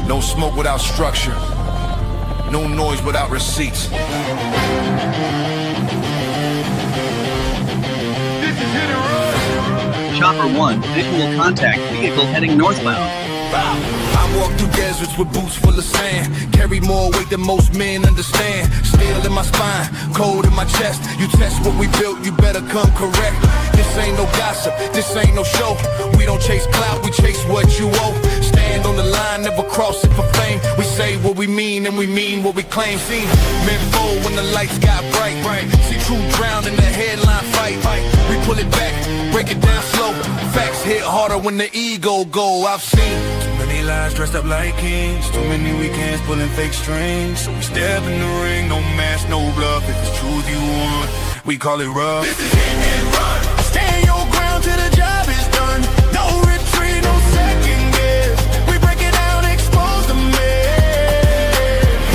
No smoke without structure. No noise without receipts. This is Hit and Run. Chopper 1, visual contact, vehicle heading northbound. I walk through deserts with boots full of sand. Carry more weight than most men understand. Steel in my spine, cold in my chest. You test what we built, you better come correct. This ain't no gossip, this ain't no show. We don't chase clout, we chase what you owe. Stand on the line, never cross it for fame. We say what we mean and we mean what we claim. Seen men fold when the lights got bright. See true drown in the headline fight. We pull it back, break it down slow. Facts hit harder when the ego go. I've seen too many lies dressed up like kings. Too many weekends pulling fake strings. So we step in the ring, no mask, no bluff. If it's truth you want, we call it rough. This is hit and run. Stand your ground till the job is done. No retreat, no second guess. We break it down, expose the mess.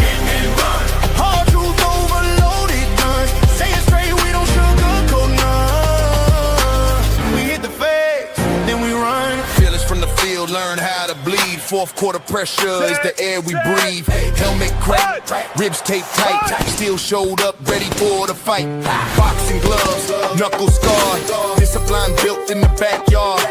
Hit and run. Hard truth overloaded guns. Say it straight, we don't sugarcoat none. We hit the face, then we run. Fearless from the field, learn how to bleed. Fourth quarter pressure is the air we breathe. Helmet crack, ribs taped tight. Still showed up, ready for the fight. Boxing gloves, knuckles scarred. Discipline built in the backyard.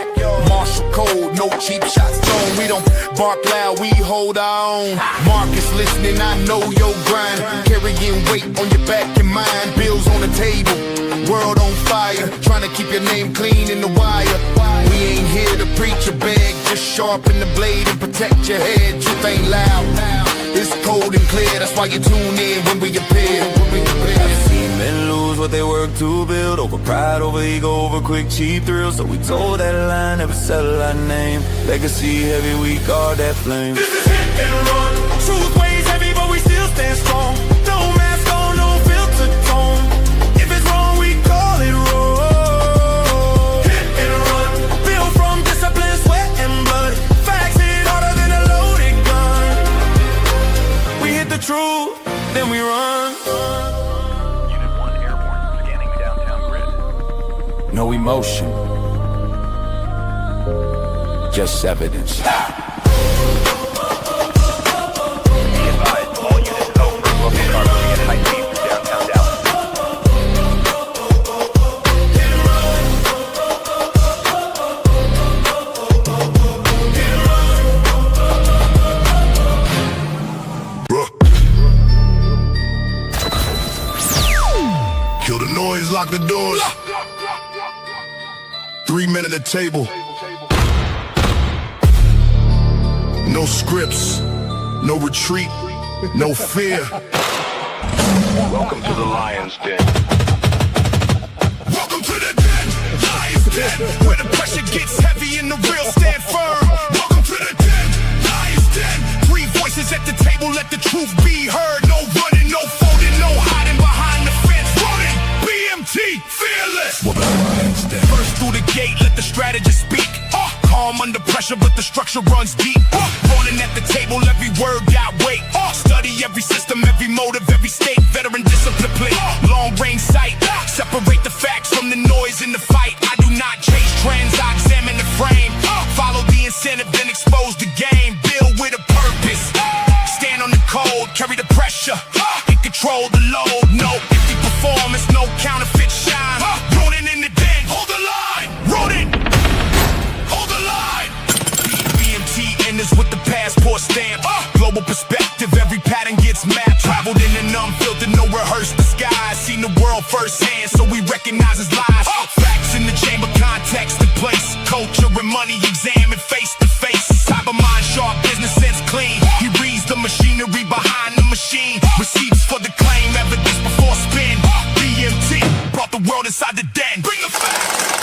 Martial code, no cheap shots thrown. We don't bark loud, we hold our own. Marcus listening, I know your grind. Carrying weight on your back and mind. Bills on the table, world on fire. Trying to keep your name clean in the wire. We ain't here to preach or beg. Just sharpen the blade and protect your head. Truth ain't loud, it's cold and clear. That's why you tune in when we appear. I've seen men lose what they work to build. Over pride, over ego, over quick, cheap thrills. So we told that line, never settle our name. Legacy heavy, we guard that flame. This is hit and run. Truth weighs heavy, but we still stand strong. No mask on, no filter tone. If it's wrong, we call it wrong. Hit and run. Built from discipline, sweat and blood. Facts hit harder than a loaded gun. We hit the truth, then we run. Unit 1 airborne, scanning downtown grid. No emotion, just evidence. Be advised, all units go for local car moving at high speed through downtown Dallas. Kill the noise, lock the doors. 3 men at the table. No scripts, no retreat, no fear. Welcome to the Lion's Den. Welcome to the den, Lion's Den, where the pressure gets heavy and the real stand firm. Welcome to the den, Lion's Den. 3 voices at the table, let the truth be heard. No running, no folding, no hiding behind the fence. Running, BMT, fearless. Welcome to the Lion's Den. First through the gate, let the strategist speak. Calm under pressure, but the structure runs deep. Rolling at the table, every word got weight. Study every system, every motive, every state. Veteran discipline play, long range sight. Separate the facts from the noise in the fight. I do not chase trends, I examine the frame. Follow the incentive, then expose the game. Build with a purpose. Stand on the code, carry the pressure. And control the load. No empty performance, no counterfeit shine. Rolling in the den, hold the line. Rolling. Enters with the passport stamp. Global perspective, every pattern gets mapped. Traveled in an unfiltered, no rehearsed disguise. Seen the world firsthand, so we recognize his lies. Facts in the chamber, context and place. Culture and money examined face to face. Cyber mind sharp, business sense clean. He reads the machinery behind the machine. Receipts for the claim, evidence before spin. BMT brought the world inside the den. Bring the facts.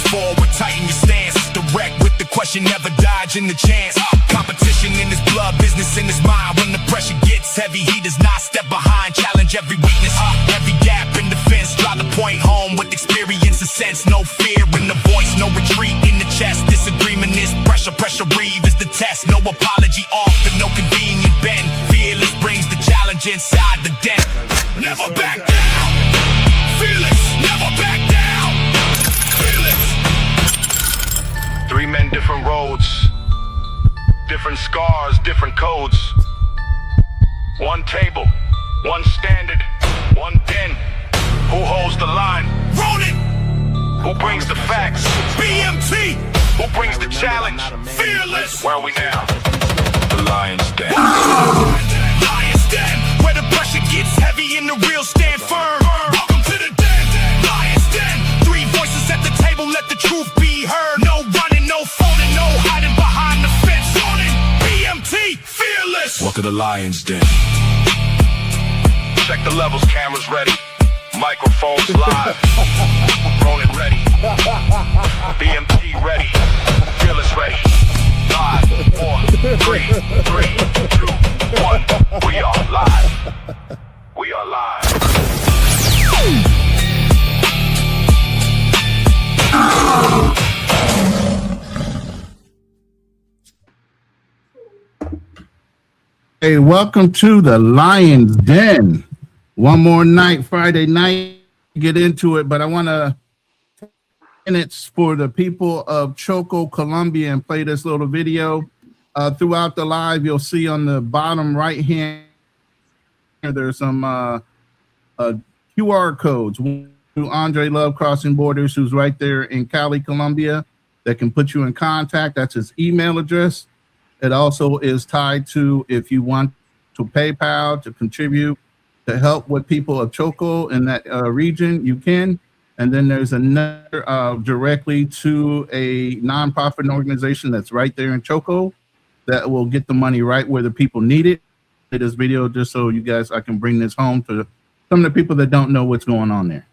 Forward, tighten your stance. Direct with the question, never dodging the chance. Competition in his blood, business in his mind. When the pressure gets heavy, he does not step behind. Challenge every weakness, every gap in defense. Drive the point home with experience and sense. No fear in the voice, no retreat in the chest. Disagreement is pressure, pressure breathe is the test. No apology offered, no convenient bend. Fearless brings the challenge inside the den. Never back down. Fearless, never back down. Fearless. roads, different scars, different codes. One table, one standard, one den. Who holds the line? Ronin! Who brings the facts? BMT! Who brings the challenge? Fearless! Where are we now? The Lion's Den. Lion's Den, where the pressure gets heavy and the real stand firm. Welcome to the den. Lion's Den, 3 voices at the table, let the truth be heard. No running, no folding, no hiding behind the fence. Ronin, BMT, fearless! Welcome to the Lion's Den. Check the levels, cameras ready. Microphones live. Ronin ready. BMT ready. Fearless ready. 5, 4, 3, 2, 1. We are live. We are live. Hey, welcome to the Lion's Den. One more night, Friday night, get into it, but I want to minutes for the people of Choco, Colombia, and play this little video. Throughout the live, you'll see on the bottom right hand, there's some QR codes. Andre Love Crossing Borders, who's right there in Cali, Colombia, that can put you in contact. That's his email address. It also is tied to, if you want to PayPal to contribute to help with people of Choco in that region, you can. And then there's another directly to a nonprofit organization that's right there in Choco that will get the money right where the people need it. This video just so you guys, I can bring this home to some of the people that don't know what's going on there.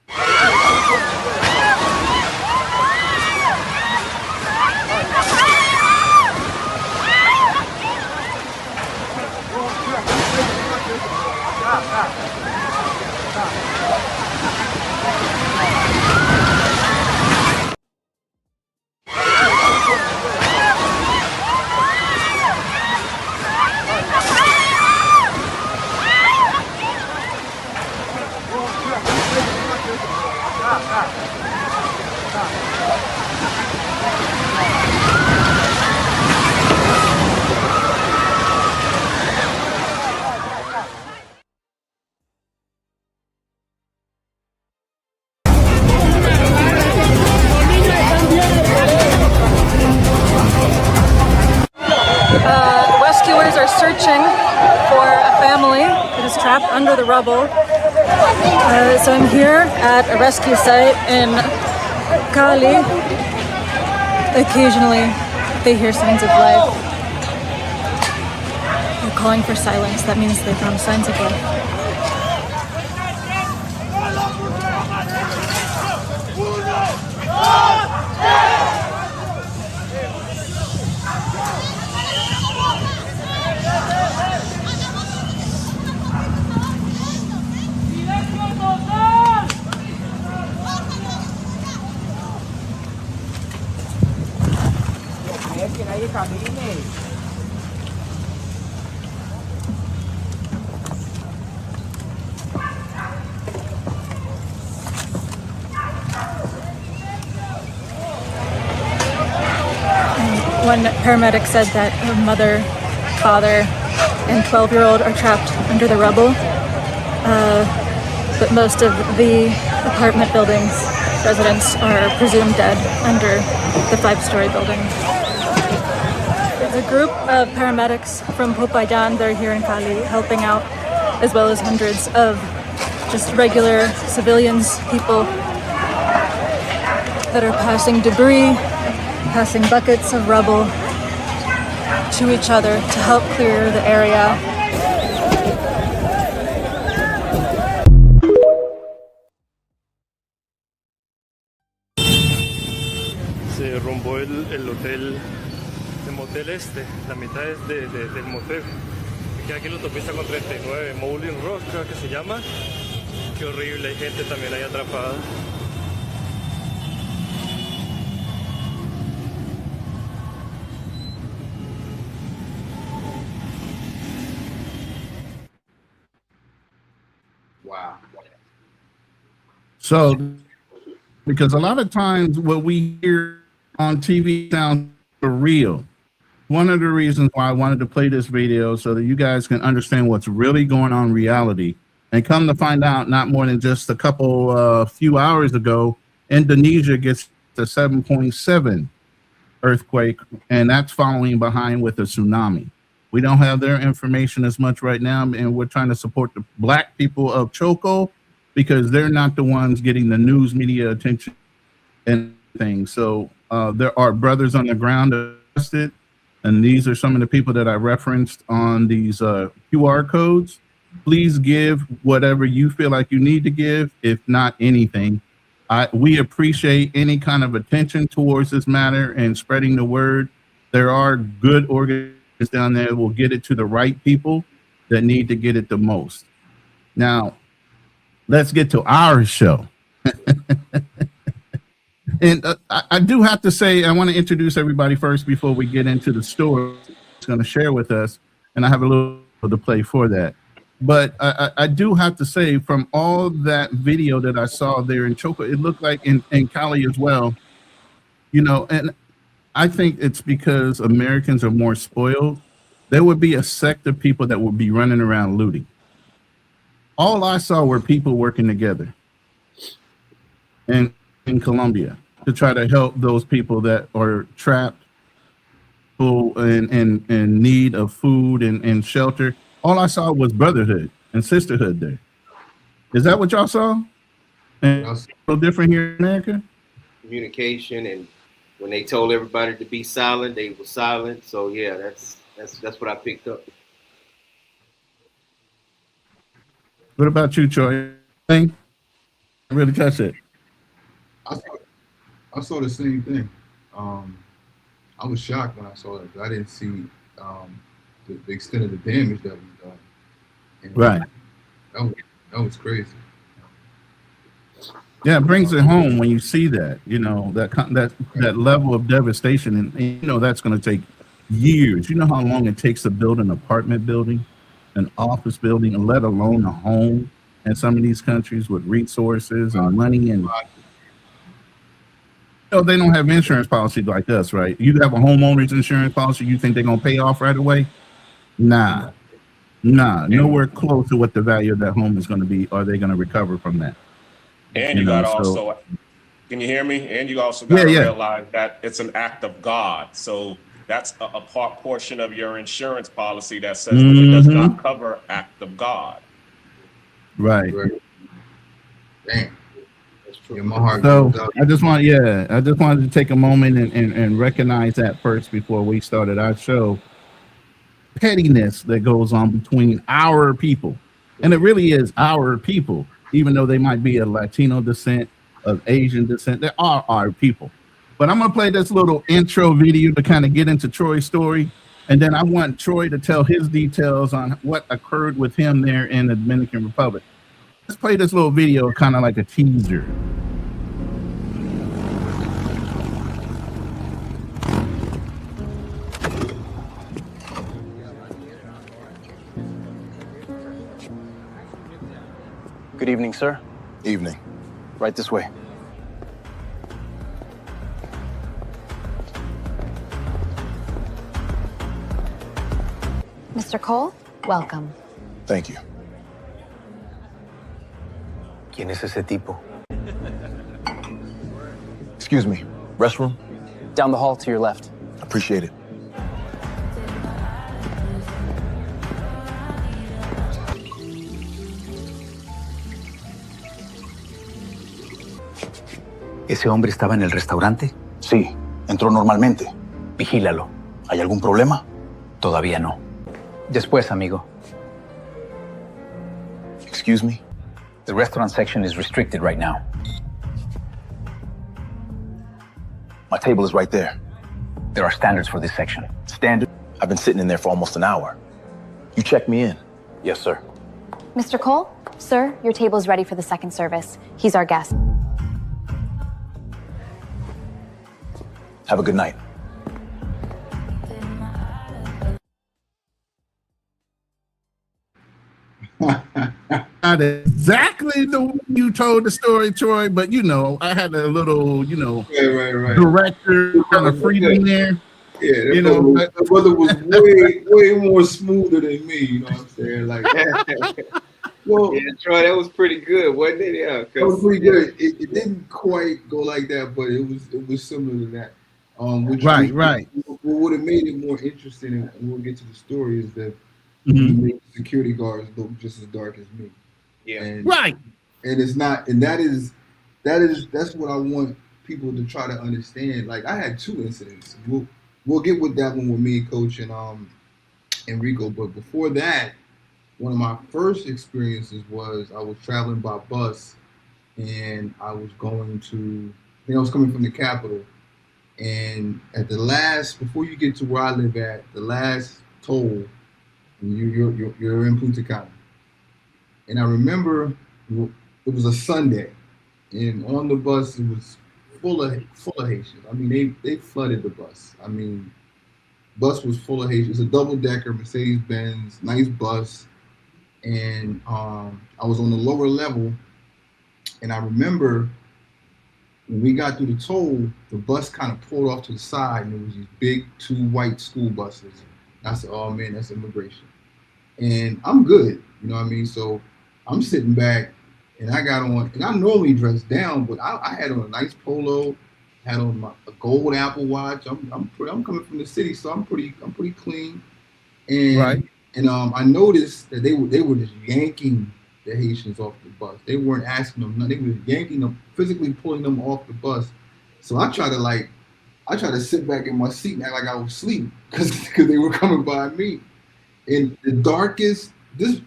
Rescuers are searching for a family that is trapped under the rubble. So I'm here at a rescue site in Cali. Occasionally they hear signs of life. They're calling for silence. That means they found signs of life. One paramedic said that her mother, father, and 12-year-old are trapped under the rubble, but most of the apartment buildings, residents are presumed dead under the 5-story building. There's a group of paramedics from Popayán. They're here in Cali helping out, as well as hundreds of just regular civilians, people that are passing debris, passing buckets of rubble to each other to help clear the area. Se derrumbó el hotel, el motel este, la mitad es del motel. Que aquí en la autopista con 39, Moulin Rock creo que se llama. Qué horrible, hay gente también ahí atrapada. Wow. So, because a lot of times what we hear on TV sounds for real. One of the reasons why I wanted to play this video so that you guys can understand what's really going on in reality. And come to find out, not more than just a couple few hours ago, Indonesia gets the 7.7 earthquake, and that's following behind with a tsunami. We don't have their information as much right now, and we're trying to support the black people of Choco because they're not the ones getting the news media attention and things. So there are brothers on the ground arrested, and these are some of the people that I referenced on these QR codes. Please give whatever you feel like you need to give, if not anything. We appreciate any kind of attention towards this matter and spreading the word. There are good organizations down there that will get it to the right people that need to get it the most. Now, let's get to our show. And I do have to say, I want to introduce everybody first before we get into the story it's going to share with us. And I have a little to play for that. But I do have to say, from all that video that I saw there in Choco, it looked like in Cali as well, you know, and I think it's because Americans are more spoiled. There would be a sect of people that would be running around looting. All I saw were people working together in Colombia to try to help those people that are trapped, who in need of food and shelter. All I saw was brotherhood and sisterhood there. Is that what y'all saw? And it's so different here in America? Communication, and when they told everybody to be silent, they were silent. So yeah, that's what I picked up. What about you, Troy? I really touched it. I saw the same thing. I was shocked when I saw it. I didn't see the extent of the damage that was done. And right. That was crazy. Yeah, it brings it home when you see that, you know, that level of devastation, and you know that's going to take years. You know how long it takes to build an apartment building, an office building, and let alone a home in some of these countries with resources and money, and they don't have insurance policies like us, right? You have a homeowner's insurance policy, you think they're going to pay off right away? Nah, nowhere close to what the value of that home is going to be. Are they going to recover from that? And you got also, can you hear me? And you also got to realize that it's an act of God. So that's a portion of your insurance policy that says that it does not cover act of God. Right. Damn. That's true. Yeah, my heart so I just wanted to take a moment and recognize that first before we started our show. Pettiness that goes on between our people, and it really is our people, even though they might be of Latino descent, of Asian descent. They are our people. But I'm gonna play this little intro video to kind of get into Troy's story, and then I want Troy to tell his details on what occurred with him there in the Dominican Republic. Let's play this little video, kind of like a teaser. Good evening, sir. Evening. Right this way. Mr. Cole, welcome. Thank you. ¿Quién es ese tipo? Excuse me. Restroom? Down the hall to your left. Appreciate it. ¿Ese hombre estaba en el restaurante? Sí, entró normalmente. Vigílalo. ¿Hay algún problema? Todavía no. Después, amigo. Excuse me? The restaurant section is restricted right now. My table is right there. There are standards for this section. Standard? I've been sitting in there for almost an hour. You checked me in. Yes, sir. Mr. Cole, sir, your table is ready for the second service. He's our guest. Have a good night. Not exactly the way you told the story, Troy, but you know, I had a little, you know, right. director kind of freedom there. Yeah, You know, that brother was way more smoother than me. You know what I'm saying? Like, well, yeah, Troy, that was pretty good, wasn't it? Yeah, that was pretty good. It didn't quite go like that, but it was similar to that. Right. What would have made it more interesting, and we'll get to the story, is that Mhm. he made the security guards look just as dark as me. Yeah. And, Right. And it's not, and that's what I want people to try to understand. Like, I had 2 incidents. We'll get with that one with me and Coach and Enrico. But before that, one of my first experiences was I was traveling by bus, and I was going to, I was coming from the Capitol, and at the last, before you get to where I live at, the last toll, you're in Punta Cana. And I remember it was a Sunday, and on the bus it was full of Haitians. I mean, they flooded the bus. I mean, bus was full of Haitians. It's a double-decker Mercedes-Benz, nice bus. And I was on the lower level, and I remember when we got through the toll, the bus kind of pulled off to the side, and it was these big 2 white school buses. And I said, "Oh man, that's immigration." And I'm good, you know what I mean? So I'm sitting back, and I got on, and I normally dress down, but I had on a nice polo, had on a gold Apple Watch. I'm coming from the city, so I'm pretty clean. And Right. And I noticed that they were just yanking the Haitians off the bus. They weren't asking them, they were yanking them, physically pulling them off the bus. So I tried to sit back in my seat and act like I was asleep because they were coming by me. And the darkest, this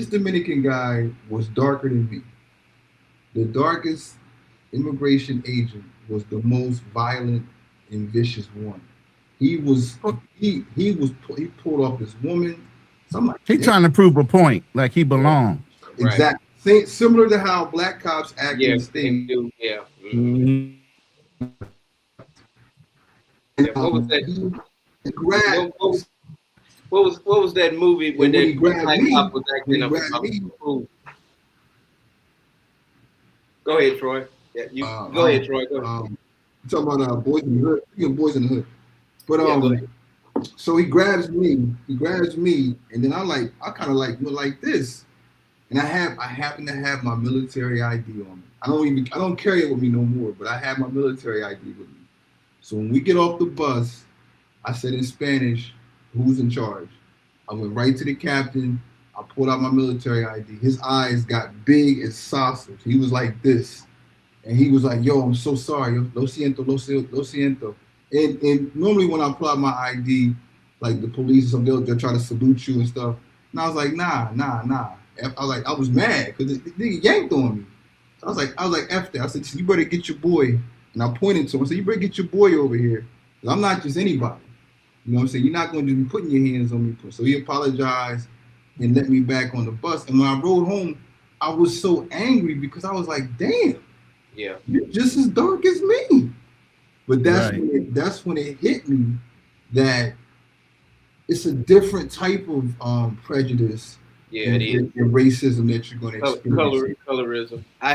Dominican guy was darker than me. The darkest immigration agent was the most violent and vicious one. He pulled off this woman. So I'm like, He trying to prove a point, like he belonged. Exactly. Similar to how black cops act in the state. Yeah. Mhm. What was that? What was that movie when that black cop was acting up about food? Go ahead, Troy. Yeah, go ahead, Troy. Go ahead. You're talking about Boys in the Hood. Speaking of Boys in the Hood. But so he grabs me, and then I kind of went like this, and I happen to have my military ID on me. I don't carry it with me no more, but I have my military ID with me. So when we get off the bus, I said in Spanish, "Who's in charge?" I went right to the captain. I pulled out my military ID. His eyes got big as sausage. He was like this, and he was like, "Yo, I'm so sorry. Lo siento, lo siento." And normally when I pull out my ID, like the police or something, they'll try to salute you and stuff. And I was like, nah. I was mad because the nigga yanked on me. So I was like, F that. I said, "You better get your boy." And I pointed to him. I said, "You better get your boy over here. I'm not just anybody. You know what I'm saying? You're not going to be putting your hands on me." So he apologized and let me back on the bus. And when I rode home, I was so angry because I was like, damn, you're just as dark as me. But that's when it hit me that it's a different type of prejudice it is. And racism that you're going to experience. Colorism. I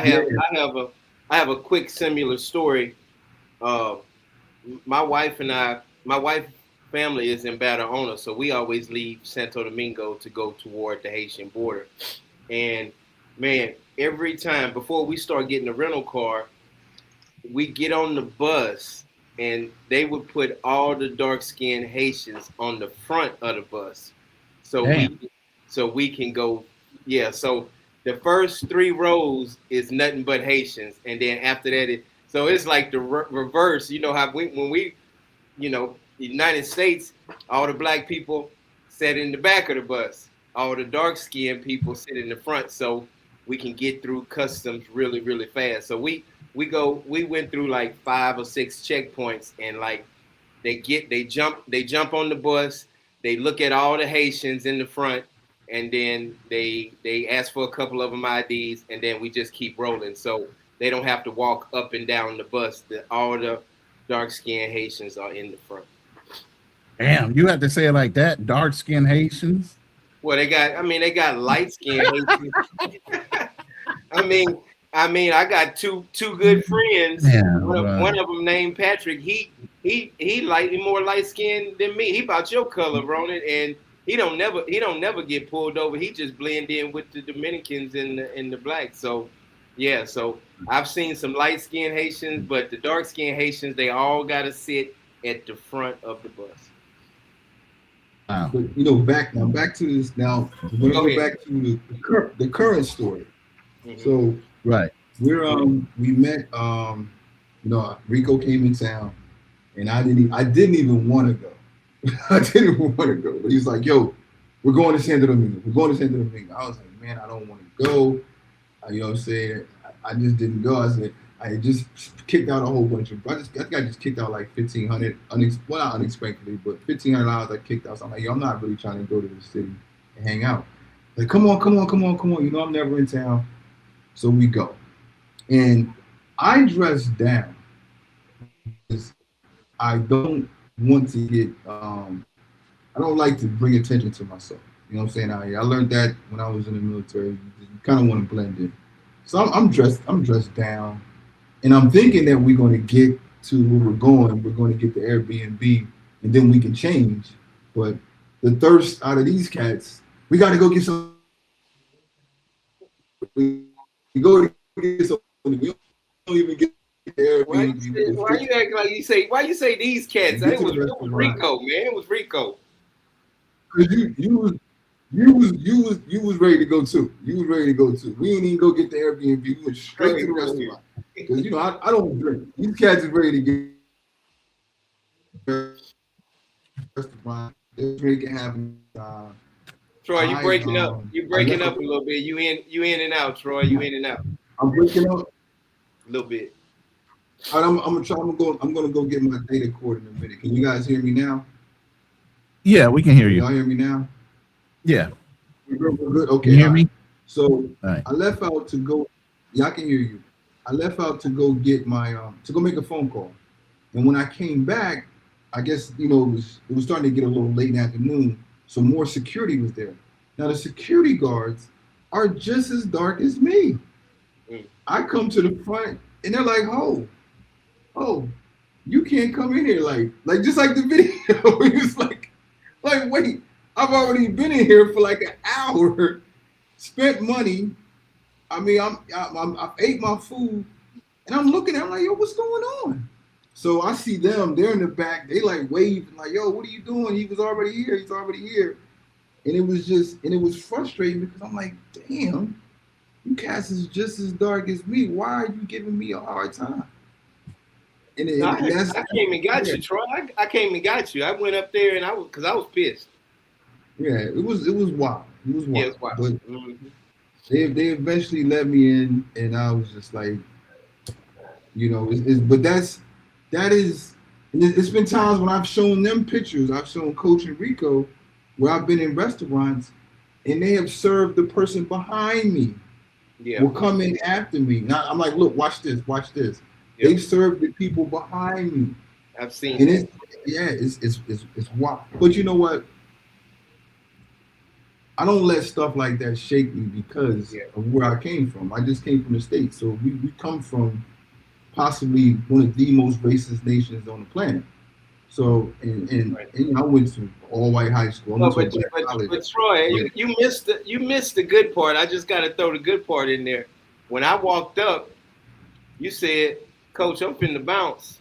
have a quick similar story. My wife family is in Barahona, so we always leave Santo Domingo to go toward the Haitian border. And man, every time before we start getting a rental car, we get on the bus and they would put all the dark-skinned Haitians on the front of the bus. So we can go, so the first 3 rows is nothing but Haitians. And then after that, so it's like the reverse. You know how when we, the United States, all the black people sit in the back of the bus. All the dark-skinned people sit in the front so we can get through customs really, really fast. So we went through like 5 or 6 checkpoints, and like they jump on the bus, they look at all the Haitians in the front, and then they ask for a couple of them IDs, and then we just keep rolling. So they don't have to walk up and down the bus. All the dark-skinned Haitians are in the front. Damn, you have to say it like that, dark-skinned Haitians? Well, they got light-skinned Haitians. I mean, I mean, I got two good friends. Yeah, one of them named Patrick. He more light skinned than me. He about your color, Ronan, and he don't never get pulled over. He just blend in with the Dominicans and the blacks. So yeah, so I've seen some light skinned Haitians, but the dark skinned Haitians, they all gotta sit at the front of the bus. Wow. But you know, back to this now. We're gonna go back to the current story. Mm-hmm. So right, we met. You know, Rico came in town, and I didn't even want to go. I didn't even want to go, but he's like, "Yo, we're going to Santo Domingo. We're going to Santo Domingo." I was like, "Man, I don't want to go." You know what I'm saying? I just didn't go. I said I just kicked out a whole bunch of. I think I just kicked out like 1,500. Well, not unexpectedly, but $1,500 I kicked out. So I'm like, "Yo, I'm not really trying to go to the city and hang out." Like, come on. You know, I'm never in town. So we go, and I dress down because I don't want to get. I don't like to bring attention to myself. You know what I'm saying? I learned that when I was in the military. You kind of want to blend in. So I'm dressed down, and I'm thinking that we're going to get to where we're going. We're going to get the Airbnb, and then we can change. But the thirst out of these cats, we got to go get some. We go to get some. We don't even get there. Why you acting like you say? Why you say these cats? It was Rico, man. It was Rico. Cause you was ready to go too. You was ready to go too. We didn't even go get the Airbnb. We went straight to the restaurant. Because you know I don't drink. These cats is ready to get the restaurant. They're drinking, having. Troy, you breaking up. You breaking up a little bit. You in and out, Troy. You in and out. I'm breaking up a little bit. All right, I'm gonna go get my data cord in a minute. Can you guys hear me now? Yeah, we can hear you. Y'all hear me now? Yeah. We're good. Okay. Can you hear me? So I left out to go. Yeah, I can hear you. I left out to go get my to go make a phone call, and when I came back, I guess you know it was starting to get a little late in the afternoon. So more security was there. Now the security guards are just as dark as me. I come to the front and they're like, "Oh, you can't come in here like just like the video." It's like wait, I've already been in here for like an hour, spent money. I mean, I ate my food, and I'm looking at them like, "Yo, what's going on?" So I see them, they're in the back, they like waving, like, "Yo, what are you doing? He was already here, he's already here." And it was frustrating because I'm like, damn, you cats is just as dark as me. Why are you giving me a hard time? And I came and got you, Troy. I came and got you. I went up there and I was pissed. Yeah, it was wild. It was wild. Yeah, it's wild. But they eventually let me in, and I was just like, you know, it's been times when I've shown them pictures. I've shown Coach and Rico where I've been in restaurants and they have served the person behind me. Yeah. Will come in after me. Now I'm like, look, watch this. Yep. They serve the people behind me. I've seen and it's wild. But you know what? I don't let stuff like that shake me because of where I came from. I just came from the States. So we come from possibly one of the most racist nations on the planet. So, and I went to all white high school. But Troy, you missed the good part. I just got to throw the good part in there. When I walked up, you said, "Coach, I'm finna bounce.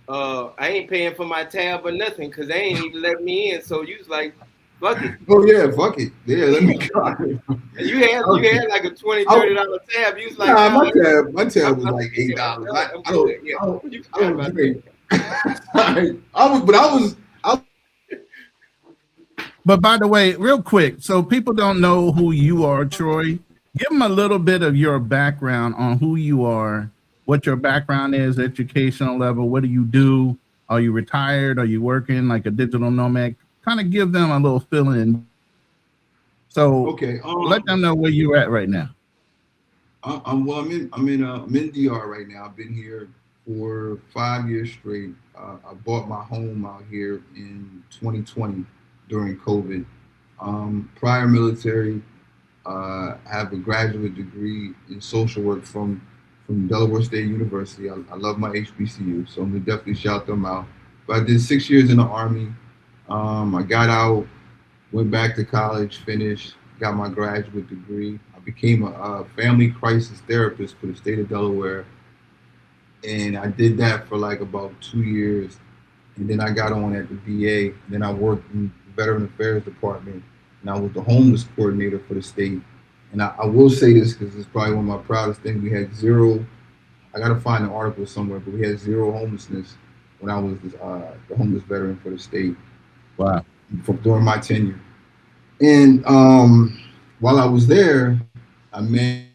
I ain't paying for my tab or nothing because they ain't even let me in." So you was like, "Fuck it." Oh yeah, fuck it. Yeah, let me try. You had like a $20, $30 tab. You was like, "Nah, my tab was like $8. I don't drink. But by the way, real quick, so people don't know who you are, Troy. Give them a little bit of your background on who you are, what your background is, educational level. What do you do? Are you retired? Are you working like a digital nomad? Kind of give them a little fill-in. So let them know where you're at right now. I'm in DR right now. I've been here for 5 years straight. I bought my home out here in 2020 during COVID. Prior military, I have a graduate degree in social work from Delaware State University. I love my HBCU, so I'm gonna definitely shout them out. But I did 6 years in the Army. I got out, went back to college, finished, got my graduate degree. I became a family crisis therapist for the state of Delaware. And I did that for like about 2 years. And then I got on at the VA. Then I worked in the Veteran Affairs Department. And I was the homeless coordinator for the state. And I will say this because it's probably one of my proudest things. We had zero, I got to find an article somewhere, but we had zero homelessness when I was the homeless veteran for the state. Wow. During my tenure. And while I was there, I met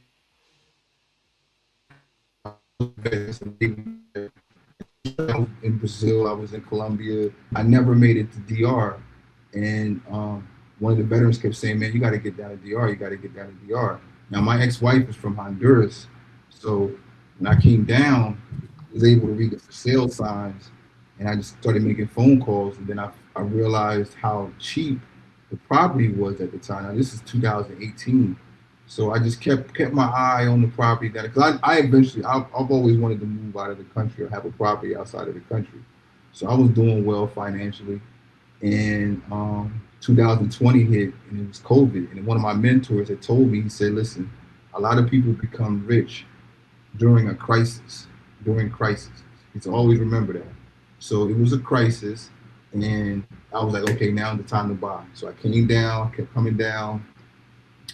in Brazil, I was in Colombia. I never made it to DR. And one of the veterans kept saying, man, you got to get down to DR. You got to get down to DR. Now, my ex-wife is from Honduras. So when I came down, I was able to read the for sale signs. And I just started making phone calls. And then I realized how cheap the property was at the time. Now, this is 2018. So I just kept my eye on the property that, because I eventually, I've always wanted to move out of the country or have a property outside of the country. So I was doing well financially. And 2020 hit and it was COVID. And one of my mentors had told me, he said, listen, a lot of people become rich during a crisis, He said, always remember that. So it was a crisis. And I was like, okay, now's the time to buy. So I came down, kept coming down.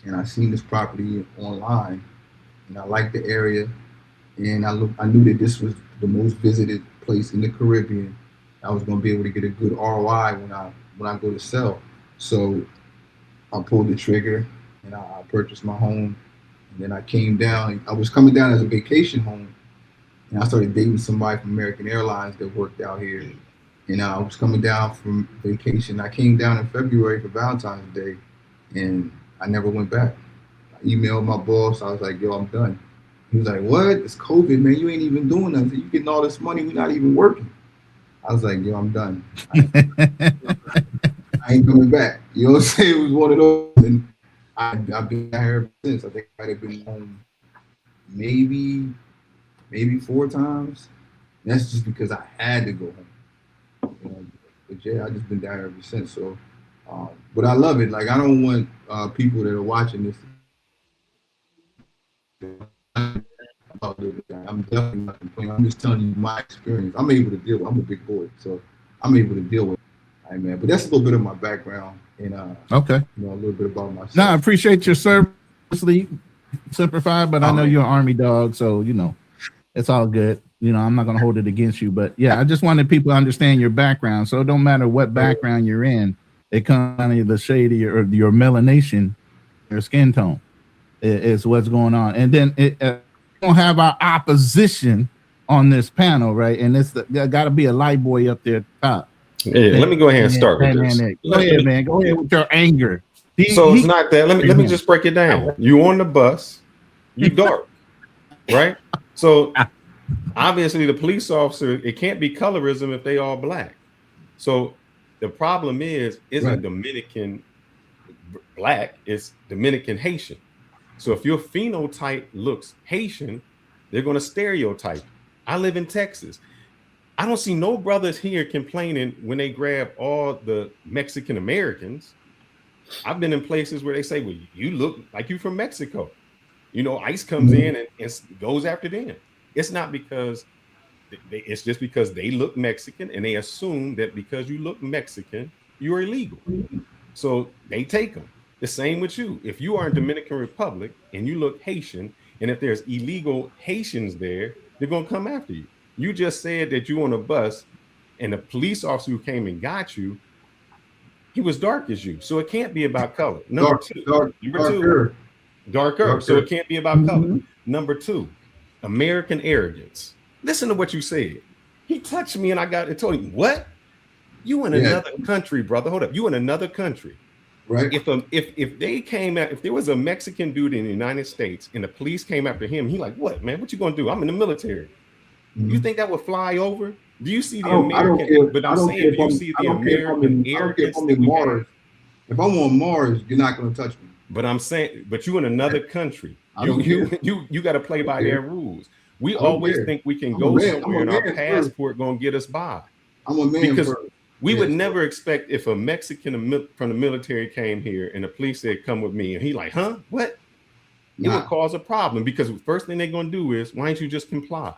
And I seen this property online, and I liked the area, and I knew that this was the most visited place in the Caribbean. I was going to be able to get a good ROI when I go to sell. So I pulled the trigger, and I purchased my home, and then I came down. I was coming down as a vacation home, and I started dating somebody from American Airlines that worked out here. And I was coming down from vacation. I came down in February for Valentine's Day, and I never went back. I emailed my boss. I was like, yo, I'm done. He was like, what? It's COVID, man. You ain't even doing nothing. You getting all this money. We're not even working. I was like, yo, I'm done. I ain't coming back. You know what I'm saying? It was one of those. And I've been out here ever since. I think I've been home maybe 4 times. And that's just because I had to go home. You know, but yeah, I just been down here ever since. So, but I love it. Like, I don't want people that are watching this. I'm definitely not complaining. I'm just telling you my experience. I'm able to deal with. I'm a big boy, so I'm able to deal with it. Right, man. But that's a little bit of my background and okay, you know, a little bit about myself. No, I appreciate your service, Simplified, but I know you're an Army dog, so you know it's all good. You know, I'm not gonna hold it against you, but yeah, I just wanted people to understand your background. So it don't matter what background you're in. It comes down to the shade of your melanation, your skin tone, is what's going on. And then we don't have our opposition on this panel, right? And there got to be a light boy up there at the top. Yeah, let me go ahead and start with this. Go ahead, man. Go ahead with your anger. It's not that. Let me just break it down. You on the bus, you dark, right? So obviously the police officer, it can't be colorism if they all black. So the problem isn't right. Dominican black, it's Dominican Haitian. So if your phenotype looks Haitian, they're going to stereotype. I live in Texas. I don't see no brothers here complaining when they grab all the Mexican Americans. I've been in places where they say, well, you look like you from Mexico. You know, ICE comes in and goes after them. It's not because it's just because they look Mexican and they assume that because you look Mexican, you're illegal. So they take them. The same with you. If you are in Dominican Republic and you look Haitian, and if there's illegal Haitians there, they're going to come after you. You just said that you on a bus and the police officer who came and got you, he was dark as you. So it can't be about color. Number two, darker. So it can't be about color. Number 2, American arrogance. Listen to what you said. He touched me and I told him, what? You in another country, brother. Hold up. You in another country. Right. If they came out, if there was a Mexican dude in the United States and the police came after him, he like, what, man? What you gonna do? I'm in the military. You think that would fly over? Do you see the American? But I'm saying, do you see the American arrogance? If I'm on Mars, you're not gonna touch me. But I'm saying, but you in another country. You got to play by their rules. We always think we can go somewhere and our passport gonna get us by. I'm a man because first. we would never expect if a Mexican from the military came here and the police said, "Come with me," and he like, "Huh? What?" It would cause a problem because the first thing they're gonna do is, "Why don't you just comply?"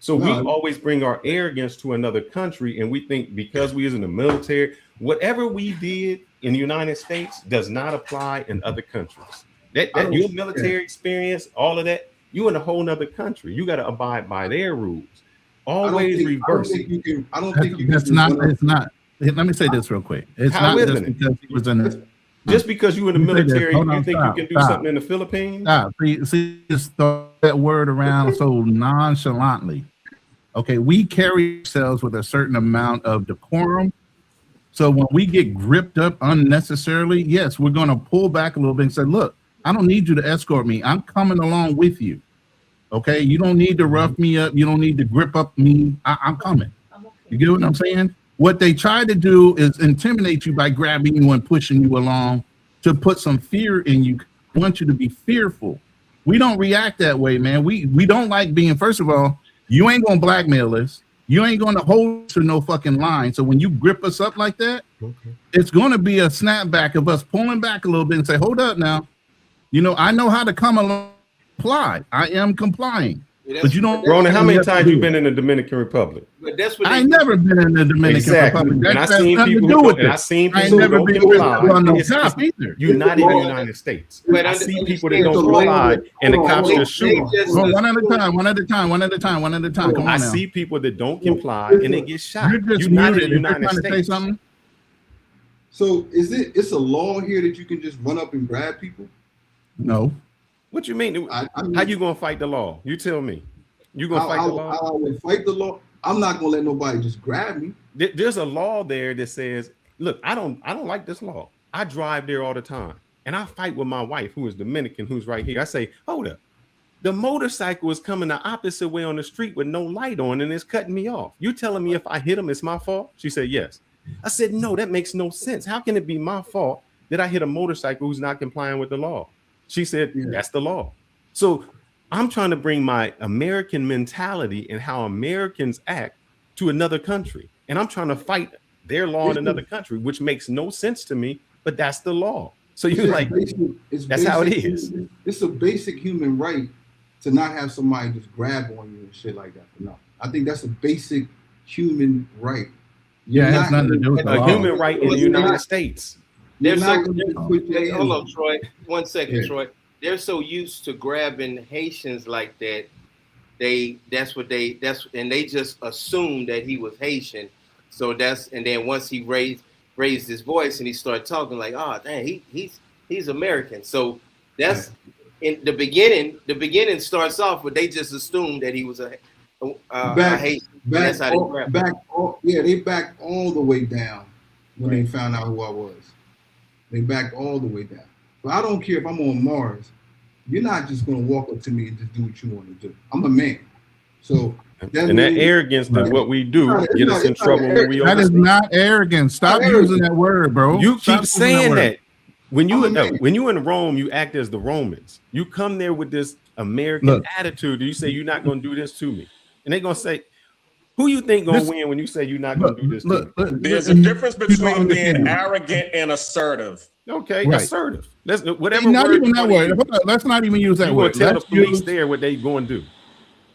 So we always bring our arrogance to another country, and we think because we is in the military, whatever we did in the United States does not apply in other countries. That your military experience, all of that, you in a whole nother country. You got to abide by their rules. Always reverse it. I don't think you can. It's not. Let me say this real quick. It's not just because he was in the. Just because you in the military, you think you can do something in the Philippines? Stop. See, just throw that word around so nonchalantly. Okay, we carry ourselves with a certain amount of decorum. So when we get gripped up unnecessarily, yes, we're going to pull back a little bit and say, look, I don't need you to escort me. I'm coming along with you. Okay, you don't need to rough me up. You don't need to grip up me. I'm coming. You get what I'm saying? What they try to do is intimidate you by grabbing you and pushing you along to put some fear in you. They want you to be fearful. We don't react that way, man. We don't like being, first of all, you ain't going to blackmail us. You ain't going to hold to no fucking line. So when you grip us up like that, it's going to be a snapback of us pulling back a little bit and say, hold up now. You know, I know how to come along, comply. I am complying. But you don't. Ronan, how many times you been in the Dominican Republic? But that's what I ain't never been in the Dominican Republic. And I seen people who don't comply. You're not in the United States. I see people that don't comply and the cops just shoot them. One at a time. Come on I now. see people that don't comply and they get shot. You're not in the United States. So it's a law here that you can just run up and grab people? No. What you mean? How you gonna fight the law? You tell me. You gonna fight the law? I will fight the law. I'm not gonna let nobody just grab me. There's a law there that says, look, I don't like this law. I drive there all the time, and I fight with my wife, who is Dominican, who's right here. I say, hold up, the motorcycle is coming the opposite way on the street with no light on, and it's cutting me off. You telling me if I hit him, it's my fault? She said, yes. I said, no, that makes no sense. How can it be my fault that I hit a motorcycle who's not complying with the law? She said, that's the law. So I'm trying to bring my American mentality and how Americans act to another country. And I'm trying to fight their law in another country, which makes no sense to me, but that's the law. So you're like, that's how it is. It's a basic human right to not have somebody just grab on you and shit like that. No, I think that's a basic human right. Yeah, it has nothing to do with a human right in the United States. Hold on, Troy. 1 second, Troy. They're so used to grabbing Haitians like that. And they just assumed that he was Haitian. So and then once he raised his voice and he started talking like, oh dang, he's American. So that's in the beginning. The beginning starts off with they just assumed that he was a Haitian. They backed all the way down when they found out who I was. They backed all the way down. But I don't care if I'm on Mars. You're not just going to walk up to me and just do what you want to do. I'm a man. So that arrogance is what we do get us in trouble when we That is not arrogance. Stop using that word, bro. You keep saying that. When you in Rome, you act as the Romans. You come there with this American attitude. You say you're not going to do this to me, and they're going to say, who you think gonna win when you say you're not gonna do this? There's a difference between being arrogant and assertive. Okay, assertive. Let's whatever. Not even that word. Let's not even use that word. Tell the police there what they going to do.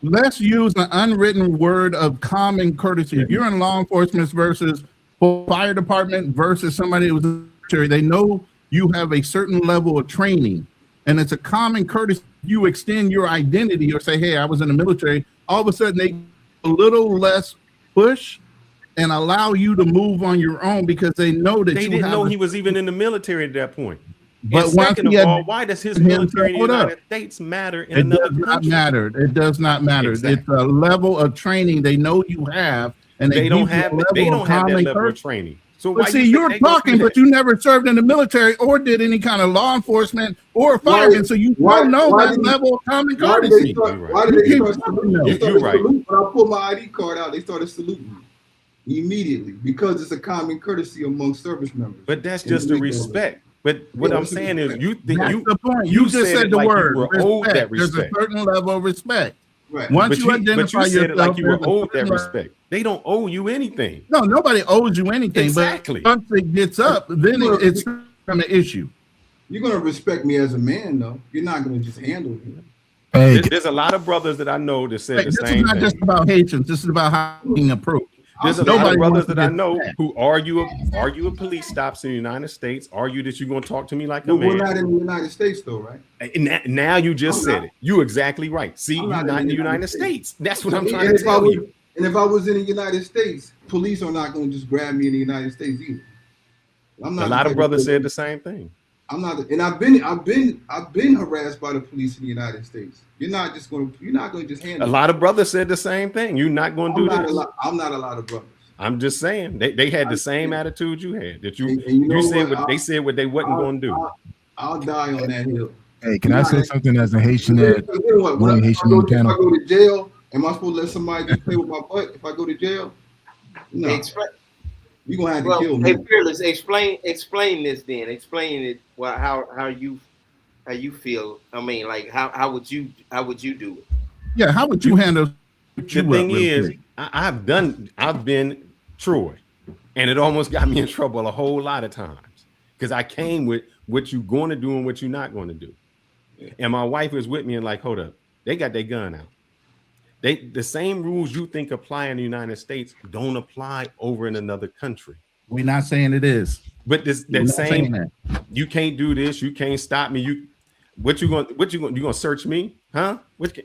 Let's use an unwritten word of common courtesy. If you're in law enforcement versus fire department versus somebody who was in the military, they know you have a certain level of training, and it's a common courtesy. You extend your identity or say, "Hey, I was in the military." All of a sudden, they a little less push and allow you to move on your own because they know that they didn't know he was even in the military at that point. But and second of all, why does his military in the United States matter in another country? It does not matter. Exactly. It's a level of training they know you have, and they don't have that level of training. So but see, you're talking, but you never served in the military or did any kind of law enforcement or fireman, so you don't know that level of common courtesy. Why did they start saluting me? You're right. When I pulled my ID card out, they started saluting me immediately because it's a common courtesy among service members. But that's just a respect. But what I'm saying is, you think That's you the point. You just said it the like word. you were owed that There's a respect. certain level of respect. Right. Once you but identify you said yourself, it like you were there's a owed that certain level- respect. They don't owe you anything. No, nobody owes you anything. Exactly. But once it gets up, then it's an issue. You're gonna respect me as a man, though. You're not gonna just handle me. Hey, There's a lot of brothers that I know that said the This same is not thing. just about Haitians. This is about how being approached. There's a lot Nobody of brothers wants to that I get know that. who argue with police stops in the United States, argue that you're going to talk to me like a But we're man. not in the United States, though, right? And now you just said it. You're exactly right. See, I'm you're not in the United States. That's what I'm trying And to tell you. And if I was in the United States, police are not going to just grab me in the United States either. I'm not. A lot of brothers said the same thing. I'm not, and I've been harassed by the police in the United States. You're not going to just handle. A lot of brothers said the same thing. You're not going to do this. I'm not a lot of brothers. I'm just saying they had the same attitude you had. That And you know you said what? what they said what they wasn't going to do. I'll die on that hill. hey, can I say something as a Haitian that You know what? one If Haitian on the I panel? go to jail, am I supposed to let somebody just play with my butt if I go to jail? No. You're gonna have to kill me. Hey, Fearless, explain this then. Explain it. Well, how you feel. I mean, like how would you do it? Yeah, how would you handle? The thing is, I've been Troy, and it almost got me in trouble a whole lot of times because I came with what you're going to do and what you're not going to do. And my wife was with me and like, hold up, they got their gun out. The same rules you think apply in the United States don't apply over in another country. We're not saying it is. But you can't do this, you can't stop me. You gonna search me? Huh? But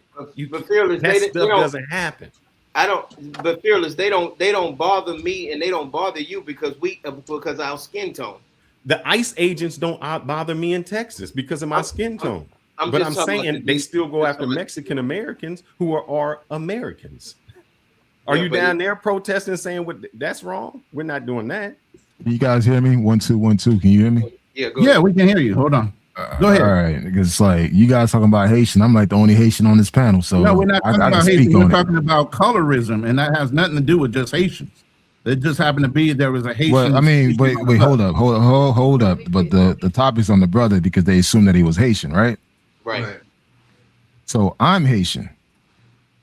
Fearless, that stuff doesn't happen. But Fearless, they don't bother me and they don't bother you because our skin tone. The ICE agents don't bother me in Texas because of my skin tone. I'm saying they still go after Mexican Americans who are Americans. Are you down there protesting saying that's wrong? We're not doing that. You guys hear me? 1 2 1 2. Can you hear me? Yeah, we can hear you. Hold on. Go ahead. All right, because it's like you guys talking about Haitian. I'm like the only Haitian on this panel, so no, we're not talking I about can Haitians. speak We're on it. talking about colorism, and that has nothing to do with just Haitians. It just happened to be there was a Haitian. Well, I mean, wait, hold up. But the topic's on the brother because they assumed that he was Haitian, right? Right. So I'm Haitian,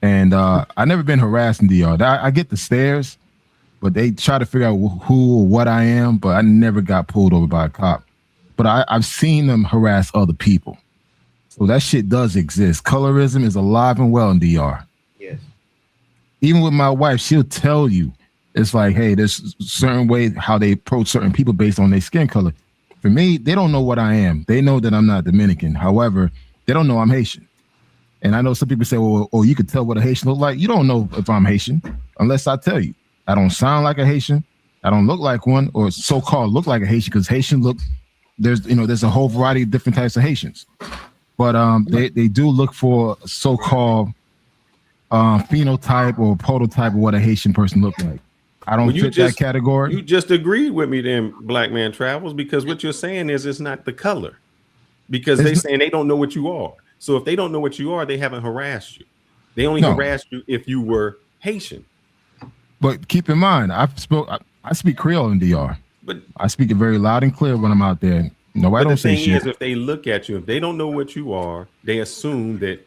and I never been harassed in DR. I get the stares, but they try to figure out who or what I am. But I never got pulled over by a cop. But I've seen them harass other people, so that shit does exist. Colorism is alive and well in DR. Yes. Even with my wife, she'll tell you it's like, hey, there's certain ways how they approach certain people based on their skin color. For me, they don't know what I am. They know that I'm not Dominican. However, they don't know I'm Haitian. And I know some people say, well, you could tell what a Haitian look like. You don't know if I'm Haitian unless I tell you. I don't sound like a Haitian. I don't look like one, or so-called look like a Haitian, because Haitian look, there's a whole variety of different types of Haitians. But they do look for so-called phenotype or prototype of what a Haitian person look like. I don't fit that category. You just agreed with me then, Black Man Travels, because what you're saying is it's not the color. Because they're saying they don't know what you are. So if they don't know what you are, they haven't harassed you. They only harassed you if you were Haitian. But keep in mind, I speak Creole in DR. But I speak it very loud and clear when I'm out there. Nobody don't say shit. The thing is, if they look at you, if they don't know what you are, they assume that,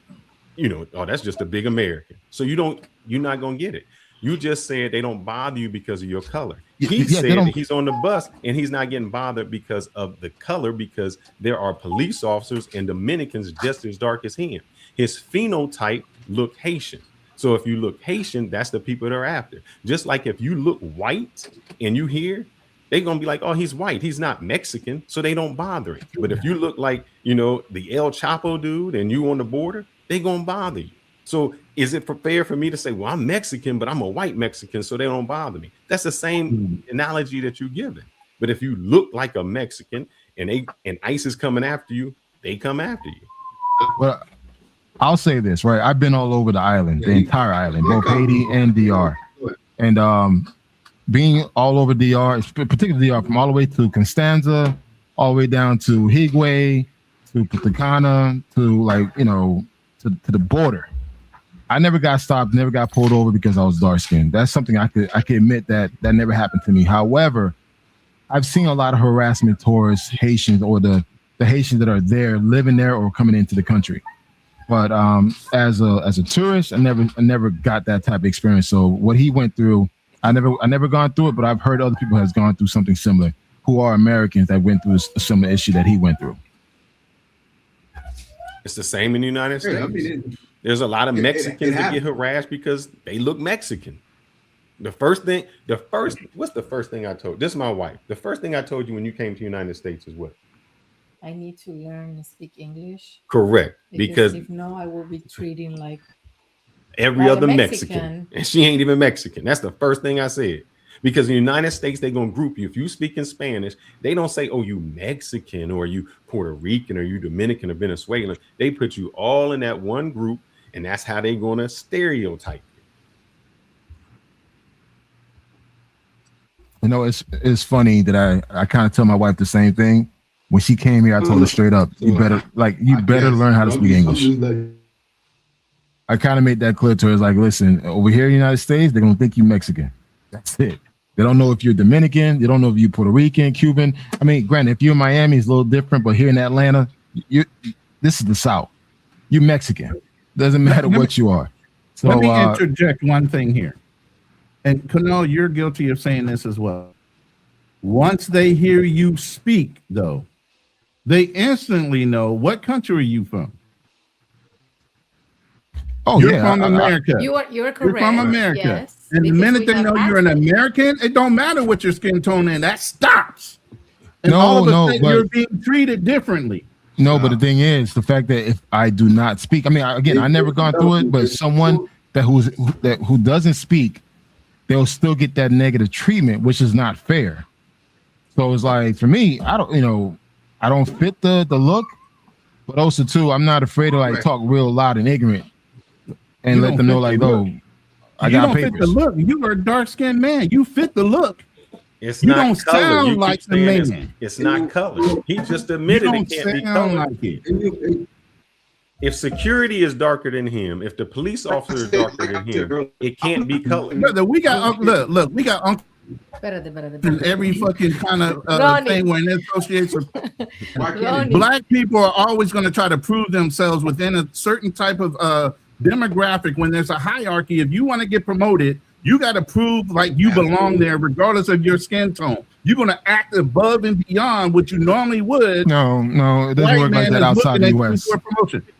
that's just a big American. So you're not gonna get it. You just said they don't bother you because of your color. He said that he's on the bus and he's not getting bothered because of the color, because there are police officers and Dominicans just as dark as him. His phenotype look Haitian. So if you look Haitian, that's the people they're after. Just like if you look white and you hear, they're going to be like, oh, he's white. He's not Mexican. So they don't bother him. But if you look like, the El Chapo dude and you on the border, they're going to bother you. So is it fair for me to say, well, I'm Mexican, but I'm a white Mexican, so they don't bother me? That's the same analogy that you're giving. But if you look like a Mexican and ICE is coming after you, they come after you. Well, I'll say this, right? I've been all over the island, the entire island, both Haiti and DR. And being all over DR, particularly DR, from all the way to Constanza, all the way down to Higüey, to Patacana, to the border. I never got stopped, never got pulled over because I was dark skinned. That's something I could admit that never happened to me. However, I've seen a lot of harassment towards Haitians or the Haitians that are there, living there or coming into the country. But as a tourist, I never got that type of experience. So what he went through, I never gone through it, but I've heard other people has gone through something similar who are Americans that went through a similar issue that he went through. It's the same in the United States. There's a lot of Mexicans that get harassed because they look Mexican. What's the first thing I told? This is my wife. The first thing I told you when you came to the United States is what? I need to learn and speak English. Correct. Because if no, I will be treating like every other Mexican. And she ain't even Mexican. That's the first thing I said. Because in the United States, they're going to group you. If you speak in Spanish, they don't say, oh, you Mexican or you Puerto Rican or you Dominican or Venezuelan. They put you all in that one group, and that's how they're going to stereotype you. You know, it's funny that I kind of tell my wife the same thing. When she came here, I told her straight up, you better learn how to speak English. I kind of made that clear to her. It's like, listen, over here in the United States, they're going to think you Mexican. That's it. They don't know if you're Dominican. They don't know if you're Puerto Rican, Cuban. I mean, granted, if you're in Miami, it's a little different. But here in Atlanta, this is the South. You're Mexican. Doesn't matter what you are. So, let me interject one thing here. And Kunal, you're guilty of saying this as well. Once they hear you speak, though, they instantly know what country are you from. Oh, you're from America. You're correct. You're from America. Yes, and the minute they know you're an American, it don't matter what your skin tone is. That stops. And all of a sudden, you're being treated differently. No, but the thing is, the fact that if I do not speak, I mean, again, I never gone through it, but someone who doesn't speak, they'll still get that negative treatment, which is not fair. So it's like, for me, I don't fit the look, but also too, I'm not afraid to like talk real loud and ignorant and let them know like, oh, I got papers. Fit the look. You are a dark-skinned man. You fit the look. It's you not don't color. sound like the man. It's not color. He just admitted it can't be color. Like it. If security is darker than him, if the police officer is darker than him, it can't be color. Brother, we got look, we got Uncle in every fucking kind of thing when it associates with black people are always going to try to prove themselves within a certain type of demographic. When there's a hierarchy, if you want to get promoted, you got to prove like you belong there regardless of your skin tone. You're going to act above and beyond what you normally would. No, it doesn't work like that outside the U.S.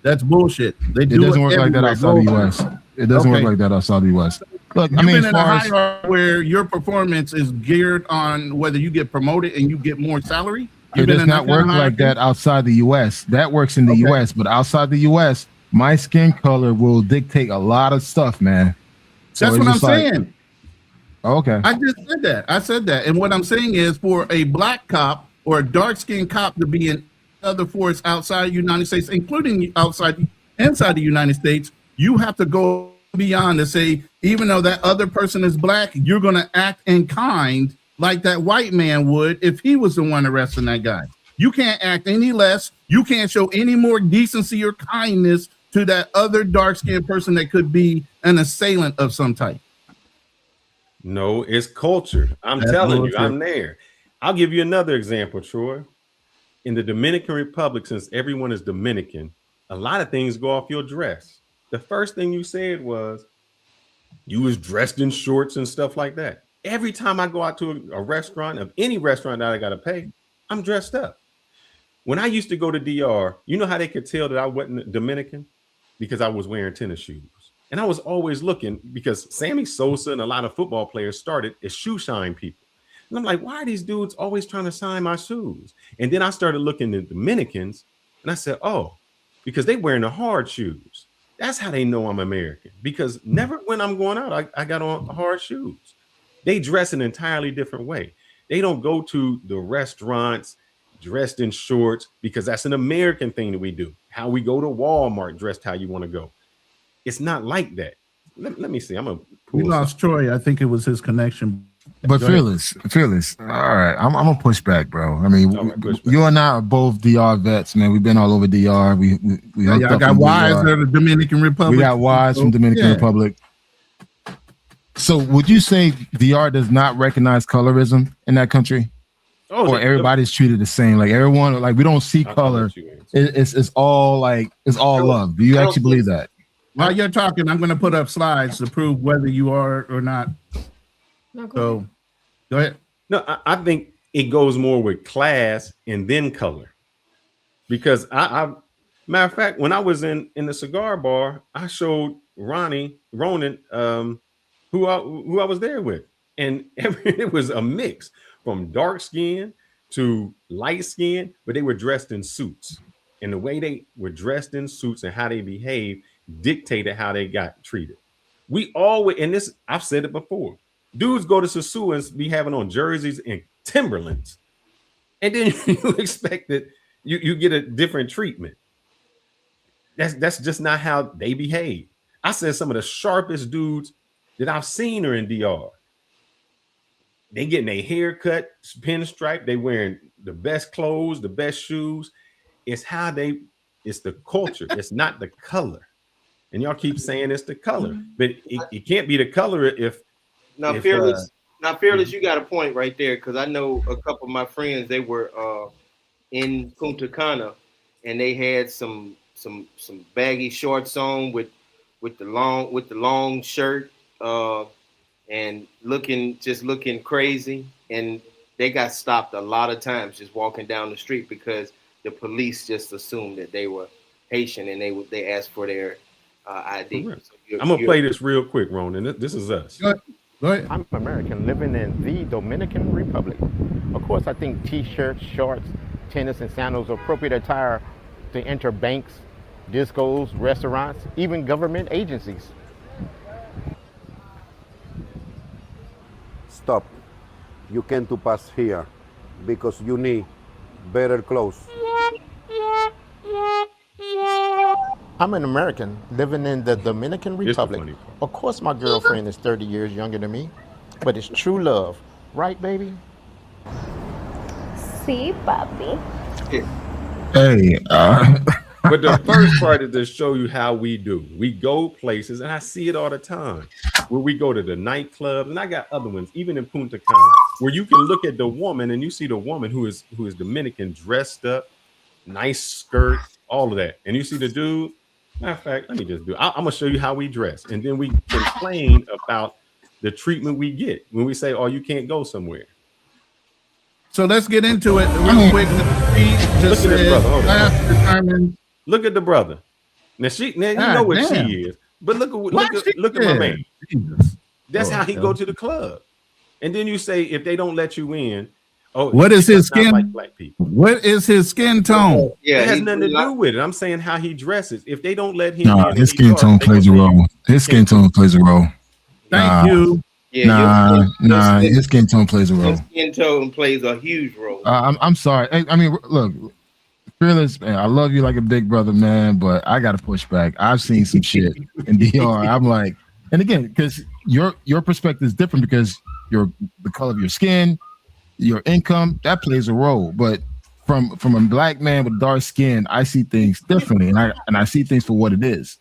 That's bullshit. It doesn't work like that outside the U.S. It doesn't work like that outside the U.S. Look, You've been in a hierarchy where your performance is geared on whether you get promoted and you get more salary. It does not work like that outside the U.S. That works in the U.S., but outside the U.S., my skin color will dictate a lot of stuff, man. So that's what I'm saying. Okay. I just said that. I said that. And what I'm saying is for a black cop or a dark-skinned cop to be in other force outside the United States, including inside the United States, you have to go beyond to say, even though that other person is black, you're going to act in kind like that white man would if he was the one arresting that guy. You can't act any less. You can't show any more decency or kindness to that other dark-skinned person that could be an assailant of some type. No, it's culture. I'm telling you, I'm there. I'll give you another example, Troy. In the Dominican Republic, since everyone is Dominican, a lot of things go off your dress. The first thing you said was you was dressed in shorts and stuff like that. Every time I go out to a restaurant, of any restaurant that I got to pay, I'm dressed up. When I used to go to DR, you know how they could tell that I wasn't Dominican? Because I was wearing tennis shoes. And I was always looking because Sammy Sosa and a lot of football players started as shoe shine people. And I'm like, why are these dudes always trying to shine my shoes? And then I started looking at Dominicans and I said, oh, because they wearing the hard shoes. That's how they know I'm American. Because never when I'm going out, I got on hard shoes. They dress an entirely different way. They don't go to the restaurants dressed in shorts because that's an American thing that we do. How we go to Walmart dressed how you want to go. It's not like that. Let me see. We lost Troy. I think it was his connection. But fearless. All right, I'm gonna push back, bro. I mean, you and I are both DR vets, man. We've been all over DR. We I got wives of the Dominican Republic. We got wives from Dominican Republic. So, would you say DR does not recognize colorism in that country? or everybody's treated the same. Like everyone, like we don't see color. It's all like it's all love. Do you actually believe that? While you're talking, I'm going to put up slides to prove whether you are or not. No, So, go ahead. No, I think it goes more with class and then color. Because I matter of fact, when I was in the cigar bar, I showed Ronan, who I was there with, and it was a mix from dark skin to light skin, but they were dressed in suits, and the way they were dressed in suits and how they behaved dictated how they got treated. We always, and this I've said it before, dudes go to Sasua and be having on jerseys and Timberlands, and then you expect that you get a different treatment. That's just not how they behave. I said some of the sharpest dudes that I've seen are in DR. They getting their hair cut, pinstripe. They wearing the best clothes, the best shoes. It's how it's the culture. It's not the color. And y'all keep saying it's the color, but it can't be the color if Fearless. You got a point right there, because I know a couple of my friends, they were in Punta Cana, and they had some baggy shorts on with the long shirt, and looking crazy, and they got stopped a lot of times just walking down the street because the police just assumed that they were Haitian, and they asked for their ID. So I'm gonna play this real quick, Ronan. This is us. Go ahead. I'm American living in the Dominican Republic. Of course, I think t-shirts, shorts, tennis, and sandals are appropriate attire to enter banks, discos, restaurants, even government agencies. Stop. You can't pass here because you need better clothes. I'm an American living in the Dominican Republic. Of course, my girlfriend is 30 years younger than me, but it's true love. Right, baby? See, papi. Hey, but the first part is to show you how we do. We go places, and I see it all the time, where we go to the nightclubs, and I got other ones, even in Punta Cana, where you can look at the woman, and you see the woman who is Dominican, dressed up, nice skirt, all of that, and you see the dude. Matter of fact, let me just do it. I'm gonna show you how we dress, and then we complain about the treatment we get when we say, "Oh, you can't go somewhere." So let's get into it real quick. Look at this brother. Hold on. Look at the brother. Now you know what she is, but look at my man. That's how he go to the club, and then you say if they don't let you in, oh, what is his skin? Like black people. What is his skin tone? Yeah, it has nothing to do with it. I'm saying how he dresses. If they don't let him in, his skin tone plays a role. His skin tone plays a role. Thank you. Yeah, his skin tone plays a role. His skin tone plays a huge role. I'm sorry. I mean, look, Fearless, man, I love you like a big brother, man, but I got to push back. I've seen some shit in DR. I'm like, and again, because your perspective is different because the color of your skin, your income, that plays a role. But from a black man with dark skin, I see things differently, and I see things for what it is.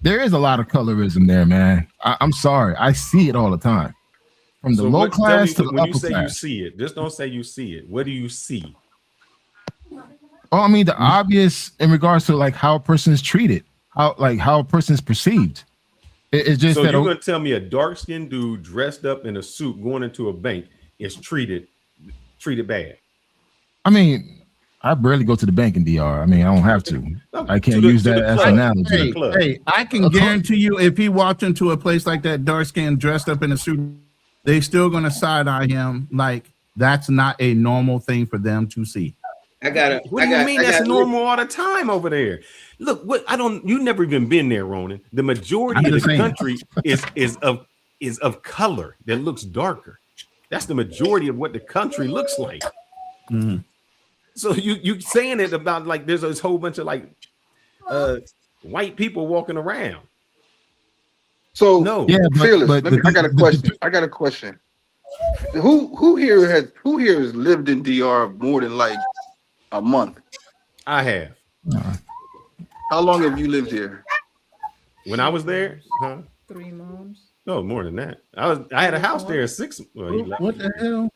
There is a lot of colorism there, man. I'm sorry. I see it all the time. From the low class to the upper class. When you say you see it, just don't say you see it. What do you see? Oh, I mean, the obvious in regards to like how a person is treated, how a person is perceived. It's just so that you're gonna tell me a dark-skinned dude dressed up in a suit going into a bank is treated bad? I mean, I barely go to the bank in DR. I mean, I don't have to. I can't use that as an analogy. Hey, I can guarantee you, if he walked into a place like that, dark skin, dressed up in a suit, they still gonna side eye him like that's not a normal thing for them to see. What do you mean that's normal all the time over there? Look, you never even been there, Ronan. The majority of the country is of color that looks darker. That's the majority of what the country looks like. Mm-hmm. So you saying it about like there's a whole bunch of like white people walking around. So no, Fearless. I got a question. Who here has lived in DR more than like a month? I have. How long have you lived here? When I was there, 3 months. No, more than that. I had a house there 6. What the hell?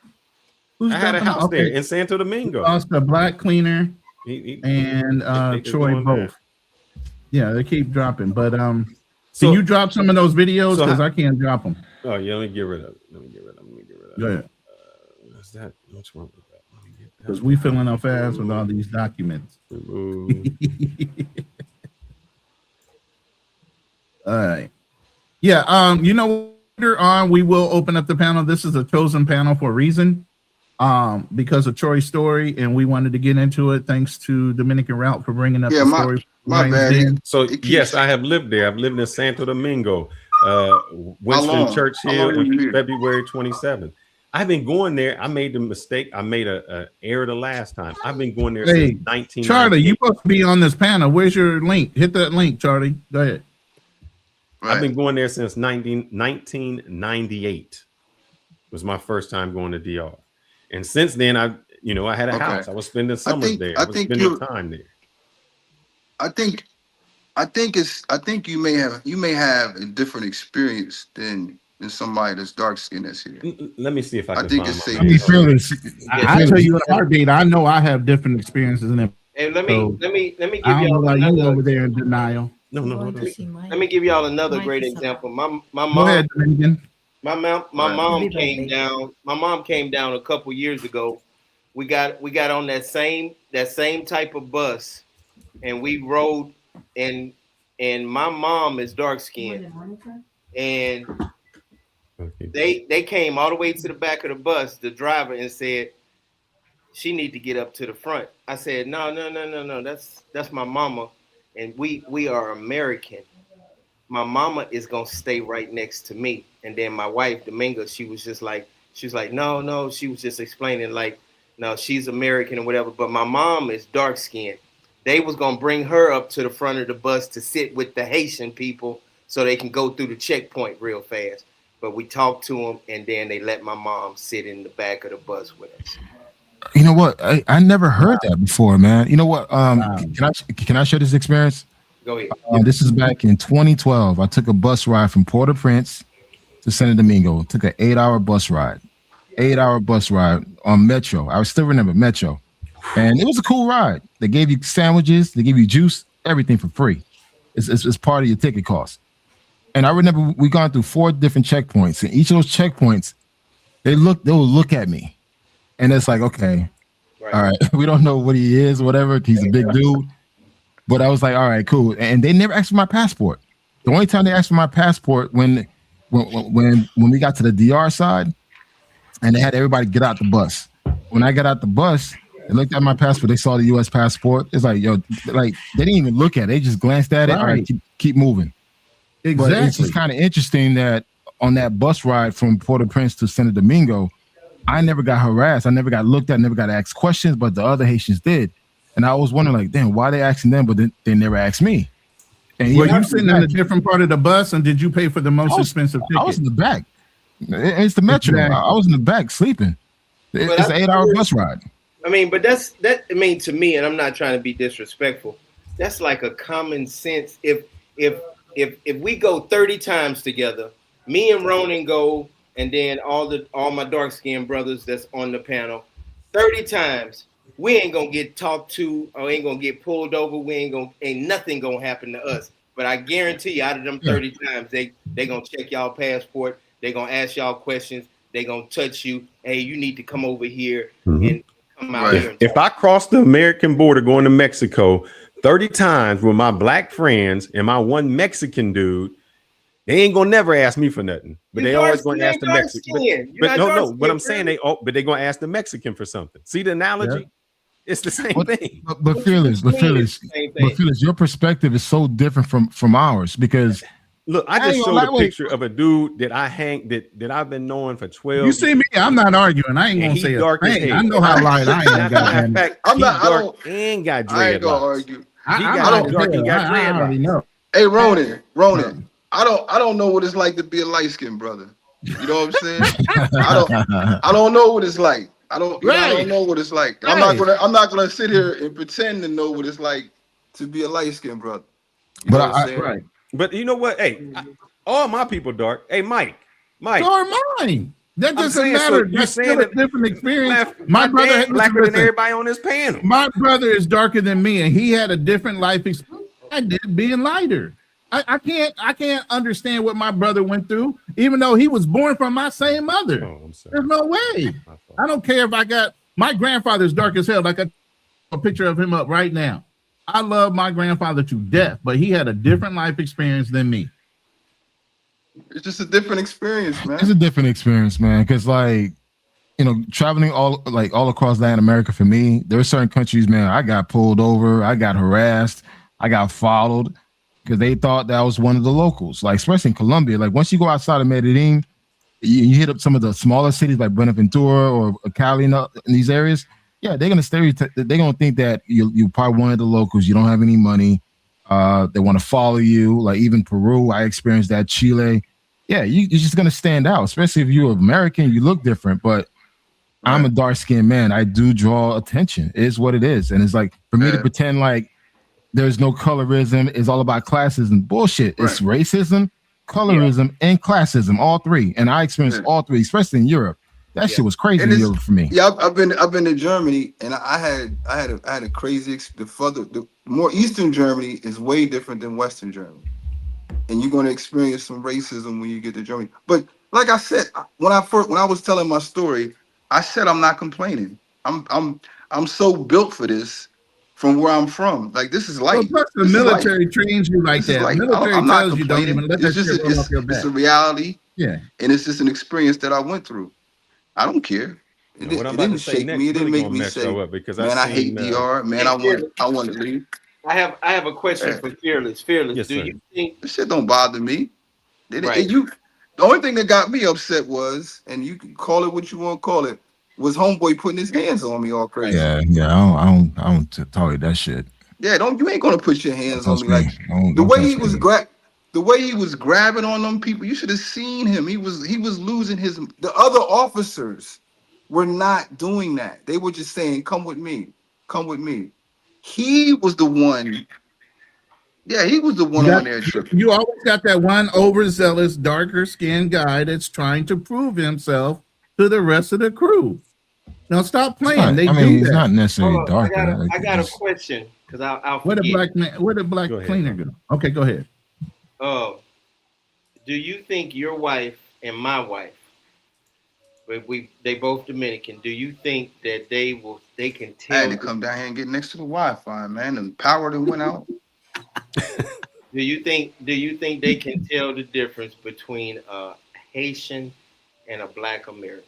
Who's I had a dropping house off? there Okay. in Santo Domingo. Lost the black cleaner They and Troy going both. there. Yeah, they keep dropping. But can So- you drop some of those videos? So Because how- I can't drop them. Oh yeah, let me get rid of it. Go ahead. What's that? What's wrong with that? Let me get that. Because we filling up fast with all these documents. Remove. All right. Yeah. You know, later on we will open up the panel. This is a chosen panel for a reason. Because of Troy's story, and we wanted to get into it. Thanks to Dominican Route for bringing up Yeah, the my- story. my Ryan's bad. Den. So yes, I have lived there. I've lived in Santo Domingo, Winston long? Church How Hill, long were you here? February 27th. I've been going there. I made the mistake. I made a error the last time. I've been going there Hey, since 19. Charlie, you supposed to be on this panel. Where's your link? Hit that link, Charlie. Go ahead. I've been going there since 1998. Was my first time going to DR, and since then I had a house. I was spending summers there. I was spending time there. I think you may have a different experience than somebody that's dark skinned that's here. Let me see if I can think find it's my- safe. Let me feel this. I tell you in a heartbeat, I know I have different experiences in it. And let me give I don't know y'all why you another. over there in denial. No. Let me give y'all another great example. My Go mom. ahead, Dominican. My mom came down. My mom came down a couple years ago. We got on that same type of bus, and we rode. And my mom is dark skinned, and they came all the way to the back of the bus, the driver, and said she need to get up to the front. I said no. That's my mama, and we are American. My mama is gonna stay right next to me. And then my wife, Dominga, she was like, no. She was just explaining like, no, she's American or whatever. But my mom is dark skinned. They was gonna bring her up to the front of the bus to sit with the Haitian people so they can go through the checkpoint real fast. But we talked to them, and then they let my mom sit in the back of the bus with us. You know what? I never heard that before, man. You know what? Can I share this experience? Go ahead. This is back in 2012. I took a bus ride from Port-au-Prince to Santo Domingo. Took an 8-hour bus ride. 8-hour bus ride on Metro. I still remember Metro. And it was a cool ride. They gave you sandwiches, they gave you juice, everything for free. It's part of your ticket cost. And I remember we gone through 4 different checkpoints. And each of those checkpoints, they will look at me. And it's like, okay, all right, we don't know what he is, whatever. He's a big dude. But I was like, all right, cool. And they never asked for my passport. The only time they asked for my passport when we got to the DR side, and they had everybody get out the bus. When I got out the bus, they looked at my passport. They saw the U.S. passport. It's like, yo, like they didn't even look at it. They just glanced at it. All right, keep moving. Exactly. But it's just kind of interesting that on that bus ride from Port-au-Prince to Santo Domingo, I never got harassed. I never got looked at, never got asked questions, but the other Haitians did. And I was wondering, like, damn, why they asking them, but they never asked me. And Were you sitting in a different part of the bus, and did you pay for the most expensive ticket? I was in the back. It's the Metro. Exactly. I was in the back sleeping. It's an 8-hour bus ride. I mean, but to me, and I'm not trying to be disrespectful, that's like a common sense. If we go 30 times together, me and Ronan go, and then all my dark skinned brothers that's on the panel, 30 times, we ain't gonna get talked to or ain't gonna get pulled over. Ain't nothing gonna happen to us. But I guarantee you, out of them 30 times, they gonna check y'all passport. They gonna ask y'all questions. They gonna touch you. Hey, you need to come over here and come out here. If I cross the American border going to Mexico 30 times with my black friends and my one Mexican dude, they ain't gonna never ask me for nothing. But they always gonna ask the Mexican. But no. But I'm saying they gonna ask the Mexican for something. See the analogy? Yeah. It's the same thing. But Fearless, your perspective is so different from ours because look, I just showed a picture of a dude that that I've been knowing for 12 You see me? I'm not arguing. I ain't gonna say dark as it. hell. I know how light I am. I'm not dark and got dreadlocks. I ain't gonna argue. I already know. Hey, Ronan, I don't know what it's like to be a light skinned brother. You know what I'm saying? I don't know what it's like. I don't know what it's like. Right. I'm not gonna sit here and pretend to know what it's like to be a light skinned brother. You But you know what? Hey, all my people dark. Hey, Mike. So are mine. That I'm doesn't saying, matter. so you're That's saying still a that different experience. my My brother, dad blacker than everybody on this panel. My brother is darker than me, and he had a different life experience. I did, being lighter. I can't understand what my brother went through, even though he was born from my same mother. Oh, I'm sorry. There's no way. I don't care if I got my grandfather's dark as hell. Like a picture of him up right now. I love my grandfather to death, but he had a different life experience than me. It's just a different experience, man. It's a different experience, man. Because like, you know, traveling all across Latin America for me, there are certain countries, man, I got pulled over, I got harassed, I got followed because they thought that I was one of the locals. Like, especially in Colombia, like once you go outside of Medellin, you hit up some of the smaller cities like Buenaventura or Cali in these areas. Yeah, they're gonna stereotype. They're gonna think that you're probably one of the locals. You don't have any money. They want to follow you. Like even Peru, I experienced that. Chile, yeah, you're just gonna stand out, especially if you're American. You look different, but I'm a dark-skinned man. I do draw attention. It is what it is, and it's like for me to pretend like there's no colorism. It's all about classism. Bullshit. It's racism, colorism, and classism. All three, and I experienced all three, especially in Europe. That shit was crazy in Europe for me. Yeah, I've been to Germany, and I had a crazy. The more Eastern Germany is way different than Western Germany, and you're going to experience some racism when you get to Germany. But like I said, when I was telling my story, I said I'm not complaining. I'm so built for this from where I'm from. Like this is life. Well, plus the military trains you like that. Military I'm not tells you don't even let that shit run off your back. It's a reality. Yeah, and it's just an experience that I went through. I don't care. It didn't shake me. It didn't make me say, "Man, I hate DR. Man, I want to leave." I have a question for Fearless. Fearless, Yes, do sir. you think This shit don't bother me. Right. The only thing that got me upset was, and you can call it what you want to call it, was homeboy putting his hands on me all crazy. Yeah. I don't tolerate that shit. Yeah, you ain't gonna put your hands on me Trust like me. Don't the way touch he was me. the way he was grabbing on them people. You should have seen him. He was losing his. The other officers were not doing that. They were just saying, "Come with me, come with me." He was the one. Yeah, he was the one on there tripping. You always got that one overzealous, darker skinned guy that's trying to prove himself to the rest of the crew. Now stop playing. He's not necessarily Hold on, darker. I got a question because I'll Where the forget. black man? Where the black cleaner go? Okay, go ahead. Do you think your wife and my wife, they both Dominican? Do you think that they can tell? I had to come down here and get next to the Wi-Fi, man. And power that went out. Do you think they can tell the difference between a Haitian and a Black American,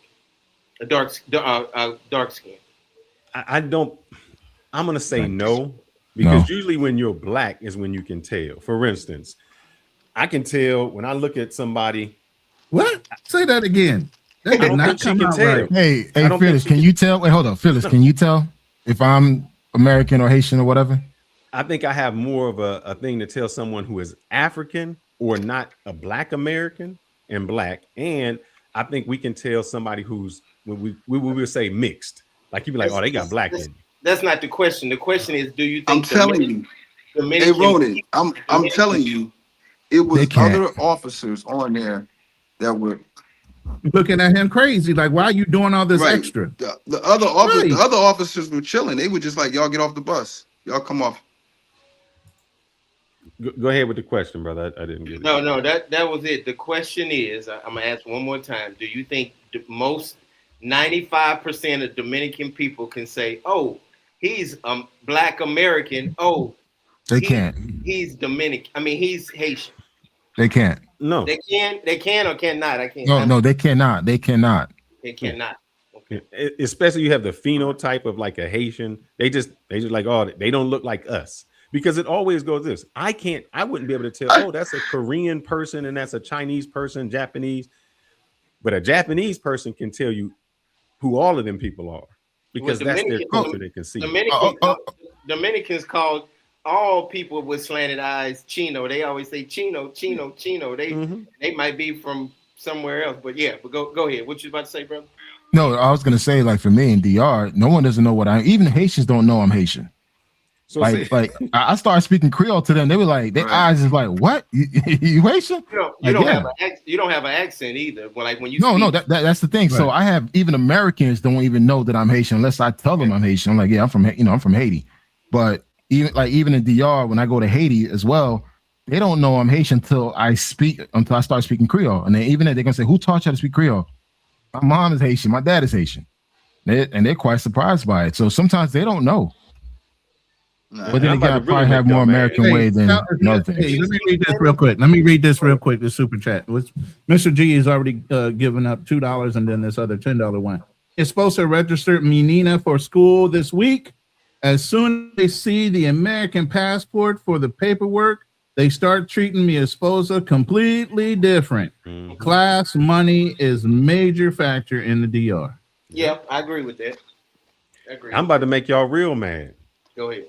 a dark skin? I don't. I'm gonna say no because usually when you're black is when you can tell. For instance, I can tell when I look at somebody. What? Say that again. That I did don't not think she come can out tell. right. Hey, I don't Phyllis, think she can you tell? Wait, hold on, Phyllis, can you tell if I'm American or Haitian or whatever? I think I have more of a thing to tell someone who is African or not a Black American and Black, and I think we can tell somebody who's we will say mixed. Like you be like, oh, they got black in you. That's not the question. The question is, do you think? I'm telling you, hey Ronan, I'm telling you, it was other officers on there that were looking at him crazy. Like, why are you doing all this extra? The other officers were chilling. They were just like, y'all get off the bus. Y'all come off. Go ahead with the question, brother. I didn't get it. No, that was it. The question is, I'm gonna ask one more time. Do you think most 95% of Dominican people can say, "Oh, he's Black American"? Oh, They can't. He's Dominican. I mean, he's Haitian. They can't. No. They can or cannot. I can't. No, they cannot. They cannot. They cannot. Especially you have the phenotype of like a Haitian. They just like, oh, they don't look like us. Because it always goes this. I wouldn't be able to tell, oh, that's a Korean person and that's a Chinese person, Japanese. But a Japanese person can tell you who all of them people are. Because that's their culture they can see. Dominicans call all people with slanted eyes Chino. They always say Chino. They might be from somewhere else. But yeah, but go ahead. What you about to say, brother? No, I was gonna say, like for me in DR, no one doesn't know what even Haitians don't know I'm Haitian. So like I started speaking Creole to them. They were like, their eyes is like, what? You Haitian? You don't have an accent either. Well, like when you no, speak. that's the thing. Right. So I have even Americans don't even know that I'm Haitian unless I tell them I'm Haitian. I'm like, yeah, I'm from Haiti. But even in DR, when I go to Haiti as well, they don't know I'm Haitian until I start speaking Creole. And then even then they're gonna say, who taught you how to speak Creole? My mom is Haitian, my dad is Haitian. And they're quite surprised by it. So sometimes they don't know. But then again, I probably have more American way than other things. Hey, let me read this real quick. The super chat. Mr. G is already given up $2 and then this other $10 one. It's supposed to register Menina for school this week. As soon as they see the American passport for the paperwork, they start treating me as esposa completely different. Mm-hmm. Class money is a major factor in the DR. Yeah, I agree with that. I'm about to make y'all real mad. Go ahead.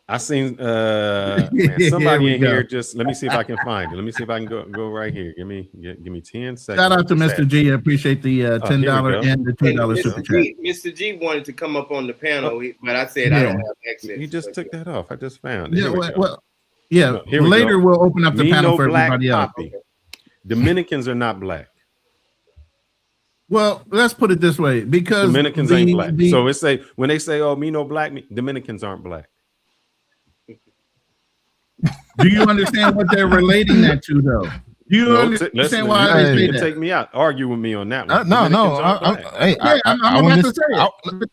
I seen somebody in here. Just let me see if I can find it. Let me see if I can go right here. Give me 10 seconds. Shout out to Mr. G. I appreciate the $10 and the $10 super chat. Mr. G wanted to come up on the panel, but I said I don't have access. You just took that off. I just found it. Yeah, later we'll open up the panel for everybody else. Dominicans are not black. Well, let's put it this way, because Dominicans ain't black. So it's when they say, "Oh, me no black," Dominicans aren't black. Do you understand what they're relating that to, though? Do you understand why they say that? Take me out. Argue with me on that one.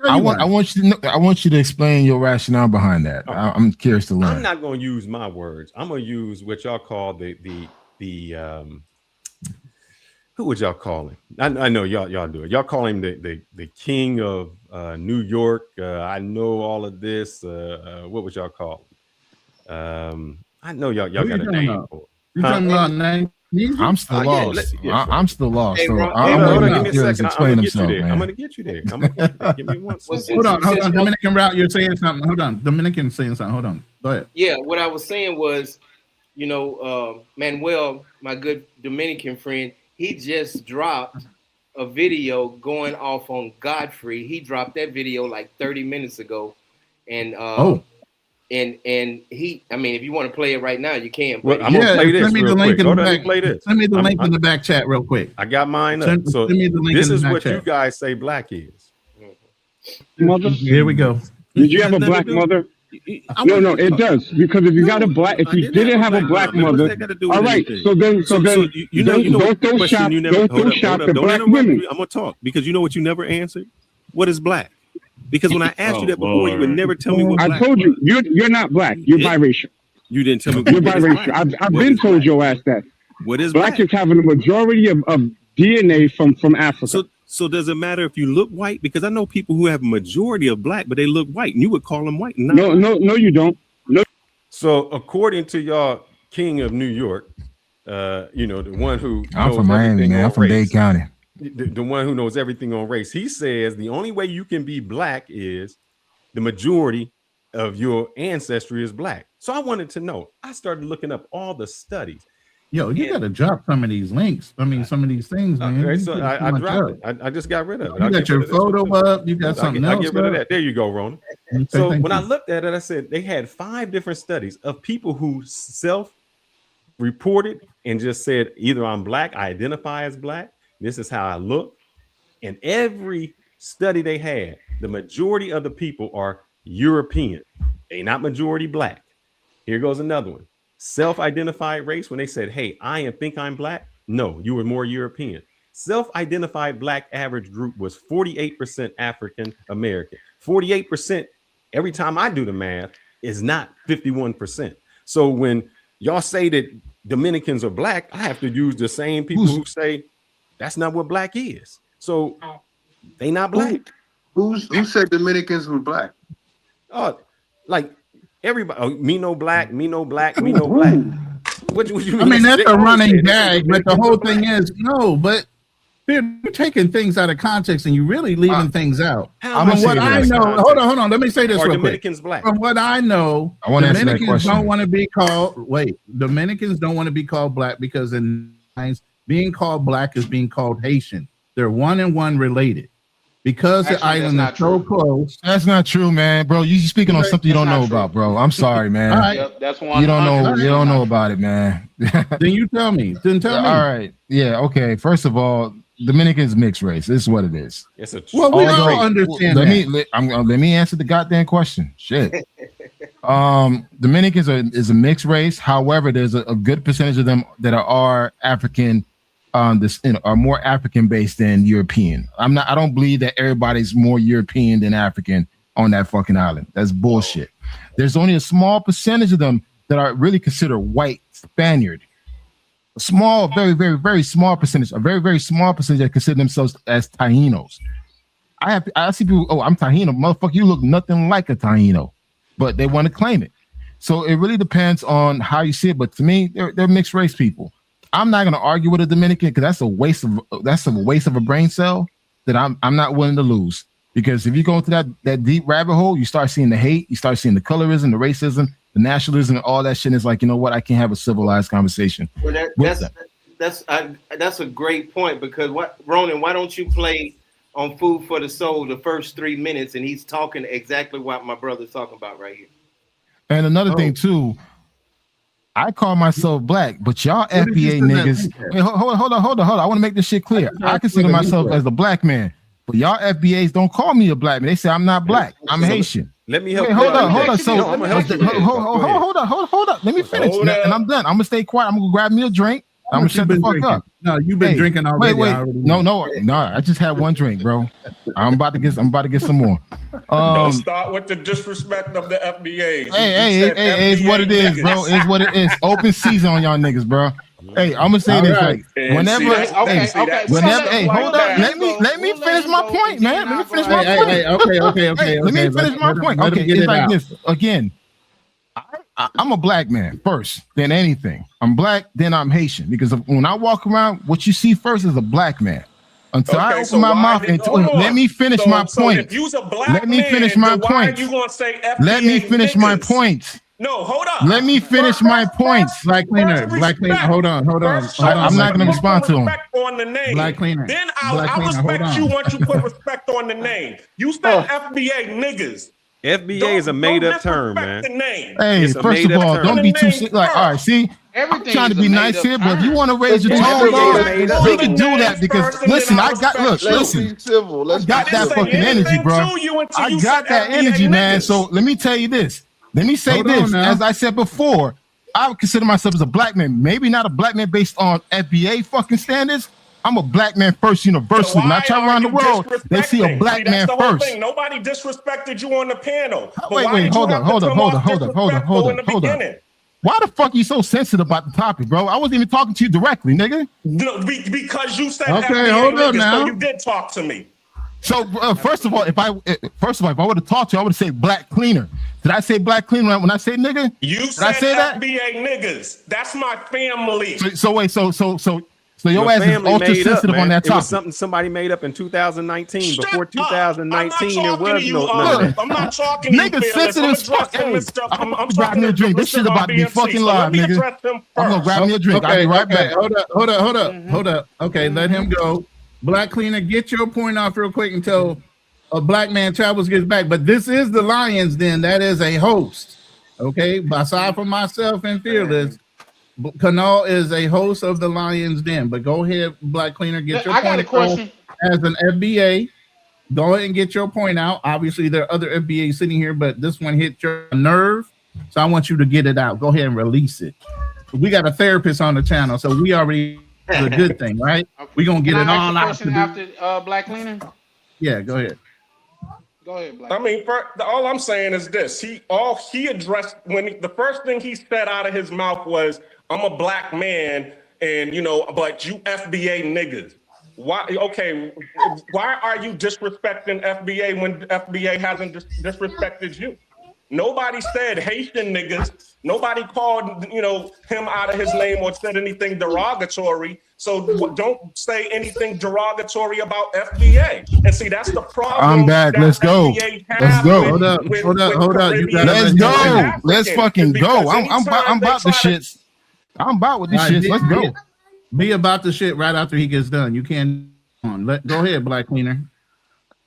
I want you to explain your rationale behind that. Okay. I'm curious to learn. I'm not going to use my words. I'm going to use what y'all call the who would y'all call him? I know y'all do it. Y'all call him the king of New York. I know all of this. What would y'all call him? I know y'all got a name for it. You talking about name? I'm still lost. I'm still lost. Hey, so I'm going to get you there. Give me one. Hold on. Dominican route, you're saying something. Hold on. Dominican saying something. Hold on. Go ahead. Yeah, what I was saying was, Manuel, my good Dominican friend, he just dropped a video going off on Godfrey. He dropped that video like 30 minutes ago. And And he, I mean, if you want to play it right now, you can. Well, I'm gonna play this. Send me the link in the back. Send me the link in the back chat real quick. I got mine up. So send me the link. This is what you guys say black is. Mother. Here we go. Did you have a black mother? No, it does, because if you got a black, if you didn't have a black mother, all right. So then, don't throw shop the black women. I'm gonna talk because you know what you never answered. What is black? Because when I asked you that before, you would never tell me what I told you. You're not black. You're biracial. You didn't tell me. You're biracial. I've been told your ass that. What is black? Is having a majority of DNA from Africa. So does it matter if you look white? Because I know people who have a majority of black, but they look white, and you would call them white. No, you don't. No. So according to y'all king of New York, the one who I'm from Miami, man. I'm from Dade County. The one who knows everything on race. He says the only way you can be black is the majority of your ancestry is black. So I wanted to know. I started looking up all the studies. Yo, you got to drop some of these links. I mean, some of these things, man. Okay, so I dropped it. I just got rid of it. You got your photo up. You got something else. I get rid of that. There you go, Rona. So when I looked at it, I said they had 5 different studies of people who self-reported and just said either I'm black, I identify as black. This is how I look. And every study they had, the majority of the people are European. They're not majority black. Here goes another one. Self-identified race, when they said, hey, I think I'm black. No, you were more European. Self-identified black average group was 48% African American. 48%, every time I do the math, is not 51%. So when y'all say that Dominicans are black, I have to use the same people who say that's not what black is. So they not black. Who said Dominicans were black? Like everybody. Me no black. Me no black. Me no black. What you mean? I mean, that's a running gag, but the whole thing is no. But you're taking things out of context and you're really leaving things out. From what I know, hold on. Let me say this real quick. Black? From what I know, Dominicans don't want to be called. Dominicans don't want to be called black because in being called black is being called Haitian. They're one and one related. because the island is so close. That's not true, man, bro. You speaking on something you don't know about, bro. I'm sorry, man. All right. Yep, that's one. You don't know about it, man. Then you tell me. Then tell me. All right. Yeah. Okay. First of all, Dominican's mixed race. This is what it is. It's a well, we all understand. Let me answer the goddamn question. Shit. Dominicans is a mixed race. However, there's a good percentage of them that are African. Are more African based than European. I don't believe that everybody's more European than African on that fucking island. That's bullshit. There's only a small percentage of them that are really considered white Spaniard. A small, very, very, very small percentage. A very, very small percentage that consider themselves as Taínos. I see people. Oh, I'm Taíno, motherfucker. You look nothing like a Taíno, but they want to claim it. So it really depends on how you see it. But to me, they're mixed race people. I'm not going to argue with a Dominican because that's a waste of a brain cell that I'm not willing to lose. Because if you go into that deep rabbit hole, you start seeing the hate, you start seeing the colorism, the racism, the nationalism, and all that shit. Is like, you know what? I can't have a civilized conversation. Well, that's a great point because Ronan, why don't you play on Food for the Soul the first 3 minutes and he's talking exactly what my brother's talking about right here. And another thing too. I call myself black, but y'all FBA niggas. Wait, hold on. I want to make this shit clear. I consider myself as a black man, but y'all FBAs don't call me a black man. They say I'm not black. I'm Haitian. Let me help. Wait, hold on. So hold up. Let me finish, and I'm done. I'm gonna stay quiet. I'm gonna grab me a drink. I'm gonna shut the fuck up. No, you've been drinking already. Wait. No. I just had one drink, bro. I'm about to get some more. Don't start with the disrespect of the FBAs. Hey, it's what it is, bro. It's what it is. Open season on y'all niggas, bro. Hey, I'm gonna say this. Right. Whenever, hold up. Let me finish my point, man. Let me finish my point. Okay. Let me finish my point. Okay, it's like this again. I'm a black man first, then anything. I'm black, then I'm Haitian. Because when I walk around, what you see first is a black man. Until I open my mouth and let me finish my point. If you's a black let me finish my point. You gonna say FBA let me finish my point. No, hold up. Let me finish my points. Black cleaner. Hold on. I'm not gonna respond to him. On the name. Black cleaner. Then I'll respect you once you put respect on the name. You said FBA niggas. FBA is a made-up term, man. Hey, first of all, don't be too like. All right, see, I'm trying to be nice here, but if you want to raise your tone, we can do that because listen, I got that fucking energy, bro. I got that energy, man. So let me tell you this. Let me say this. As I said before, I would consider myself as a black man. Maybe not a black man based on FBA fucking standards. I'm a black man first universally. When I travel around the world, they see a black man first. Nobody disrespected you on the panel. Wait, hold on. Why the fuck are you so sensitive about the topic, bro? I wasn't even talking to you directly, nigga. No, because you said okay, hold on now. So you did talk to me. So first of all, if I would have talked to you, I would have said black cleaner. Did I say black cleaner when I say nigga? You said FBA niggas. That's my family. So your ass is ultra sensitive on that topic. It was something somebody made up in 2019. Before 2019, there was no. I'm not talking to you. Nigga sensitive as fuck. I'm grabbing a drink. This shit about to be fucking live, nigga. I'm gonna grab me a drink. I'll be right back. Hold up. Okay, let him go. Black cleaner, get your point off real quick until a black man travels gets back. But this is the Lions Den. That is a host. Okay, aside from myself and Fearless. Kanal is a host of the Lions Den, but go ahead, Black Cleaner, get your point. I got a question. As an FBA, go ahead and get your point out. Obviously, there are other FBAs sitting here, but this one hit your nerve, so I want you to get it out. Go ahead and release it. We got a therapist on the channel, so we already is a good thing, right? We're gonna get it all out. After Black Cleaner? Yeah, go ahead. Go ahead, Black. I mean, all I'm saying is this: he addressed the first thing he said out of his mouth was, "I'm a black man, and but you FBA niggas." Why? Okay, why are you disrespecting FBA when FBA hasn't disrespected you? Nobody said Haitian niggas. Nobody called him out of his name or said anything derogatory. So don't say anything derogatory about FBA. And see, that's the problem. I'm back. Let's go. Let's go. Hold up. Let's go. Let's fucking go. I'm about the shits. I'm about with this shit. Let's go. Be about the shit right after he gets done. You can't go ahead, Black Cleaner.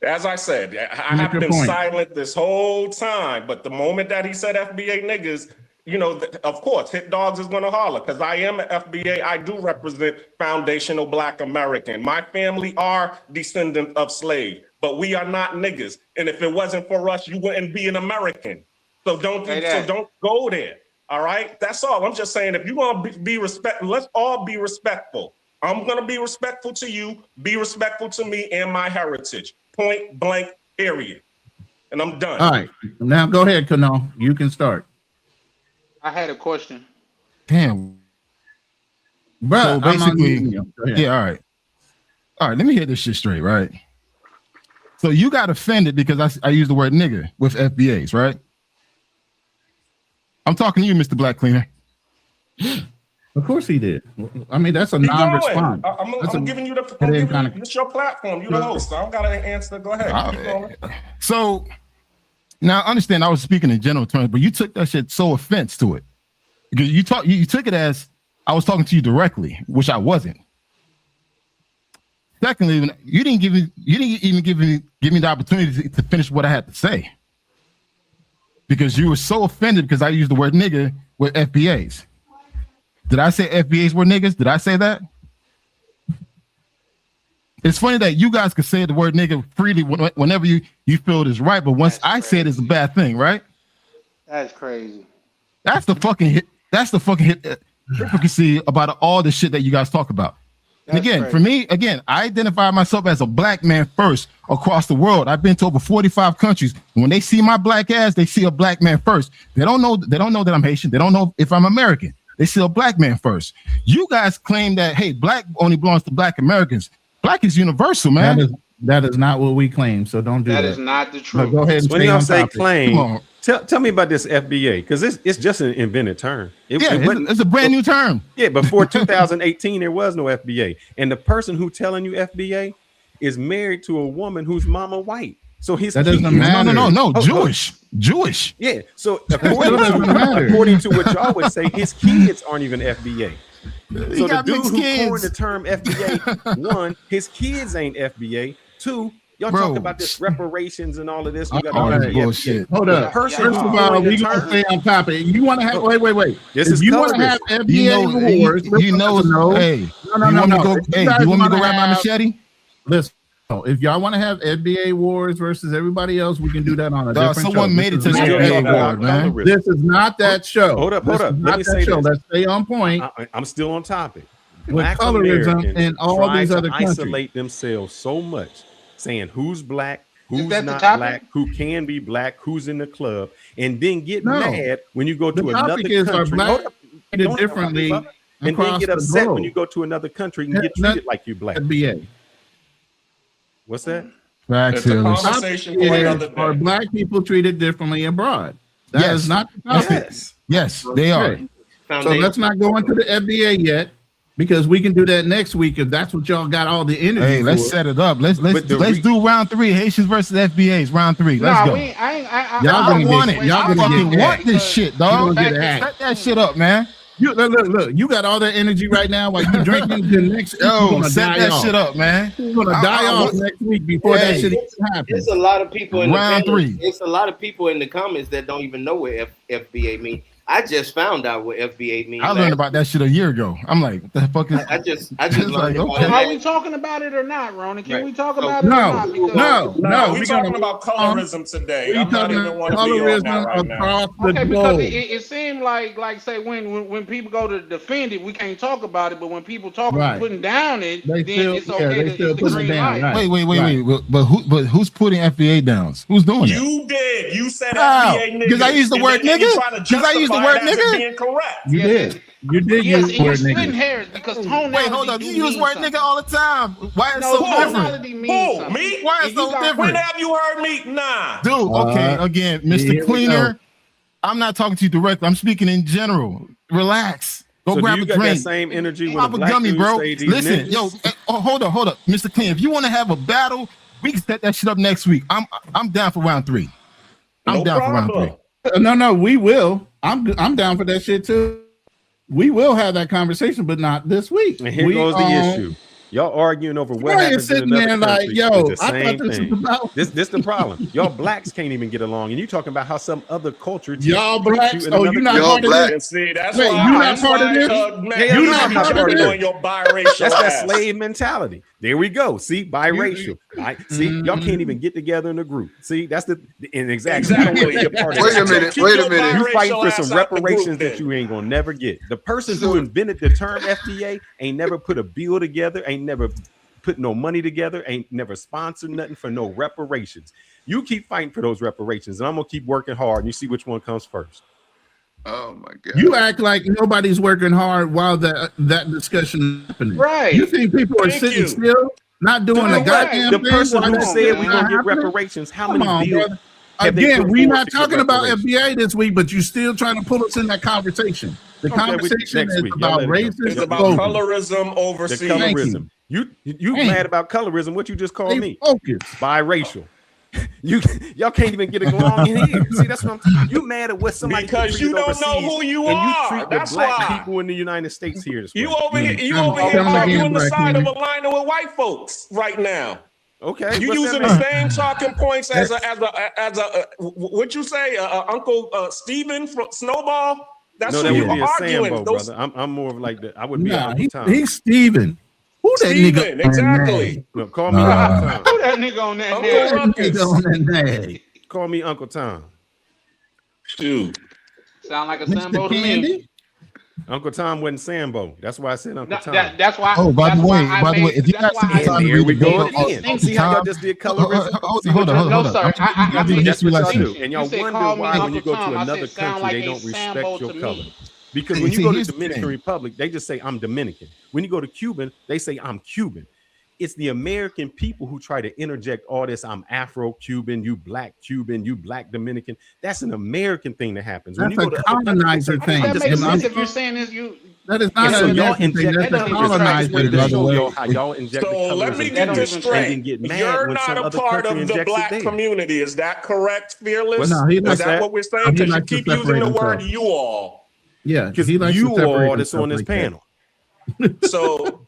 As I said, I have been silent this whole time, but the moment that he said FBA niggas, you know, of course, Hit Dogs is going to holler because I am an FBA. I do represent foundational Black American. My family are descendant of slaves, but we are not niggas. And if it wasn't for us, you wouldn't be an American. So don't go there. All right, that's all. I'm just saying, if you're going to be respectful, let's all be respectful. I'm going to be respectful to you. Be respectful to me and my heritage. Point blank, period. And I'm done. All right, now go ahead, Kano. You can start. I had a question. Damn. Bro, so basically, yeah, all right. All right, let me hit this shit straight, right? So you got offended because I used the word nigger with FBAs, right? I'm talking to you, Mr. Black Cleaner. Of course he did. I mean, that's a non-response. I'm giving you it's your platform. You're the host. So I don't got to answer. Go ahead. Keep going. So now I understand I was speaking in general terms, but you took that shit so offense to it because you took it as I was talking to you directly, which I wasn't. Secondly, you didn't even give me the opportunity to finish what I had to say because you were so offended because I used the word nigger with FBAs. Did I say FBAs were niggas? Did I say that? It's funny that you guys could say the word nigga freely whenever you feel it is right, but once I say it is a bad thing, right? That's crazy. That's the fucking hypocrisy about all the shit that you guys talk about. And again, for me, I identify myself as a Black man first across the world. I've been to over 45 countries. When they see my Black ass, they see a Black man first. They don't know that I'm Haitian. They don't know if I'm American. They see a Black man first. You guys claim that, hey, Black only belongs to Black Americans. Black is universal, man. That is not what we claim. So don't do that. That is not the truth. Go ahead and when y'all say claim, tell me about this FBA because it's just an invented term. It's a brand new term. Yeah, before 2018 there was no FBA, and the person who telling you FBA is married to a woman whose mama white. So his that doesn't matter. No, Jewish. Yeah. So according to what y'all would say, his kids aren't even FBA. So the dude who coined the term FBA, one, his kids ain't FBA. Two, y'all talk about this reparations and all of this. We got all that bullshit. Hold up. First of all, we gonna stay on topic. You want to have wait. This is you want to have FBA wars. Hey, you want me to go grab my machete? Listen. If y'all want to have FBA wars versus everybody else, we can do that on a different show. Someone made it to the FBA war, man. This is not that show. Hold up. Let me say this. Let's stay on point. I'm still on topic. With colorism and all these other countries. Isolate themselves so much, saying who's Black, who's not Black, who can be Black, who's in the club, and then get mad when you go to another country. Differently, and then get upset when you go to another country and get treated like you Black. FBA. What's that? It's a conversation for another day. Are Black people treated differently abroad? That is not the topic. Yes, they are. So let's not go into the FBA yet, because we can do that next week if that's what y'all got all the energy. Hey, let's set it up. Let's do round 3, Haitians versus FBAs. Round 3. Let's go. Y'all want it. Y'all fucking want this shit, dog. Set that shit up, man. Look, you got all that energy right now while you drinking. The next set that shit up, man. You're gonna die off next week before that shit happens. There's a lot of people in round 3. It's a lot of people in the comments that don't even know what FBA means. I just found out what FBA means. I learned about that shit a year ago. I'm like, what the fuck is? I just learned about it. Are we talking about it or not, Ronan? Can we talk about it? No. We're talking about colorism today. I'm not even want to be on that right now. Okay, because it seemed like say when people go to defend it, we can't talk about it. But when people talk about putting down it, then it's okay to put it down. Wait. But who's putting FBA downs? Who's doing it? You did. You said FBA nigga. Because I used the word nigga. Because I used the word nigga. Being correct. You did. You did use the word nigga. Hairs because tonality. Wait, hold up. You use word nigga all the time. Why is it so different? Who? Me? Why is it so different? When have you heard me? Nah. Dude, okay. Again, Mr. Cleaner, I'm not talking to you directly. I'm speaking in general. Relax. Go grab a drink. That same energy when a gummy, bro. Listen, yo, hold up, Mr. Cleaner. If you want to have a battle, we can set that shit up next week. I'm down for round 3. I'm down for round 3. No, we will. I'm down for that shit too. We will have that conversation, but not this week. And here goes the issue. Y'all arguing over what Troy is happens in sitting another there like, country. yo, It's the I same thought this thing. was about This the problem. Y'all blacks can't even get along, and you talking about how some other culture y'all treats blacks. you in Oh, another you're not country. part of And this. see, that's Wait, why you're not that's part of why, this. man, You're not I'm part of jumping this. on your biracial That's that ass. slave mentality. There we go. See, biracial. See, y'all can't even get together in a group. See, that's the and exactly. You don't want to be a part of Wait a that. minute. Keep Wait a your minute. You fighting for biracial some ass out the group reparations that then. you ain't gonna never get. The person who invented the term FDA ain't never put a bill together, ain't never put no money together, ain't never sponsored nothing for no reparations. You keep fighting for those reparations, and I'm gonna keep working hard, and you see which one comes first. Oh my God. You act like nobody's working hard while that discussion is happening. Right. You think people are sitting still, not doing a goddamn The thing? person while who that said shit we're is gonna get happening? reparations, how Come many on, bills brother. have they Again, put we're forward not to get talking about reparations? FBA this week, but you're still trying to pull us in that conversation. The Okay, conversation next is week. Y'all about let it go. racist It's about slogans. colorism The overseas. colorism. You Thank mad you. about colorism? What you just called Stay me? focused. Biracial. Y'all can't even get along in here. See, that's what I'm. You mad at what somebody Because you treated don't know overseas, who you and you are. treat the That's black why. people in the United States here this way. You over here, you Tell over me here again, arguing the Black side man. of aligning with white folks right now. Okay, You what's using that the mean? same talking points as what you say, Uncle Stephen from Snowball. That's No, who that you would be were a arguing. Sambo, Those brother. I'm more of like that. I would be Nah, Uncle Tom. he's Steven. Who that Steven, nigga? exactly. No, call me Uncle Tom. Who that nigga on that Uncle there? Ruckus. On that nag. Call me Uncle Tom. Shoot. Sound like a Mr. Sambo to me. Candy? Uncle Tom wasn't Sambo. That's why I said Uncle Tom. That's why. Oh, by that's the why way, I by the way, made- if you that's got why some I- time to There read we the go book of again. See how y'all Tom. just did colorism? See Hold what on, y'all No, hold sir. on. I do made That's history what y'all lesson. do. And y'all You said wonder call me why when Uncle you go Tom. to I another said, sound country, like they a don't Sambo respect your to me. color. Because See, when you see, go to here's the Dominican thing. Republic, they just say, I'm Dominican. When you go to Cuban, they say, I'm Cuban. It's the American people who try to interject all this. I'm Afro-Cuban, you black Dominican. That's an American thing that happens. When That's you a go to other countries, colonizer they say, thing. That I'm makes just sense Dominican. if you're saying this. You That is And not so an y'all American thing. inject That's that a don't the even I just colonizer wanted to By the thing. show way, y'all how y'all inject the So let colorism me That get don't this even- and straight. then get mad You're when not some a other part country of the injects it black there. community. Is that correct, Fearless? No, he Is likes that that? what we're saying? He Because you likes to keep using separate the word himself. you all. Yeah, Because he likes to you separate all that's himself on this like that. panel. So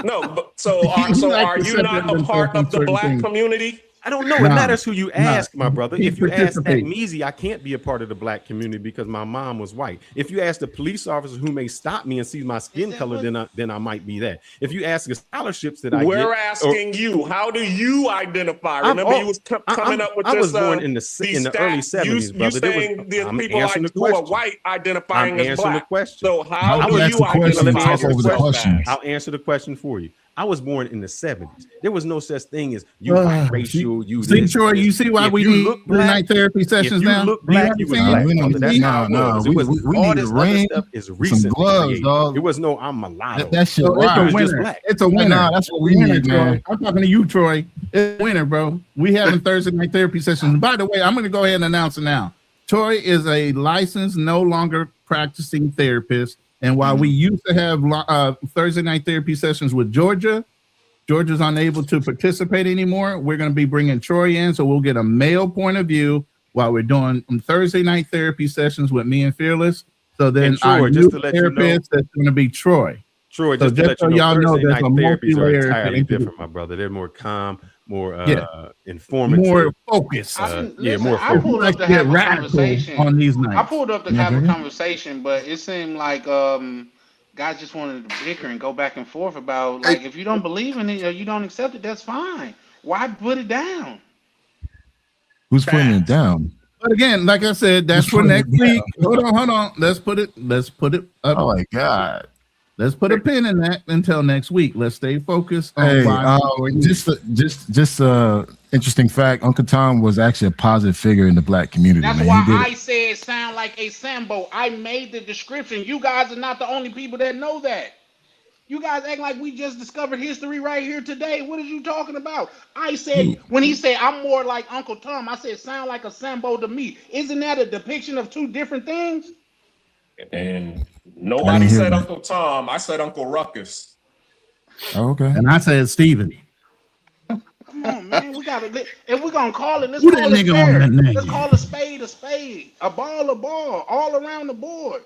no, but so He likes are to you separate not a himself part from of the certain black things. community? I don't know. It Nah, matters who you ask, my brother. He If you ask that participates. Measy, I can't be a part of the black community because my mom was white. If you ask the police officer who may stop me and see my skin color, then I might be that. If you ask the scholarships that I We're get, asking you, how do you identify? Remember, you was coming up with I this. was born in the these early stats. 70s, You brother. saying these I'm people answering the who are question. white I'm identifying as answering the black. question. So how Why do you ask you the question and identify talk over the yourself question? as? I'll answer the question for you. I was born in the 70s. There was no such thing as you racial, you See, this. Troy, this. you see why If we you need look black, night therapy sessions if you now? look Do you black, you was understand? black, brother. That's how it was. It was we all need this a other ring, stuff is some recent. gloves, dog. It was no I'm mulatto. That shit. So it's a Wow. was just winner. black. It's a winner. Nah, that's what we Winner, need, Troy. man. I'm talking to you, Troy. It's a winner, bro. We having Thursday night therapy sessions. By the way, I'm going to go ahead and announce it now. Troy is a licensed, no longer practicing therapist. And while we used to have Thursday night therapy sessions with Georgia's unable to participate anymore. We're going to be bringing Troy in, so we'll get a male point of view while we're doing Thursday night therapy sessions with me and Fearless. So then our new therapist, that's going to be Troy. Troy, So just to let so you know, y'all know, Thursday there's night a therapies are multi-layered entirely thing. different, my brother. They're more calm, more informative, more focused. more I pulled like up to to have get a radical conversation on these nights. I pulled up to have a conversation, but it seemed like guys just wanted to bicker and go back and forth about, like, if you don't believe in it or you don't accept it, that's fine. Why put it down? Who's putting it down? But again, like I said, that's for next week. Hold on. Let's put it up. Oh my God. Let's put a pin in that until next week. Let's stay focused on Hey, just interesting fact. Uncle Tom was actually a positive figure in the black community. That's man. why He did I said sound like a Sambo. I made the description. You guys are not the only people that know that. You guys act like we just discovered history right here today. What are you talking about? I said, when he said, I'm more like Uncle Tom, I said, sound like a Sambo to me. Isn't that a depiction of two different things? And nobody said Uncle Tom. I said Uncle Ruckus. Oh, okay. And I said Steven. Come on, man. We gotta, if we're gonna call it, let's Who call that it nigga fair. on that name? Let's call a spade, a ball, all around the board.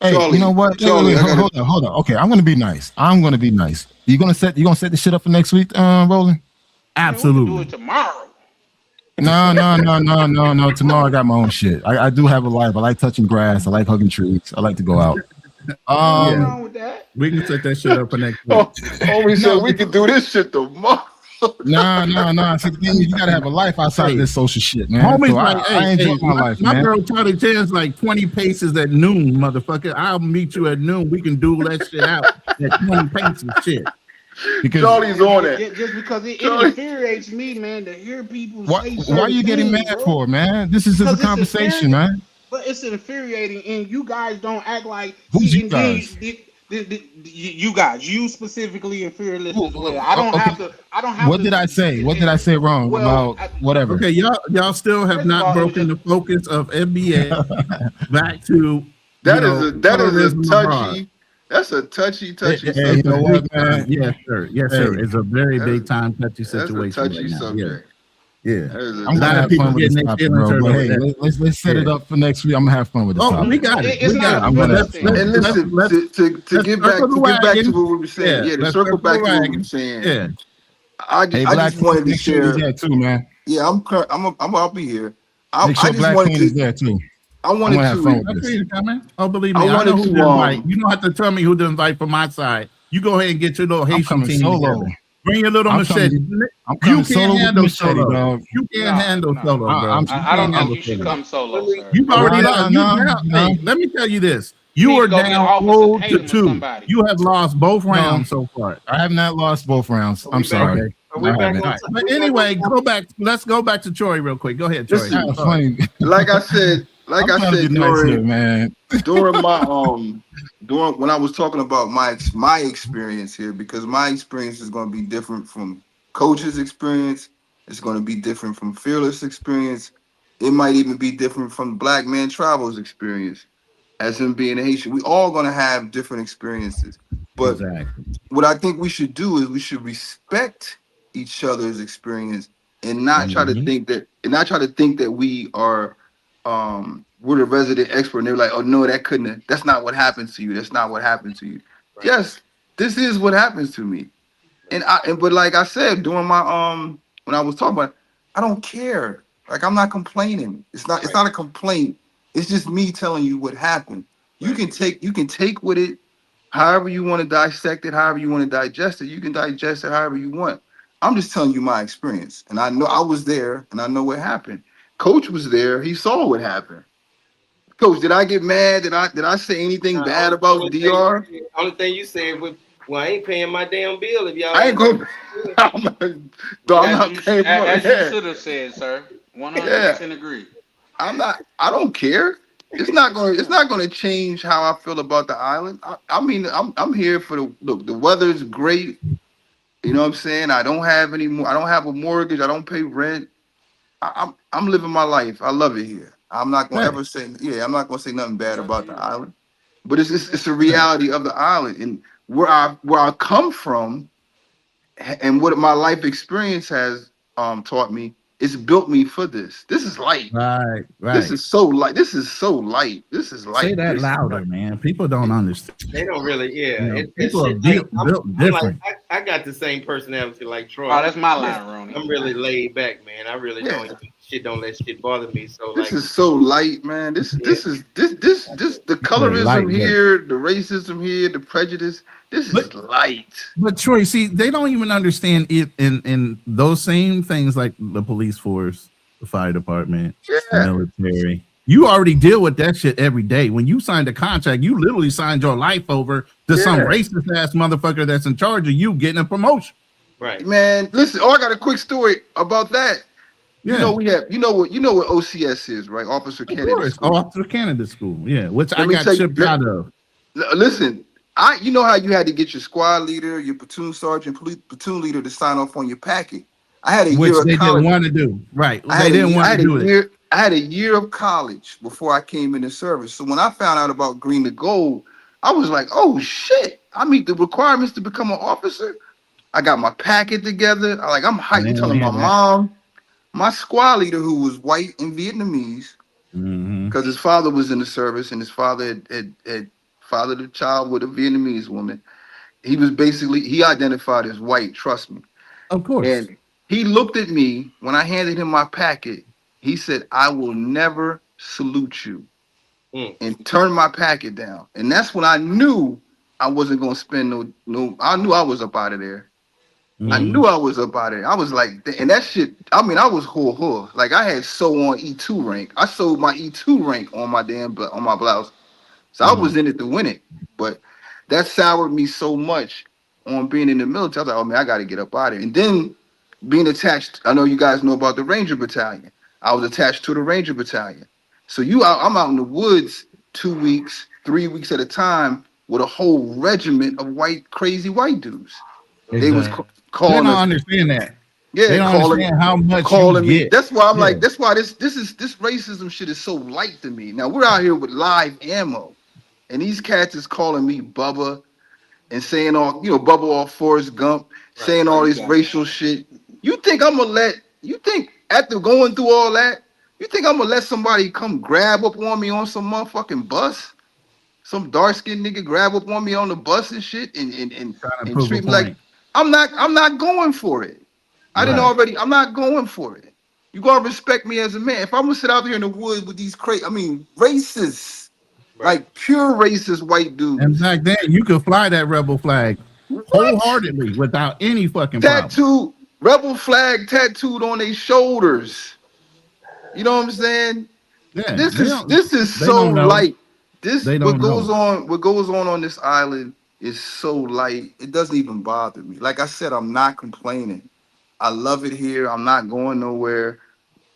Hey, Charlie, you know what? Charlie, Hold on. Okay, I'm gonna be nice. You gonna set the shit up for next week, Roland? Absolutely. Do it tomorrow. No. Tomorrow I got my own shit. I do have a life. I like touching grass. I like hugging trees. I like to go out. wrong with that? We can set that shit up for next week. Homie said we can do this shit tomorrow. No. See, the thing is, you gotta have a life outside of this social shit, man. Homie's So like, I enjoy my life, my man. girl Charlie Chan's like 20 paces at noon, motherfucker. I'll meet you at noon. We can do that shit out at 20 paces, shit. Because Charlie's on it. Just because it infuriates me, man, to hear people say why are you getting mad for, man? This is a conversation, man. But it's infuriating, and you guys don't act like Who's you guys? You guys, you specifically and fearless as well. I don't have to. What did I say? What did I say wrong about whatever? Okay, y'all still have not broken the focus of NBA back to That is a touchy. That's a touchy subject. You know what, man? Yes, sir. It's a very big time touchy situation. That's a touchy right now. subject. Yeah. I'm gonna have fun with this topic, bro. But hey, let's set it up for next week. I'm gonna have fun with this topic. We got it. And listen, to get back to what we were saying. Yeah, to circle back to what we were saying. Yeah. I just wanted to share that too, man. Yeah, I'll be here. Make sure Black Queen is there too. I wanted to have fun with this. Oh, believe me, I know who to invite. You don't have to tell me who to invite from my side. You go ahead and get your little Haitian team solo. together. Bring your little machete. You can't handle solo, dog. You can't handle solo, bro. I don't think you should come solo, sir. You've already lost. Hey, let me tell you this. You are down 0-2. You have lost both rounds so far. I have not lost both rounds. I'm sorry. But anyway, go back. Let's go back to Troy real quick. Go ahead, Troy. Like I said during my during when I was talking about my experience here, because my experience is going to be different from Coach's experience. It's going to be different from Fearless experience. It might even be different from Black Man Travel's experience. As him being a Haitian, we all going to have different experiences. But what I think we should do is we should respect each other's experience and not try to think that we are we're the resident expert, and they're like, oh no, that's not what happens to you. That's not what happened to you. Right. Yes, this is what happens to me. But like I said, during my when I was talking about it, I don't care. Like, I'm not complaining. It's not a complaint. It's just me telling you what happened. You can take with it however you want to dissect it, however you want to digest it. You can digest it however you want. I'm just telling you my experience. And I know I was there and I know what happened. Coach was there. He saw what happened. Coach, did I get mad? Did I say anything bad about DR? Only thing you said was, well, I ain't paying my damn bill if y'all. I ain't going. I'm not paying. As you should have said, sir. 100% agree. I don't care. It's not going to change how I feel about the island. I mean, I'm here for the weather's great. You know what I'm saying? I don't have a mortgage. I don't pay rent. I'm living my life. I love it here. I'm not going to ever say, I'm not going to say nothing bad about the island, but it's a reality of the island, and where I come from and what my life experience has taught me. It's built me for this. This is light. Right. This is so light. This is light. Say that louder, man. People don't understand. They don't really, people are built different. I got the same personality like Troy. Oh, that's my line, Ronnie. I'm really laid back, man. I really don't let shit bother me. So this is so light, man. This the colorism here, the racism here, the prejudice. This is light. But Troy, see, they don't even understand it in those same things like the police force, the fire department, the military. You already deal with that shit every day. When you signed a contract, you literally signed your life over to some racist ass motherfucker that's in charge of you getting a promotion. Right, man. Listen, I got a quick story about that. Yeah. You know what OCS is, right? Officer Candidate School. Officer Candidate School, which I got shipped out of. Listen, you know how you had to get your squad leader, your platoon sergeant, platoon leader to sign off on your packet. I had a which year of they college. Didn't want to do. Right. They didn't want to do it. I had a year of college before I came into service. So when I found out about Green to Gold, I was like, oh shit, I meet the requirements to become an officer. I got my packet together. I'm hyped, telling my mom. My squad leader, who was white and Vietnamese, because his father was in the service, and his father had fathered a child with a Vietnamese woman. He was basically, he identified as white, trust me. Of course. And he looked at me when I handed him my packet. He said, "I will never salute you," and turned my packet down. And that's when I knew I wasn't gonna spend no. I knew I was up out of there. I knew I was up out of there. I was like, and that shit. I mean, I was whore. Like I had sew on E2 rank. I sewed my E2 rank on my on my blouse. So I was in it to win it. But that soured me so much on being in the military. I was like, oh man, I got to get up out of it. And then being attached, I know you guys know about the Ranger Battalion. I was attached to the Ranger Battalion. So I'm out in the woods 2 weeks, 3 weeks at a time with a whole regiment of crazy white dudes. Exactly. They was calling. They don't us, understand that. yeah, they don't calling, understand how much calling you me. get. That's why I'm like, that's why this racism shit is so light to me. Now we're out here with live ammo, and these cats is calling me Bubba and saying all, Bubba off Forrest Gump, saying all this racial shit. You think after going through all that, you think I'm gonna let somebody come grab up on me on some motherfucking bus? Some dark-skinned nigga grab up on me on the bus and shit and treat me like I'm not going for it. I'm not going for it. You gotta respect me as a man. If I'm gonna sit out here in the woods with these racist, like pure racist white dudes. And back then you could fly that rebel flag wholeheartedly without any fucking problem. Rebel flag tattooed on their shoulders. You know what I'm saying? Yeah, this is so light. What goes on this island is so light. It doesn't even bother me. Like I said, I'm not complaining. I love it here. I'm not going nowhere.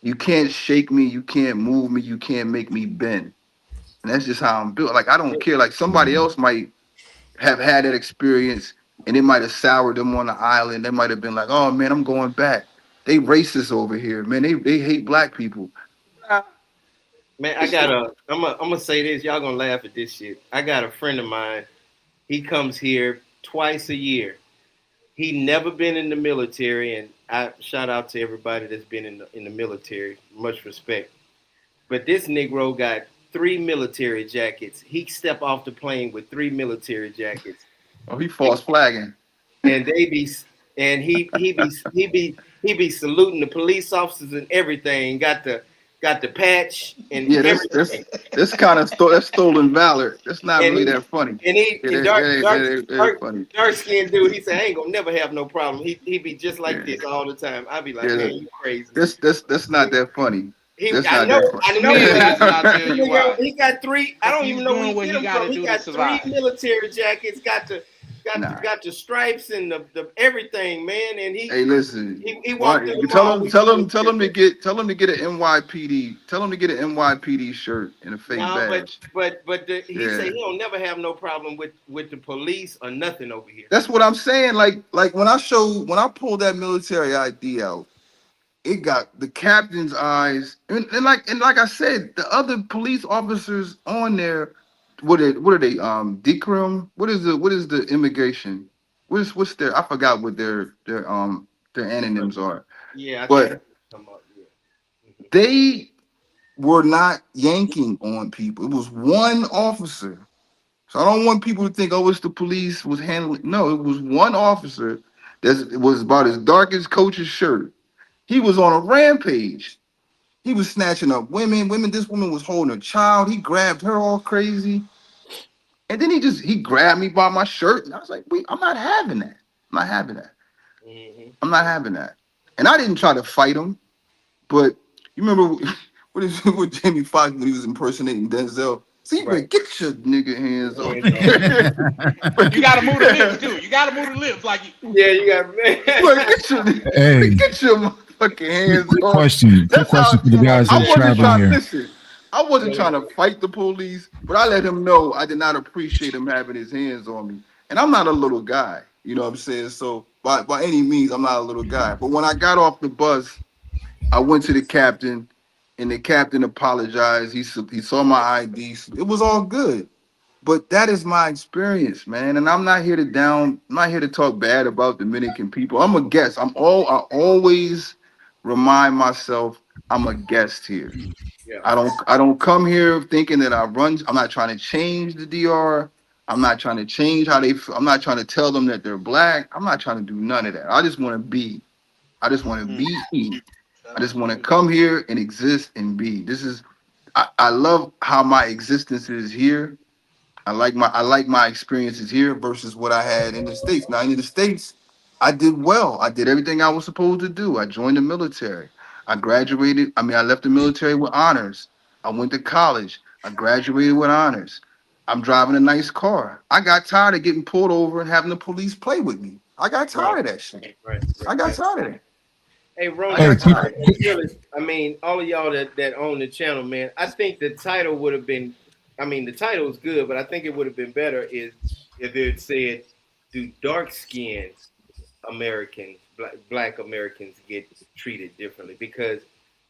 You can't shake me. You can't move me. You can't make me bend. And that's just how I'm built. Like I don't care. Like somebody else might have had that experience and it might have soured them on the island. They might have been like, "Oh man, I'm going back. They racist over here, man. They hate black people." Man, I'm gonna say this. Y'all gonna laugh at this shit. I got a friend of mine. He comes here twice a year. He never been in the military, and I shout out to everybody that's been in the military. Much respect. But this Negro got 3 military jackets. He stepped off the plane with 3 military jackets. Oh, he false flagging. And he be saluting the police officers and everything. Got the patch and everything. This kind of that's stolen valor. That's not really that funny. And dark skinned dude, he said, "I ain't gonna never have no problem." He be just like this all the time. I be like, "Man, you crazy." That's not that funny. I know. He got 3. I don't even know where he get them from. He got 3 military jackets. Got the stripes and the everything, man. And he listen. He walked in. Tell him to get an NYPD. Tell him to get an NYPD shirt and a fake badge. But he said he don't never have no problem with the police or nothing over here. That's what I'm saying. Like when I pulled that military ID out, it got the captain's eyes, and like I said, the other police officers on there. What are they? Decrim. What is the immigration? What's their? I forgot what their anonyms are. Yeah, but they were not yanking on people. It was one officer. So I don't want people to think, oh, it's the police was handling. No, it was one officer that was about as dark as Coach's shirt. He was on a rampage. He was snatching up women. This woman was holding a child. He grabbed her all crazy. And then he grabbed me by my shirt. And I was like, wait, I'm not having that. I'm not having that. I'm not having that. And I didn't try to fight him. But you remember what Jamie Foxx when he was impersonating Denzel? See, you better get your nigga hands off. You gotta move the lips too. You gotta move the lips like you got get your motherfucking hands Quick off. question for the guys that are traveling here. Listen, I wasn't trying to fight the police, but I let him know I did not appreciate him having his hands on me. And I'm not a little guy, you know what I'm saying? So by any means, I'm not a little guy. But when I got off the bus, I went to the captain, and the captain apologized. He saw my ID. It was all good. But that is my experience, man. And I'm not here to talk bad about Dominican people. I'm a guest. I always remind myself I'm a guest here. Yeah. I don't come here thinking that I'm not trying to change the DR. I'm not trying to change how they I'm not trying to tell them that they're black. I'm not trying to do none of that. I just want to be. I just want to be me. I just want to come here and exist and be. I love how my existence is here. I like my experiences here versus what I had in the States. Now in the States, I did well. I did everything I was supposed to do. I joined the military. I graduated. I left the military with honors. I went to college. I graduated with honors. I'm driving a nice car. I got tired of getting pulled over and having the police play with me. I got tired of that shit. I got tired of that. Hey, Ron, I mean, all of y'all that own the channel, man, I think the title would have been, the title is good, but I think it would have been better if it said, do dark-skinned Americans, black Americans get treated differently? Because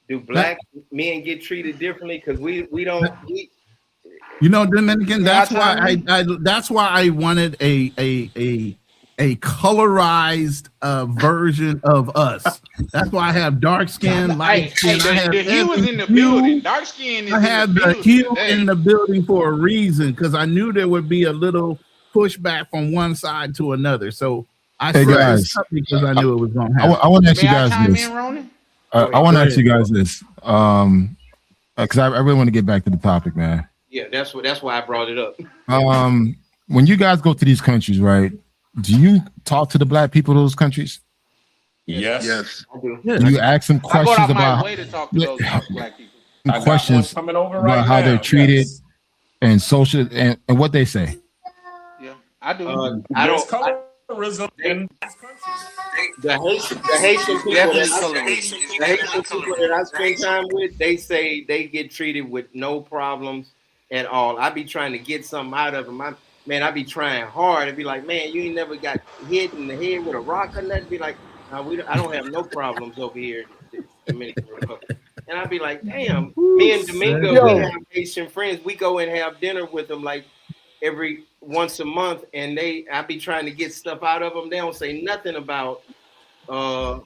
do black men get treated differently? Because we don't. Dominican, that's why I wanted a colorized version of us. That's why I have dark skin, light skin. The hue is in the building. Dark skin is I have the hue in the building for a reason, because I knew there would be a little pushback from one side to another. So I said this because I knew it was going to happen. I want to ask you guys this. I want to ask you guys this, because I really want to get back to the topic, man. Yeah, that's why I brought it up. When you guys go to these countries, right? Do you talk to the black people of those countries? Yes. I do. Do you ask them questions about my way to talk to those black people. questions about how they're treated and social and what they say? Yeah, I do. I don't. Colorism in The Haitian people that I spend time with, they say they get treated with no problems at all. I be trying to get something out of them. I be trying hard. I'd be like, man, you ain't never got hit in the head with a rock or nothing. Be like, no, I don't have no problems over here in the Dominican Republic. And I'd be like, damn, me and Domingo, we have Haitian friends. We go and have dinner with them like every once a month, and I be trying to get stuff out of them. They don't say nothing about the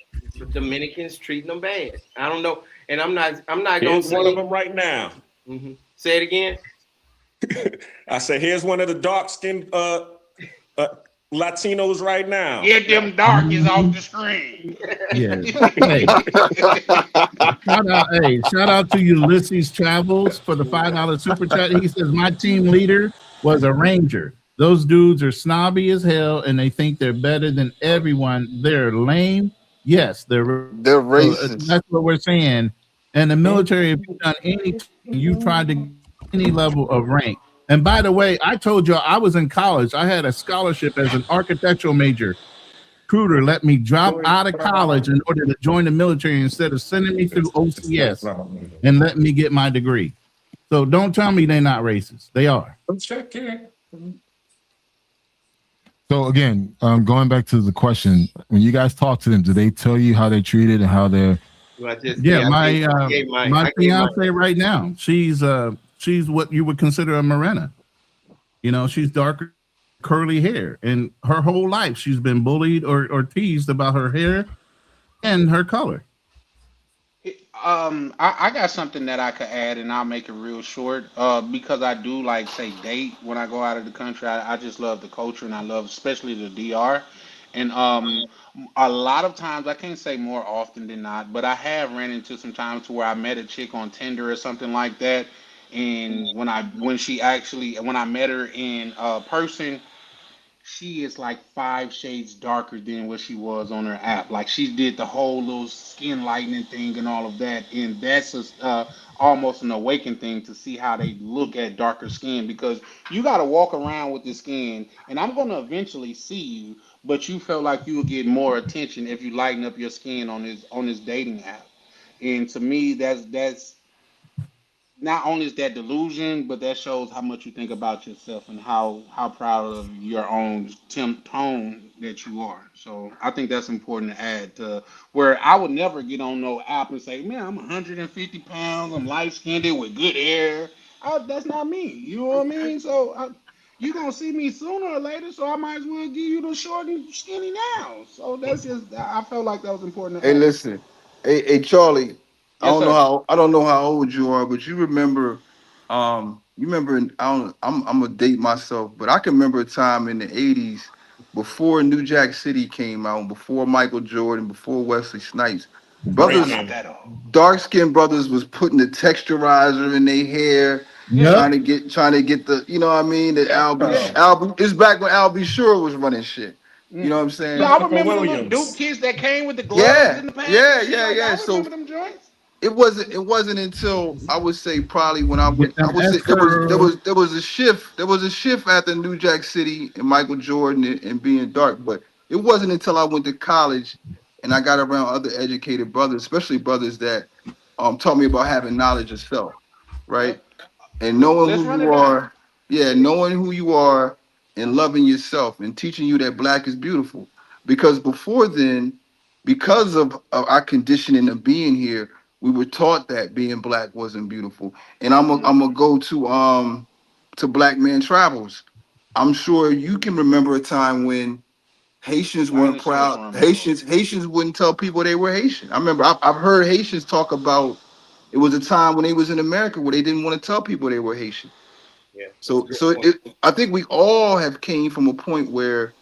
Dominicans treating them bad. I don't know, and I'm not going to say one of them right now. Mm-hmm. Say it again. I said, here's one of the dark-skinned Latinos right now. Get them darkies off the screen. Yeah. Shout out to Ulysses Travels for the $5 super chat. He says, my team leader was a Ranger. Those dudes are snobby as hell, and they think they're better than everyone. They're lame. Yes, they're racist. That's what we're saying. And the military, if you've done anything, you tried to get any level of rank. And by the way, I told you I was in college. I had a scholarship as an architectural major. Recruiter let me drop out of college in order to join the military instead of sending me through OCS and letting me get my degree. So don't tell me they're not racist. They are. So again, going back to the question, when you guys talk to them, do they tell you how they're treated and how they're? My fiance right now, she's what you would consider a morena. You know, she's darker, curly hair, and her whole life she's been bullied or teased about her hair and her color. I got something that I could add, and I'll make it real short. Because I do date when I go out of the country. I just love the culture, and I love especially the DR. And a lot of times, I can't say more often than not, but I have ran into some times where I met a chick on Tinder or something like that. And when I met her in person, she is like 5 shades darker than what she was on her app. Like she did the whole little skin lightening thing and all of that. And that's almost an awakened thing to see how they look at darker skin, because you got to walk around with the skin, and I'm going to eventually see you, but you felt like you would get more attention if you lighten up your skin on this dating app. And to me, that's not only is that delusion, but that shows how much you think about yourself and how proud of your own tone that you are. So I think that's important to add to where I would never get on no app and say, man, I'm 150 pounds, I'm light-skinned with good hair. That's not me. You know what I mean? So you're going to see me sooner or later, so I might as well give you the short and skinny now. So that's just, I felt like that was important to add. Listen. Hey, Charlie. I don't know how old you are, but you remember, I'm gonna date myself, but I can remember a time in the 80s before New Jack City came out, before Michael Jordan, before Wesley Snipes. Brothers, dark-skinned brothers was putting the texturizer in their hair, trying to get the, you know what I mean? The album. It's back when Al B. Sure was running shit. You know what I'm saying? Yeah, I remember the little Duke kids that came with the gloves in the pants. Yeah. I So remember them joints. it wasn't until I would say probably when I went, I would say there was a shift after New Jack City and Michael Jordan and being dark, but it wasn't until I went to college and I got around other educated brothers, especially brothers that taught me about having knowledge of self, right? And knowing who you are, knowing who you are and loving yourself and teaching you that black is beautiful. Because before then, because of our conditioning of being here, we were taught that being black wasn't beautiful. And I'm gonna go to Black Man Travels. I'm sure you can remember a time when Haitians weren't proud. Haitians wouldn't tell people they were Haitian. I remember I've heard Haitians talk about it was a time when they was in America where they didn't want to tell people they were Haitian. Yeah. I think we all have came from a point where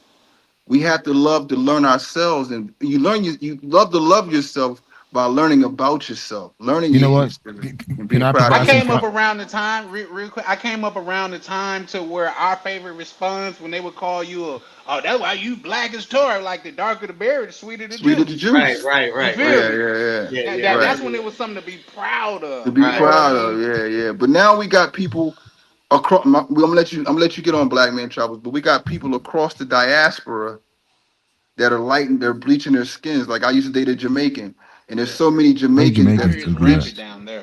we have to love to learn ourselves, and you love to love yourself by learning about yourself, learning. You know what? I came up around the time, real quick. I came up around the time to where our favorite response when they would call you that's why you black as tar, like the darker the berry, the sweeter the juice. Right. Yeah. That's when it was something to be proud of. Yeah. But now we got people across. I'm gonna let you get on Black Man Travels, but we got people across the diaspora that are lighting, they're bleaching their skins. Like I used to date a Jamaican. And there's so many Jamaicans that bleach.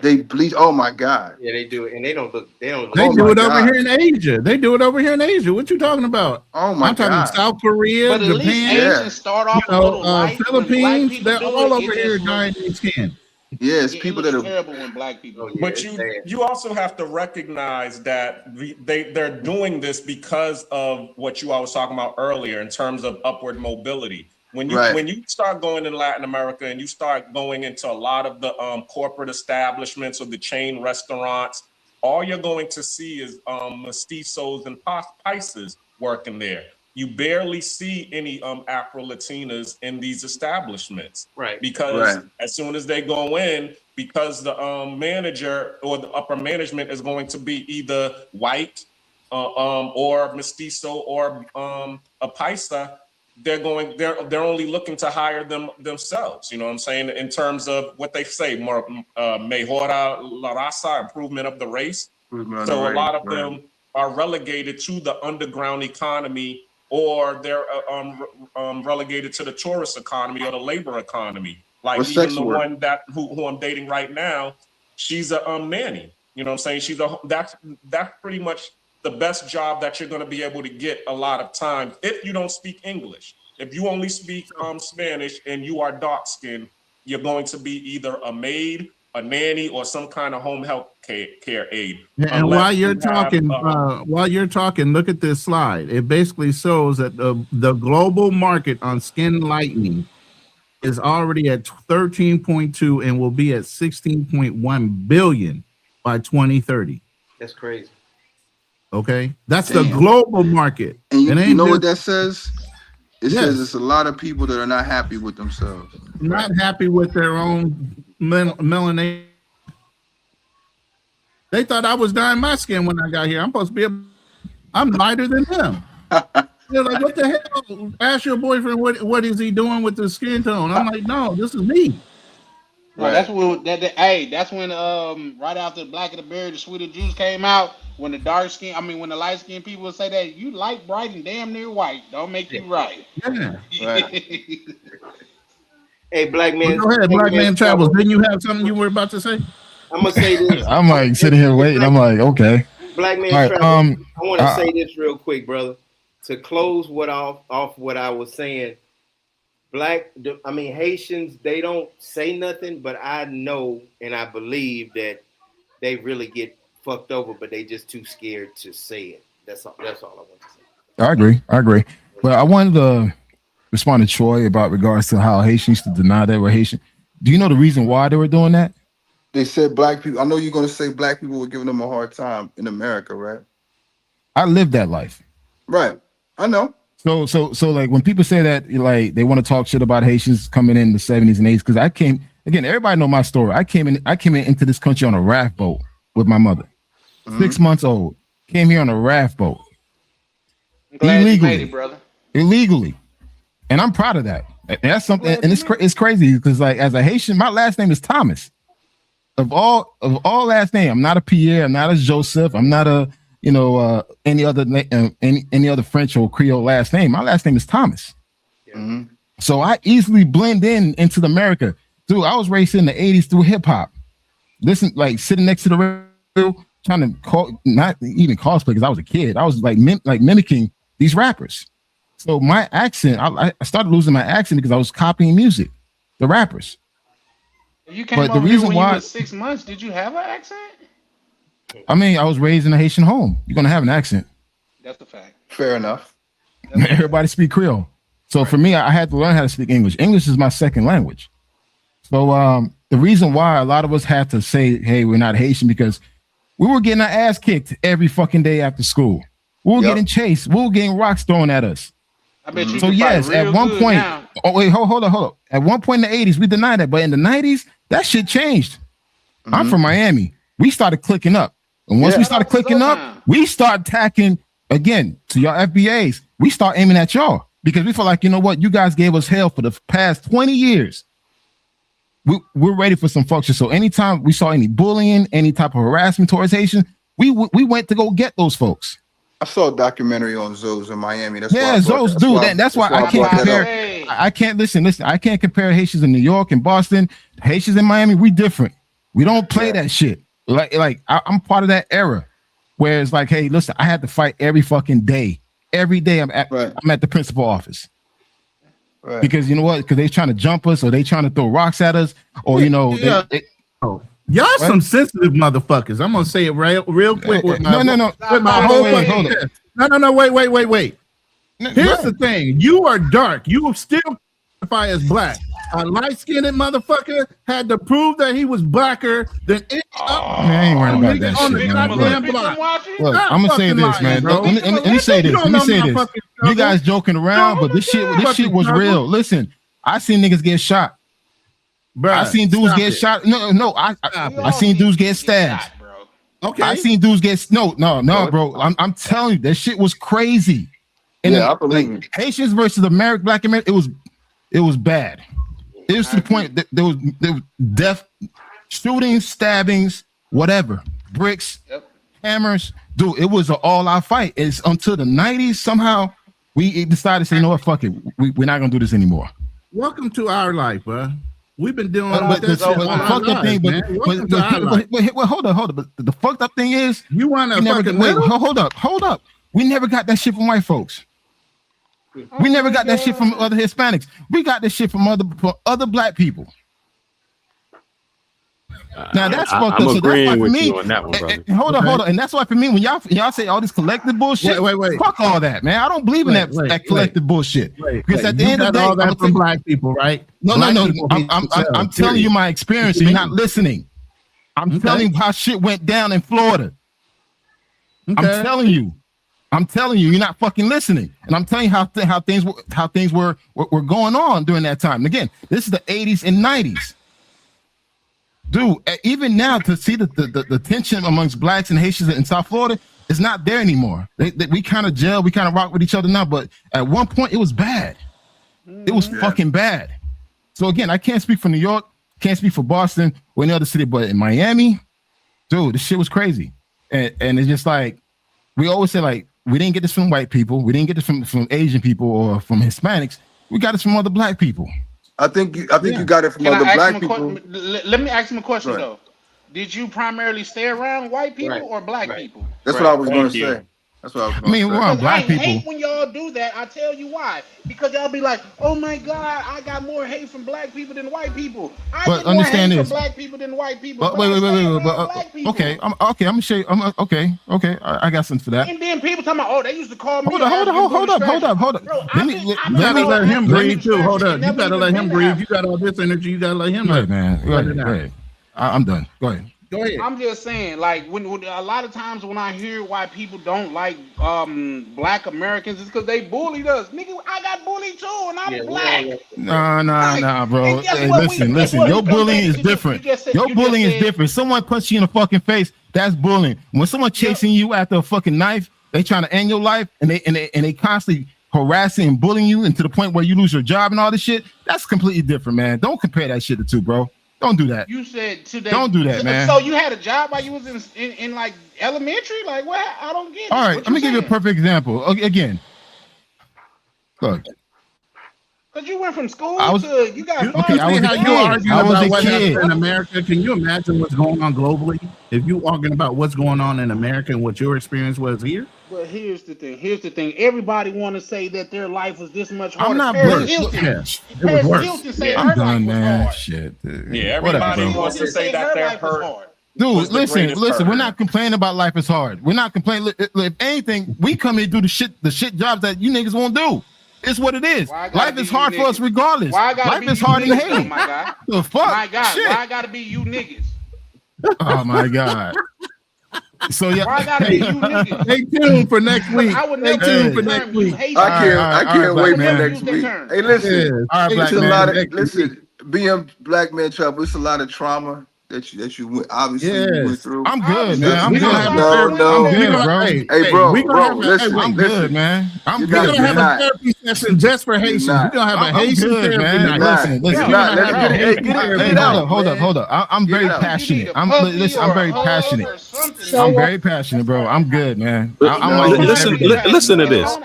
They bleach. Oh my God. Yeah, they do it, and they don't look. They do it over here in Asia. What you talking about? Oh my God. I'm talking South Korea, Japan. Start off Philippines. They're all over here dyeing their skin. Yes, people that are terrible when black people. But you also have to recognize that they're doing this because of what you all was talking about earlier in terms of upward mobility. When you start going in Latin America and you start going into a lot of the corporate establishments or the chain restaurants, all you're going to see is mestizos and paisas working there. You barely see any Afro-Latinas in these establishments, right? Because as soon as they go in, because the manager or the upper management is going to be either white or mestizo or a paisa. They're only looking to hire themselves, you know what I'm saying, in terms of what they say, more mejora la raza, improvement of the race. So a lot of them are relegated to the underground economy, or they're relegated to the tourist economy or the labor economy. Like even the one who I'm dating right now, she's a nanny. You know what I'm saying? That's pretty much the best job that you're going to be able to get a lot of times if you don't speak English. If you only speak Spanish and you are dark skinned, you're going to be either a maid, a nanny, or some kind of home health care aid. And while you're talking, look at this slide. It basically shows that the global market on skin lightening is already at 13.2 and will be at 16.1 billion by 2030. That's crazy. Okay, that's the global market. And you know what that says? It says it's a lot of people that are not happy with themselves. Not happy with their own melanin. They thought I was dyeing my skin when I got here. I'm supposed to be I'm lighter than them. They're like, what the hell? Ask your boyfriend what is he doing with the skin tone? I'm like, no, this is me. Well, that's when right after Black of the Berry, the Sweeter Juice came out. When the when the light skinned people would say that you light, bright, and damn near white, don't make you right. Yeah. Hey, Black Man. Well, go ahead, Black Man Travels. Didn't you have something you were about to say? I'm gonna say this. I'm like sitting here waiting. I'm like, okay. Black Man Travels. I want to say this real quick, brother. To close off what I was saying. Haitians, they don't say nothing, but I know and I believe that they really get fucked over, but they just too scared to say it. That's all I want to say. I agree. Well, I wanted to respond to Troy about regards to how Haitians used to deny they were Haitian. Do you know the reason why they were doing that? they said black people. I know you're gonna say black people were giving them a hard time in America, right? I lived that life. Right. I know. So like when people say that, like they want to talk shit about Haitians coming in the 70s and 80s, because I came again. Everybody know my story. I came into this country on a raft boat with my mother, 6 months old. Came here on a raft boat. I'm glad you made it, brother. Illegally, and I'm proud of that. That's something, and it's crazy because like as a Haitian, my last name is Thomas. Of all last name, I'm not a Pierre, I'm not a Joseph, I'm not a any other French or Creole last name. My last name is Thomas. So I easily blend into the America. Dude, I was raised in the 80s through hip hop. Listen, like sitting next to the radio, trying to not even cosplay because I was a kid. I was like mimicking these rappers. So my accent, I started losing my accent because I was copying music, the rappers. You came over here when you were 6 months. Did you have an accent? I mean, I was raised in a Haitian home. You're gonna have an accent. That's a fact. Fair enough. Everybody speak Creole. So for me, I had to learn how to speak English. English is my second language. So the reason why a lot of us had to say, hey, we're not Haitian, because we were getting our ass kicked every fucking day after school. We were getting chased. We were getting rocks thrown at us. I bet you. So yes, at one point, hold up. At one point in the 80s, we denied that, but in the 90s, that shit changed. I'm from Miami. We started clicking up, and once we started clicking up, we start attacking again. To y'all FBAs, we start aiming at y'all because we feel like, you know what, you guys gave us hell for the past 20 years. We're ready for some function. So anytime we saw any bullying, any type of harassment towards Haitians, we went to go get those folks. I saw a documentary on Zoes in Miami. Zoes, dude. That's why I can't compare. I can't listen. I can't compare Haitians in New York and Boston. Haitians in Miami, we different. We don't play that shit. Like I'm part of that era where it's like, hey, listen, I had to fight every fucking day. Every day I'm at the principal office. Right. Because you know what? Because they trying to jump us, or they trying to throw rocks at us, or y'all some sensitive motherfuckers. I'm gonna say it real quick. With my wait. Here's the thing: you are dark. You will still identify as black. A light-skinned motherfucker had to prove that he was blacker than any I ain't worried about that shit, man. Look, I'm gonna say this, man. Let me say this. You guys joking around, but this shit was real. Listen, I seen niggas get shot. Bruh, I seen dudes get shot. No, I seen dudes get stabbed. Okay, I seen dudes get no, bro. I'm telling you, that shit was crazy. And I believe it. Haitians versus Black America, it was bad. It was to the point that there was death, shootings, stabbings, whatever, bricks, hammers. Dude, it was an all-out fight. It's until the 90s somehow we decided to say, you know what, fuck it, we're not gonna do this anymore. Welcome to our life, bro. We've been doing all this fucked up thing, but hold up. But the fucked up thing is, you want to hold up. We never got that shit from white folks. We never got that shit from other Hispanics. We got this shit from other black people. Now that's fucked up. I'm agreeing with me, you on that one, brother. Hold on. And that's why for me, when y'all say all this collective bullshit, wait. Fuck all that, man. I don't believe in that collective bullshit. Because at the end of the day, all that from black people, right? No. I'm telling you my experience. So you're not listening. I'm telling you how shit went down in Florida. I'm telling you, you're not fucking listening, and I'm telling you how things were going on during that time. And again, this is the 80s and 90s, dude. Even now, to see the tension amongst blacks and Haitians in South Florida is not there anymore. We kind of gel, we kind of rock with each other now, but at one point it was bad. It was fucking bad. So again, I can't speak for New York, can't speak for Boston or any other city, but in Miami, dude, this shit was crazy, and it's just like we always say, like, we didn't get this from white people. We didn't get this from Asian people or from Hispanics. We got this from other black people. I think you got it from other black people. Let me ask him a question though. Did you primarily stay around white people or black people? That's what I was going to say. That's what I was going to say. We're on black people. I hate when y'all do that. I tell you why. Because y'all be like, oh my God, I got more hate from black people than white people. I get more hate from black people than white people. Wait. Okay, I'm gonna show you. Okay. I got something for that. And then people talking about, oh, they used to call me. Hold up. Bro, let me let him breathe too. Hold up. You gotta let him breathe. You got all this energy. You gotta let him. Right, man. Right. I'm done. Go ahead. Go ahead. I'm just saying, like when a lot of times when I hear why people don't like black Americans, it's because they bullied us. Nigga, I got bullied too, and I'm black. Nah, bro. Hey, listen. Your bullying is different. Your bullying is different. Someone punch you in the fucking face, that's bullying. When someone chasing you after a fucking knife, they trying to end your life, and they constantly harassing and bullying you, and to the point where you lose your job and all this shit. That's completely different, man. Don't compare that shit to two, bro. Don't do that. You said today. Don't do that, man. So you had a job while you was in like elementary? Like what? I don't get it. All right, let me give you a perfect example. Again, look. Because you went from school to you got. Okay, I was a kid in America. Can you imagine what's going on globally? If you arguing about what's going on in America and what your experience was here. But here's the thing. Everybody want to say that their life was this much harder. I'm not Paris Hilton. Paris Hilton said I'm her done, life was man. hard. Shit. Yeah, everybody wants to say that they're hurt. Dude, listen. We're not complaining about life is hard. We're not complaining. If anything, we come here to do the shit jobs that you niggas won't do. It's what it is. Life is hard for us regardless. Life is hard in hate. My God. The fuck? My God. Shit. Why I gotta be you niggas? Oh my God. So yeah. Why I gotta be you niggas? Stay tuned for next week. Stay tuned for next week. I can't wait for man. next week. Hey, listen. All right, black It's a man. lot of listen. Being black man trouble. It's a lot of trauma that you went obviously you went through. I'm good, man. I'm good. No. I'm good, bro. Hey, bro. Listen. I'm good, man. We're gonna have a therapy session just for Haitians. We're gonna have a Haitian therapy night. Listen. Hold up. I'm very passionate. I'm very passionate. I'm very passionate, bro. I'm good, man. Listen to this.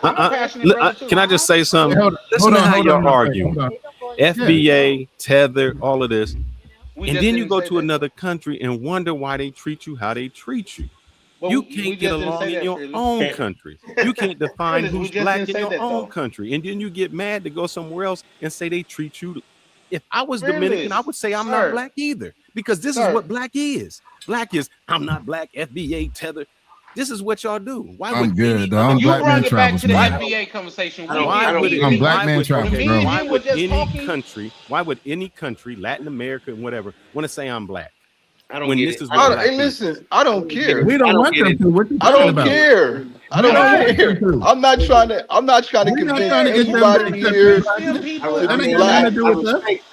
Can I just say something? Listen to how y'all arguing. FBA, Tether, all of this. And then you go to another country and wonder why they treat you how they treat you. You can't get along in your own country. You can't define who's black in your own country. And then you get mad to go somewhere else and say they treat you. If I was Dominican, I would say I'm not black either. Because this is what black is. Black is, I'm not black, FBA, Tether. This is what y'all do. Why I'm good, though. I'm black man travels, man. FBA conversation. I'm black man travels, bro. Why would any country, Latin America and whatever, want to say I'm black? I don't when get this it. is what Hey, listen. I don't care. We don't want them to. What you I don't talking about? care. I don't care. I'm not trying to convince anybody here to be black.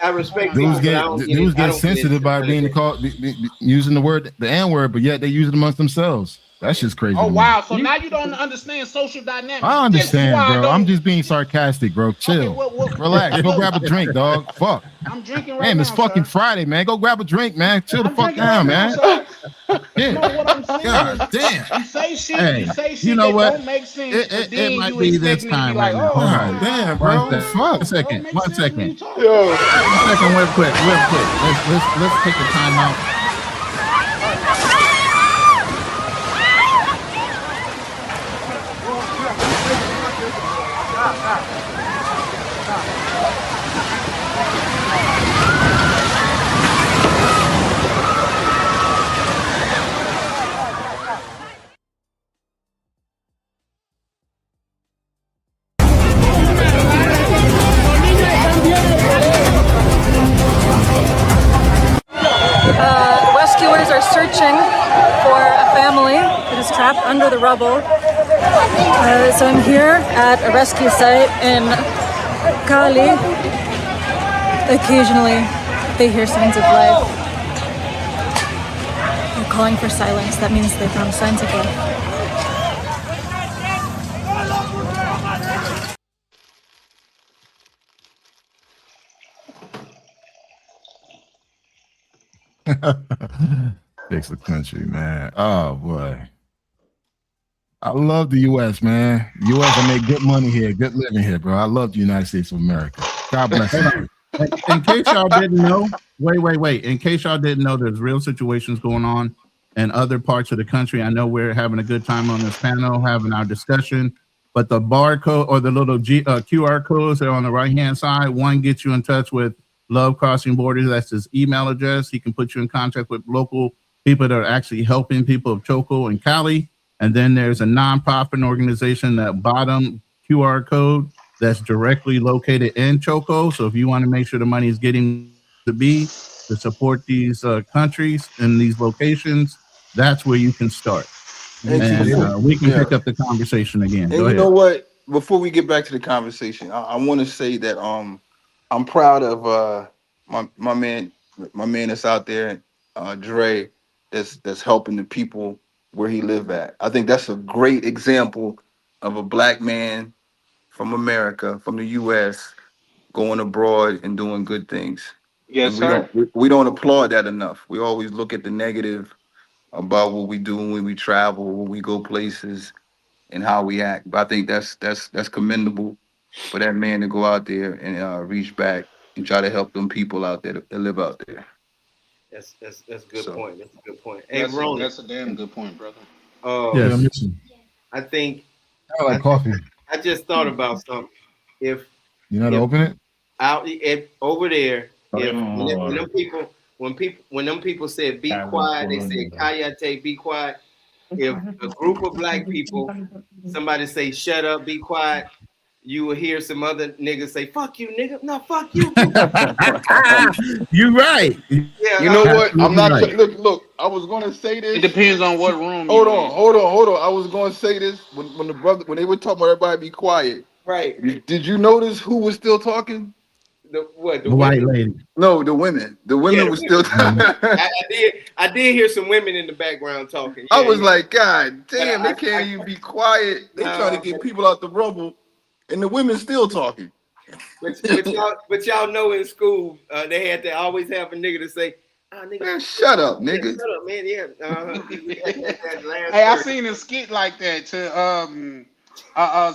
I respect Dudes people, but get sensitive by being called using the N-word, but yet they use it amongst themselves. That's just crazy. Oh wow! So now you don't understand social dynamics. I understand, bro. I'm just being sarcastic, bro. Chill, relax. Go grab a drink, dog. Fuck. I'm drinking right man, now. it's fucking Friday, man. Go grab a drink, man. Chill the fuck down, man. You know what I'm saying? God damn. You say shit. Hey, you say shit you know that what? don't make sense. It might be this time right now. God damn, bro. One second. One second, real quick. Let's take a time out. Rescuers are searching for a family that is trapped under the rubble. So I'm here at a rescue site in Cali. Occasionally, they hear signs of life. They're calling for silence. That means they found signs of life. Fix the country, man. Oh boy. I love the US, man. US, I make good money here, good living here, bro. I love the United States of America. God bless you. In case y'all didn't know, wait. In case y'all didn't know, there's real situations going on in other parts of the country. I know we're having a good time on this panel, having our discussion, but the barcode or the little QR codes that are on the right-hand side, one gets you in touch with Love Crossing Borders. That's his email address. He can put you in contact with local people that are actually helping people of Choco and Cali. And then there's a nonprofit organization, that bottom QR code, that's directly located in Choco. So if you want to make sure the money is getting to be, to support these countries and these locations, that's where you can start. And we can pick up the conversation again. And Go you ahead. know what? Before we get back to the conversation, I want to say that I'm proud of my man that's out there, Dre, that's helping the people where he live at. I think that's a great example of a black man from America, from the U.S., going abroad and doing good things. Yes, And we don't applaud that enough. We always look at the negative about what we do when we travel, when we go places, and how we act. But I think that's commendable for that man to go out there and reach back and try to help them people out there that live out there. That's a good So- point. That's a good point. Hey, That's Roland, a damn good point, brother. Yeah, I'm missing. I think I like coffee. I just thought about something. If You know how to open it? out over there, if Oh. when them people said be quiet, they said Kayate, be quiet. If a group of black people, somebody say shut up, be quiet, you will hear some other niggas say fuck you, nigga. No, fuck you. You're right. Yeah, You know what? I'm not Right. look. I was gonna say this. It depends on what room. Hold you're on, in. hold on. I was gonna say this when they were talking about everybody be quiet. Right. Did you notice who was still talking? The The white lady. No, the women. The women Yeah, were still talking. I did hear some women in the background talking. I Yeah, was yeah. like, God damn, But they can't even be quiet. They trying to get people out the rumble, and the women still talking. But y'all know in school they had to always have a nigga to say, nigga, Man, shut up, yeah, nigga. shut up, man. Yeah. Hey, I seen a skit like that to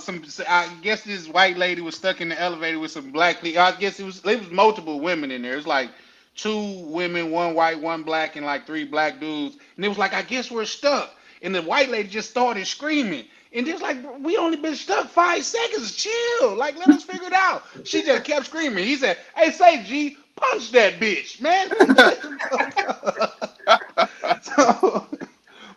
some. I guess this white lady was stuck in the elevator with some black people. I guess it was multiple women in there. It's like 2 women, 1 white, 1 black, and like 3 black dudes. And it was like, I guess we're stuck. And the white lady just started screaming. And just like, we only been stuck 5 seconds. Chill. Like, let us figure it out. She just kept screaming. He said, hey, say G, punch that bitch, man. So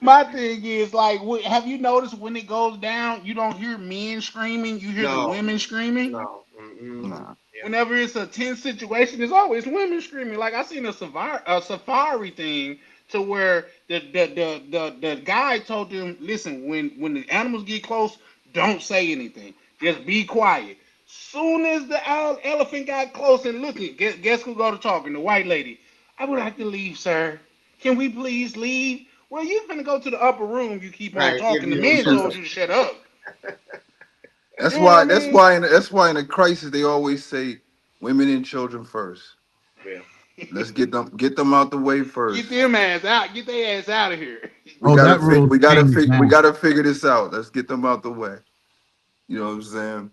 my thing is like, have you noticed when it goes down, you don't hear men screaming, you hear the women screaming? No. Nah. Whenever it's a tense situation, there's always women screaming. Like I seen a safari thing to where the guy told them, listen, when the animals get close, don't say anything, just be quiet. Soon as the elephant got close and looking, guess who go to talking? The white lady. I would like to leave, sir. Can we please leave? Well, you finna go to the upper room. You keep on Right, talking. The yeah, men yeah. told you to shut up. That's You know why. what I That's mean? why. That's why in a crisis they always say women and children first. Yeah. Let's get them out the way first. Get them ass out. Get their ass out of here. We that rule changed now. we gotta figure this out. Let's get them out the way. You know what I'm saying?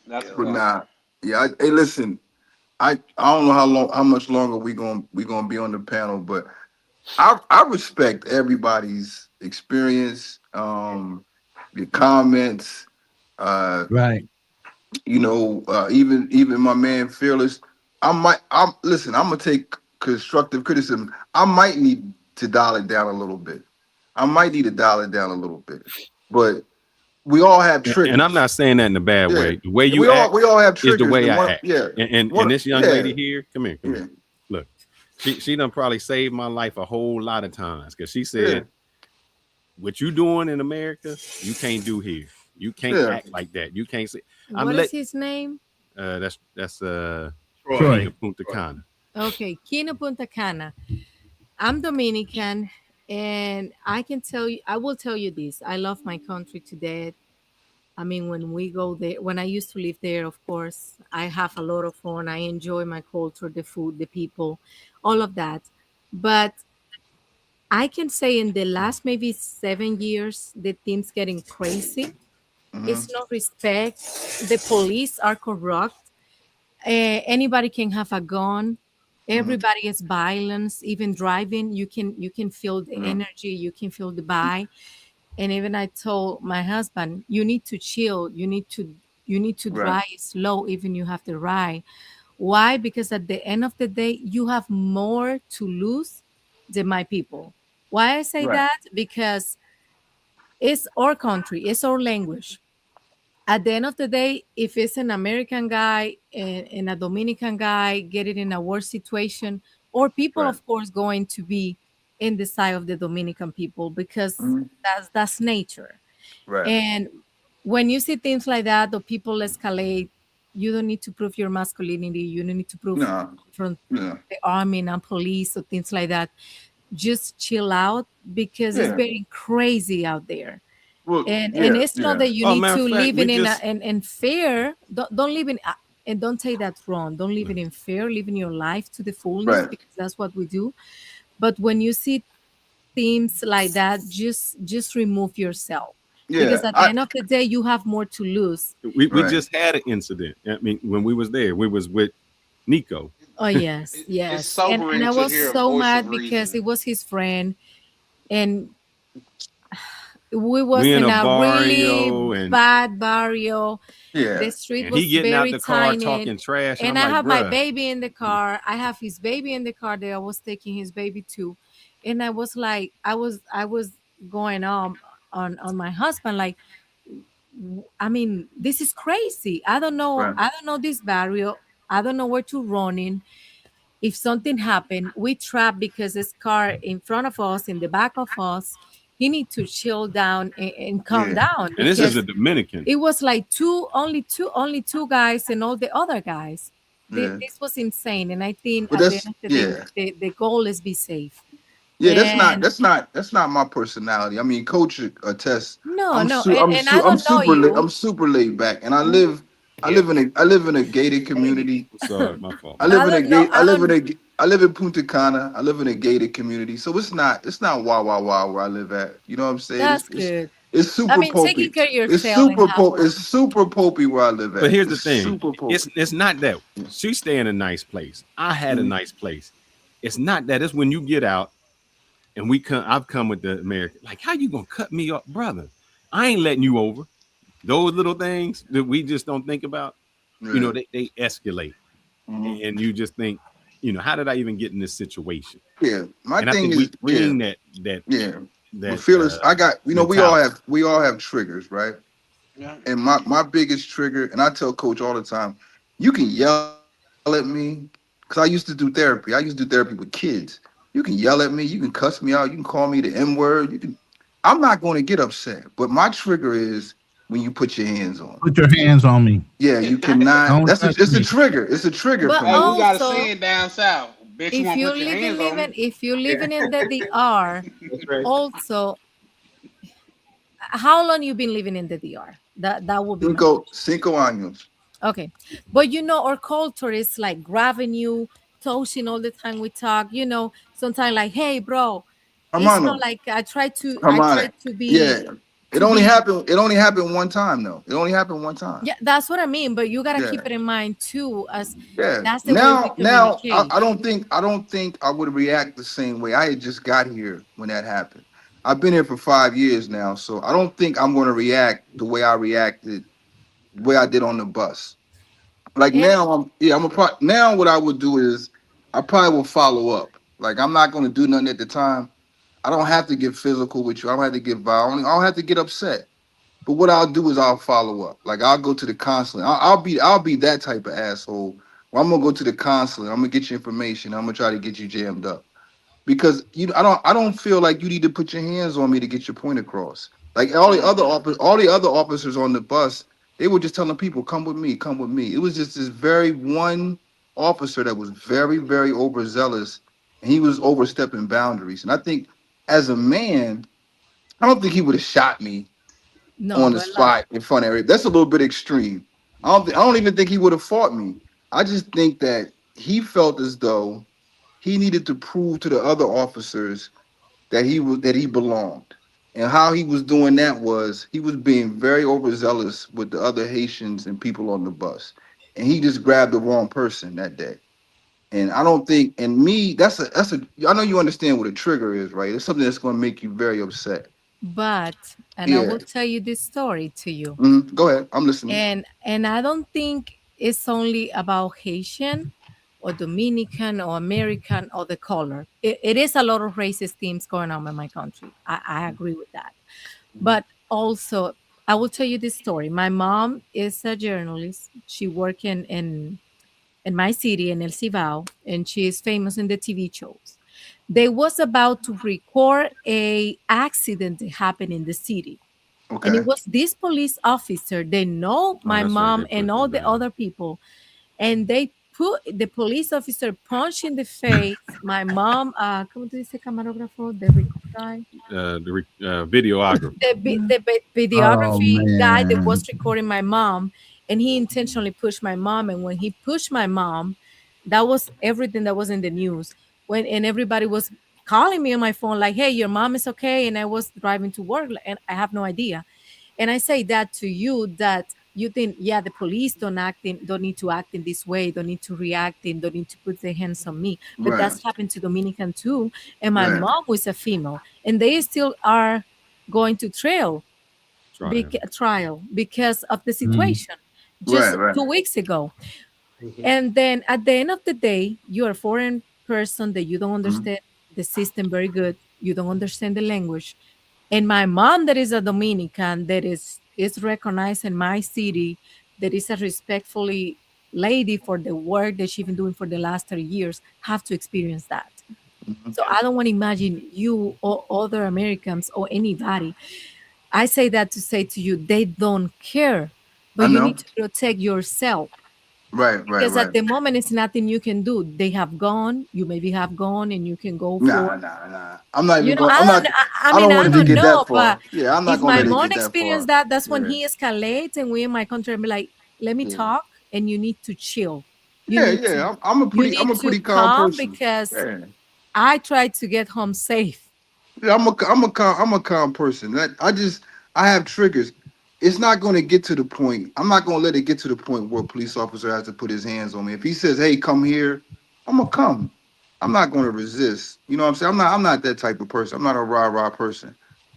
That's But nah, yeah. Hey, listen, I don't know how much longer we gonna be on the panel, but I respect everybody's experience, your comments. Right. You know, even my man Fearless. I'm gonna take constructive criticism. I might need to dial it down a little bit. But we all have triggers. And I'm not saying that in a bad way. The way you act we all have is triggers. the way and I act. Yeah. And this young lady here, come here. Look, she done probably saved my life a whole lot of times because she said, what you doing in America, you can't do here. You can't act like that. You can't say. What is his name? That's Troy. Punta Cana. Okay, Kina Punta Cana. I'm Dominican, and I will tell you this. I love my country to death. I mean, when we go there, when I used to live there, of course, I have a lot of fun. I enjoy my culture, the food, the people, all of that. But I can say in the last maybe 7 years, the things getting crazy. It's no respect. The police are corrupt. Anybody can have a gun. Everybody is violence. Even driving, you can feel the energy. You can feel the vibe. And even I told my husband, you need to chill. You need to drive slow. Even you have to ride. Why? Because at the end of the day, you have more to lose than my people. Why I say that? Because it's our country. It's our language. At the end of the day, if it's an American guy and a Dominican guy getting in a worse situation, or people, Right. of course, going to be in the side of the Dominican people because that's nature. Right. And when you see things like that, the people escalate. You don't need to prove your masculinity. You don't need to prove No. from No. the army and police or things like that. Just chill out because it's Yeah. very crazy out there. Well, And yeah, it's not yeah. that you Oh, need matter to of fact, live we in just- in fear. Don't live in and don't take that wrong. Don't live in fear. Live in your life to the fullness Right. because that's what we do. But when you see things like that, just remove yourself. Yeah, Because at the end of the day, you have more to lose. We Right. just had an incident. I mean, when we was there, we was with Nico. Oh yes, yes. sobering And I to was hear a so voice mad of because reason. it was his friend, and we was We in in a a barrio really and- bad barrio. Yeah. The street And was he getting out very the car tiny, talking trash, and and I'm I like, have my "Bruh." baby in the car. I have his baby in the car that I was taking his baby to, and I was like, I was going on my husband like, I mean, this is crazy. I don't know. Right. I don't know this barrio. I don't know where to run in. If something happened, we trapped because this car in front of us, in the back of us, he need to chill down and calm Yeah. down. And this is because a Dominican. it was like only two guys and all the other guys. Yeah. This was insane. And I think But at the that's- end of the yeah. day, the goal is be safe. Yeah, And- that's not my personality. I mean, Coach attests. No, I'm no, su- I'm, and su- I I'm don't know super you. I'm super laid back, and I live in a gated community. Sorry, my fault. I live in a don't know- gate. I live in Punta Cana. I live in a gated community, so it's not wah where I live at. You know what I'm saying? That's It's- good. It's super I mean, popey. taking care of It's yourself and super household. It's super popey where I live at. But here's the It's thing: super popey. it's not that she stay in a nice place. I had Mm-hmm. a nice place. It's not that. It's when you get out, and I've come with the American. Like, how you gonna cut me up, brother? I ain't letting you over. Those little things that we just don't think about. You know, they escalate, Mhm. and you just think, you know, how did I even get in this situation? Yeah, my And I thing think is we bring yeah. that Yeah. that But Phyllis, I got we all mentality. have triggers, right? Yeah. And my biggest trigger, and I tell Coach all the time, you can yell at me because I used to do therapy. I used to do therapy with kids. You can yell at me, you can cuss me out, you can call me the N word. I'm not going to get upset, but my trigger is when you put your hands on. Put your hands on me. Yeah, you cannot. Don't It's touch a me. trigger. It's a trigger But for Hey, me. we got a Also, saying down south. Bitch, you if want to you put your hands on me? if you're living in the DR, That's right. also, how long you been living in the DR? That will be my Cinco años. Okay. But you know, our culture is like grabbing you, touching all the time we talk, you know, sometimes like, hey bro. It's Hermano. not like I try to be Yeah. It to only be- happened one time though. It only happened one time. Yeah, that's what I mean. But you gotta Yeah. keep it in mind too, as Yeah. that's the way Now we I communicate. don't think I would react the same way. I had just got here when that happened. I've been here for 5 years now, so I don't think I'm going to react the way I reacted, the way I did on the bus. Like now, now what I would do is I probably will follow up. Like I'm not going to do nothing at the time. I don't have to get physical with you. I don't have to get violent. I don't have to get upset. But what I'll do is I'll follow up. Like I'll go to the consulate. I'll be that type of asshole. Where I'm gonna go to the consulate. I'm gonna get you information. I'm gonna try to get you jammed up. Because I don't feel like you need to put your hands on me to get your point across. Like all the other officers on the bus, they were just telling people, come with me, come with me. It was just this very one officer that was very, very overzealous, and he was overstepping boundaries. And I think as a man, I don't think he would have shot me on the spot in front of everybody. That's a little bit extreme. I don't even think he would have fought me. I just think that he felt as though he needed to prove to the other officers that he belonged. And how he was doing that was he was being very overzealous with the other Haitians and people on the bus. And he just grabbed the wrong person that day. And I don't think, and me, that's a I know you understand what a trigger is, right? It's something that's going to make you very upset. But I Yeah. will tell you this story to you. Go ahead. I'm listening. And I don't think it's only about Haitian or Dominican or American or the color. It is a lot of racist themes going on in my country. I agree with that. But also, I will tell you this story. My mom is a journalist. She worked in in my city, in El Cibao, and she is famous in the TV shows. They was about to record a accident that happened in the city. Okay. And it was this police officer. They know my mom and all the other people. And they put the police officer punch in the face my mom. ¿Cómo te dice camarógrafo? The guy. The videographer. The videography guy that was recording my mom, and he intentionally pushed my mom. And when he pushed my mom, that was everything that was in the news. And everybody was calling me on my phone like, hey, your mom is okay. And I was driving to work and I have no idea. And I say that to you, that you think, yeah, the police don't need to act in this way, don't need to react, and don't need to put their hands on me. But that's happened to Dominican too. And my mom was a female, and they still are going to trial because of the situation just 2 weeks ago. And then at the end of the day, you're a foreign person that you don't understand the system very good. You don't understand the language. And my mom, that is a Dominican, that is recognized in my city, that is a respectfully lady for the work that she's been doing for the last 30 years, have to experience that. So I don't want to imagine you or other Americans or anybody. I say that to say to you, they don't care, but you need to protect yourself. Right. Because at the moment, it's nothing you can do. They have gone. You maybe have gone, and you can go for. Nah. I'm not even. I don't want to get that far. Yeah, I'm not if my mom experienced that's when he escalates, and we in my country be like, let me talk, and you need to chill. I'm a pretty calm person because I try to get home safe. Yeah, I'm a calm person. I have triggers. It's not going to get to the point. I'm not going to let it get to the point where a police officer has to put his hands on me. If he says, "Hey, come here," I'm gonna come. I'm not going to resist. You know what I'm saying? I'm not that type of person. I'm not a rah-rah person.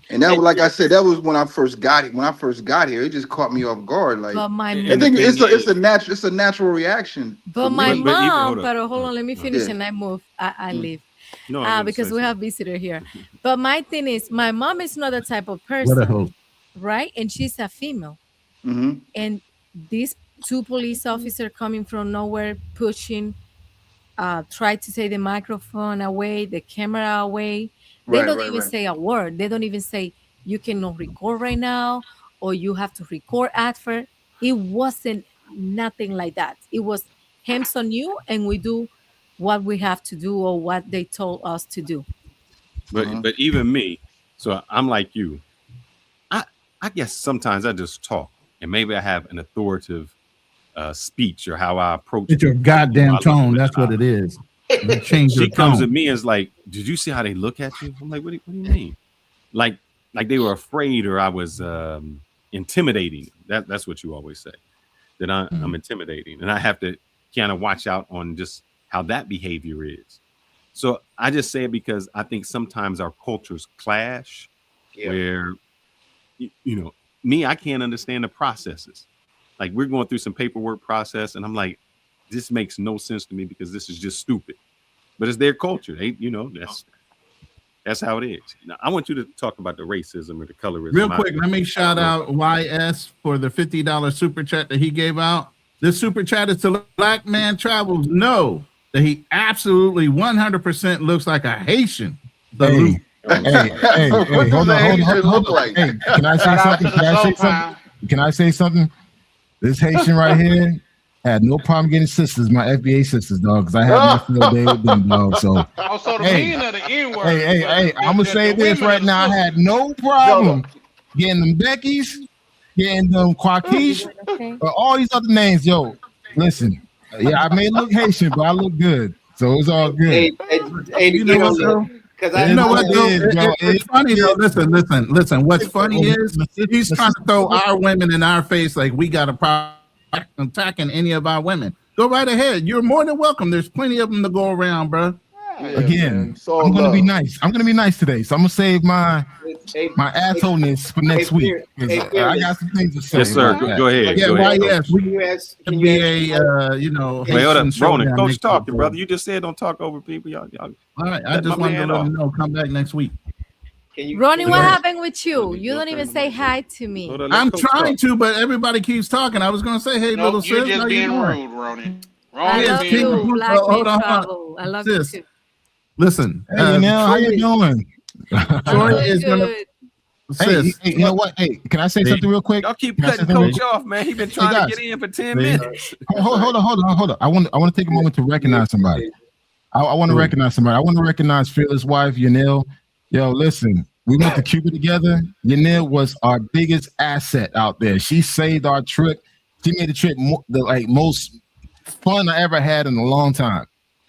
And that was, like I said, that was when I first got it. When I first got here, it just caught me off guard. Like, I think it's a natural reaction. But my mom. But hold on, let me finish and I move. I leave. No, because we have visitor here. But my thing is, my mom is not the type of person. Right, and she's a female, and these two police officers coming from nowhere, pushing, try to take the microphone away, the camera away. They don't even say a word. They don't even say you cannot record right now, or you have to record after. It wasn't nothing like that. It was hands on you, and we do what we have to do or what they told us to do. But even me, so I'm like you. I guess sometimes I just talk, and maybe I have an authoritative speech or how I approach. It's your goddamn tone. That's what it is. She comes at me and is like, "Did you see how they look at you?" I'm like, "What do you mean?" Like they were afraid or I was intimidating. That's what you always say. That I'm intimidating, and I have to kind of watch out on just how that behavior is. So I just say it because I think sometimes our cultures clash, where. You know, me, I can't understand the processes. Like we're going through some paperwork process, and I'm like, this makes no sense to me because this is just stupid. But it's their culture. They, that's how it is. Now, I want you to talk about the racism or the colorism. Real quick, let me shout out YS for the $50 super chat that he gave out. This super chat is to Black Man Travels. Know that he absolutely 100% looks like a Haitian. Hey, hold on. Hey, can I say something? Can I say something? This Haitian right here had no problem getting sisters, my FBA sisters, dog, because I had my field day with them, dog. So, hey, I'm gonna say this right now. I had no problem getting them Becky's, getting them Quaquish, or all these other names. Yo, listen, I may look Haitian, but I look good, so it's all good. You know what, bro? You know what, though? It's funny, though. Listen. What's funny is he's trying to throw our women in our face like we got a problem attacking any of our women. Go right ahead. You're more than welcome. There's plenty of them to go around, bro. Again, I'm gonna be nice. I'm gonna be nice today, so I'm gonna save my assholeness for next week. I got some things to say. Yes, sir. Go ahead. Yeah, why? Yes, we be a Wait, hold up, Ronan. Coach talking, brother. You just said don't talk over people. Y'all. All right, I just wanted to let them know. Come back next week. Ronnie, what happened with you? You don't even say hi to me. I'm trying to, but everybody keeps talking. I was gonna say, hey, little sis. You're just being rude, Ronnie. I love you, Black Man Travel. I love you too. Listen, hey, Yanel, how you doing? Troy is gonna. Hey, you know what? Hey, can I say something real quick? Y'all keep cutting Coach off, man. He been trying to get in for 10 minutes. Hold on. I want to take a moment to recognize somebody. I want to recognize somebody. I want to recognize Fearless wife, Yanil. Yo, listen, we went to Cuba together. Yanil was our biggest asset out there. She saved our trip. She made the trip the most fun I ever had in a long time.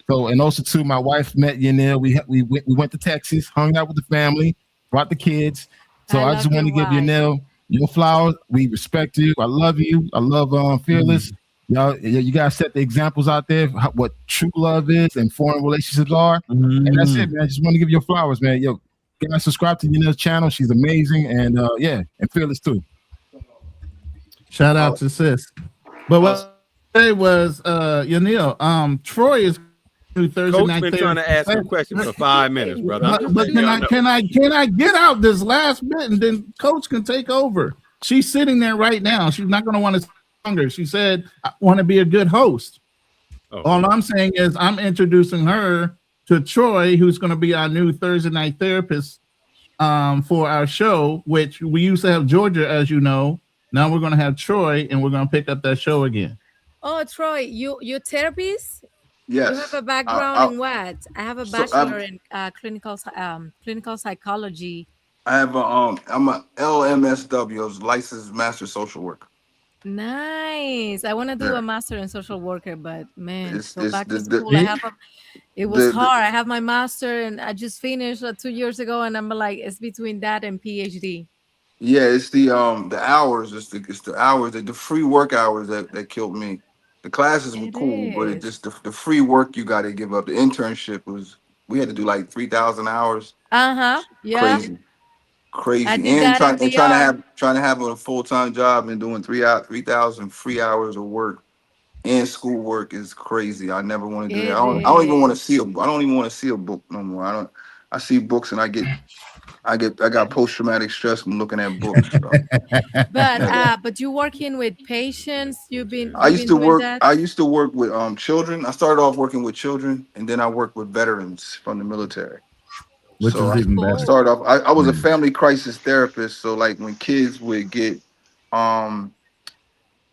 So, and also too, my wife met Yanil. We went to Texas, hung out with the family, brought the kids. So I just want to give Yanil your flowers. We respect you. I love you. I love Fearless. Y'all, you guys set the examples out there of what true love is and foreign relationships are. And that's it, man. I just want to give you your flowers, man. Yo, guys, subscribe to Yanil's channel. She's amazing. And and Fearless too. Shout out to sis. But what I say was, Yanil, Troy is Thursday Coach night. Been trying to ask a question for 5 minutes, brother. But can I get out this last bit and then Coach can take over? She's sitting there right now. She's not going to want to longer. She said, "I want to be a good host." All I'm saying is I'm introducing her to Troy, who's going to be our new Thursday night therapist for our show, which we used to have Georgia, as you know. Now we're going to have Troy, and we're going to pick up that show again. Oh, Troy, you therapist? Yes. You have a background in what? I have a bachelor in clinical psychology. I have I'm a LMSW, licensed master social worker. Nice. I want to do a master in social worker, but man, go back to school. It was hard. I have my master, and I just finished 2 years ago, and I'm like, it's between that and PhD. Yeah, it's the hours. It's the hours, the free work hours that killed me. The classes were cool, but it just the free work you got to give up. The internship we had to do like 3,000 hours. Yeah. Crazy. And trying to have a full-time job and doing 3,000 free hours of work and school work is crazy. I never want to do that. I don't even want to see I don't even want to see a book no more. I see books and I got post-traumatic stress from looking at books. So. But you working with patients? I used to work with children. I started off working with children, and then I worked with veterans from the military. Which is even better. I started off. I was a family crisis therapist. So like when kids would get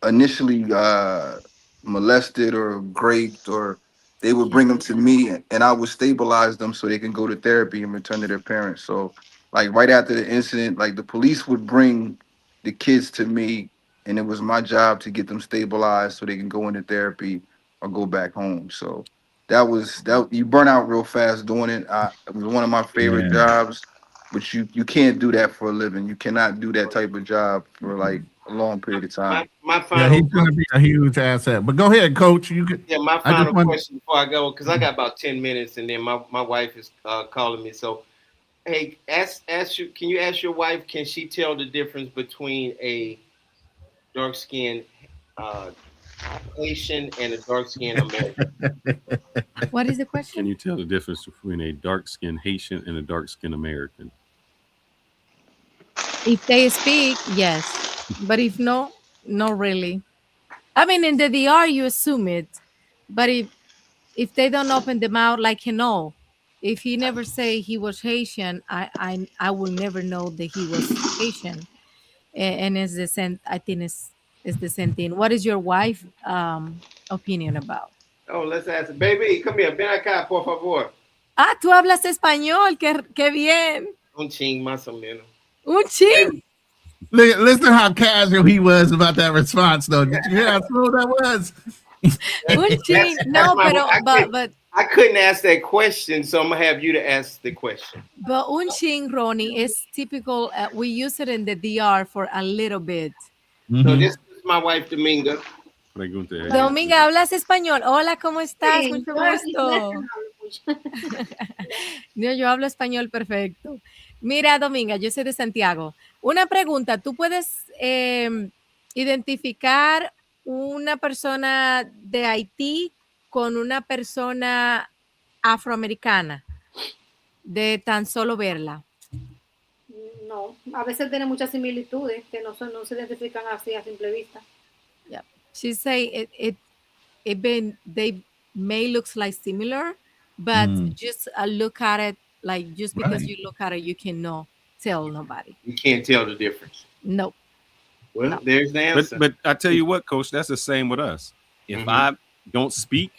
initially molested or raped, or they would bring them to me, and I would stabilize them so they can go to therapy and return to their parents. So like right after the incident, like the police would bring the kids to me, and it was my job to get them stabilized so they can go into therapy or go back home. So that you burn out real fast doing it. It was one of my favorite jobs, but you can't do that for a living. You cannot do that type of job for like a long period of time. My final he's going to be a huge asset. But go ahead, Coach. You could. Yeah, my final question before I go, because I got about 10 minutes, and then my wife is calling me. So, hey, can you ask your wife? Can she tell the difference between a dark-skinned Haitian and a dark-skinned American? What is the question? Can you tell the difference between a dark-skinned Haitian and a dark-skinned American? If they speak, yes. But if no, not really. I mean, in the DR, you assume it. But if they don't open the mouth, like if he never say he was Haitian, I will never know that he was Haitian. And it's the same. I think it's the same thing. What is your wife opinion about? Oh, let's ask it. Baby, come here. Ven acá, por favor. Ah, tú hablas español. Qué bien. Un ching más o menos. Un ching. Listen how casual he was about that response, though. Did you hear how slow that was? Un ching. No, but I couldn't ask that question, so I'm gonna have you to ask the question. But un ching, Ronnie, is typical. We use it in the DR for a little bit. So this is my wife, Dominga. Dominga, ¿hablas español? Hola, ¿cómo estás? Sí, mucho gusto. No, yo hablo español perfecto. Mira, Dominga, yo soy de Santiago. Una pregunta, ¿tú puedes identificar una persona de Haití con una persona afroamericana de tan solo verla? No, a veces tiene muchas similitudes que no se identifican así a simple vista. Yeah. She say they may look like similar, but just look at it, like just because you look at it, you cannot tell nobody. You can't tell the difference. Nope. Well, there's the answer. But I tell you what, Coach, that's the same with us. If I don't speak,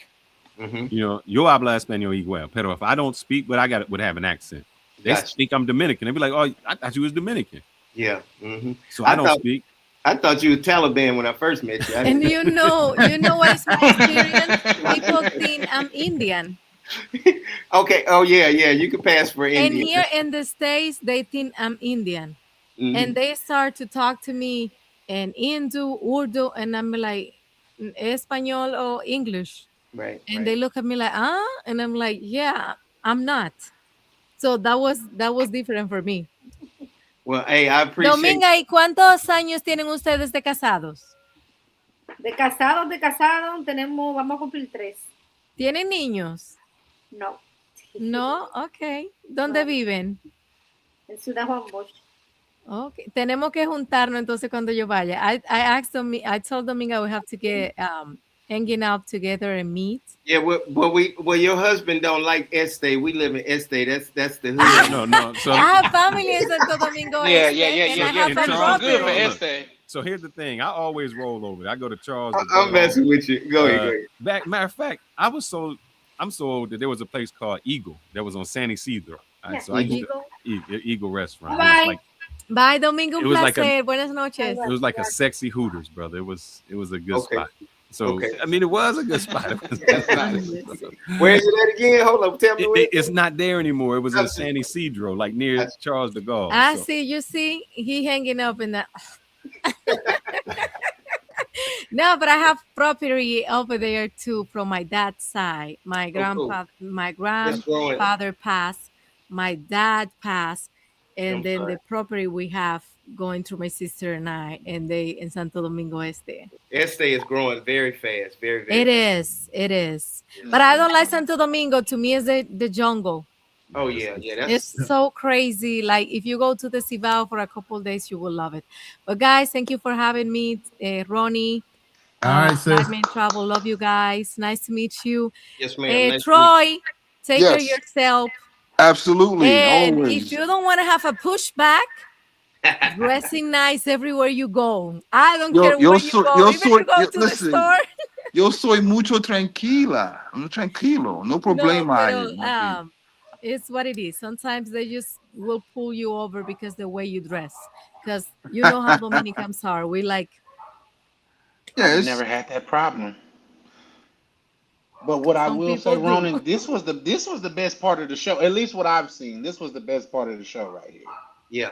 you know, yo habla español igual. Pero if I don't speak, but I would have an accent. They think I'm Dominican. They'd be like, "Oh, I thought you was Dominican." Yeah. So I don't speak. I thought you were Taliban when I first met you. And you know what is my experience? People think I'm Indian. Okay. Oh yeah. You can pass for Indian. And here in the States, they think I'm Indian, and they start to talk to me in Hindu, Urdu, and I'm like, Espanol or English. Right. And they look at me like, and I'm like, yeah, I'm not. So that was different for me. Well, hey, I appreciate. Dominga, ¿y cuántos años tienen ustedes de casados? De casados, vamos a cumplir 3. ¿Tienen niños? No. No, ok. ¿Dónde viven? En Ciudad Juan Bosch. Okay. Tenemos que juntarnos entonces cuando yo vaya. I told Dominga we have to get hanging out together and meet. Yeah, well, your husband don't like Este. We live in Este. That's the hood. No. So I have family in Santo Domingo. Yeah. Good for Este. So here's the thing. I always roll over. I go to Charles. I'm messing with you. Go ahead. Matter of fact, I'm so old that there was a place called Eagle that was on San Isidro. Right, so Eagle Restaurant. Bye. Bye, Domingo. Un placer. Buenas noches. It was like a sexy Hooters, brother. It was a good spot. So I mean, it was a good spot. Where is it at again? Hold on, tell me. It's not there anymore. It was in San Isidro, like near Charles de Gaulle. See, you see, he hanging up in that. No, but I have property over there too from my dad's side. My grandfather passed, my dad passed, and then the property we have going through my sister and I, and they in Santo Domingo Este. Este is growing very fast, very. It is. But I don't like Santo Domingo. To me, it's the jungle. Oh yeah. It's so crazy. Like if you go to the Cibao for a couple of days, you will love it. But guys, thank you for having me, Ronnie. All right, sis. Batman Travel. Love you guys. Nice to meet you. Yes, ma'am. Nice Troy, take care of yourself. Absolutely. And always. if you don't want to have a pushback, dressing nice everywhere you go. I don't care where you go. Even you go to the store. Yo soy mucho tranquila. I'm tranquilo. No problema. No, it's what it is. Sometimes they just will pull you over because the way you dress. Because you know how Dominicans are. We like. Yeah, I've never had that problem. But what I will say, Ronan, this was the best part of the show. At least what I've seen. This was the best part of the show right here. Yeah.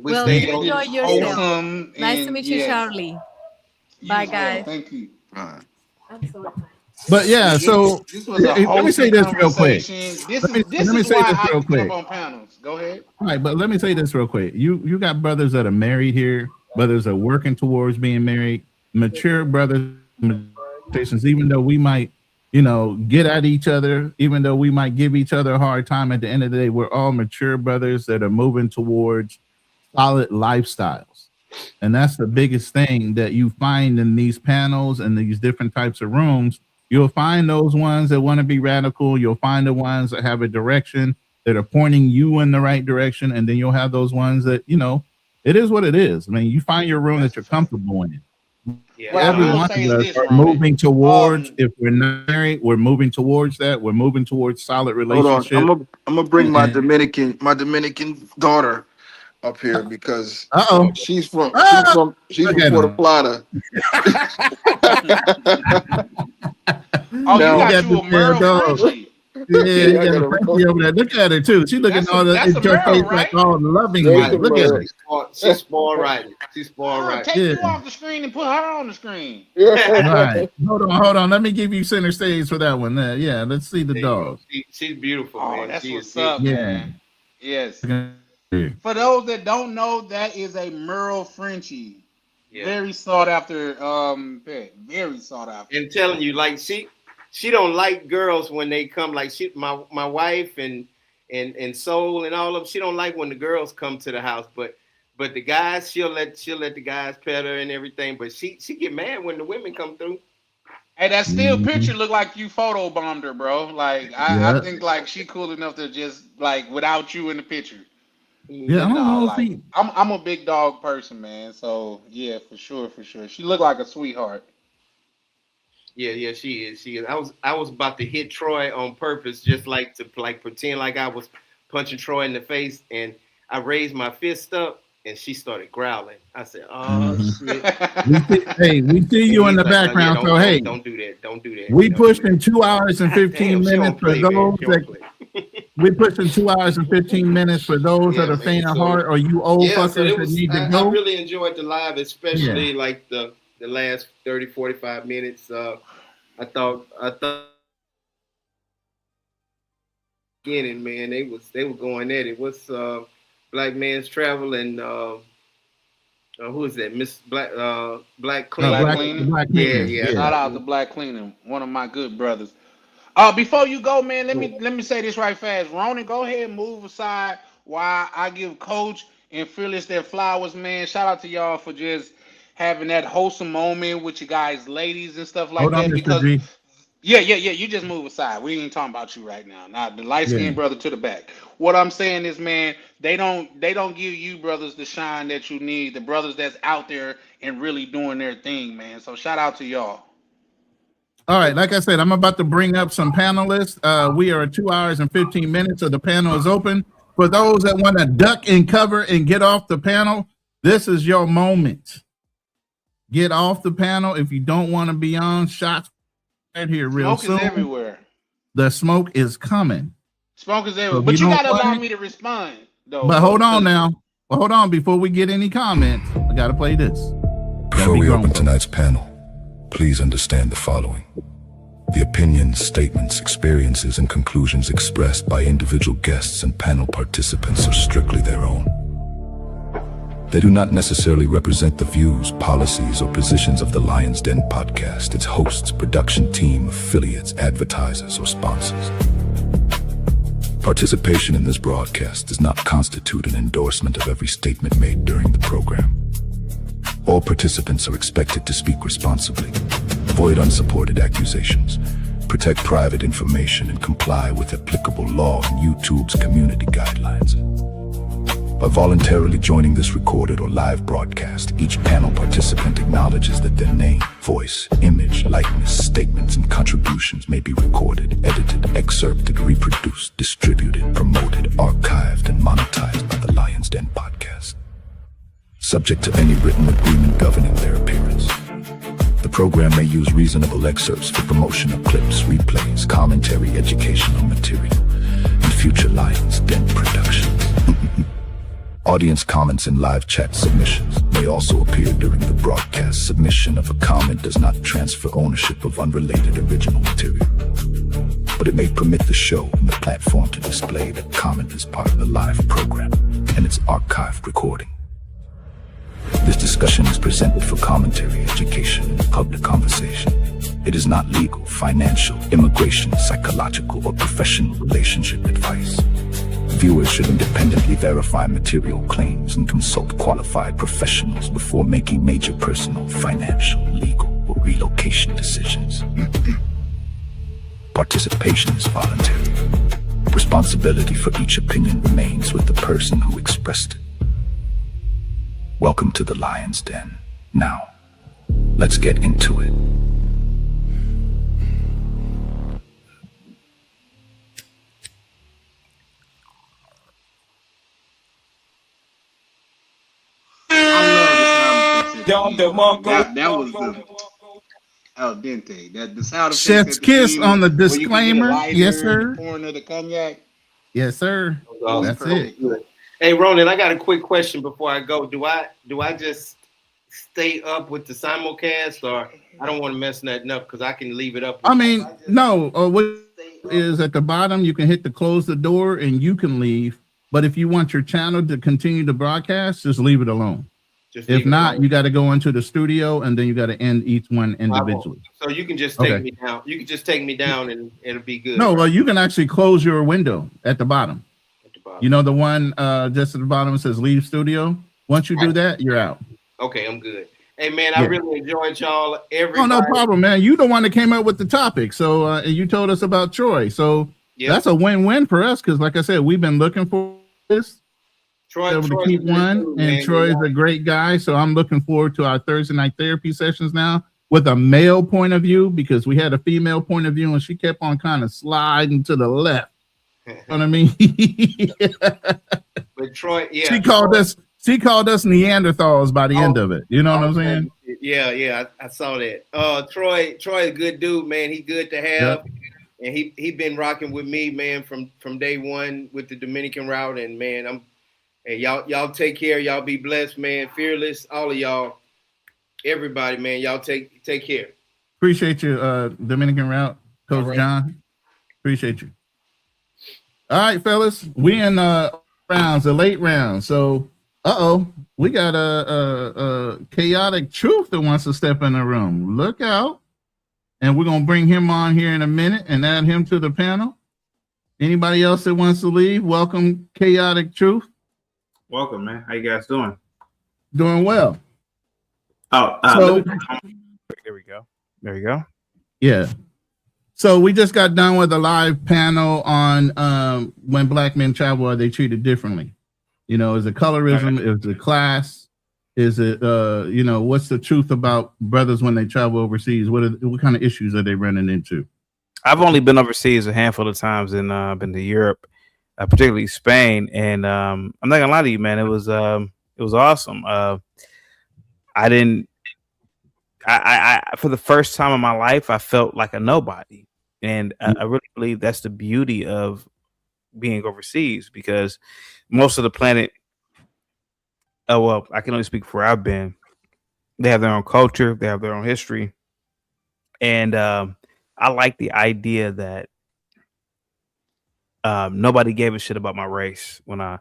Well, enjoy yourself. Nice to meet you, Charlie. Bye, guys. Thank you. I'm sorry. But yeah, so let me say this real quick. Let me say this real quick. On panels. Go ahead. All right, but let me say this real quick. You got brothers that are married here, brothers that are working towards being married, mature brothers, even though we might, get at each other, even though we might give each other a hard time, at the end of the day, we're all mature brothers that are moving towards solid lifestyles. And that's the biggest thing that you find in these panels and these different types of rooms. You'll find those ones that want to be radical. You'll find the ones that have a direction that are pointing you in the right direction. And then you'll have those ones that, it is what it is. I mean, you find your room that you're comfortable in. Yeah. Every one of us are moving towards, if we're not married, we're moving towards that. We're moving towards solid relationships. Hold on. I'm gonna bring my Dominican daughter up here because she's from Puerto Plata. You got you a Merle Frenchie. Yeah, over there. Look at her too. She looking all the face like all loving. Look at her. She's spoiled right. She's spoiled right. Take you off the screen and put her on the screen. Right. Hold on. Let me give you center stage for that one. Yeah, let's see the dog. She's beautiful, man. That's what's up, man. Yes. For those that don't know, that is a Merle Frenchie. Yeah. Very sought after pet. Very sought after. I'm telling you, like she don't like girls when they come. Like my wife and Soul and all of them. She don't like when the girls come to the house, but the guys she'll let the guys pet her and everything. But she get mad when the women come through. Hey, that still picture look like you photobombed her, bro. Like I think like she cool enough to just like without you in the picture. Yeah, I don't know if he. I'm a big dog person, man. So yeah, for sure. She looked like a sweetheart. Yeah, she is. I was about to hit Troy on purpose, just like to pretend like I was punching Troy in the face, and I raised my fist up, and she started growling. I said, "Oh shit!" We see you in the background. So hey, don't do that. Don't do that. We pushed in 2 hours and 15 minutes for those that. We pushing 2 hours and 15 minutes for those that are faint of heart or you old fuckers that need to go. I really enjoyed the live, especially like the last 30, 45 minutes. I thought beginning, man, they were going at it. What's Black Man's Travel and who is that? Miss Black Cleaning. Black Cleaning. Yeah. Shout out to Black Cleaning, one of my good brothers. Before you go, man, let me say this right fast. Ronan, go ahead and move aside while I give Coach and Phyllis their flowers, man. Shout out to y'all for just having that wholesome moment with you guys, ladies and stuff like Hold that. on, Because Mr. G. yeah, you just move aside. We ain't talking about you right now. Now the light-skinned brother to the back. What I'm saying is, man, they don't give you brothers the shine that you need. The brothers that's out there and really doing their thing, man. So shout out to y'all. All right, like I said, I'm about to bring up some panelists. We are at 2 hours and 15 minutes, so the panel is open. For those that want to duck and cover and get off the panel, this is your moment. Get off the panel if you don't want to be on. Shots right here real soon. Smoke is everywhere. The smoke is coming. Smoke is everywhere. But you got to allow me to respond, though. But hold on now. Well, hold on. Before we get any comments, I got to play this. Before we open tonight's panel, please understand the following. The opinions, statements, experiences, and conclusions expressed by individual guests and panel participants are strictly their own. They do not necessarily represent the views, policies, or positions of the Lion's Den podcast, its hosts, production team, affiliates, advertisers, or sponsors. Participation in this broadcast does not constitute an endorsement of every statement made during the program. All participants are expected to speak responsibly, avoid unsupported accusations, protect private information, and comply with applicable law and YouTube's community guidelines. By voluntarily joining this recorded or live broadcast, each panel participant acknowledges that their name, voice, image, likeness, statements, and contributions may be recorded, edited, excerpted, reproduced, distributed, promoted, archived, and monetized by the Lion's Den podcast, subject to any written agreement governing their appearance. The program may use reasonable excerpts for promotion of clips, replays, commentary, educational material, and future Lion's Den productions. Audience comments and live chat submissions may also appear during the broadcast. Submission of a comment does not transfer ownership of unrelated original material, but it may permit the show and the platform to display that comment as part of the live program and its archived recording. This discussion is presented for commentary, education, and public conversation. It is not legal, financial, immigration, psychological, or professional relationship advice. Viewers should independently verify material claims and consult qualified professionals before making major personal, financial, legal, or relocation decisions. Participation is voluntary. Responsibility for each opinion remains with the person who expressed it. Welcome to the Lion's Den. Now, let's get into it. That was the al dente. That the sound of Chef's kiss on the disclaimer. Yes, sir. Pouring of the cognac. Yes, sir. That's it. Hey, Ronan, I got a quick question before I go. Do I just stay up with the simulcast, or I don't want to mess nothing up because I can leave it up? I mean, no. What is at the bottom? You can hit the close the door and you can leave. But if you want your channel to continue to broadcast, just leave it alone. If not, you got to go into the studio and then you got to end each one individually. So you can just take me down. You can just take me down and it'll be good. No, well, you can actually close your window at the bottom. You know, the one just at the bottom says leave studio. Once you do that, you're out. Okay, I'm good. Hey man, I really enjoyed y'all. Oh, no problem, man. You the one that came up with the topic, so and you told us about Troy. So that's a win-win for us because, like I said, we've been looking for this. Troy to keep one, and Troy's a great guy. So I'm looking forward to our Thursday night therapy sessions now with a male point of view because we had a female point of view and she kept on kind of sliding to the left. You know what I mean? But Troy, she called us Neanderthals by the end of it. You know what I'm saying? Yeah, I saw that. Troy, a good dude, man. He good to have, and he been rocking with me, man, from day one with the Dominican route. And man, y'all take care. Y'all be blessed, man. Fearless, all of y'all, everybody, man. Y'all take care. Appreciate you, Dominican route, Coach John. Appreciate you. All right, fellas, we in rounds, the late round. So, we got a chaotic truth that wants to step in the room. Look out. And we're going to bring him on here in a minute and add him to the panel. Anybody else that wants to leave? Welcome, chaotic truth. Welcome, man. How you guys doing? Doing well. There we go. There you go. Yeah. So we just got done with a live panel on when black men travel, are they treated differently? You know, is it colorism? Is it class? Is it, what's the truth about brothers when they travel overseas? What kind of issues are they running into? I've only been overseas a handful of times and been to Europe, particularly Spain. And I'm not gonna lie to you, man, it was awesome. I for the first time in my life, I felt like a nobody. And I really believe that's the beauty of being overseas because most of the planet, I can only speak for where I've been. They have their own culture, they have their own history. And I like the idea that nobody gave a shit about my race. When I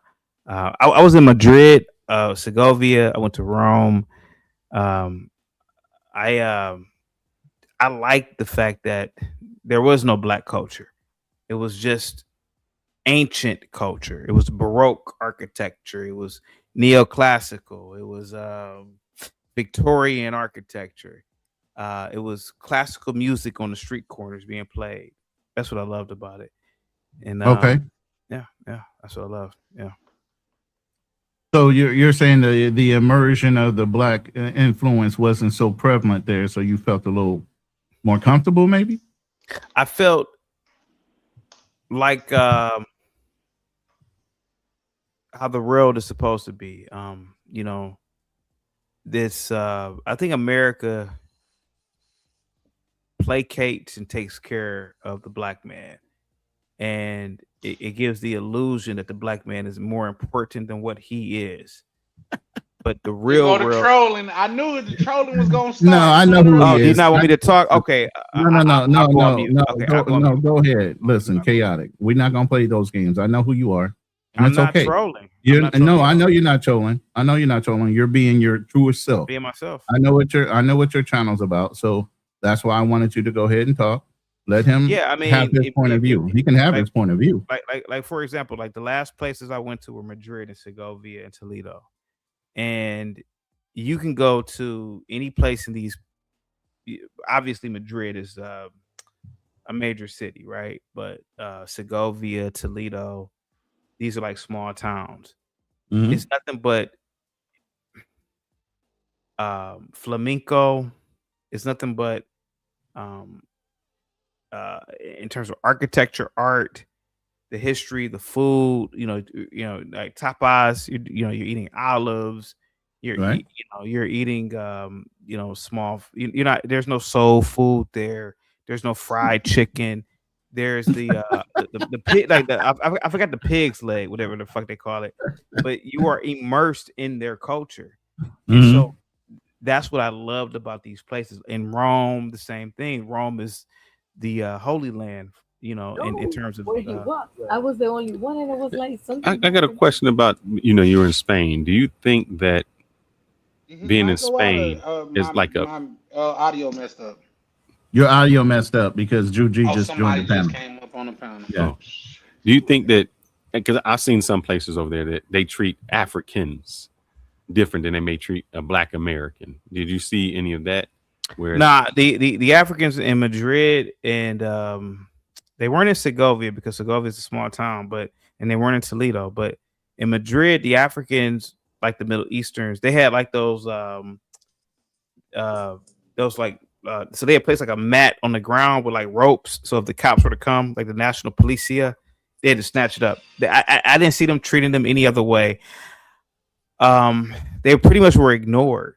was in Madrid, Segovia, I went to Rome. I like the fact that there was no black culture. It was just ancient culture. It was Baroque architecture. It was neoclassical. It was Victorian architecture. It was classical music on the street corners being played. That's what I loved about it. And yeah, that's what I loved. Yeah. So you're saying the immersion of the black influence wasn't so prevalent there, so you felt a little more comfortable, maybe? I felt like how the world is supposed to be. This I think America placates and takes care of the black man, and it gives the illusion that the black man is more important than what he is. But the real world, trolling. I knew the trolling was gonna start. No, I know who he is. Do you not want me to talk? Okay. No. Go ahead. Listen, chaotic. We're not gonna play those games. I know who you are. And I'm not trolling. No, I know you're not trolling. You're being your truest self. Being myself. I know what your channel's about. So that's why I wanted you to go ahead and talk. Let him have his point of view. He can have his point of view. Like for example, like the last places I went to were Madrid and Segovia and Toledo. And you can go to any place in these. Obviously, Madrid is a major city, right? But Segovia, Toledo, these are like small towns. Mm-hmm. It's nothing but flamenco. It's nothing but in terms of architecture, art, the history, the food, like tapas, you're eating olives, you're eating, small, there's no soul food there. There's no fried chicken. There's the pig, like I forgot the pig's leg, whatever the fuck they call it, but you are immersed in their culture. Mm-hmm. And so that's what I loved about these places. In Rome, the same thing. Rome is the Holy Land, in terms of I was the only one, and it was like something. I got a question about you're in Spain. Do you think that being in Spain is like my audio messed up? Your audio messed up because Juji just joined the panel. Came up on the panel. Yeah. Do you think that, because I've seen some places over there that they treat Africans different than they may treat a Black American. Did you see any of that? Where Nah, the Africans in Madrid and they weren't in Segovia because Segovia is a small town, and they weren't in Toledo, but in Madrid, the Africans, like the Middle Easterns, they had like those so they had placed like a mat on the ground with like ropes. So if the cops were to come, like the National Policia, they had to snatch it up. I didn't see them treating them any other way. They pretty much were ignored.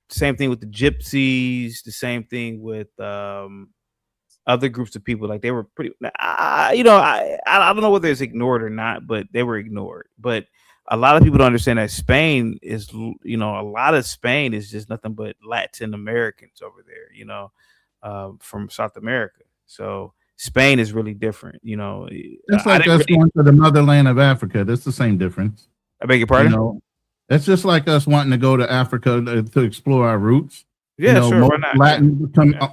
Same thing with the gypsies. The same thing with other groups of people. Like they were pretty. I don't know whether it's ignored or not, but they were ignored. But a lot of people don't understand that Spain is, a lot of Spain is just nothing but Latin Americans over there, from South America. So Spain is really different, It's like us going to the motherland of Africa. That's the same difference. I beg your pardon? It's just like us wanting to go to Africa to explore our roots. Yeah, sure. Why not?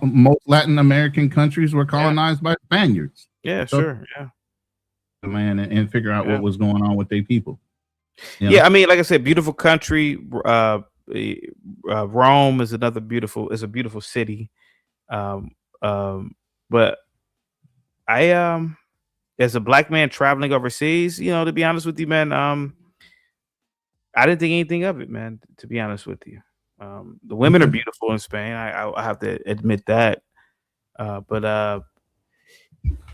Most Latin American countries were colonized by Spaniards. Yeah, sure. Yeah. Man, and figure out what was going on with their people. Yeah, I mean, like I said, beautiful country. Rome is a beautiful city. But I as a Black man traveling overseas, to be honest with you, man, I didn't think anything of it, man, to be honest with you. The women are beautiful in Spain. I have to admit that. But I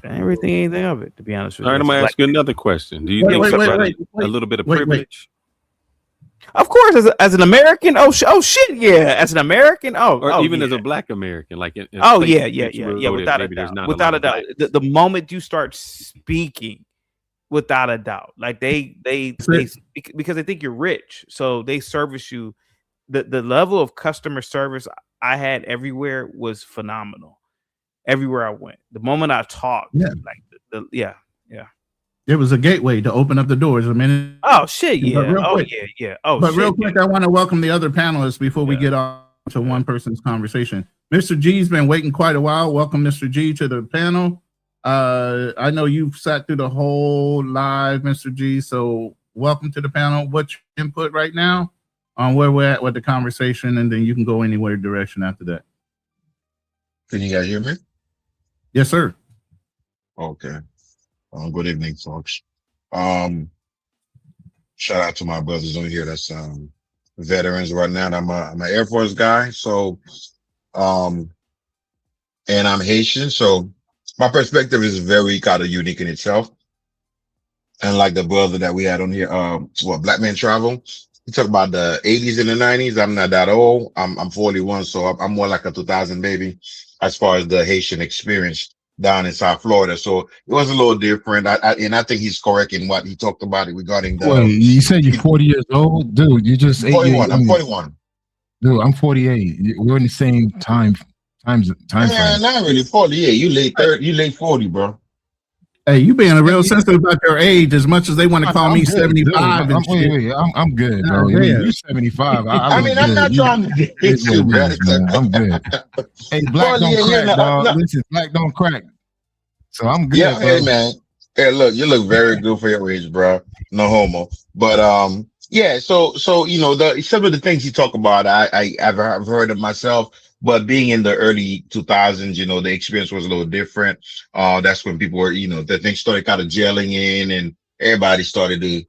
didn't really think anything of it, to be honest with you. All right, I'm going to ask you another question. Do you think a little bit of privilege? Of course, as an American, oh shit, yeah. As an American, or even as a Black American, like yeah, without a doubt. The moment you start speaking, without a doubt, like they because they think you're rich, so they service you. The level of customer service I had everywhere was phenomenal. Everywhere I went, the moment I talked, yeah. It was a gateway to open up the doors. I mean, oh shit, yeah. Real quick, I want to welcome the other panelists before we get on to one person's conversation. Mr. G's been waiting quite a while. Welcome, Mr. G, to the panel. I know you've sat through the whole live, Mr. G. So welcome to the panel. What's your input right now on where we're at with the conversation, and then you can go anywhere direction after that. Can you guys hear me? Yes, sir. Okay. Good evening, folks. Shout out to my brothers on here that's veterans right now. I'm an Air Force guy, so and I'm Haitian, so my perspective is very kind of unique in itself. And like the brother that we had on here, Black Man Travel, he talked about the 80s and the 90s. I'm not that old. I'm 41, so I'm more like a 2000 baby as far as the Haitian experience down in South Florida. So it was a little different. And I think he's correct in what he talked about it regarding the. Wait, you said you're 40 years old, dude. You just 41. I'm 41. Dude, I'm 48. We're in the same time frame. Not really 48. You late 30. You late 40, bro. Hey, you being a real sensitive about your age as much as they want to call me 75. I'm good, bro. You're 75. I'm not trying to get you, bro. I'm good. Hey, black don't crack, dog. Listen, black don't crack. So I'm good. Yeah, hey, man. Hey, look, you look very good for your age, bro. No homo. But yeah. So some of the things you talk about, I've heard of myself. But being in the early 2000s, the experience was a little different. That's when people were, the things started kind of gelling in, and everybody started to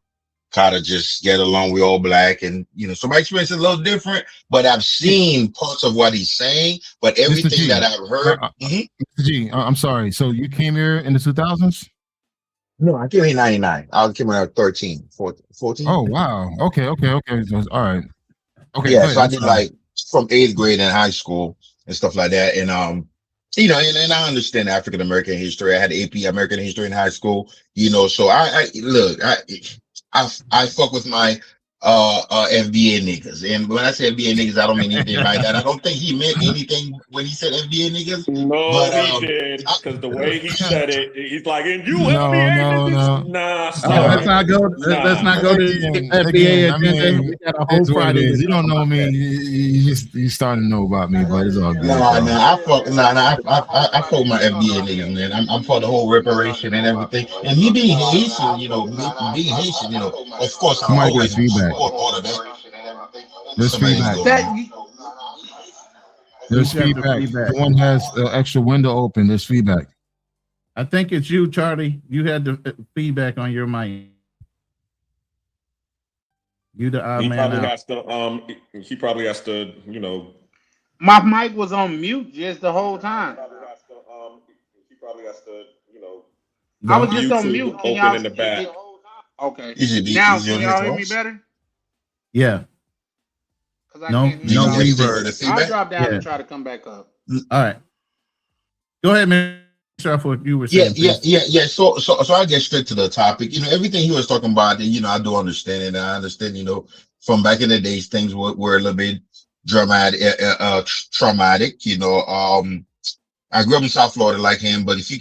kind of just get along. We all Black, and so my experience is a little different. But I've seen parts of what he's saying. But everything that I've heard, Mr. G, I'm sorry. So you came here in the 2000s? No, I came here in 99. I came here at 13, 14. Oh wow. Okay. All right. Okay. Yeah. So I did like from 8th grade in high school and stuff like that. And, and I understand African American history. I had AP American history in high school, so I fuck with my FBA niggas. And when I say FBA niggas, I don't mean anything like that. I don't think he meant anything when he said FBA niggas. No, but, he did, because the way he said it, he's like, and you FBA niggas? Nah, let's not go to FBA agenda. We got a whole Friday. You don't know me. You starting to know about me, but it's all good. I fuck with my FBA niggas, man. I'm for the whole reparation and everything. And me being Haitian, of course, I'm always support all of that. There's feedback. There's feedback. One has the extra window open. There's feedback. I think it's you, Charlie. You had the feedback on your mic. You the odd man out. He probably has to, you know. My mic was on mute just the whole time. He probably has to, you know. I was just on mute. Open in the back. Okay. Now can y'all hear me better? Yeah. No reverb. I'll drop down and try to come back up. All right. Go ahead, man. What you were saying. Yeah. So I get straight to the topic. You know, everything he was talking about, you know, I do understand it. I understand, you know, from back in the days, things were a little bit traumatic. You know, I grew up in South Florida like him, but if you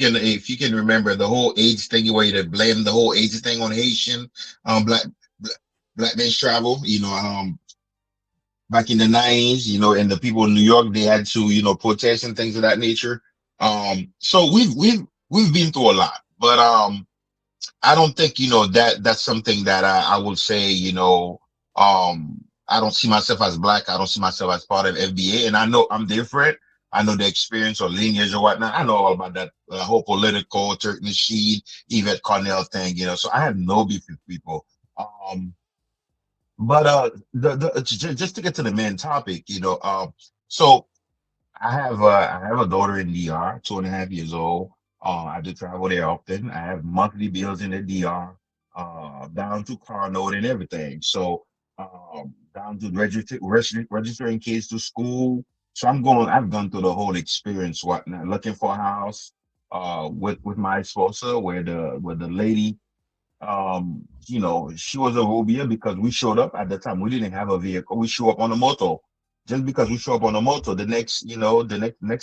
can remember the whole AIDS thing, where you blame the whole AIDS thing on Haitian, black men's travel, you know, back in the 90s, you know, and the people in New York, they had to, you know, protest and things of that nature. So we've been through a lot, but I don't think, you know, that's something that I would say, you know, I don't see myself as black. I don't see myself as part of FBA, and I know I'm different. I know the experience or lineage or whatnot. I know all about that whole political Turk Nasheed, Yvette Cornell thing, you know. So I have no beef with people. But just to get to the main topic, you know, so I have a daughter in DR, 2.5 years old. I do travel there often. I have monthly bills in the DR, down to car note and everything. So down to registering kids to school. So I've gone through the whole experience, whatnot, looking for a house with my sponsor, where the lady, you know, she was a Rubia because we showed up at the time. We didn't have a vehicle. We show up on a moto. Just because we show up on a moto, the next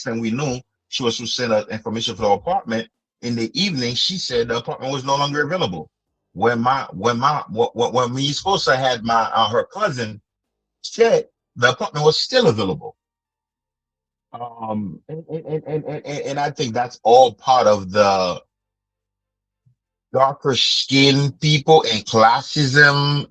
thing we knew, she was to send us information for the apartment. In the evening, she said the apartment was no longer available. When me sponsor had her cousin check, the apartment was still available. And I think that's all part of the darker skinned people and classism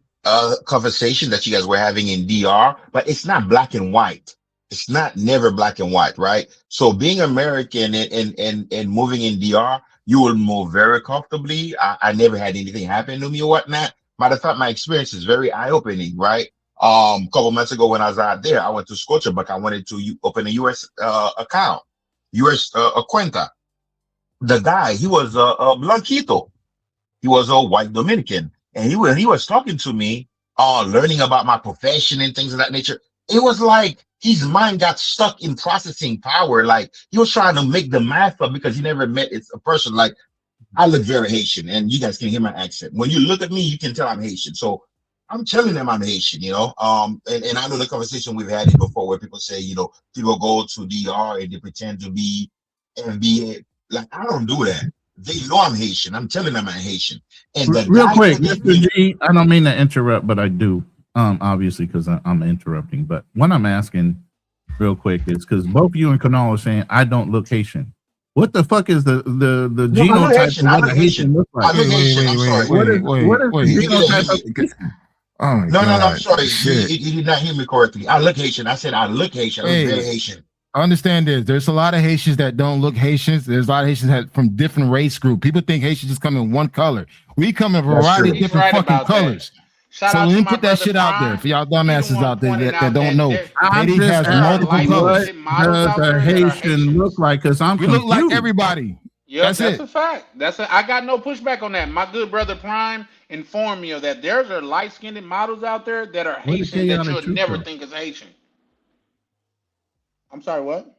conversation that you guys were having in DR, but it's not black and white. It's never black and white, right? So being American and moving in DR, you will move very comfortably. I never had anything happen to me or whatnot. Matter of fact, my experience is very eye-opening, right? A couple months ago when I was out there, I went to Scotiabank. I wanted to open a U.S. account, U.S. cuenta. The guy, he was a Blanquito. He was a white Dominican. And he was talking to me, learning about my profession and things of that nature. It was like his mind got stuck in processing power. Like he was trying to make the math up because he never met a person. Like I look very Haitian, and you guys can hear my accent. When you look at me, you can tell I'm Haitian. So I'm telling them I'm Haitian, you know. And I know the conversation we've had it before where people say, you know, people go to DR and they pretend to be FBA. Like I don't do that. They know I'm Haitian. I'm telling them I'm Haitian. And real quick, Mr. G, I don't mean to interrupt, but I do. Obviously, because I'm interrupting. But what I'm asking, real quick, is because both you and Kanal are saying I don't look Haitian. What the fuck is the genotype of what a Haitian looks like? What is the genotype? Oh my no, God. I'm sorry. You did not hear me correctly. I look Haitian. I said I look Haitian. I look very Haitian. I understand this. There's a lot of Haitians that don't look Haitians. There's a lot of Haitians that from different race group. People think Haitians just come in one color. We come in a variety of different fucking colors. So let me put that shit out there for y'all dumbasses out there that don't know. Haiti has multiple colors. What does a Haitian look like? Because we look like everybody. Yeah, that's a fact. I got no pushback on that. My good brother Prime informed me of that. There's light-skinned models out there that are Haitian that you'll never think is Haitian. I'm sorry, what?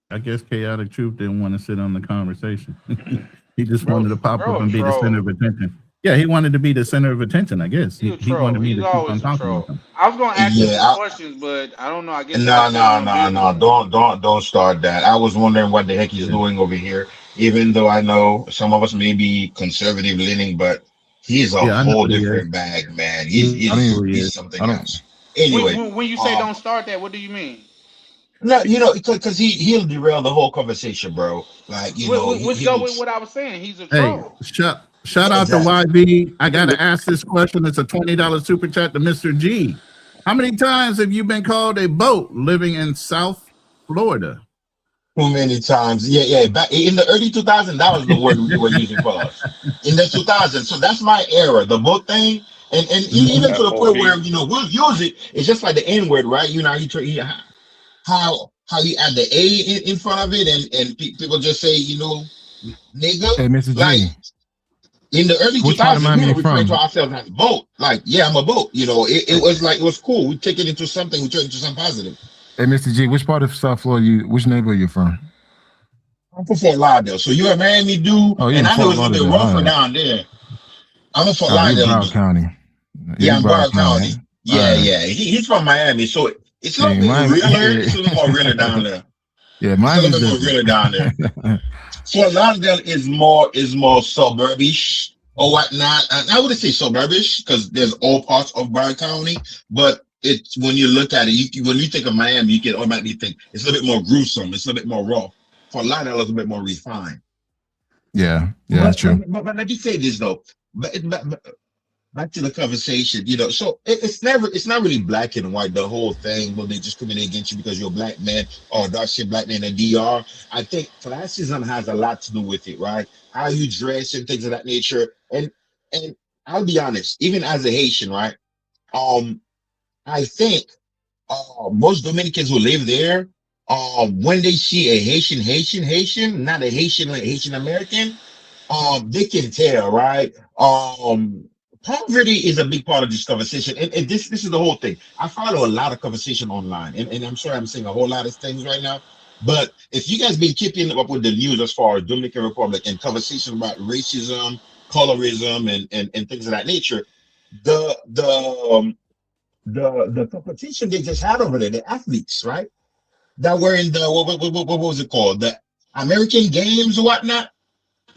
I guess Chaotic Truth didn't want to sit on the conversation. He just wanted to pop up and be the center of attention. Yeah, he wanted to be the center of attention, I guess. He wanted me to keep on talking with him. I was going to ask you some questions, but I don't know. I guess No. Don't start that. I was wondering what the heck he's doing over here, even though I know some of us may be conservative leaning, but he's a whole different bag, man. He's something else. Anyway. When you say don't start that, what do you mean? No, you know, because he'll derail the whole conversation, bro. Like, you know, let's go with what I was saying. He's a troll. Shout out to YB. I gotta ask this question. It's a $20 super chat to Mr. G. How many times have you been called a boat living in South Florida? Too many times. Yeah. Back in the early 2000s, that was the word we were using for us. In the 2000s, so that's my era. The boat thing, and even to the point where we'll use it. It's just like the N word, right? How you add the A in front of it, and people just say nigga. Hey, Mr. G. In the early 2000s, we were referring to ourselves as boat. Like, yeah, I'm a boat. It was like, it was cool. We take it into something. We turn it into something positive. Hey, Mr. G, which part of South Florida which neighborhood you from? I'm from Fort Lauderdale. So you're a Miami dude, and I know it's a bit rougher down there. I'm in Fort Lauderdale. Broward County. Yeah, I'm Broward County. Yeah. He's from Miami, so it's a little bit realer. It's a little more realer down there. Yeah, Miami's a little bit more realer down there. Fort Lauderdale is more suburbish or whatnot. And I wouldn't say suburbish because there's all parts of Broward County, but it's when you look at it, when you think of Miami, you can automatically think it's a little bit more gruesome, it's a little bit more raw. Fort Lauderdale is a little bit more refined. Yeah, that's true. But let me say this though. But back to the conversation, so it's not really black and white, the whole thing, when they just coming against you because you're a black man or a dark-skinned black man in DR. I think classism has a lot to do with it, right? How you dress and things of that nature. And I'll be honest, even as a Haitian, right? I think most Dominicans who live there, when they see a Haitian, not a Haitian like Haitian American, they can tell, right? Poverty is a big part of this conversation, and this is the whole thing. I follow a lot of conversation online, and I'm sorry I'm saying a whole lot of things right now, but if you guys been keeping up with the news as far as Dominican Republic and conversation about racism, colorism, and things of that nature, the competition they just had over there, the athletes, right? That were in the what was it called? The American Games or whatnot.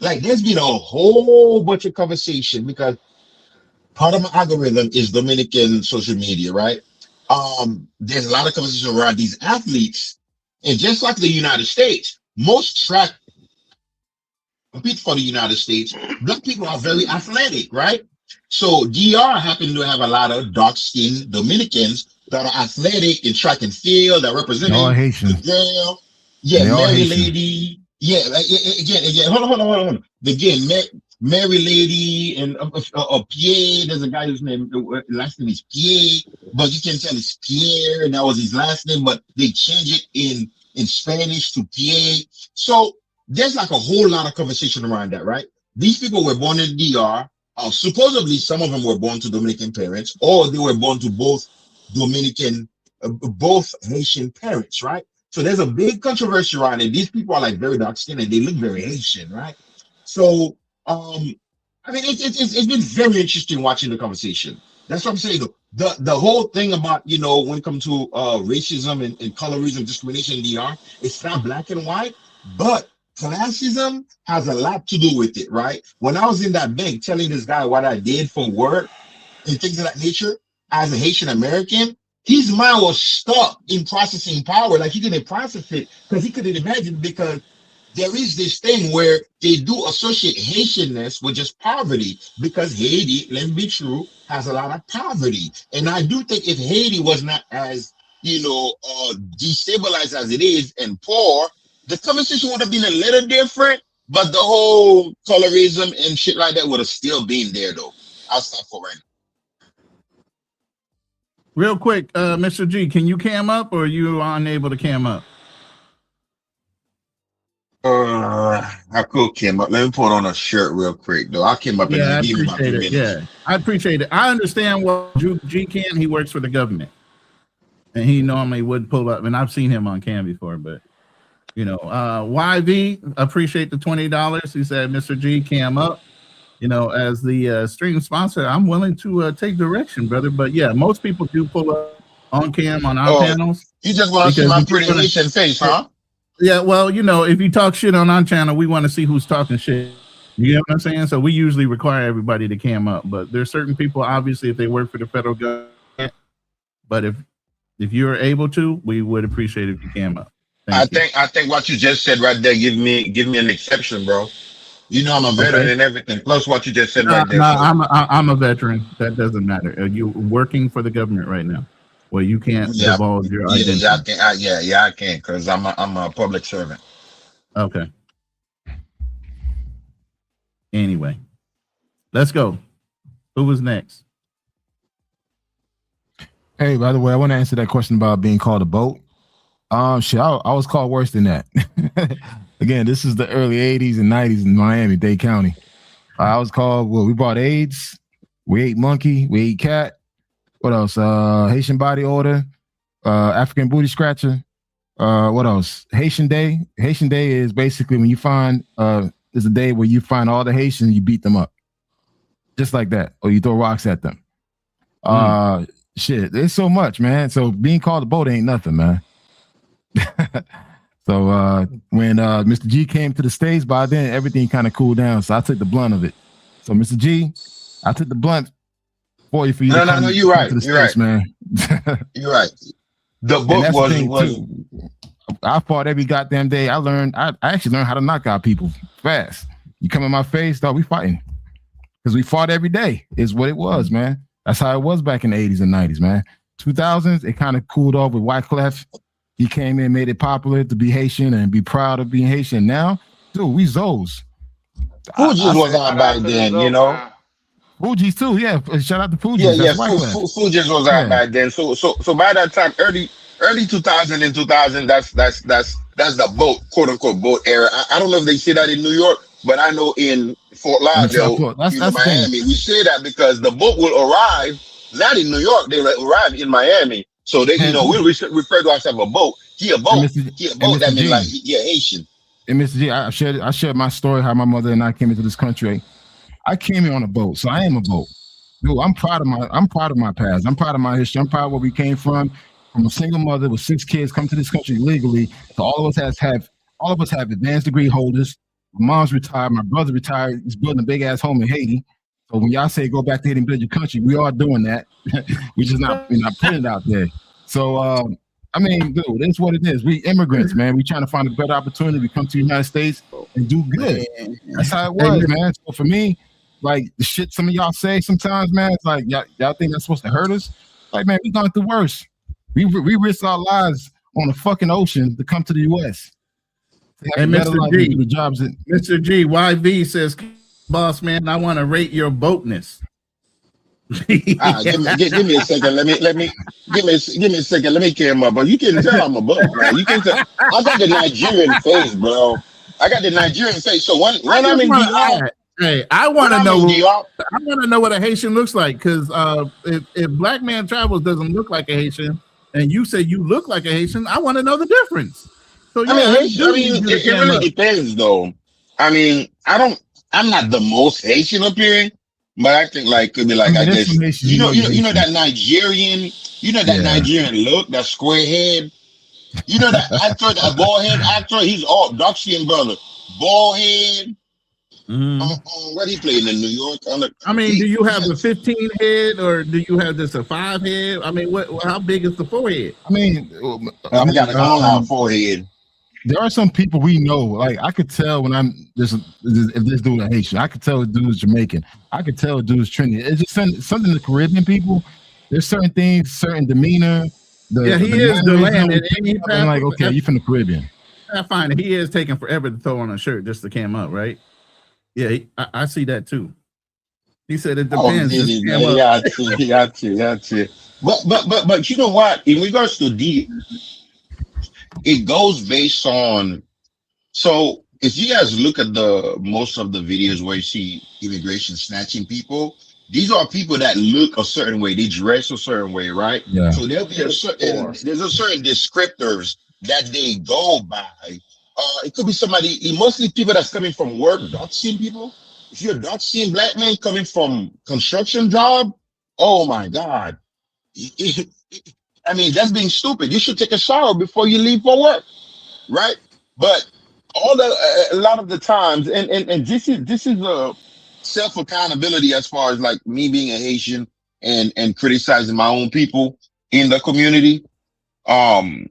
Like, there's been a whole bunch of conversation because part of my algorithm is Dominican social media, right? There's a lot of conversation around these athletes, and just like the United States, most track compete for the United States. Black people are very athletic, right? So DR happen to have a lot of dark-skinned Dominicans that are athletic in track and field that represent the girl. Yeah, Mary Lady. Yeah, again. Hold on. Again, Mary Lady and Pierre. There's a guy whose last name is Pierre, but you can tell it's Pierre, and that was his last name, but they changed it in Spanish to Pierre. So there's like a whole lot of conversation around that, right? These people were born in DR. Supposedly, some of them were born to Dominican parents, or they were born to both Haitian parents, right? So there's a big controversy around it. These people are like very dark skinned and they look very Haitian, right? So, I mean, it's been very interesting watching the conversation. That's what I'm saying. The whole thing about, when it comes to racism and colorism, discrimination in DR, it's not black and white, but classism has a lot to do with it, right? When I was in that bank telling this guy what I did for work and things of that nature, as a Haitian American, his mind was stuck in processing power. Like, he didn't process it because he couldn't imagine, because there is this thing where they do associate Haitianness with just poverty, because Haiti, let me be true, has a lot of poverty. And I do think if Haiti was not as, destabilized as it is and poor, the conversation would have been a little different, but the whole colorism and shit like that would have still been there, though. I'll stop for right now. Real quick, Mr. G, can you cam up, or are you unable to cam up? I could cam up. Let me put on a shirt real quick, though. I came up I appreciate it. Yeah, I appreciate it. I understand what G can. He works for the government, and he normally would pull up, and I've seen him on cam before, but YV, appreciate the $20. He said, Mr. G, cam up. As the stream sponsor, I'm willing to take direction, brother. But yeah, most people do pull up on cam on our panels. You just want to see my pretty Haitian face, huh? Yeah, well, if you talk shit on our channel, we want to see who's talking shit. You know what I'm saying? So we usually require everybody to cam up. But there's certain people, obviously, if they work for the federal government. But if you're able to, we would appreciate it if you cam up. I think what you just said right there give me an exception, bro. I'm a veteran and everything. Plus what you just said right there. I'm a veteran. That doesn't matter. Are you working for the government right now? Well, you can't divulge your identity. Yeah, I can't because I'm a public servant. Okay. Anyway, let's go. Who was next? Hey, by the way, I want to answer that question about being called a boat. Shit, I was called worse than that. Again, this is the early 80s and 90s in Miami-Dade County. I was called, we brought AIDS, we ate monkey, we ate cat. What else? Haitian body odor, African booty scratcher. What else? Haitian Day. Haitian Day is basically when you find, is a day where you find all the Haitians, you beat them up. Just like that. Or you throw rocks at them. Shit, there's so much, man. So being called a boat ain't nothing, man. So when Mr. G came to the States, by then everything kind of cooled down. So I took the blunt of it. So Mr. G, I took the blunt for you. No, you're right. You're right, man. You're right. The book was. I fought every goddamn day. I actually learned how to knock out people fast. You come in my face, dog, we fighting. Because we fought every day is what it was, man. That's how it was back in the 80s and 90s, man. 2000s, it kind of cooled off with Wyclef. He came in, made it popular to be Haitian and be proud of being Haitian. Now, dude, we Zoes. Fugees was out back then, you know. Fugees too, yeah. Shout out to Fugees. Yeah, Fugees was out back then. So by that time, early 2000 and 2000, that's the boat, quote unquote boat era. I don't know if they say that in New York, but I know in Fort Lauderdale, Miami, we say that because the boat will arrive not in New York, they will arrive in Miami. So they, we refer to ourselves a boat. He a boat. That means like he Haitian. And Mr. G, I shared my story how my mother and I came into this country. I came here on a boat, so I am a boat. Dude, I'm proud of my past. I'm proud of my history. I'm proud of where we came from a single mother with 6 kids, come to this country legally. So all of us have advanced degree holders. My mom's retired. My brother retired. He's building a big ass home in Haiti. So when y'all say go back to Haiti and build your country, we are doing that. We're not putting it out there. So I mean, dude, it's what it is. We immigrants, man. We trying to find a better opportunity. We come to the United States and do good. That's how it was, man. So for me, like the shit some of y'all say sometimes, man, it's like y'all think that's supposed to hurt us. Like, man, we going through worse. We risk our lives on a fucking ocean to come to the U.S. And Mr. G, YV says, boss man, I want to rate your boatness. Give me a second. Let me give me a second. Let me carry him up. But you can tell I'm a boat, man. You can tell I got the Nigerian face, bro. I got the Nigerian face. So when I'm in DR, hey, I want to know what a Haitian looks like, because if Black Man Travels doesn't look like a Haitian, and you say you look like a Haitian, I want to know the difference. So it really depends, though. I mean, I'm not the most Haitian appearing, but I think could be I guess you know that Nigerian, Nigerian look, that square head. You know that actor, that bald head actor. He's all dark skinned brother, bald head. What he played in New York? Do you have a 15 head or do you have just a 5 head? I mean, how big is the forehead? I mean, I got a long forehead. There are some people we know. Like I could tell when if this dude is Haitian, I could tell this dude is Jamaican. I could tell this dude is Trinidad. It's just something the Caribbean people. There's certain things, certain demeanor. He is the land. I'm like, okay, you from the Caribbean. I find he is taking forever to throw on a shirt just to come up, right? Yeah, I see that too. He said it depends. Got you. But you know what? In regards to it goes based on. So if you guys look at most of the videos where you see immigration snatching people, these are people that look a certain way, they dress a certain way, right? Yeah. So there's a certain descriptors that they go by. It could be somebody, mostly people that's coming from work, dark-skinned people. If you're a dark-skinned Black man coming from construction job, oh my God. I mean, that's being stupid. You should take a shower before you leave for work, right? But a lot of the times, and this is a self-accountability as far as like me being a Haitian and criticizing my own people in the community. I've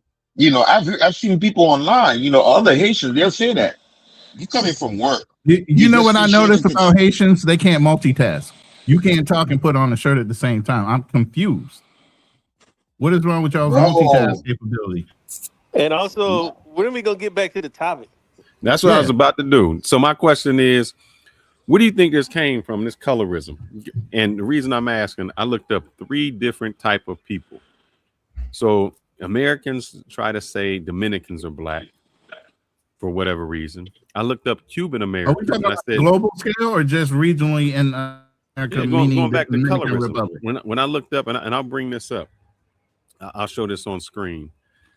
seen people online, other Haitians, they'll say that. You coming from work. You know what I noticed about Haitians? They can't multitask. You can't talk and put on a shirt at the same time. I'm confused. What is wrong with y'all's multitask capability? And also, when are we gonna get back to the topic? That's what I was about to do. So my question is, what do you think this came from, this colorism? And the reason I'm asking, I looked up 3 different type of people. So Americans try to say Dominicans are black for whatever reason. I looked up Cuban Americans. Are we talking about global scale or just regionally in America? Going back to colorism. When I looked up, and I'll bring this up, I'll show this on screen.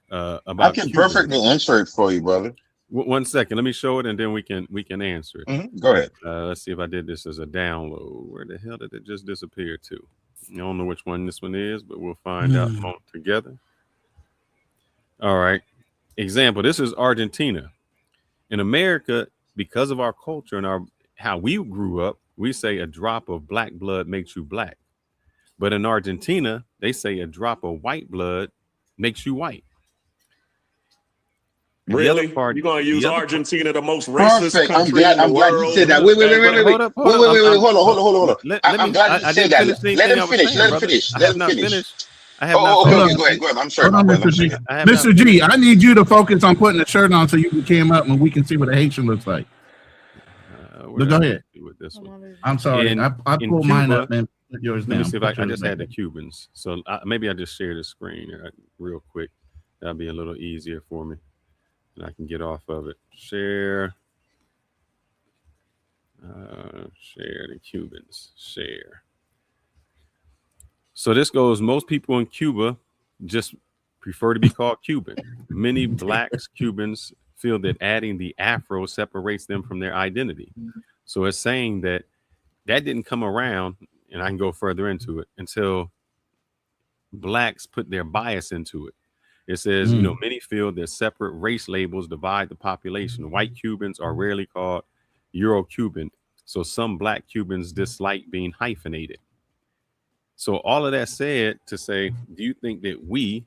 About I can perfectly answer it for you, brother. 1 second, let me show it, and then we can answer it. Mm-hmm. Go ahead. Let's see if I did this as a download. Where the hell did it just disappear to? I don't know which one this one is, but we'll find out together. All right. Example. This is Argentina. In America, because of our culture and how we grew up, we say a drop of black blood makes you black. But in Argentina, they say a drop of white blood makes you white. Really? You're going to use Argentina, the most racist country in the I'm glad world? you said that. Wait. Hold on. I'm glad you said that. Let him finish. Let him finish. Okay, go ahead. I'm sorry. Mr. G, I need you to focus on putting the shirt on so you can cam up and we can see what a Haitian looks like. But go ahead. With this one. I'm sorry. I pulled mine up and put yours down. Let me see if I just had the Cubans. So maybe I just share the screen real quick. That'll be a little easier for me. And I can get off of it. Share the Cubans. Share. So this goes, most people in Cuba just prefer to be called Cuban. Many blacks, Cubans feel that adding the Afro separates them from their identity. So it's saying that didn't come around, and I can go further into it, until blacks put their bias into it. It says, many feel that separate race labels divide the population. White Cubans are rarely called Euro-Cuban, so some black Cubans dislike being hyphenated. So all of that said to say, do you think that we,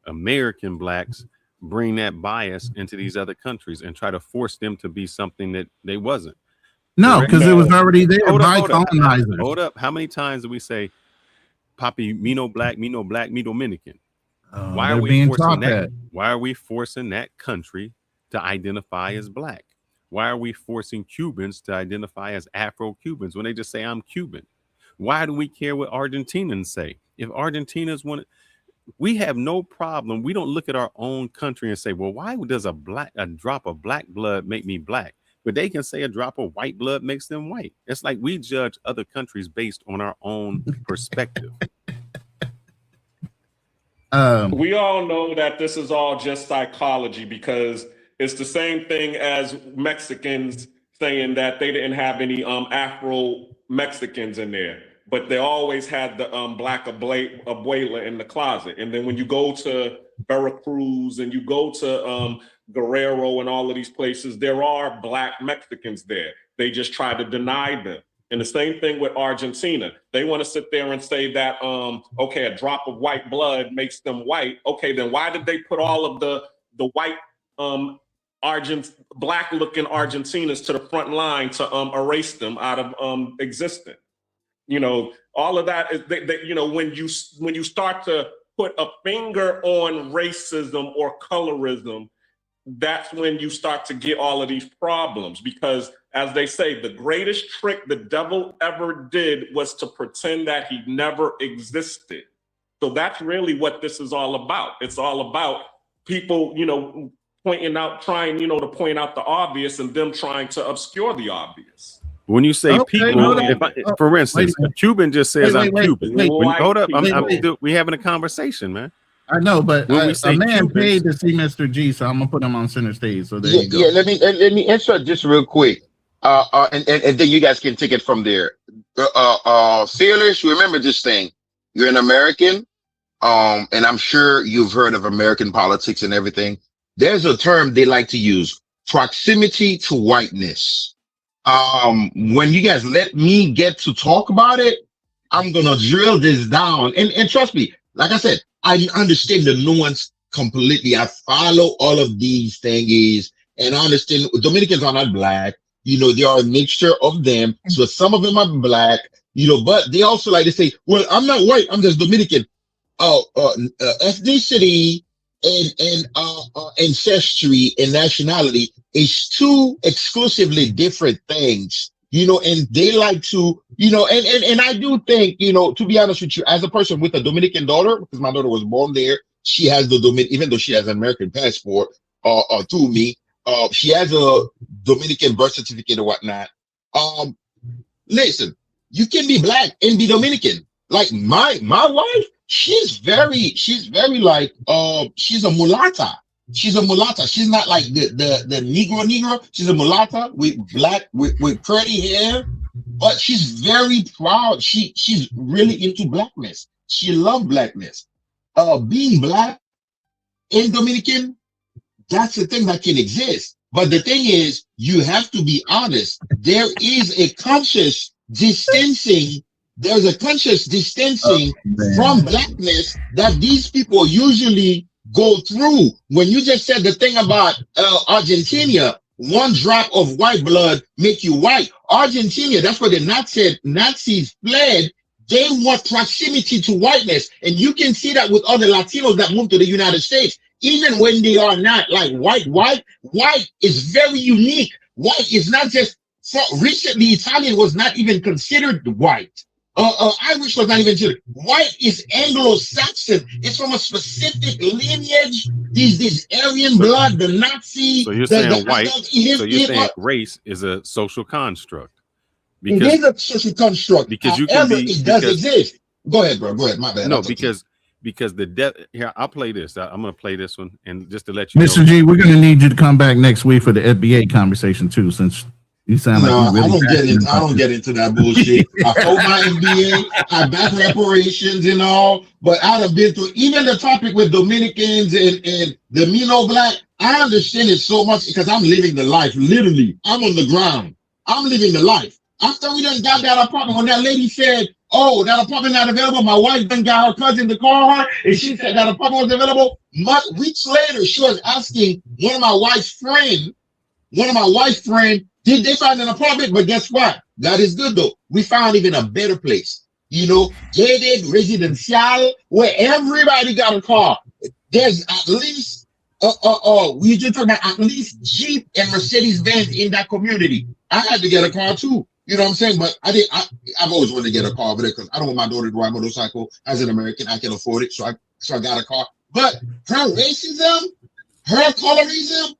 American blacks, bring that bias into these other countries and try to force them to be something that they wasn't? No, because it was already there by colonizers. Hold up. How many times do we say, Papi, me no black, me Dominican? Why are we forcing that? Why are we forcing that country to identify as black? Why are we forcing Cubans to identify as Afro-Cubans when they just say I'm Cuban? Why do we care what Argentinians say? If Argentinians want it, we have no problem. We don't look at our own country and say, well, why does a drop of black blood make me black? But they can say a drop of white blood makes them white. It's like we judge other countries based on our own perspective. We all know that this is all just psychology, because it's the same thing as Mexicans saying that they didn't have any Afro Mexicans in there, but they always had the black abuela in the closet. And then when you go to Veracruz and you go to Guerrero and all of these places, there are black Mexicans there. They just try to deny them. And the same thing with Argentina. They want to sit there and say that, okay, a drop of white blood makes them white. Okay, then why did they put all of the white black-looking Argentinas to the front line to erase them out of existence? All of that is, when you start to put a finger on racism or colorism, that's when you start to get all of these problems. Because as they say, the greatest trick the devil ever did was to pretend that he never existed. So that's really what this is all about. It's all about people, trying to point out the obvious and them trying to obscure the obvious. When you say people, for instance, a Cuban just says I'm Cuban. Hold up, we having a conversation, man. I know, but a man paid to see Mr. G, so I'm gonna put him on center stage. So there you go. Yeah, let me answer just real quick, and then you guys can take it from there. Fearless, remember this thing: you're an American, and I'm sure you've heard of American politics and everything. There's a term they like to use: proximity to whiteness. When you guys let me get to talk about it, I'm gonna drill this down, and trust me, like I said, I understand the nuance completely. I follow all of these things, and I understand Dominicans are not black. There are a mixture of them. So some of them are black, but they also like to say, well, I'm not white, I'm just Dominican. ethnicity and ancestry and nationality is two exclusively different things, you know, and they like to, you know, and I do think, you know, to be honest with you, as a person with a Dominican daughter, because my daughter was born there, she has the even though she has an American passport through me, she has a Dominican birth certificate or whatnot. Listen, you can be black and be Dominican. Like my wife, she's very like she's a mulatta. She's a mulatta. She's not like the Negro. She's a mulatta with curly hair, but she's very proud. She's really into blackness. She loves blackness. Being black and Dominican, that's the thing that can exist. But the thing is, you have to be honest. There is a conscious distancing. There's a conscious distancing from blackness that these people usually go through. When you just said the thing about Argentina, one drop of white blood make you white. Argentina, that's where the Nazis fled. They want proximity to whiteness. And you can see that with other Latinos that moved to the United States. Even when they are not like white is very unique. White is not just, recently Italian was not even considered white. Irish was not even considered. White is Anglo-Saxon. It's from a specific lineage. These Aryan blood, the Nazi. So you're saying white. So you're saying race is a social construct. It is a social construct. Because it does exist. Go ahead, bro. Go ahead. My bad. No, because the death here, I'll play this. I'm gonna play this one, and just to let you Mr. know, G, we're gonna need you to come back next week for the FBA conversation too, since you sound like you really I don't get into that bullshit. I hold my MBA, I back reparations and all, but I'd have been through even the topic with Dominicans and the Mino Black. I understand it so much because I'm living the life. Literally, I'm on the ground. I'm living the life. After we done got that apartment, when that lady said, "Oh, that apartment not available," my wife done got her cousin to call her, and she said that apartment was available. Weeks later, she was asking one of my wife's friend, did they find an apartment? But guess what? God is good though. We found even a better place. You know, gated, residential, where everybody got a car. There's at least we just talking about at least Jeep and Mercedes Benz in that community. I had to get a car too. You know what I'm saying? But I've always wanted to get a car over there because I don't want my daughter to ride a motorcycle. As an American, I can afford it. So I got a car. But her racism, her colorism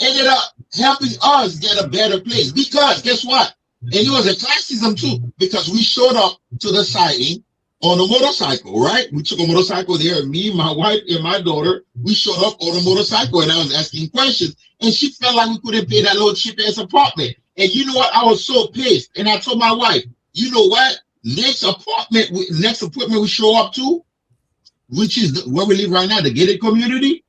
ended up helping us get a better place. Because guess what? And it was a classism too, because we showed up to the sighting on a motorcycle, right? We took a motorcycle there, me, my wife, and my daughter. We showed up on a motorcycle and I was asking questions. And she felt like we couldn't pay that little cheap ass apartment. And you know what? I was so pissed. And I told my wife, you know what? Next apartment we show up to, which is where we live right now, the gated community.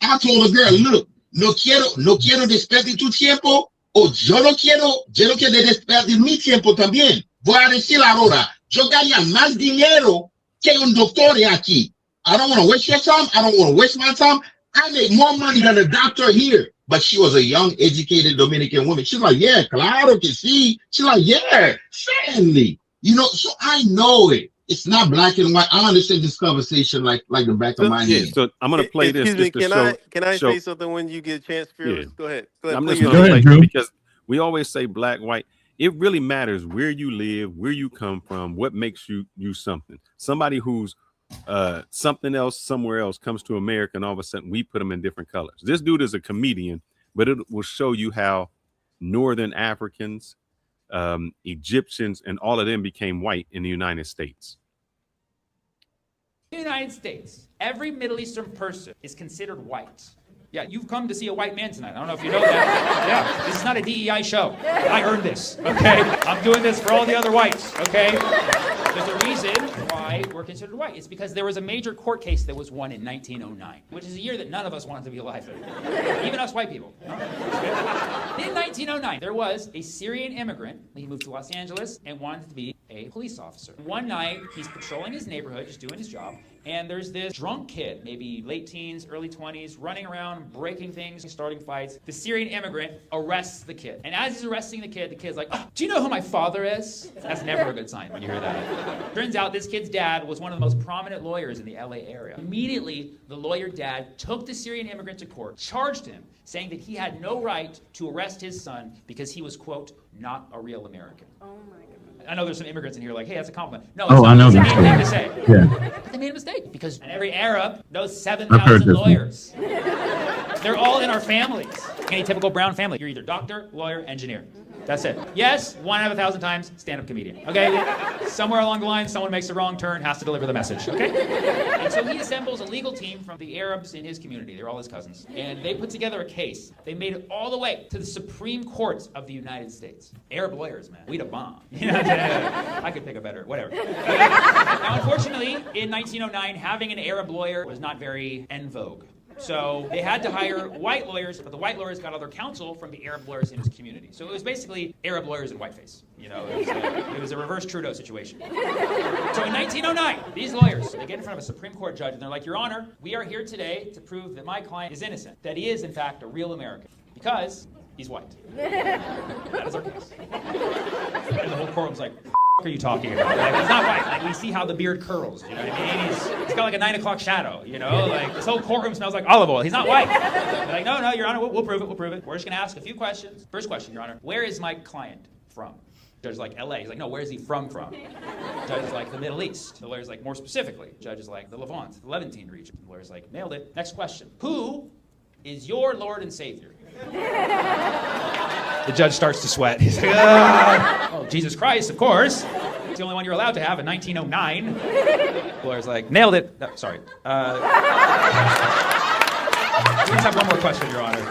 I told the girl, look, no quiero despertar tu tiempo, o yo no quiero despertar mi tiempo también. Voy a decir ahora, yo ganaría más dinero que un doctor aquí. I don't want to waste your time. I don't want to waste my time. I make more money than a doctor here. But she was a young, educated Dominican woman. She's like, yeah, claro que sí. She's like, yeah, family. You know, so I know it. It's not black and white. I understand this conversation like the back of my head. So I'm gonna play this. Excuse me, can I say something when you get a chance, Fearless? Yeah. Go ahead. I'm just gonna play Drew. Because we always say black, white. It really matters where you live, where you come from, what makes you something. Somebody who's something else somewhere else comes to America, and all of a sudden we put them in different colors. This dude is a comedian, but it will show you how Northern Africans, Egyptians, and all of them became white in the United States. In the United States, every Middle Eastern person is considered white. Yeah, you've come to see a white man tonight. I don't know if you know that. Yeah, this is not a DEI show. I earned this, okay? I'm doing this for all the other whites, okay? There's a reason why we're considered white. It's because there was a major court case that was won in 1909, which is a year that none of us wanted to be alive in, even us white people. In 1909, there was a Syrian immigrant. He moved to Los Angeles and wanted to be a police officer. One night, he's patrolling his neighborhood, just doing his job, and there's this drunk kid, maybe late teens, early 20s, running around, breaking things, starting fights. The Syrian immigrant arrests the kid. And as he's arresting the kid's like, oh, do you know who my father is? That's never a good sign when you hear that. Turns out this kid's dad was one of the most prominent lawyers in the LA area. Immediately, the lawyer dad took the Syrian immigrant to court, charged him, saying that he had no right to arrest his son because he was, quote, not a real American. Oh my God. I know there's some immigrants in here like, hey, that's a compliment. No, it's I know it's a that. mean thing to say. Yeah. They made a mistake because every Arab knows 7,000 lawyers. They're all in our families. Any typical brown family, you're either doctor, lawyer, engineer. That's it. Yes, 1 out of 1,000 times, stand-up comedian. Okay? Somewhere along the line, someone makes a wrong turn, has to deliver the message. Okay? And so he assembles a legal team from the Arabs in his community. They're all his cousins. And they put together a case. They made it all the way to the Supreme Court of the United States. Arab lawyers, man. We'd a bomb. You know, I could pick a better, whatever. Now, unfortunately, in 1909, having an Arab lawyer was not very en vogue. So they had to hire white lawyers, but the white lawyers got other counsel from the Arab lawyers in his community. So it was basically Arab lawyers in whiteface. You know, it was a reverse Trudeau situation. So in 1909, these lawyers, they get in front of a Supreme Court judge and they're like, Your Honor, we are here today to prove that my client is innocent, that he is in fact a real American, because he's white. That is our case. And the whole courtroom's like, are you talking about? Like, he's not white. Like, we see how the beard curls. You know what I mean? He's got like a 9 o'clock shadow. You know, like this whole courtroom smells like olive oil. He's not white. They're like, no, Your Honor, we'll prove it. We'll prove it. We're just gonna ask a few questions. First question, Your Honor, where is my client from? Judge is like, LA. He's like, no, where is he from? Judge is like, the Middle East. The lawyer's like, more specifically. Judge is like, the Levant, the Levantine region. The lawyer's like, nailed it. Next question. Who is your Lord and Savior? The judge starts to sweat. He's like, oh, Jesus Christ, of course. It's the only one you're allowed to have in 1909. The lawyer's like, nailed it. No, sorry. Let's have one more question, Your Honor.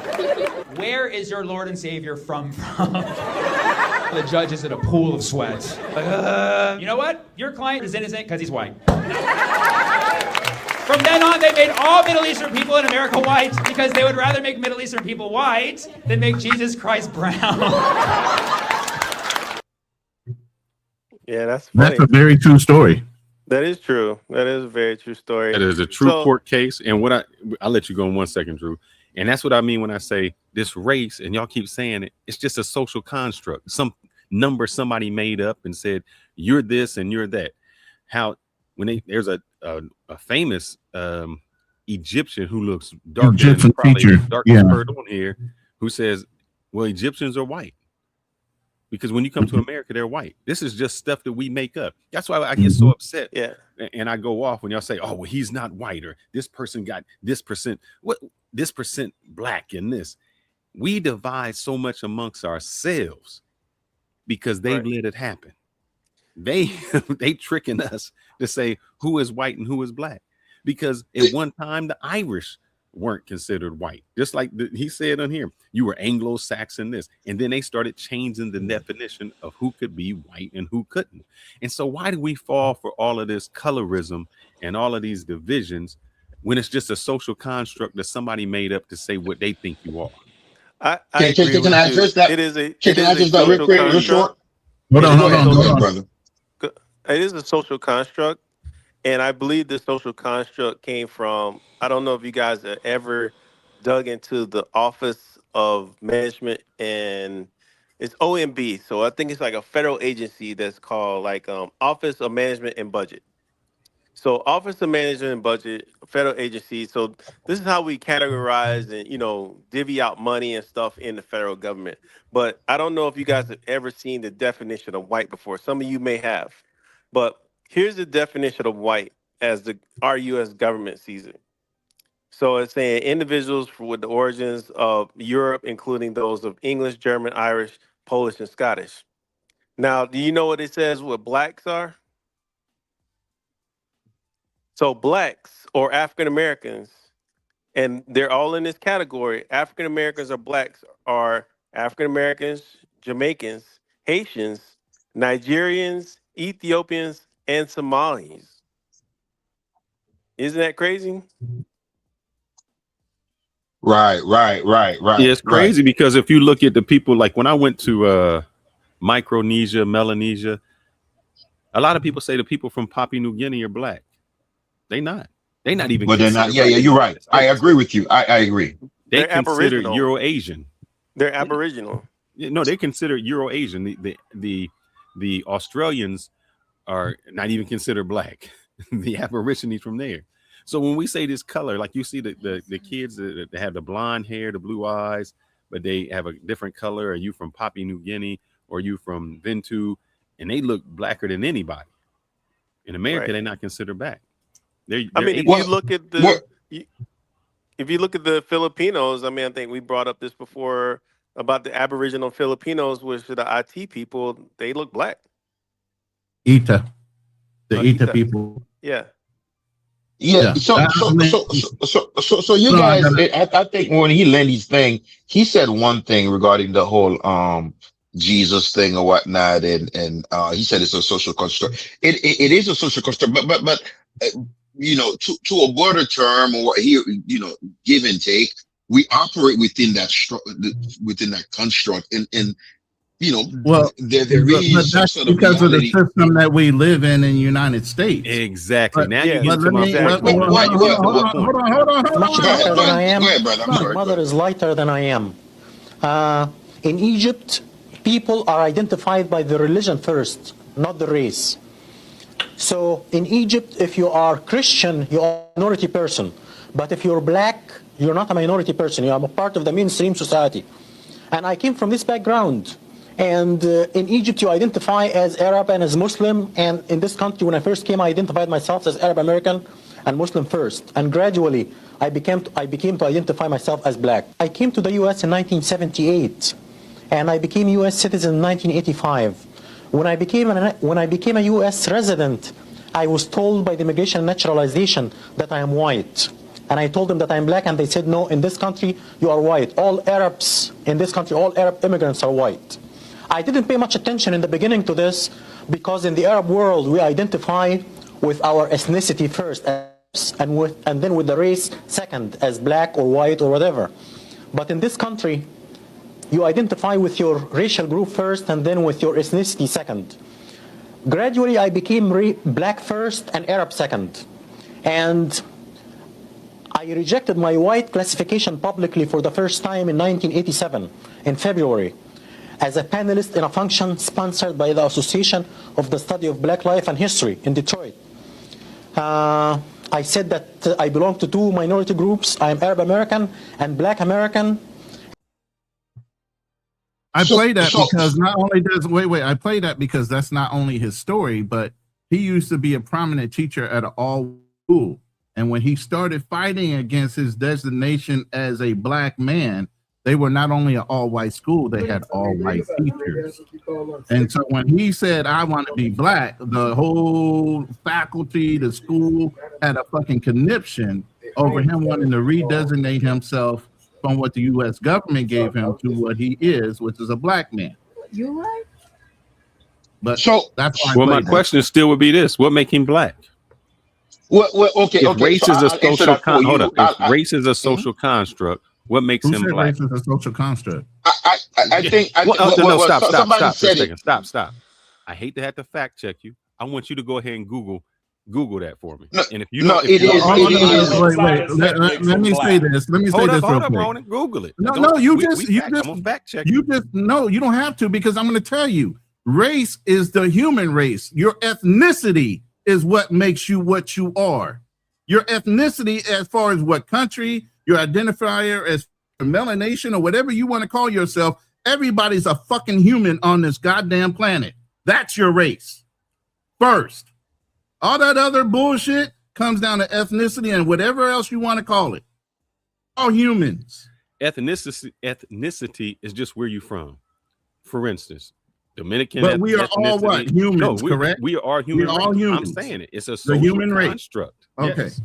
Where is your Lord and Savior from? The judge is in a pool of sweat. Like, you know what? Your client is innocent because he's white. From then on, they made all Middle Eastern people in America white because they would rather make Middle Eastern people white than make Jesus Christ brown. Yeah, that's funny. That's a very true story. That is true. That is a very true story. That is a true court case. And what I'll let you go in 1 second, Drew. And that's what I mean when I say this race, and y'all keep saying it, it's just a social construct. Some number somebody made up and said, you're this and you're that. How when there's a famous Egyptian who looks darker than probably the darkest bird on here, who says, well, Egyptians are white. Because when you come to America, they're white. This is just stuff that we make up. That's why I get so upset. Yeah. And I go off when y'all say, oh, well, he's not white, or this person got this percent, this percent black in this. We divide so much amongst ourselves because they let it happen. They tricking us to say who is white and who is black. Because at one time, the Irish weren't considered white. Just like he said on here, you were Anglo-Saxon this. And then they started changing the definition of who could be white and who couldn't. And so why do we fall for all of this colorism and all of these divisions when it's just a social construct that somebody made up to say what they think you are? Can I address that? It is a real quick, real short? Hold on, brother. It is a social construct. And I believe this social construct came from, I don't know if you guys have ever dug into the Office of Management, and it's OMB. So I think it's like a federal agency that's called like Office of Management and Budget. So Office of Management and Budget, federal agency. So this is how we categorize and, divvy out money and stuff in the federal government. But I don't know if you guys have ever seen the definition of white before. Some of you may have. But here's the definition of white as our U.S. government sees it. So it's saying individuals with the origins of Europe, including those of English, German, Irish, Polish, and Scottish. Now, do you know what it says what blacks are? So blacks or African Americans, and they're all in this category. African Americans or blacks are African Americans, Jamaicans, Haitians, Nigerians, Ethiopians, and Somalis. Isn't that crazy? Right. Yeah, it's crazy because if you look at the people, like when I went to Micronesia, Melanesia, A lot of people say the people from Papua New Guinea are black. They're not even. But they're not. Yeah, you're right. I agree with you. I agree. They're considered Euro-Asian. They're Aboriginal. No, they consider Euro-Asian. The Australians are not even considered black. The Aborigines from there. So when we say this color, like you see the kids that have the blonde hair, the blue eyes, but they have a different color. Are you from Papua New Guinea or are you from Ventu? And they look blacker than anybody. In America, they're not considered black. If you look at the Filipinos, I mean, I think we brought up this before about the Aboriginal Filipinos, which are the IT people. They look black. The Ita people. Yeah. Yeah. So you guys, I think when he landed his thing, he said one thing regarding the whole Jesus thing or whatnot, and he said it's a social construct. It is a social construct, but you know, to a broader term or here, you know, give and take, we operate within that construct, and you know, well, there is that's sort of because reality. of the system that we live in the United States. Exactly. Now you get to my hold on. Much lighter than I am. Go ahead, brother. I'm My sorry. mother is lighter than I am. In Egypt, people are identified by the religion first, not the race. So in Egypt, if you are Christian, you are a minority person. But if you're black, you're not a minority person. You are a part of the mainstream society. And I came from this background. And in Egypt, you identify as Arab and as Muslim. And in this country, when I first came, I identified myself as Arab American and Muslim first. And gradually, I became to identify myself as black. I came to the U.S. in 1978. And I became a U.S. citizen in 1985. When I became a U.S. resident, I was told by the Immigration and Naturalization that I am white. And I told them that I'm black, and they said, no, in this country, you are white. All Arabs in this country, all Arab immigrants are white. I didn't pay much attention in the beginning to this, because in the Arab world, we identify with our ethnicity first, and then with the race second, as black or white or whatever. But in this country, you identify with your racial group first and then with your ethnicity second. Gradually, I became black first and Arab second. And I rejected my white classification publicly for the first time in 1987, in February, as a panelist in a function sponsored by the Association of the Study of Black Life and History in Detroit. I said that I belong to two minority groups. I am Arab American and Black American. I play that because not only does I play that because that's not only his story, but he used to be a prominent teacher at an all school. And when he started fighting against his designation as a black man, they were not only an all-white school, they had all-white teachers. And so when he said, I want to be black, the whole faculty, the school had a fucking conniption over him wanting to redesignate himself from what the U.S. government gave him to what he is, which is a black man. You're right. But that's why. Well, my question still would be this: what make him black? Well, okay. If race is a social If race is a social construct, what makes him black? Race is a social construct. I think. Stop. I hate to have to fact check you. I want you to go ahead and Google that for me. No, and if you Let me say this. Hold up, Ronan. Google it. No, you just fact check. You don't have to, because I'm going to tell you. Race is the human race. Your ethnicity is what makes you what you are. Your ethnicity, as far as what country, your identifier as melanation or whatever you want to call yourself, everybody's a fucking human on this goddamn planet. That's your race. First. All that other bullshit comes down to ethnicity and whatever else you want to call it. All humans. Ethnicity is just where you're from. For instance, Dominican. But we are all what? Humans, correct? We are human. We are all humans. I'm saying it. It's a social human construct. Okay. Yes.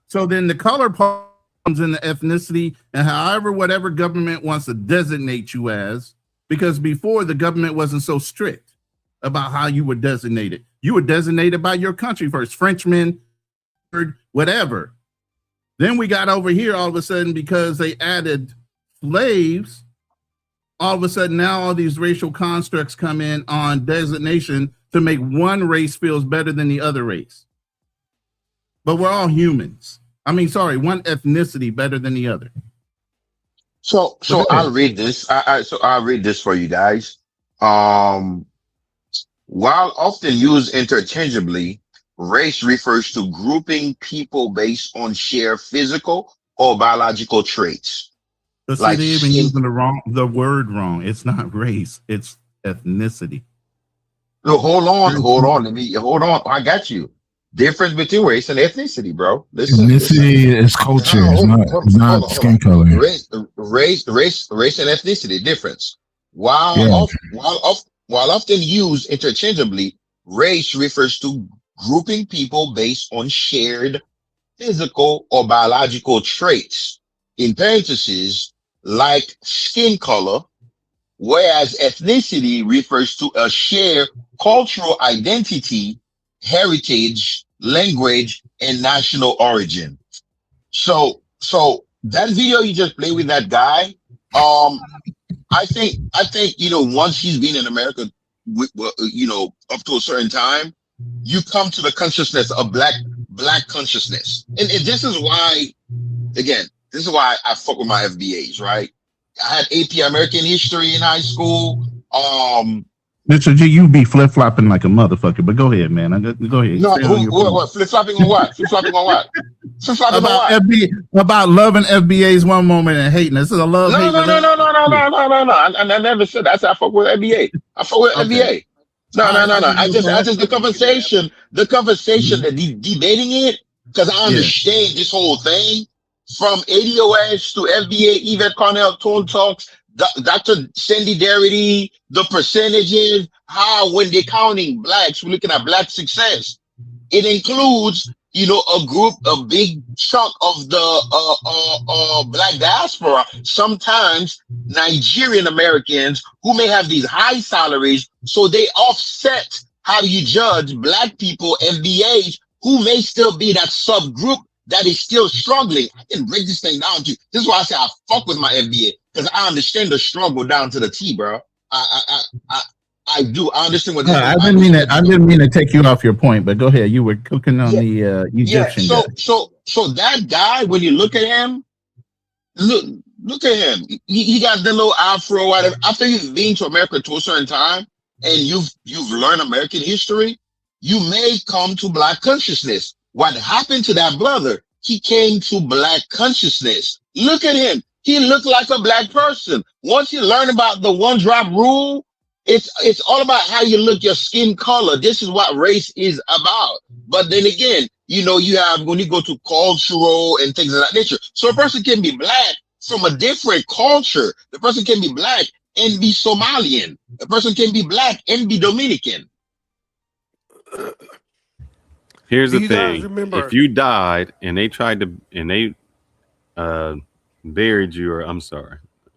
So then the color part comes in the ethnicity and however whatever government wants to designate you as, because before the government wasn't so strict about how you were designated. You were designated by your country first, Frenchman, whatever. Then we got over here all of a sudden because they added slaves. all of a sudden now all these racial constructs come in on designation to make one race feels better than the other race. But we're all humans. I mean, sorry, one ethnicity better than the other. So I'll read this. So I'll read this for you guys. While often used interchangeably, race refers to grouping people based on shared physical or biological traits. But see, they're even using the word wrong. It's not race, it's ethnicity. No, hold on. I got you. Difference between race and ethnicity, bro. Ethnicity is culture. It's not skin color. Race and ethnicity difference. While often used interchangeably, race refers to grouping people based on shared physical or biological traits, in parentheses, like skin color, whereas ethnicity refers to a shared cultural identity, heritage, language, and national origin. So that video you just played with that guy, I think once he's been in America, up to a certain time, you come to the consciousness of black consciousness, and this is why, again, this is why I fuck with my FBAs, right? I had AP American History in high school. Mr. G, you be flip flopping like a motherfucker, but go ahead, man. Go ahead. No, what flip flopping on what? Flip flopping on what? Flip flopping about about loving FBAs one moment and hating. This is a love. No. I never said that. I said I fuck with FBA. I fuck with FBA. No. I just the conversation, debating it, because I understand this whole thing from ADOS to FBA, Yvette Cornell, Tone Talks, Dr. Sandy Darity, the percentages, how when they're counting blacks, we're looking at black success. It includes, a big chunk of the black diaspora, sometimes Nigerian Americans who may have these high salaries, so they offset how you judge black people, FBAs, who may still be that subgroup that is still struggling. I can break this thing down to you. This is why I say I fuck with my FBA, because I understand the struggle down to the T, bro. I do. I understand what. I didn't mean to take you off your point, but go ahead. You were cooking on the Egyptian. Yeah. So that guy, when you look at him, look at him. He got the little afro. Whatever. After you've been to America to a certain time and you've learned American history, you may come to black consciousness. What happened to that brother? He came to black consciousness. Look at him. He looked like a black person. Once you learn about the one drop rule, it's all about how you look, your skin color. This is what race is about. But then again, you have, when you go to cultural and things of that nature. So a person can be black from a different culture. The person can be black and be Somalian. A person can be black and be Dominican. Here's the thing: if you died and they tried to, and they buried you, or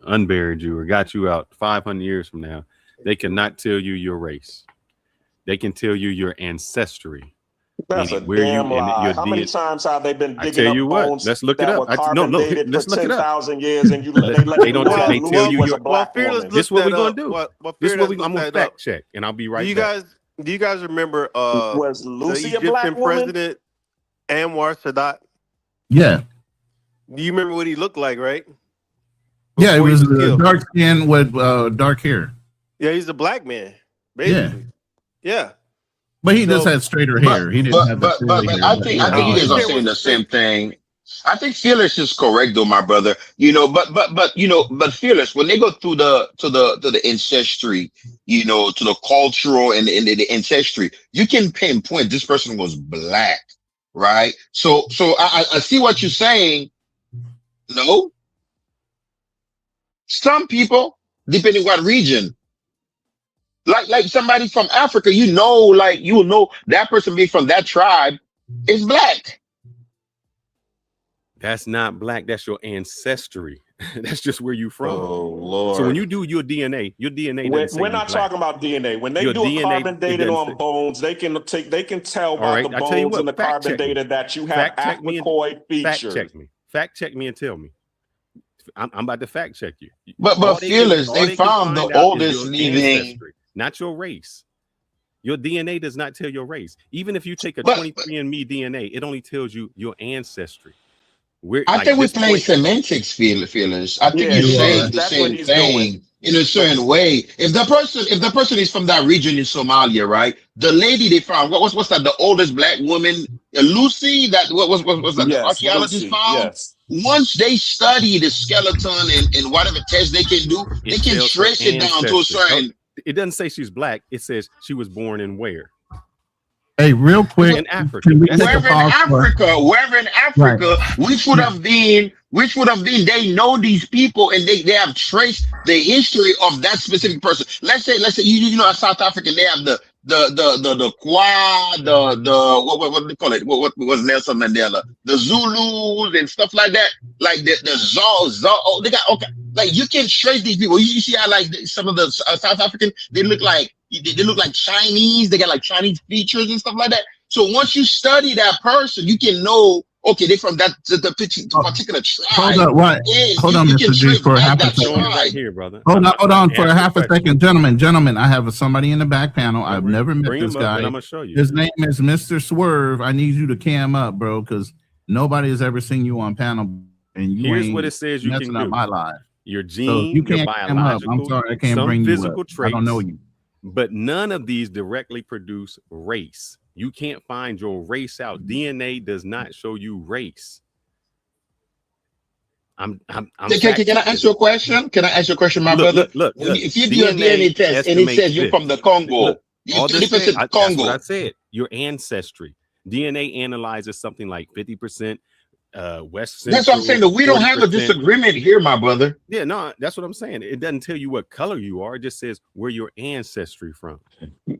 unburied you, or got you out 500 years from now, they cannot tell you your race. They can tell you your ancestry. That's a damn lie. How many times have they been digging up bones? Let's look it up. Let's look it up. 10,000 years, and they tell you your black woman. This is what we're gonna do. This is what I'm gonna fact check, and I'll be right back. Do you guys remember was Lucy a black woman? President Anwar Sadat? Yeah. Do you remember what he looked like, right? Yeah, it was dark skin with dark hair. Yeah, he's a black man, basically. Yeah. But he just had straighter hair. He didn't have but I think you guys are saying the same thing. I think Fearless is correct though, my brother. But Fearless, when they go through the ancestry, to the cultural and the ancestry, you can pinpoint this person was black, right? So I see what you're saying. No, some people, depending what region, like somebody from Africa, you will know that person being from that tribe is black. That's not black. That's your ancestry. That's just where you from. Oh Lord! So when you do your DNA, we're not talking about DNA. When they do a carbon dating on bones, they can tell by the bones and the carbon data that you have Africoid features. Fact check me and tell me. I'm about to fact check you. But Fearless, they found the oldest living, not your race. Your DNA does not tell your race. Even if you take a 23andMe DNA, it only tells you your ancestry. I think we're playing semantics, Fearless. I think you're saying the same thing in a certain way. If the person is from that region in Somalia, right? The lady they found, what's that? The oldest black woman, Lucy. That what was that? Yes, the archaeologists Lucy, found. yes. Once they study the skeleton and whatever test they can do, they can trace it down to a certain. It doesn't say she's black. It says she was born in where? Hey, real quick, in Africa. Wherever in Africa, which would have been, they know these people and they have traced the history of that specific person. Let's say you know, South African, they have the Kwa, what do they call it? What was Nelson Mandela? The Zulus and stuff like that. Like the Zao, they got like you can trace these people. You see how like some of the South African, they look like Chinese. They got like Chinese features and stuff like that. So once you study that person, you can know, okay, they're from that the particular tribe. Hold on, Mr. G, for a half a second. Right here, brother. Hold on for a half a second, gentlemen. I have somebody in the back panel. I've never met this guy. I'm gonna show you. His name is Mr. Swerve. I need you to cam up, bro, because nobody has ever seen you on panel, and you here's ain't what it says you messing can up do. my life. Your gene, So you your can't cam up. biological, I'm sorry, I can't some bring you physical up. traits. I don't know you. But none of these directly produce race. You can't find your race out. DNA does not show you race. Can I ask you a question? Can I ask you a question, my brother? Look, if you do a DNA test and it says you're from the Congo, that's what I said. Your ancestry. DNA analyzes something like 50% West Central. That's what I'm saying. That we don't have a disagreement here, my brother. Yeah, no, that's what I'm saying. It doesn't tell you what color you are. It just says where your ancestry from.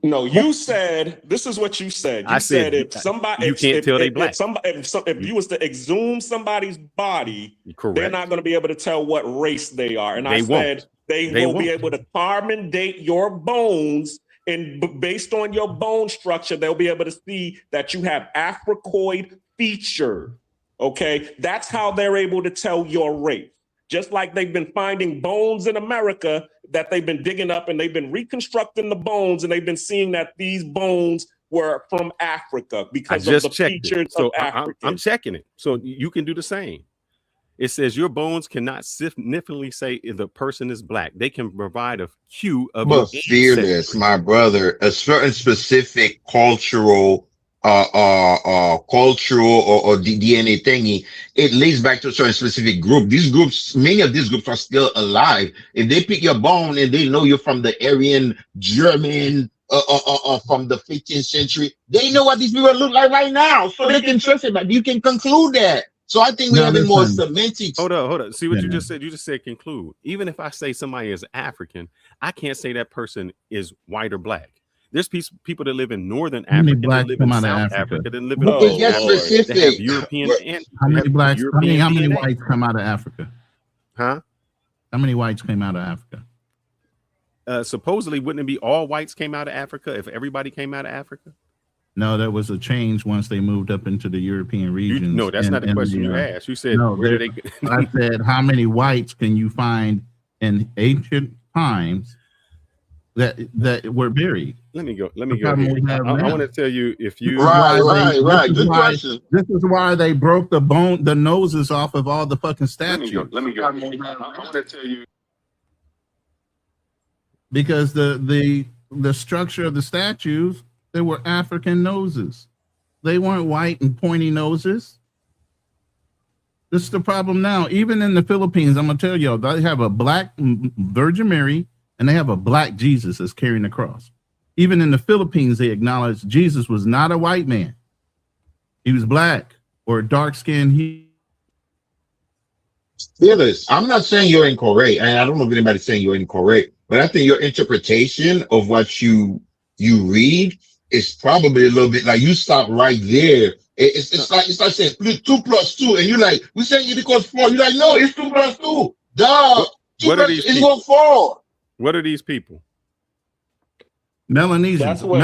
No, you said this is what you said. You said if somebody you can't tell they black. If you was to exhume somebody's body, correct, they're not going to be able to tell what race they are. And I said they will be able to carbon date your bones. And based on your bone structure, they'll be able to see that you have Africoid feature. Okay, that's how they're able to tell your race. Just like they've been finding bones in America that they've been digging up and they've been reconstructing the bones and they've been seeing that these bones were from Africa because of the features of Africa. I'm checking it. So you can do the same. It says your bones cannot significantly say if the person is black. They can provide a cue of. But Fearless, my brother, a certain specific cultural or DNA thingy, it leads back to a certain specific group. These groups, many of these groups are still alive. If they pick your bone and they know you're from the Aryan, German, from the 15th century, they know what these people look like right now, so they can trust it. But you can conclude that. So I think we're having more semantics. Hold on. See what you just said? You just said conclude. Even if I say somebody is African, I can't say that person is white or black. There's people that live in Northern Africa, that live in South Africa, that live in that have European and how many blacks? How many whites come out of Africa? Huh? How many whites came out of Africa? Supposedly, wouldn't it be all whites came out of Africa if everybody came out of Africa? No, there was a change once they moved up into the European regions. No, that's not the question you asked. You said, no, where did they? I said, how many whites can you find in ancient times that were buried? Let me go. I want to tell you if you right. Good question. This is why they broke the noses off of all the fucking statues. Let me go. I want to tell you because the structure of the statues, they were African noses. They weren't white and pointy noses. This is the problem now. Even in the Philippines, I'm gonna tell y'all, they have a black Virgin Mary and they have a black Jesus that's carrying the cross. Even in the Philippines, they acknowledge Jesus was not a white man. He was black or dark skinned. Fearless, I'm not saying you're incorrect, and I don't know if anybody's saying you're incorrect, but I think your interpretation of what you read is probably a little bit like you stop right there. It's like saying 2 plus 2, and you're like, we're saying it equals 4. You're like, no, it's 2 plus 2. Duh. What are these people? Equals 4. What are these people? Melanesian. That's what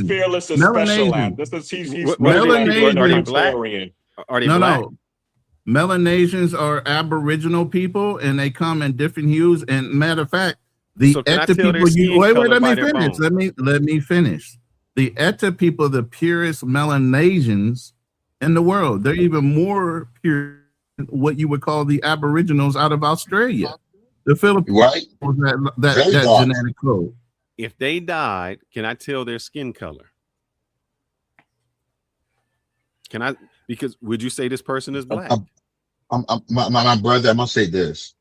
Fearless is special at. This is he's Melanesian. Are they black? Are they black? No. Melanesians are Aboriginal people, and they come in different hues. And matter of fact, the Etta people. Let me finish. The Etta people, the purest Melanesians in the world. They're even more pure than what you would call the Aboriginals out of Australia. The Philippines, right? That genetic code. If they died, can I tell their skin color? Can I? Because would you say this person is black? My brother, I must say this.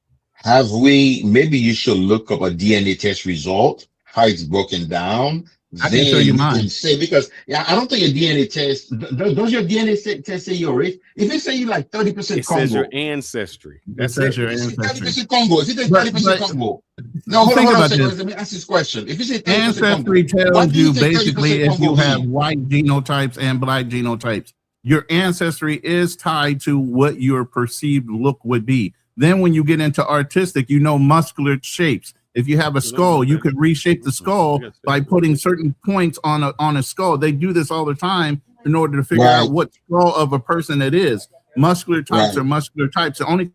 Maybe you should look up a DNA test result, how it's broken down. I can show you mine. Say, because I don't think a DNA test, does your DNA test say your race? If it say you like 30% Congo. It says your ancestry. That says your ancestry. 30% Congo. If you say 30% Congo. No, hold on a second. Let me ask this question. If you say 30% ancestry Congo, tells you basically if you have white genotypes and black genotypes. Your ancestry is tied to what your perceived look would be. Then when you get into artistic, muscular shapes. If you have a skull, you could reshape the skull by putting certain points on a skull. They do this all the time in order to figure out what skull of a person it is. Muscular types are muscular types. The only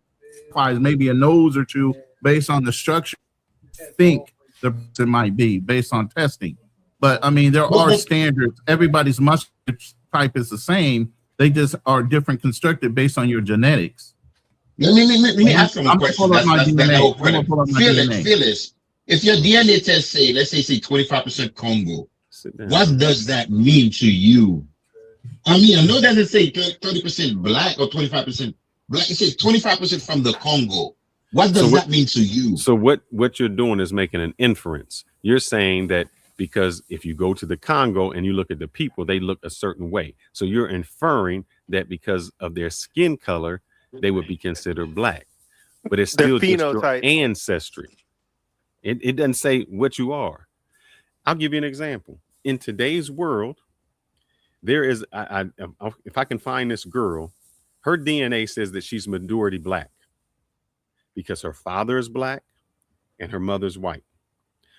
is maybe a nose or two based on the structure. Think the person might be based on testing. But I mean, there are standards. Everybody's muscular type is the same. They just are different constructed based on your genetics. Let me ask you a question. Phyllis, if your DNA test let's say 25% Congo, what does that mean to you? I mean, I know that doesn't say 30% black or 25% black. It says 25% from the Congo. What does that mean to you? So what you're doing is making an inference. You're saying that because if you go to the Congo and you look at the people, they look a certain way. So you're inferring that because of their skin color, they would be considered black. But it's still just your ancestry. It doesn't say what you are. I'll give you an example. In today's world, there is, if I can find this girl, her DNA says that she's majority black because her father is black and her mother's white.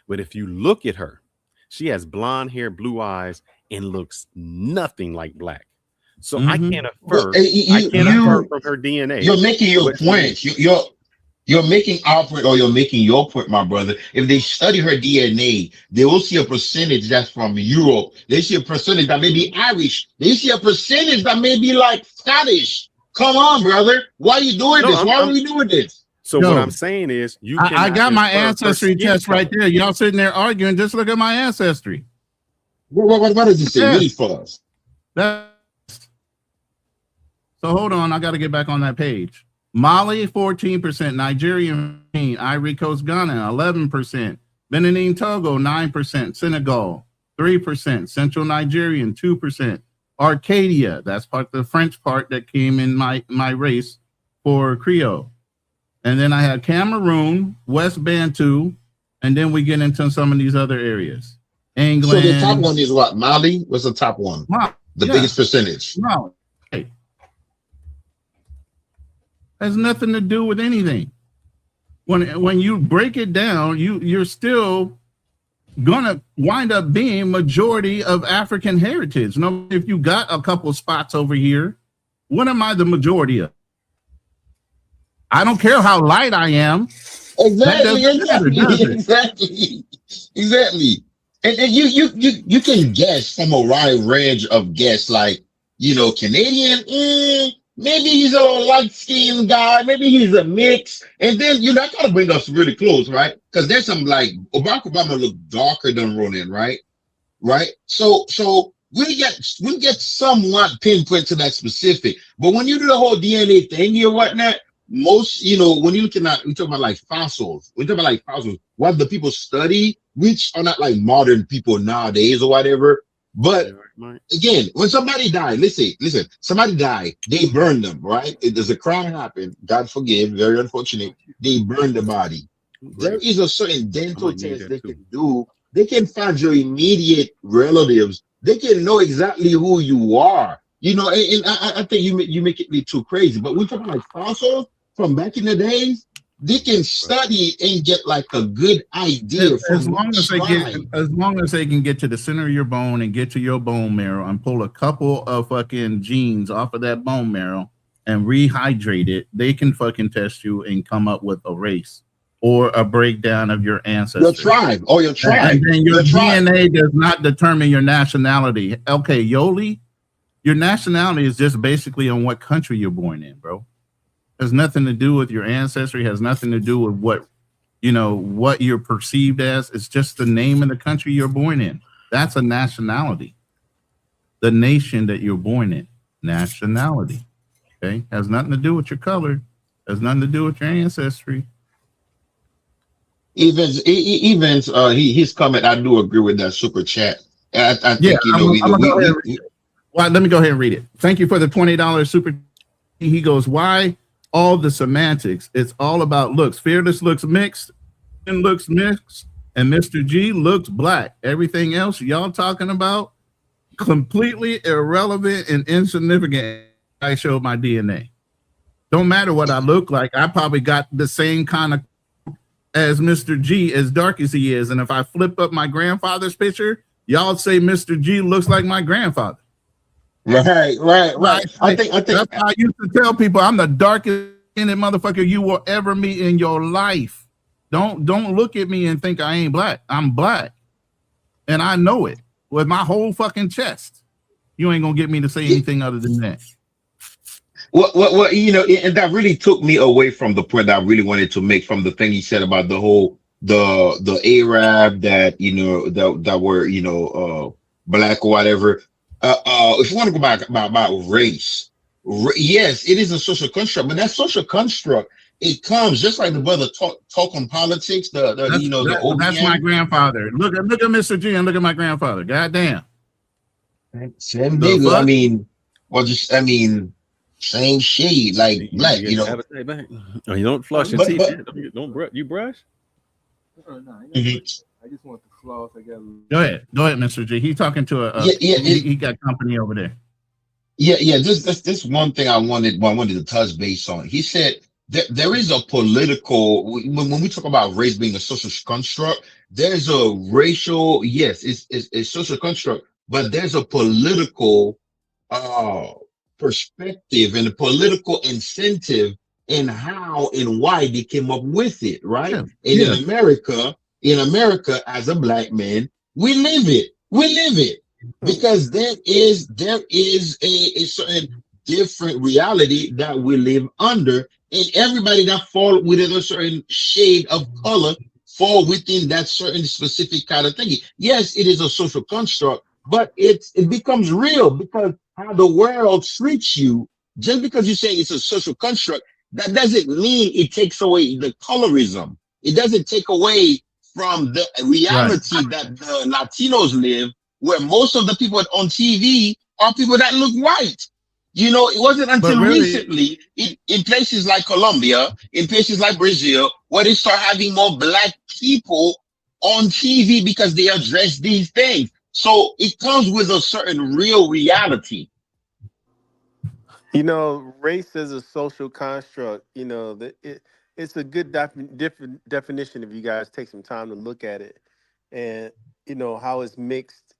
But if you look at her, she has blonde hair, blue eyes, and looks nothing like black. So I can't infer. I can't infer from her DNA. You're making your point. You're making our point, or you're making your point, my brother. If they study her DNA, they will see a percentage that's from Europe. They see a percentage that may be Irish. They see a percentage that may be like Scottish. Come on, brother. Why are you doing this? Why are we doing this? So what I'm saying is, I got my ancestry test right there. Y'all sitting there arguing. Just look at my ancestry. What does it say? Read for us. So hold on, I got to get back on that page. Mali 14%, Nigerian 15%, Ivory Coast, Ghana 11%, Benin, Togo 9%, Senegal 3%, Central Nigerian 2%, Arcadia, that's the French part that came in my race for Creole. And then I had Cameroon, West Bantu, and then we get into some of these other areas. England. So the top one is what? Mali? What's the top one? The biggest percentage? No. Has nothing to do with anything. When you break it down, you're still gonna wind up being majority of African heritage. No, if you got a couple spots over here, what am I the majority of? I don't care how light I am. Exactly. And you can guess from a wide range of guess, like, Canadian, maybe he's a light-skinned guy, maybe he's a mix. And then that gotta bring us really close, right? Because there's some like Barack Obama look darker than Ronan, right? So we get somewhat pinpoint to that specific. But when you do the whole DNA thing here, whatnot, most, when you're looking at, we talk about like fossils, what the people study, which are not like modern people nowadays or whatever. But again, when somebody died, listen, somebody died, they burned them, right? There's a crime happened, God forgive, very unfortunate. They burned the body. There is a certain dental test they can do. They can find your immediate relatives. They can know exactly who you are. And I think you make it too crazy. But we're talking like fossils from back in the days. They can study and get like a good idea. As long as they can get to the center of your bone and get to your bone marrow and pull a couple of fucking genes off of that bone marrow and rehydrate it, they can fucking test you and come up with a race or a breakdown of your ancestry. Your tribe. Oh, your tribe. And then your tribe. DNA does not determine your nationality. Okay, Yoli, your nationality is just basically on what country you're born in, bro. Has nothing to do with your ancestry, has nothing to do with what, you know, what you're perceived as. It's just the name of the country you're born in. That's a nationality. The nation that you're born in. Nationality. Okay? Has nothing to do with your color. Has nothing to do with your ancestry. His comment, I do agree with that super chat. I think, well, let me go ahead and read it. Thank you for the $20 super. He goes, why all the semantics? It's all about looks. Fearless looks mixed, and looks mixed, and Mr. G looks black. Everything else y'all talking about, completely irrelevant and insignificant. I showed my DNA. Don't matter what I look like. I probably got the same kind of as Mr. G, as dark as he is. And if I flip up my grandfather's picture, y'all say Mr. G looks like my grandfather. Right. I think that's how I used to tell people I'm the darkest motherfucker you will ever meet in your life. Don't look at me and think I ain't black. I'm black. And I know it with my whole fucking chest. You ain't gonna get me to say anything other than that. Well, you know, and that really took me away from the point that I really wanted to make from the thing he said about the whole the Arab that, you know, that were, you know, black or whatever. If you want to go back about race, yes, it is a social construct, but that social construct, it comes just like the brother talk on politics. The OBN. That's my grandfather. Look at Mr. G and look at my grandfather. Goddamn. Same nigga. I mean, same shade, like black. You know. Oh, you don't flush your teeth. Don't brush. You brush. I just want the floss. Go ahead, Mr. G. He's talking to he got company over there. Yeah. This one thing I wanted to touch base on. He said there is a political, when we talk about race being a social construct, there's a racial, yes, it's social construct, but there's a political perspective and a political incentive in how and why they came up with it, right? Yeah. And in America, as a black man, we live it because there is a certain different reality that we live under, and everybody that fall within a certain shade of color fall within that certain specific kind of thing. Yes, it is a social construct, but it becomes real because how the world treats you. Just because you say it's a social construct, that doesn't mean it takes away the colorism. It doesn't take away from the reality that the Latinos live, where most of the people on TV are people that look white. You know, it wasn't until recently in places like Colombia, in places like Brazil, where they start having more black people on TV because they address these things. So it comes with a certain real reality. You know, race is a social construct. You know, it's a good different definition if you guys take some time to look at it, and you know how it's mixed,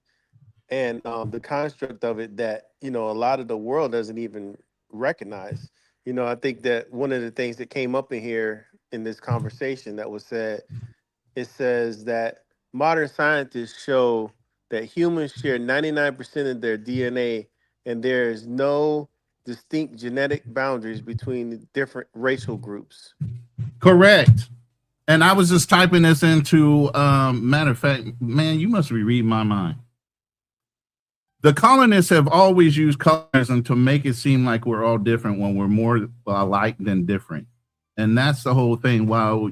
and the construct of it that, you know, a lot of the world doesn't even recognize. You know, I think that one of the things that came up in here in this conversation that was said, it says that modern scientists show that humans share 99% of their DNA, and there is no distinct genetic boundaries between the different racial groups. Correct. And I was just typing this into, matter of fact, man, you must be reading my mind. The colonists have always used colorism to make it seem like we're all different when we're more alike than different. And that's the whole thing. While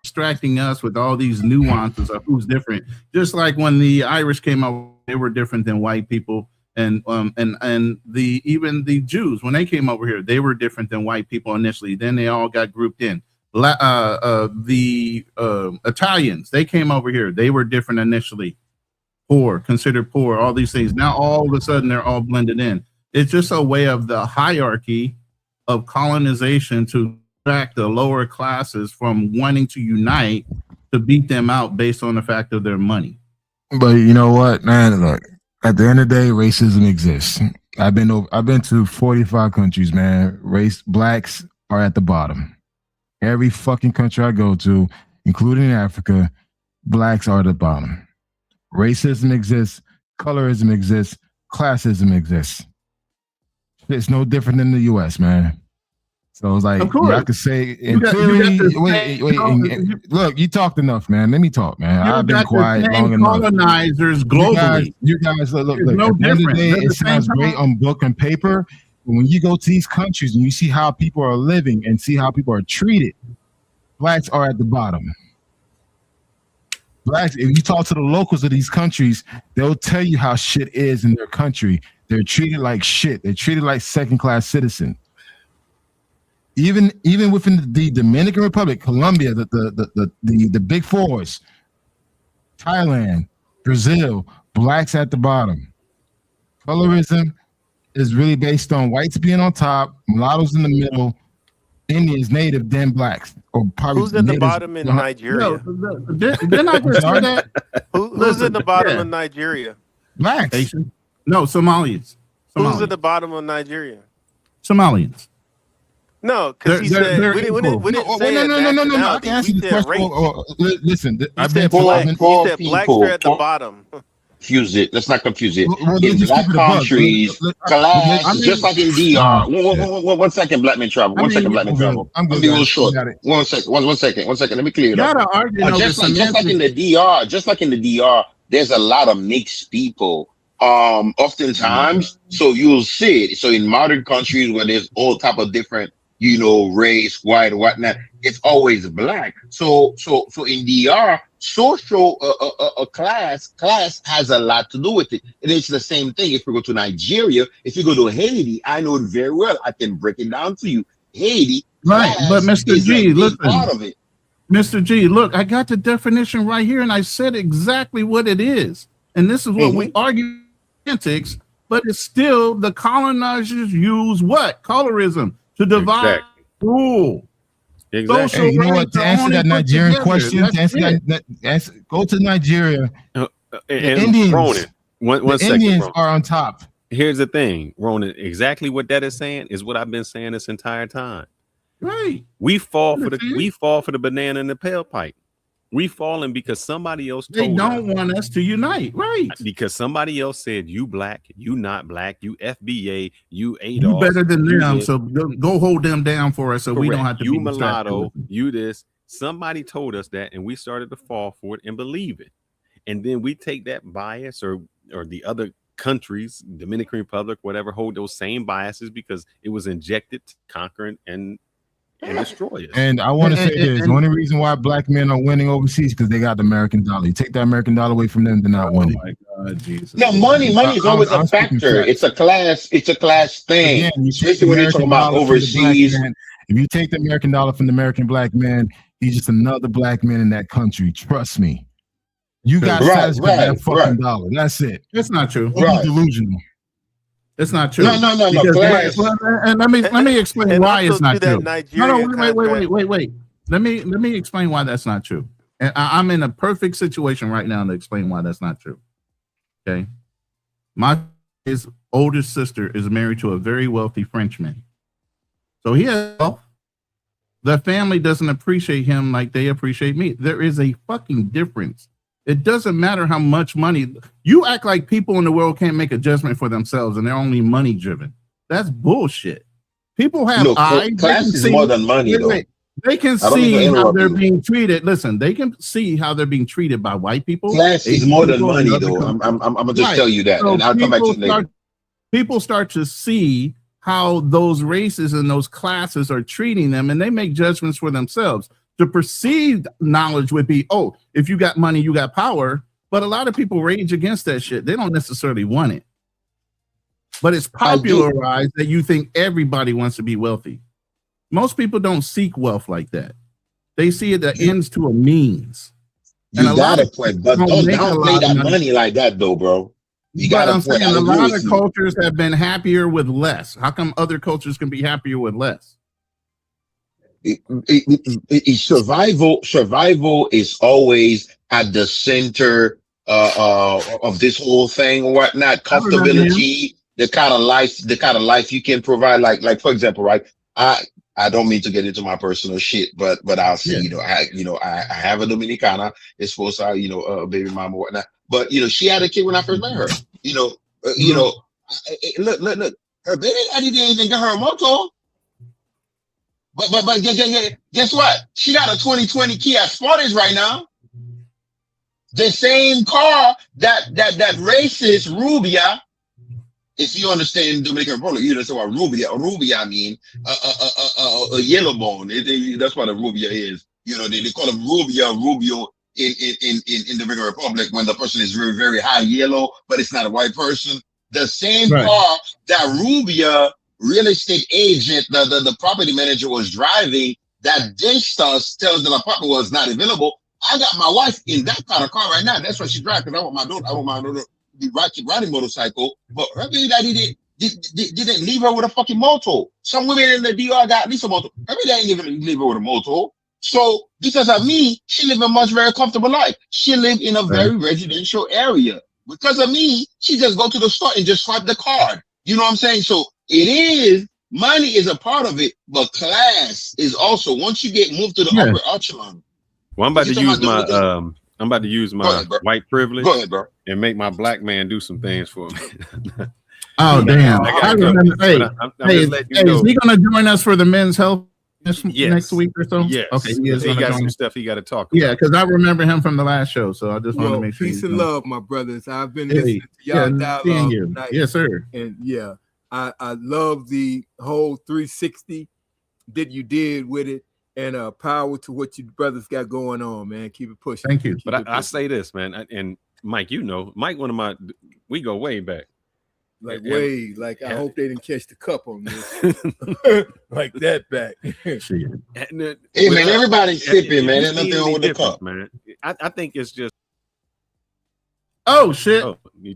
distracting us with all these nuances of who's different, just like when the Irish came out, they were different than white people. And even the Jews, when they came over here, they were different than white people initially. Then they all got grouped in. The Italians, they came over here. They were different initially. Poor, considered poor, all these things. Now all of a sudden they're all blended in. It's just a way of the hierarchy of colonization to distract the lower classes from wanting to unite to beat them out based on the fact of their money. But you know what, man? Look, at the end of the day, racism exists. I've been to 45 countries, man. Blacks are at the bottom. Every fucking country I go to, including Africa, blacks are at the bottom. Racism exists, colorism exists, classism exists. It's no different than the US, man. So it's like, I could say in theory, look, you talked enough, man. Let me talk, man. I've been quiet long enough. Colonizers globally. You guys look, no at the end of the day, difference. it sounds great on book and paper. But when you go to these countries and you see how people are living and see how people are treated, blacks are at the bottom. Blacks, if you talk to the locals of these countries, they'll tell you how shit is in their country. They're treated like shit. They're treated like second-class citizens. Even within the Dominican Republic, Colombia, the big fours, Thailand, Brazil, blacks at the bottom. Colorism is really based on whites being on top, mulattoes in the middle, Indians, native, then blacks. Or probably who's in the bottom in Nigeria? Didn't I just say that? Who's in the bottom of Nigeria? Blacks. No, Somalians. Who's at the bottom of Nigeria? Somalians. No, because he said we didn't say no. I can answer the question. Listen, I've been blacks are at the bottom. Confuse it. Let's not confuse it. In black countries, class, just like in DR. 1 second, Black Man Travel. 1 second, Black Man Travel. I'm gonna be real short. 1 second. One second. Let me clear it up. Just like in the DR, there's a lot of mixed people. Oftentimes, so you'll see it. So in modern countries where there's all type of different, race, white, whatnot, it's always black. So in DR, social class has a lot to do with it. And it's the same thing. If we go to Nigeria, if you go to Haiti, I know it very well. I can break it down to you. Haiti, right? But Mr. G, listen, part of it. Mr. G, look, I got the definition right here, and I said exactly what it is. And this is what we argue antics, but it's still the colonizers use what? Colorism to divide, rule. Exactly. Hey, you know what? To answer that Nigerian question, go to Nigeria. And Indians, Ronan, one second, Indians Ronan. are on top. Here's the thing, Ronan. Exactly what that is saying is what I've been saying this entire time. Right. We fall for the banana in the tailpipe. We falling because somebody else told they don't want us to unite, right? Because somebody else said you black, you not black, you FBA, you Adolf, you better than them. So go hold them down for us, so we don't have to. You mulatto, you this. Somebody told us that, and we started to fall for it and believe it. And then we take that bias, or the other countries, Dominican Republic, whatever, hold those same biases because it was injected to conquer and destroy us. And I want to say this: the only reason why black men are winning overseas because they got the American dollar. You take the American dollar away from them, they're not winning. My God, Jesus. No, money is always a factor. It's a class thing. Again, especially when you're talking about overseas. If you take the American dollar from the American black man, he's just another black man in that country. Trust me. You got satisfied that fucking dollar. That's it. That's not true. It's delusional. It's not true. No. And let me explain why it's not true. Wait. Let me explain why that's not true. And I'm in a perfect situation right now to explain why that's not true. Okay, his older sister is married to a very wealthy Frenchman, so he has wealth. The family doesn't appreciate him like they appreciate me. There is a fucking difference. It doesn't matter how much money you act like people in the world can't make a judgment for themselves and they're only money driven. That's bullshit. People have eyes. Class is more than money, though. They can see how they're being treated. Listen, they can see how they're being treated by white people. Class is more than money, though. I'm gonna just tell you that, and I'll come back to you later. People start to see how those races and those classes are treating them, and they make judgments for themselves. The perceived knowledge would be, oh, if you got money, you got power. But a lot of people rage against that shit. They don't necessarily want it. But it's popularized that you think everybody wants to be wealthy. Most people don't seek wealth like that. They see it that ends to a means. You gotta play, but don't play that money like that, though, bro. You gotta. I'm saying a lot of cultures have been happier with less. How come other cultures can be happier with less? Survival is always at the center of this whole thing or whatnot. Comfortability, the kind of life you can provide. Like for example, right? I don't mean to get into my personal shit, but I'll say, I have a Dominicana. It's supposed to, a baby mama or whatnot. But she had a kid when I first met her. Look, her baby daddy didn't even get her a motor. But guess what? She got a 2020 Kia Sportage right now. The same car that racist Rubia. If you understand Dominican Republic, you understand what Rubia mean, a yellow bone. That's what a Rubia is. They call them Rubio in Dominican Republic when the person is very, very high yellow, but it's not a white person. The same car that Rubia real estate agent, the property manager was driving, that ditched us, tells the apartment was not available. I got my wife in that kind of car right now. That's what she drives because I want my daughter be riding motorcycle, but her baby daddy didn't leave her with a fucking motor. Some women in the DR got at least a motor. Her baby daddy didn't even leave her with a motor. So because of me, she lived a much very comfortable life. She lived in a very residential area. Because of me, she just go to the store and just swipe the card. You know what I'm saying? So money is a part of it, but class is also, once you get moved to the upper echelon. Well, I'm about to use my white privilege and make my black man do some things for me. Oh, damn. I remember. Is he going to join us for the men's health next week or so? Yes. Okay. He got some stuff he got to talk about. Yeah, because I remember him from the last show, so I just want to make sure. Peace and love, my brothers. I've been listening to y'all dialogue tonight. Yes, sir. And I love the whole 360 that you did with it. And power to what you brothers got going on, man. Keep it pushing. Thank you. But I say this, man, and Mike, Mike, we go way back. I hope they didn't catch the cup on this. Like that back. Hey, man, everybody's sipping, man. There's nothing wrong with the cup, man. I think it's just. Oh, shit.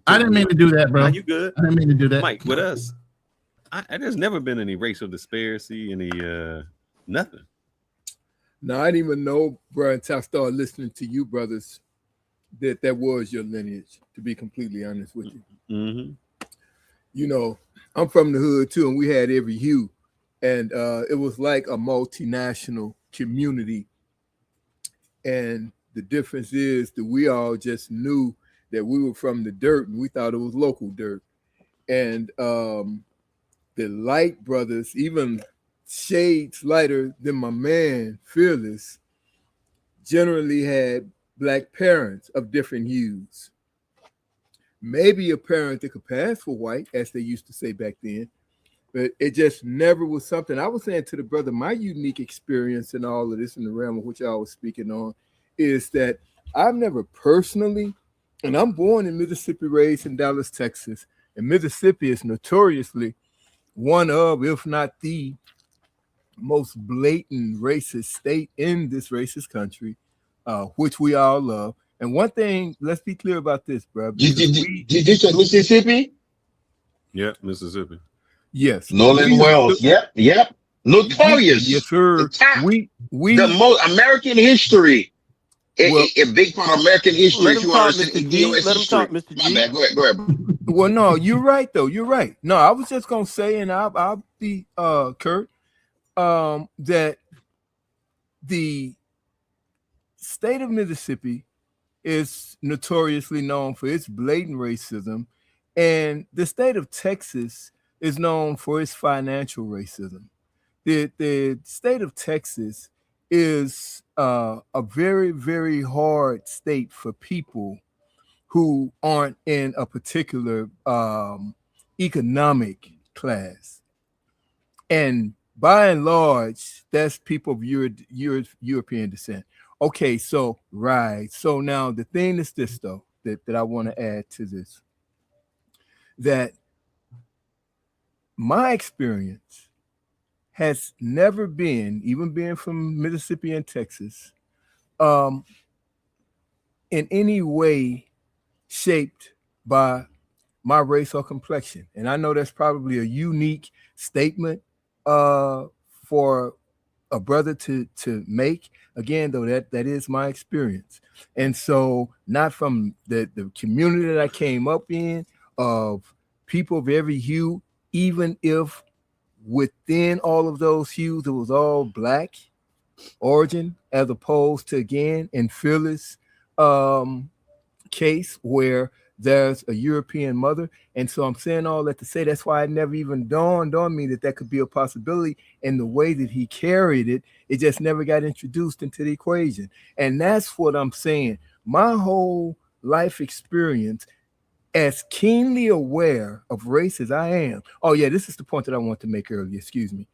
I didn't mean to do that, bro. Are you good? I didn't mean to do that. Mike, with us, there's never been any racial disparity, any nothing. Now, I didn't even know, bro, until I started listening to you brothers, that was your lineage, to be completely honest with you. Mm-hmm. I'm from the hood, too, and we had every hue. And it was like a multinational community. And the difference is that we all just knew that we were from the dirt, and we thought it was local dirt. And the Light brothers, even shades lighter than my man Fearless, generally had black parents of different hues. Maybe a parent that could pass for white, as they used to say back then, but it just never was something. I was saying to the brother, my unique experience in all of this, in the realm of which I was speaking on, is that I've never personally, and I'm born in Mississippi, raised in Dallas, Texas, and Mississippi is notoriously one of, if not the most blatant racist state in this racist country, which we all love. And one thing, let's be clear about this, bro. Did you say Mississippi? Yeah, Mississippi. Yes. Nolan Wells. Yep. Notorious. Yes, sir. The most American history. A big part of American history. Let him talk, Mr. G. Let him talk, Mr. G. My bad. Go ahead. Well, no, you're right, though. You're right. No, I was just going to say, and I'll be Kurt, that the state of Mississippi is notoriously known for its blatant racism, and the state of Texas is known for its financial racism. The state of Texas is a very, very hard state for people who aren't in a particular economic class. And by and large, that's people of European descent. Okay, so right. So now the thing is this, though, that I want to add to this, that my experience has never been, even being from Mississippi and Texas, in any way shaped by my race or complexion. And I know that's probably a unique statement for a brother to make. Again, though, that is my experience. And so not from the community that I came up in of people of every hue, even if within all of those hues it was all black origin, as opposed to, again, in Phyllis' case where there's a European mother. And so I'm saying all that to say that's why it never even dawned on me that could be a possibility. And the way that he carried it, it just never got introduced into the equation. And that's what I'm saying. My whole life experience, as keenly aware of race as I am. Oh yeah, this is the point that I want to make earlier, excuse me.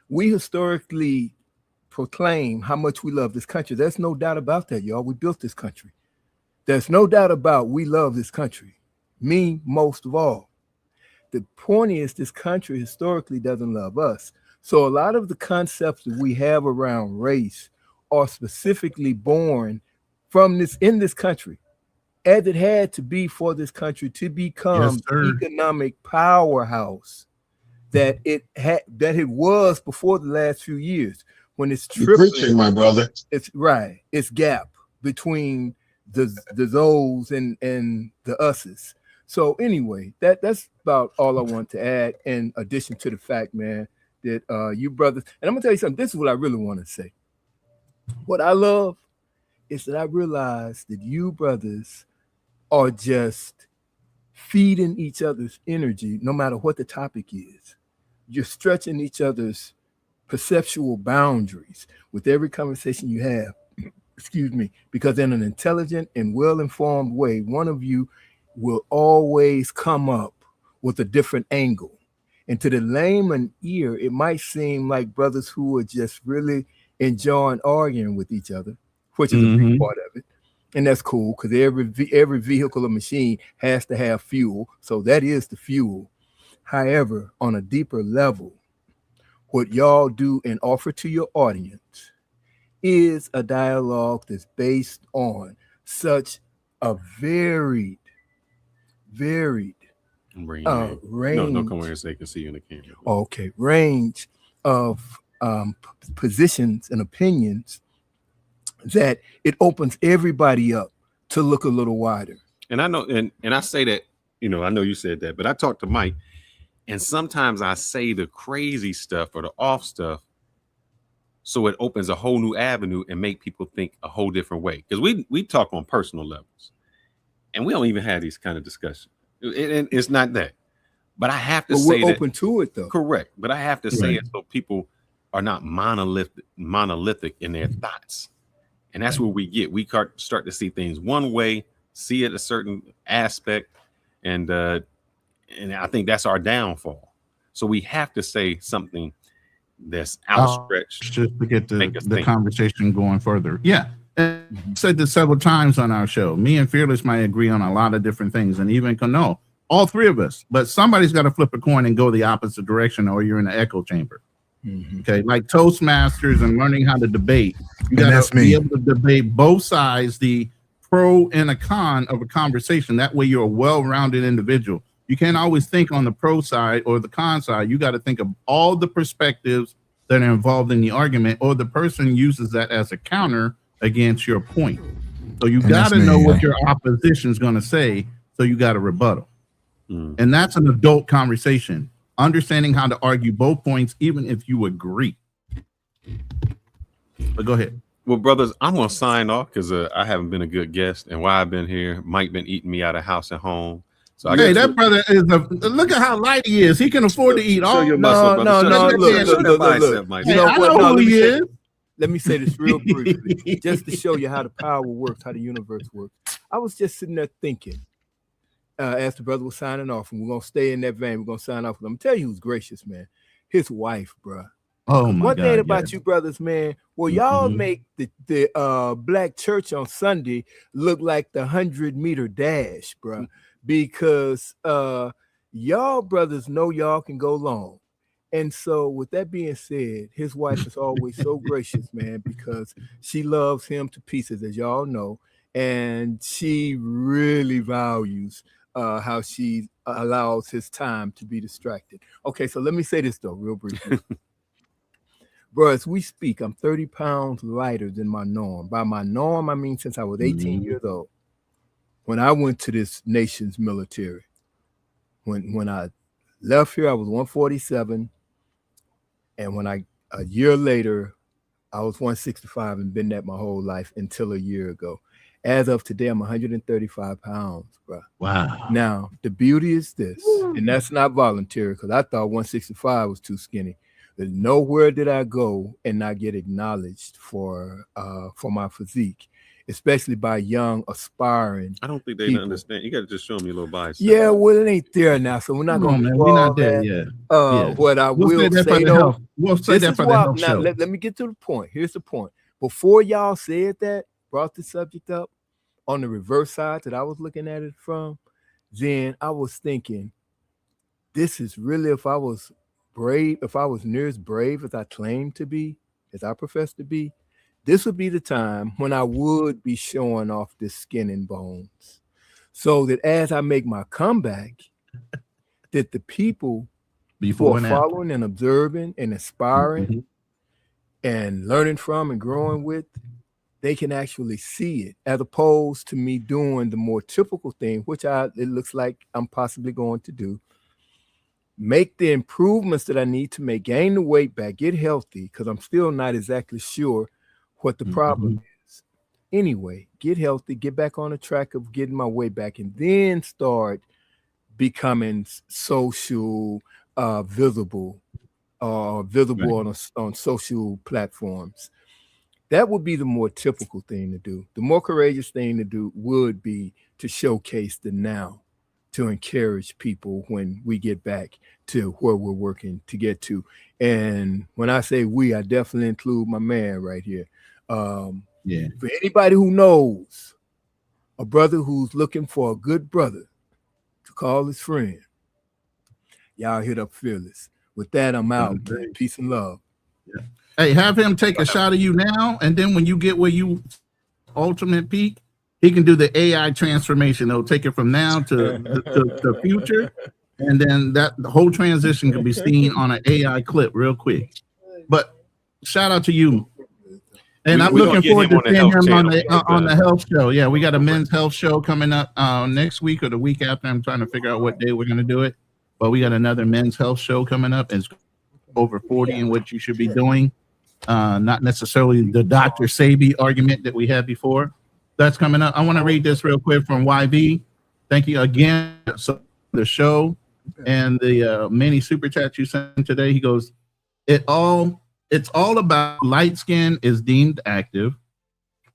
We historically proclaim how much we love this country. There's no doubt about that, y'all. We built this country. There's no doubt about we love this country. Me, most of all. The point is this country historically doesn't love us. So a lot of the concepts that we have around race are specifically born from this in this country, as it had to be for this country to become the economic powerhouse that it was before the last few years. When it's tripling, preaching, my brother. It's right. It's gap between the those and the us's. So anyway, that's about all I want to add, in addition to the fact, man, that you brothers, and I'm gonna tell you something, this is what I really want to say. What I love is that I realize that you brothers are just feeding each other's energy, no matter what the topic is. You're stretching each other's perceptual boundaries with every conversation you have. Excuse me, because in an intelligent and well-informed way, one of you will always come up with a different angle. And to the layman ear, it might seem like brothers who are just really enjoying arguing with each other, which is a big part of it. And that's cool, because every vehicle or machine has to have fuel. So that is the fuel. However, on a deeper level, what y'all do and offer to your audience is a dialogue that's based on such a varied range. No, come here so they can see you in the camera. Okay, range of positions and opinions that it opens everybody up to look a little wider. And I know, and I say that, I know you said that, but I talked to Mike, and sometimes I say the crazy stuff or the off stuff, so it opens a whole new avenue and make people think a whole different way. Because we talk on personal levels, and we don't even have these kind of discussions. It's not that, but I have to say we're open to it, though. Correct, but I have to say it so people are not monolithic in their thoughts. And that's where we get. We start to see things one way, see it a certain aspect, and I think that's our downfall. So we have to say something that's outstretched, just to get the conversation going further. Yeah, and I've said this several times on our show. Me and Fearless might agree on a lot of different things, and even Kano, all three of us. But somebody's got to flip a coin and go the opposite direction, or you're in an echo chamber. Okay, like Toastmasters and learning how to debate. You got to be able to debate both sides, the pro and a con of a conversation. That way you're a well-rounded individual. You can't always think on the pro side or the con side. You got to think of all the perspectives that are involved in the argument, or the person uses that as a counter against your point. So you got to know what your opposition is going to say, so you got a rebuttal. And that's an adult conversation. Understanding how to argue both points, even if you agree. But go ahead. Well, brothers, I'm gonna sign off because I haven't been a good guest, and while I've been here, Mike been eating me out of house and home. So that brother is look at how light he is. He can afford to eat all. Your muscle, no. Look. You know what? No, let me say this real briefly, just to show you how the power works, how the universe works. I was just sitting there thinking. As the brother was signing off, and we're gonna stay in that vein. We're gonna sign off. I'm gonna tell you who's gracious, man. His wife, bro. Oh my God. One thing about you brothers, man. Well, y'all make the black church on Sunday look like the 100-meter dash, bro. Because y'all brothers know y'all can go long. And so, with that being said, his wife is always so gracious, man, because she loves him to pieces, as y'all know, and she really values how she allows his time to be distracted. Okay, so let me say this though, real briefly. Bro, as we speak, I'm 30 pounds lighter than my norm. By my norm, I mean since I was 18 years old, when I went to this nation's military. When I left here, I was 147, and a year later, I was 165 and been that my whole life until a year ago. As of today, I'm 135 pounds, bro. Wow. Now, the beauty is this, and that's not voluntary, because I thought 165 was too skinny. But nowhere did I go and not get acknowledged for my physique, especially by young, aspiring. I don't think they people. understand. You got to just show them your little bicep. Yeah, well, it ain't there now, so we're not going to do we're all not there that. yet. Yeah. What I We'll will say that for say, the though, health. We'll say this that is for the why- health now, show. let me get to the point. Here's the point. Before y'all said that, brought the subject up on the reverse side that I was looking at it from, then I was thinking, this is really, if I was brave, if I was near as brave as I claim to be, as I profess to be, this would be the time when I would be showing off this skin and bones. So that as I make my comeback, that the people Before who are and after. following and observing and aspiring and learning from and growing with, they can actually see it, as opposed to me doing the more typical thing, which it looks like I'm possibly going to do. Make the improvements that I need to make, gain the weight back, get healthy, because I'm still not exactly sure what the problem is. Anyway, get healthy, get back on the track of getting my weight back, and then start becoming social, visible on social platforms. That would be the more typical thing to do. The more courageous thing to do would be to showcase the now, to encourage people when we get back to where we're working to get to. And when I say we, I definitely include my man right here. Yeah. For anybody who knows a brother who's looking for a good brother to call his friend, y'all hit up Fearless. With that, I'm out. Peace and love. Hey, have him take a shot of you now, and then when you get where you ultimate peak, he can do the AI transformation. It'll take it from now to the future, and then the whole transition can be seen on an AI clip real quick. But shout out to you. And I'm looking forward to seeing him on the health show. Yeah, we got a men's health show coming up next week or the week after. I'm trying to figure out what day we're going to do it. But we got another men's health show coming up. It's over 40 and what you should be doing. Not necessarily the Dr. Sabi argument that we had before. That's coming up. I want to read this real quick from YV. Thank you again for the show and the many super chats you sent today. He goes, it's all about light skin is deemed attractive.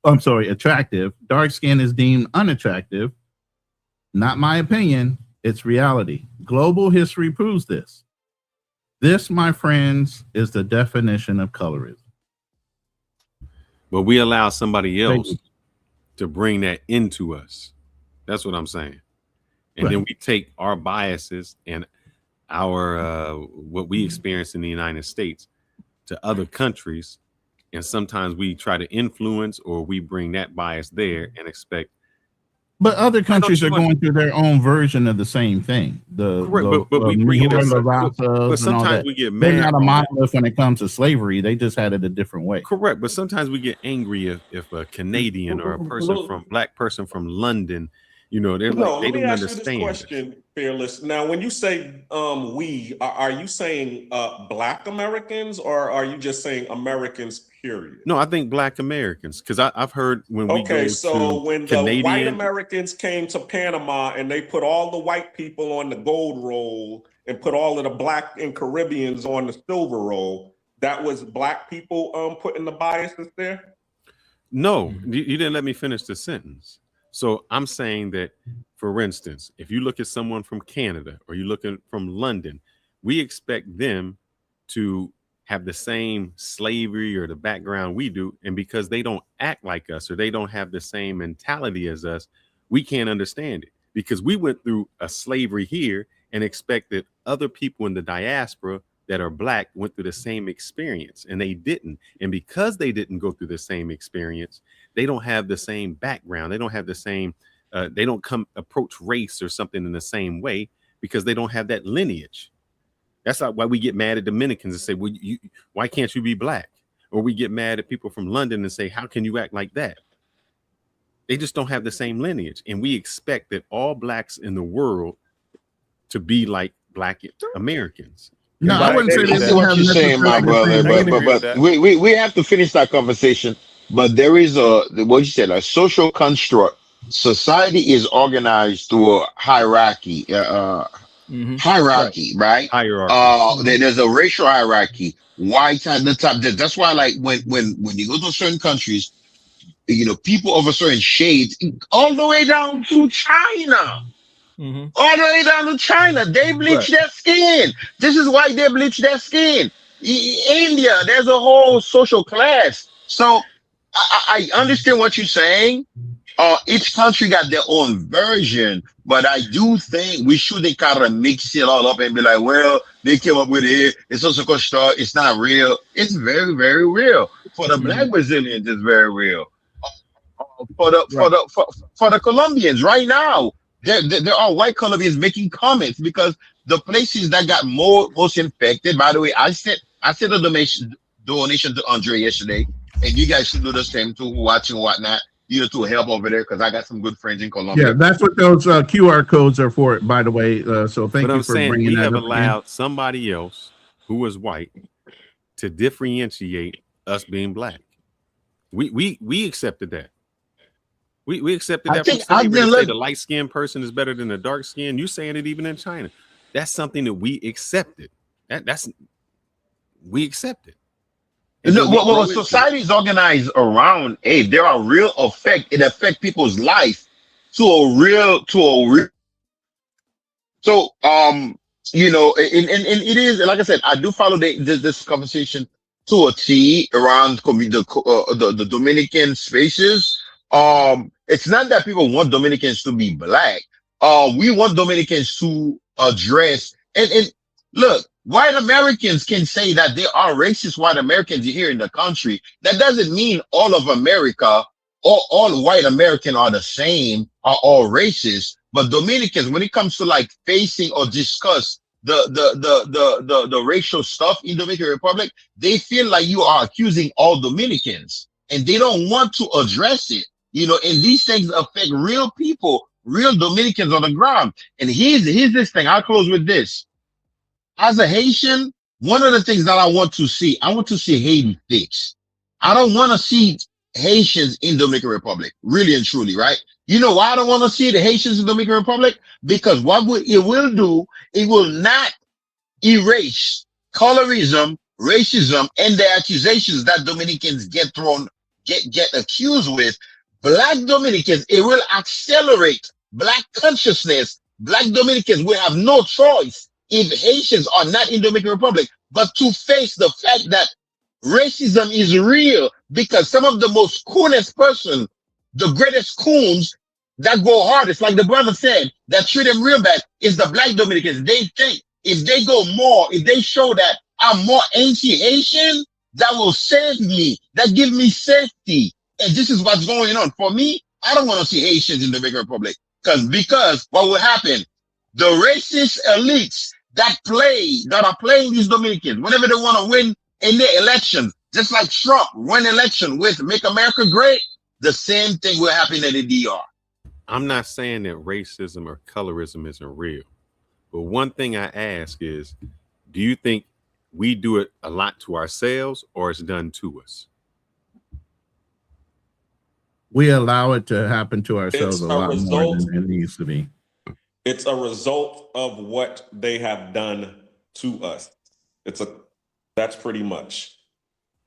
Dark skin is deemed unattractive. Not my opinion. It's reality. Global history proves this. This, my friends, is the definition of colorism. But we allow somebody else to bring that into us. That's what I'm saying. And then we take our biases and our what we experience in the United States to other countries, and sometimes we try to influence or we bring that bias there and expect. But other countries are going through their own version of the same thing. But sometimes we get mad. They're not a monolith when it comes to slavery. They just had it a different way. Correct. But sometimes we get angry if a Canadian or a black person from London, they don't understand. This question, Fearless. Now, when you say we, are you saying Black Americans, or are you just saying Americans? Period. No, I think Black Americans, because I've heard when we go so to when Canadian, the white Americans came to Panama and they put all the white people on the gold roll and put all of the Black and Caribbeans on the silver roll, that was Black people putting the biases there? No, you didn't let me finish the sentence. So I'm saying that, for instance, if you look at someone from Canada or you look at from London, we expect them to have the same slavery or the background we do. And because they don't act like us or they don't have the same mentality as us, we can't understand it, because we went through a slavery here and expect that other people in the diaspora that are Black went through the same experience, and they didn't. And because they didn't go through the same experience, they don't have the same background. They don't have the same, they don't approach race or something in the same way because they don't have that lineage. That's why we get mad at Dominicans and say, well, why can't you be Black? Or we get mad at people from London and say, how can you act like that? They just don't have the same lineage. And we expect that all Blacks in the world to be like Black Americans. No, I wouldn't say I see what you're saying, my brother, but we have to finish that conversation. But there is what you said, a social construct. Society is organized through a hierarchy, hierarchy, right? Hierarchy. There's a racial hierarchy. White at the top. That's why, like, when you go to certain countries, you know, people of a certain shade, all the way down to China. All the way down to China, they bleach their skin. This is why they bleach their skin. India, there's a whole social class. So I understand what you're saying. Each country got their own version, but I do think we shouldn't kind of mix it all up and be like, well, they came up with it. It's also construct. It's not real. It's very, very real. For the Black Brazilians, it's very real. For the Colombians right now, there are white Colombians making comments because the places that got most infected. By the way, I sent a donation to Andre yesterday, and you guys should do the same too, watching and whatnot. You know, to help over there because I got some good friends in Colombia. Yeah, that's what those QR codes are for, by the way. So thank you for bringing that up. We have allowed somebody else who was white to differentiate us being Black. We accepted that. We accepted that. Say the light skinned person is better than the dark skin. You saying it even in China. That's something that we accepted. We accepted. No, society is organized around. Hey, there are real effect. It affects people's life to a real. So you know, and it is, like I said, I do follow this conversation to a T around the Dominican spaces. It's not that people want Dominicans to be Black. We want Dominicans to address and look, white Americans can say that there are racist white Americans here in the country. That doesn't mean all of America or all white Americans are the same, are all racist. But Dominicans, when it comes to like facing or discuss the racial stuff in Dominican Republic, they feel like you are accusing all Dominicans and they don't want to address it. You know, and these things affect real people, real Dominicans on the ground. And here's this thing. I'll close with this. As a Haitian, one of the things that I want to see Haiti fixed. I don't want to see Haitians in Dominican Republic, really and truly, right? You know why I don't want to see the Haitians in Dominican Republic? Because it will do, it will not erase colorism, racism, and the accusations that Dominicans get accused with. Black Dominicans, it will accelerate Black consciousness. Black Dominicans will have no choice if Haitians are not in Dominican Republic, but to face the fact that racism is real, because some of the most coolest person, the greatest coons that go hardest, like the brother said, that treat them real bad, is the Black Dominicans. They think if they go more, if they show that I'm more anti-Haitian, that will save me, that give me safety. And this is what's going on. For me, I don't want to see Haitians in the Dominican Republic because what will happen? The racist elites that are playing these Dominicans, whenever they want to win in their election, just like Trump won election with Make America Great, the same thing will happen in the DR. I'm not saying that racism or colorism isn't real, but one thing I ask is, do you think we do it a lot to ourselves or it's done to us? We allow it to happen to ourselves a lot more than it needs to be. It's a result of what they have done to us. That's pretty much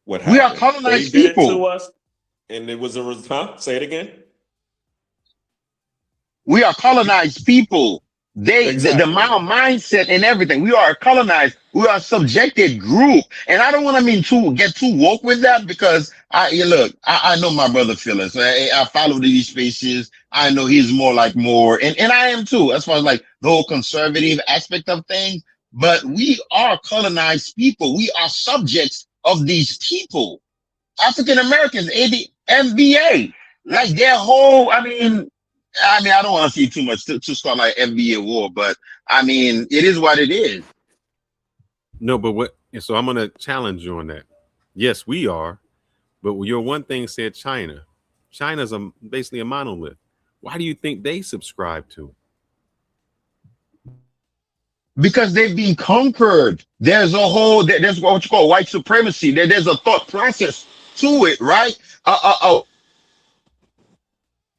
what happened. We are colonized people. To us, and it was say it again. We are colonized people. Exactly. The mindset and everything. We are colonized. We are a subjected group. And I don't want to get too woke with that because I know my brother Phyllis. I follow these spaces. I know he's more, and I am too, as far as like the whole conservative aspect of things. But we are colonized people. We are subjects of these people. African Americans, MBA, like their whole, I don't want to see too much to start like NBA war, but it is what it is. No, but so I'm going to challenge you on that. Yes, we are. But your one thing said China. China's basically a monolith. Why do you think they subscribe to? because they've been conquered. There's what you call white supremacy. There's a thought process to it, right?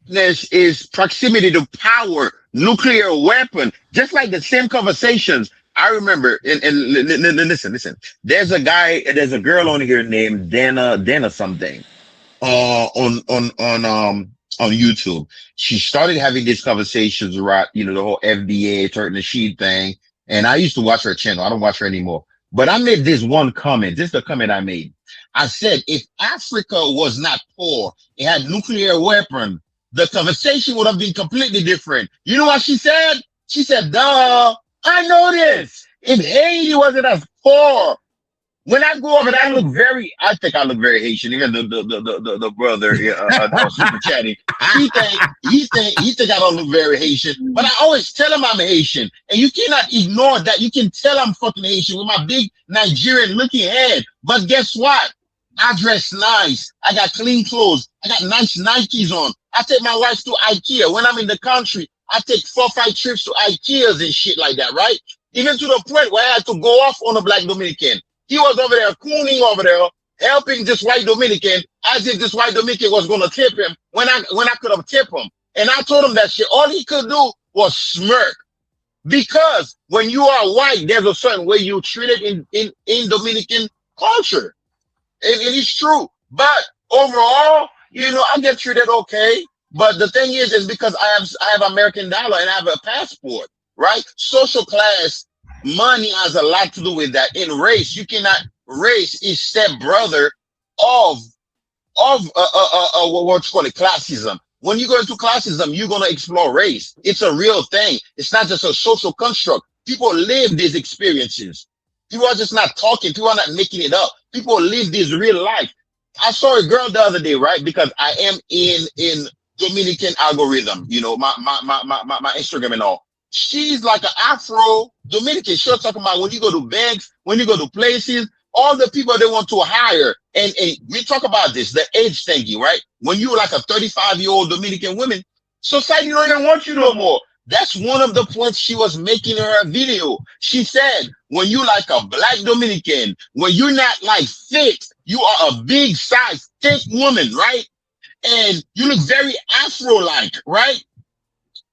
Is proximity to power, nuclear weapon, just like the same conversations. I remember, and listen, there's a girl on here named Dana something, on YouTube. She started having these conversations about, the whole FBA, turning the sheet thing. And I used to watch her channel. I don't watch her anymore. But I made this one comment. This is the comment I made. I said, if Africa was not poor, it had nuclear weapon, the conversation would have been completely different. You know what she said? She said, duh, I know this. If Haiti wasn't as poor, when I go over there, I think I look very Haitian. Even the brother super chatting, he think I don't look very Haitian. But I always tell him I'm Haitian, and you cannot ignore that. You can tell I'm fucking Haitian with my big Nigerian looking head. But guess what? I dress nice. I got clean clothes. I got nice Nikes on. I take my wife to IKEA. When I'm in the country, I take 4 or 5 trips to IKEAs and shit like that, right? Even to the point where I had to go off on a black Dominican. He was over there cooning over there, helping this white Dominican, as if this white Dominican was going to tip him when I could have tipped him. And I told him that shit. All he could do was smirk. Because when you are white, there's a certain way you treat it in Dominican culture. And it's true. But overall, I get treated okay. But the thing is because I have American dollar and I have a passport, right? Social class, money has a lot to do with that. In race, you cannot. Race is stepbrother of what you call it, classism. When you go into classism, you're gonna explore race. It's a real thing. It's not just a social construct. People live these experiences. People are just not talking. People are not making it up. People live this real life. I saw a girl the other day, right? Because I am in Dominican algorithm, my Instagram and all. She's like an Afro Dominican. She's talking about when you go to banks, when you go to places, all the people they want to hire. And we talk about this, the age thingy, right? When you're like a 35-year-old Dominican woman, society don't even want you no more. That's one of the points she was making in her video. She said, when you like a black Dominican, when you're not like thick, you are a big size, thick woman, right? And you look very Afro-like, right?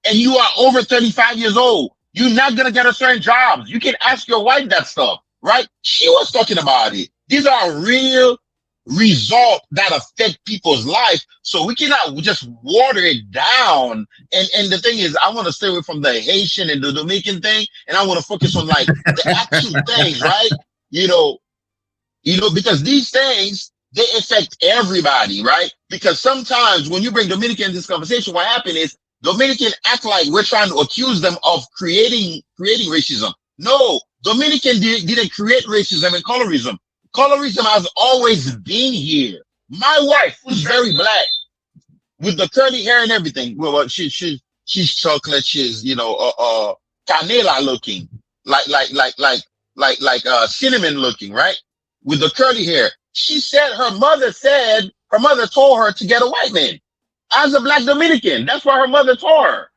And you are over 35 years old, you're not going to get a certain job. You can ask your wife that stuff, right? She was talking about it. These are real results that affect people's life. So we cannot just water it down. And the thing is, I want to stay away from the Haitian and the Dominican thing. And I want to focus on like the actual things, right? Because these things, they affect everybody, right? Because sometimes when you bring Dominican in this conversation, what happens is Dominican act like we're trying to accuse them of creating racism. No, Dominican didn't create racism and colorism. Colorism has always been here. My wife, who's very black, with the curly hair and everything, well, she's chocolate, she's canela looking, like cinnamon looking, right? With the curly hair. She said her mother told her to get a white man. As a black Dominican, that's why her mother told her.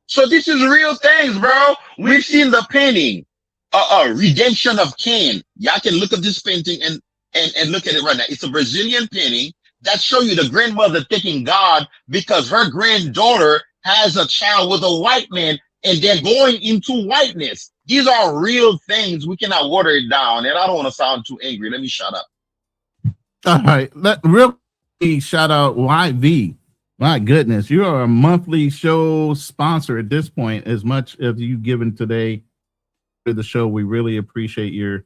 So this is real things, bro. We've seen the painting, Redemption of Cain. Y'all can look at this painting and look at it right now. It's a Brazilian painting that show you the grandmother thanking God because her granddaughter has a child with a white man and they're going into whiteness. These are real things. We cannot water it down. And I don't want to sound too angry. Let me shut up. All right. Real shout out YV. My goodness, you are a monthly show sponsor at this point. As much as you've given today to the show, we really appreciate your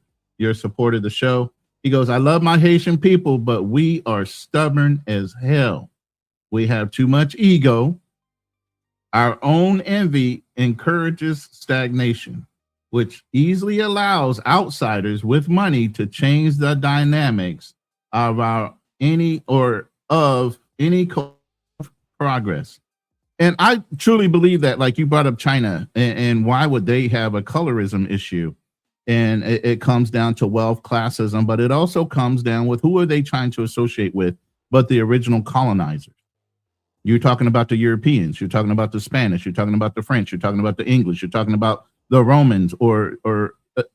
support of the show. He goes, I love my Haitian people, but we are stubborn as hell. We have too much ego. Our own envy encourages stagnation, which easily allows outsiders with money to change the dynamics of any progress. And I truly believe that, like you brought up China, and why would they have a colorism issue? And it comes down to wealth, classism, but it also comes down with who are they trying to associate with but the original colonizers. You're talking about the Europeans, you're talking about the Spanish, you're talking about the French, you're talking about the English, you're talking about the Romans or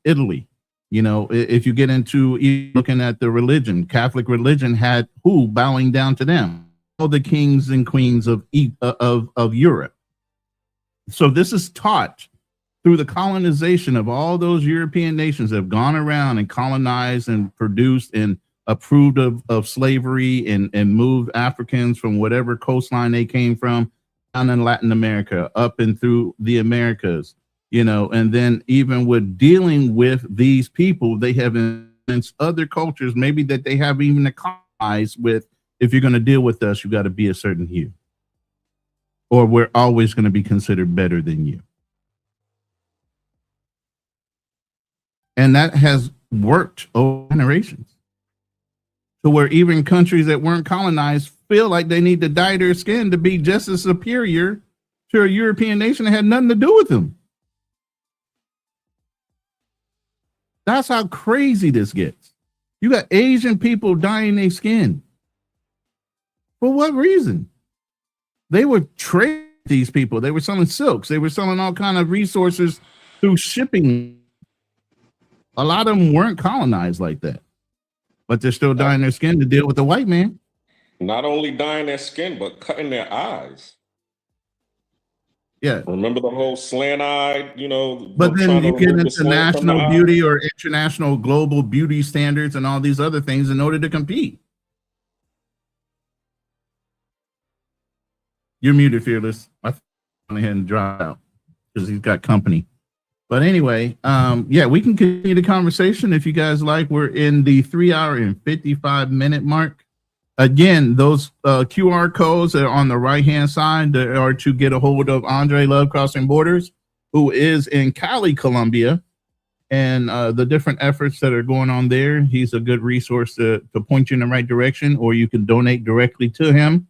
Italy. You know, if you get into looking at the religion, Catholic religion had who bowing down to them? All the kings and queens of Europe. So this is taught through the colonization of all those European nations that have gone around and colonized and produced and approved of slavery and moved Africans from whatever coastline they came from down in Latin America, up and through the Americas. You know, and then even with dealing with these people, they have influenced other cultures, maybe that they have even colonized with. If you're going to deal with us, you got to be a certain hue, or we're always going to be considered better than you. And that has worked over generations to where even countries that weren't colonized feel like they need to dye their skin to be just as superior to a European nation that had nothing to do with them. That's how crazy this gets. You got Asian people dyeing their skin. For what reason? They were trading these people. They were selling silks. They were selling all kind of resources through shipping. A lot of them weren't colonized like that, but they're still dyeing their skin to deal with the white man. Not only dyeing their skin, but cutting their eyes. Yeah. Remember the whole slant-eyed, you know. But then you get into national beauty or international global beauty standards and all these other things in order to compete. You're muted, Fearless. I went ahead and drop out because he's got company. But anyway, yeah, we can continue the conversation if you guys like. We're in the 3 hour and 55 minute mark. Again, those QR codes that are on the right-hand side that are to get a hold of Andre Love Crossing Borders, who is in Cali, Colombia, and the different efforts that are going on there. He's a good resource to point you in the right direction, or you can donate directly to him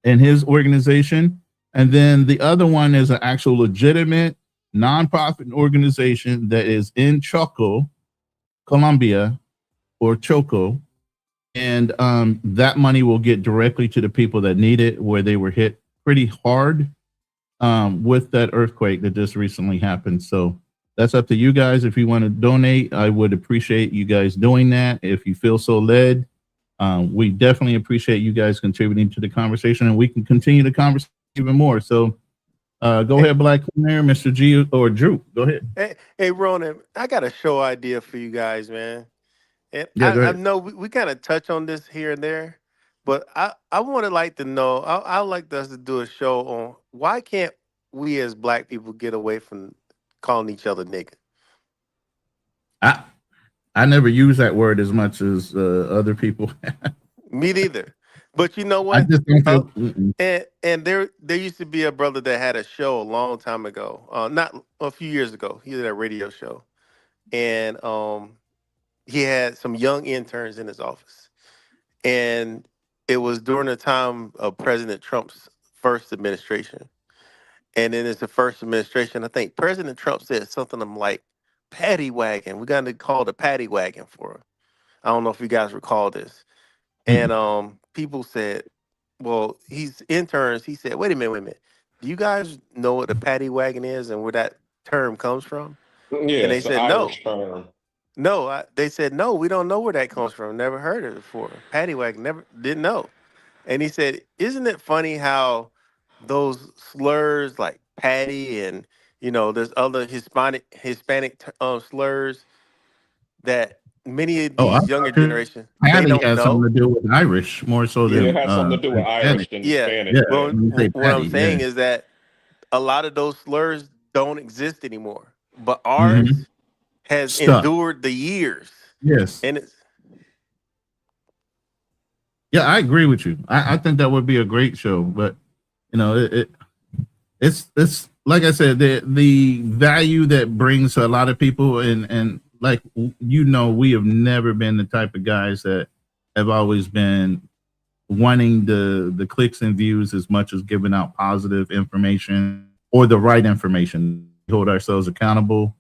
and his organization. And then the other one is an actual legitimate nonprofit organization that is in Choco, Colombia, or Choco. And that money will get directly to the people that need it, where they were hit pretty hard with that earthquake that just recently happened. So that's up to you guys. If you want to donate, I would appreciate you guys doing that. If you feel so led, we definitely appreciate you guys contributing to the conversation, and we can continue the conversation even more. So go ahead, Black there, Mr. G or Drew. Go ahead. Hey, Ronan, I got a show idea for you guys, man. And yeah, I know we kind of touch on this here and there, but I would like to know, I like us to do a show on why can't we as Black people get away from calling each other nigga? I never use that word as much as other people. Me neither. But you know what? I just don't feel, and there used to be a brother that had a show a long time ago, not a few years ago. He did a radio show, and he had some young interns in his office, and it was during the time of President Trump's first administration. And then it's the first administration. I think President Trump said something like paddy wagon. We got to call the paddy wagon for him. I don't know if you guys recall this. And people said, well, he's interns. He said, wait a minute. Do you guys know what a paddy wagon is and where that term comes from? Yeah, and they it's said, an no. Irish term. No, they said, no, we don't know where that comes from. Never heard of it before. Paddy wagon, never didn't know. And he said, isn't it funny how those slurs like patty and, you know, there's other Hispanic slurs that many of these younger generations, Patty they don't has know. something to do with Irish more so than it has something to do with Irish than Spanish. Yeah. Well, What I'm saying is that a lot of those slurs don't exist anymore, but ours has endured the years. Yes. And it's I agree with you. I think that would be a great show, but you know, it's like I said, the value that brings to a lot of people, and like, you know, we have never been the type of guys that have always been wanting the clicks and views as much as giving out positive information or the right information. We hold ourselves accountable,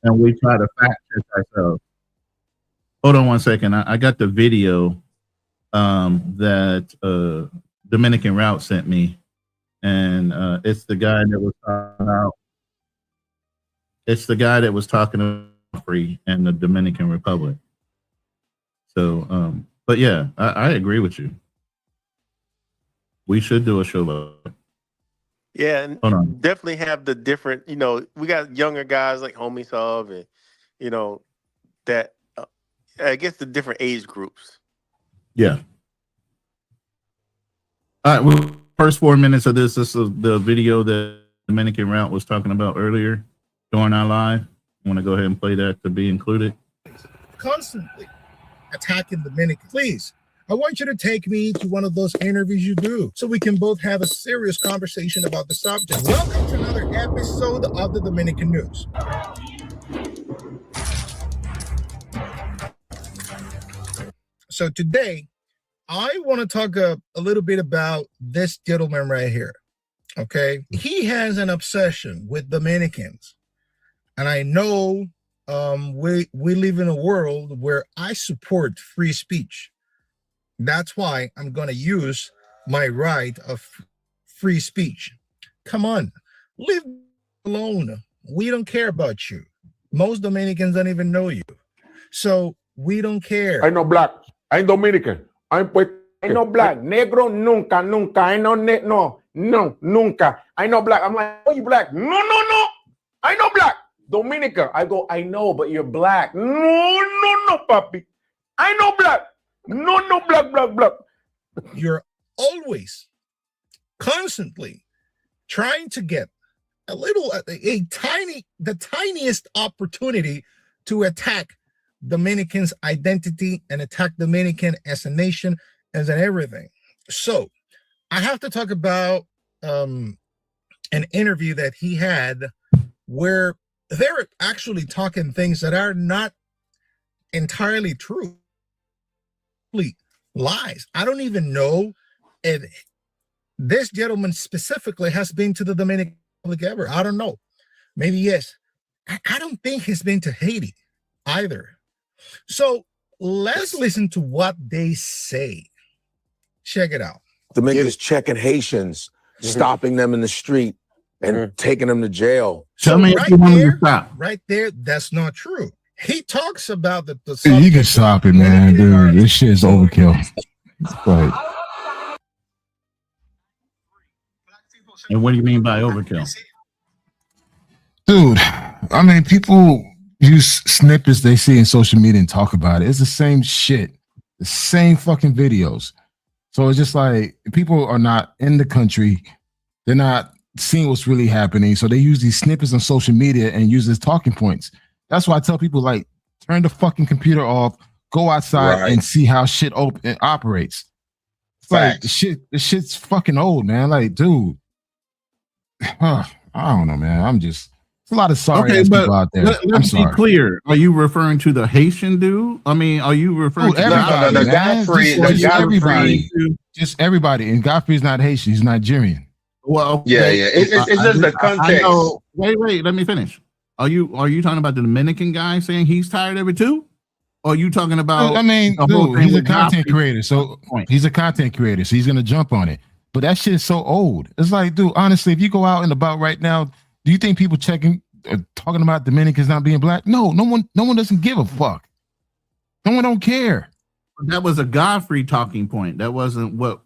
and we try to fact check ourselves. Hold on one second. I got the video that Dominican Route sent me, and it's the guy that was talking about It's the guy that was talking about free in the Dominican Republic. So, but yeah, I agree with you. We should do a show about it. Yeah, and definitely have the different, we got younger guys like Homie Sub and, that, I guess the different age groups. Yeah. All right. Well, first 4 minutes of this is the video that Dominican Route was talking about earlier during our live. I want to go ahead and play that to be included. Constantly attacking Dominican. Please, I want you to take me to one of those interviews you do so we can both have a serious conversation about the subject. Welcome to another episode of the Dominican News. So today, I want to talk a little bit about this gentleman right here. Okay, he has an obsession with Dominicans, and I know we live in a world where I support free speech. That's why I'm going to use my right of free speech. Come on, leave alone. We don't care about you. Most Dominicans don't even know you, so we don't care. I'm not black. I'm Dominican. I'm no black. Negro nunca, nunca. I know no, nunca. I know black. I'm like, oh, you black? No. I know black. Dominica. I go, I know, but you're black. No, papi. I know black. No, black. You're always, constantly trying to get the tiniest opportunity to attack Dominicans' identity and attack Dominican as a nation, as an everything. So I have to talk about an interview that he had where they're actually talking things that are not entirely true. Lies. I don't even know if this gentleman specifically has been to the Dominican Republic ever. I don't know. Maybe yes. I don't think he's been to Haiti either. So let's listen to what they say. Check it out. Dominicans checking Haitians, stopping them in the street and taking them to jail. Tell me if you want to stop. Right there, that's not true. He talks about the You can stop it, man, dude. This shit is overkill. Right. And what do you mean by overkill? Dude, I mean, people use snippets they see in social media and talk about it. It's the same shit, the same fucking videos. So it's just like people are not in the country. They're not seeing what's really happening. So they use these snippets on social media and use as talking points. That's why I tell people, like, turn the fucking computer off, go outside and see how shit operates. It's like the shit's fucking old, man. Like, dude, I don't know, man. There's a lot of sorry ass people out there. Let's be clear. Are you referring to the Haitian dude? I mean, are you referring to everybody? Everybody. Just everybody. And Godfrey's not Haitian. He's Nigerian. Well, It's just the context. Wait. Let me finish. Are you talking about the Dominican guy saying he's tired of it too? Or are you talking about? I mean, dude, he's a content creator, so he's gonna jump on it. But that shit is so old. It's like, dude, honestly, if you go out and about right now, do you think people talking about Dominicans not being black? No one doesn't give a fuck. No one don't care. That was a Godfrey talking point. That wasn't what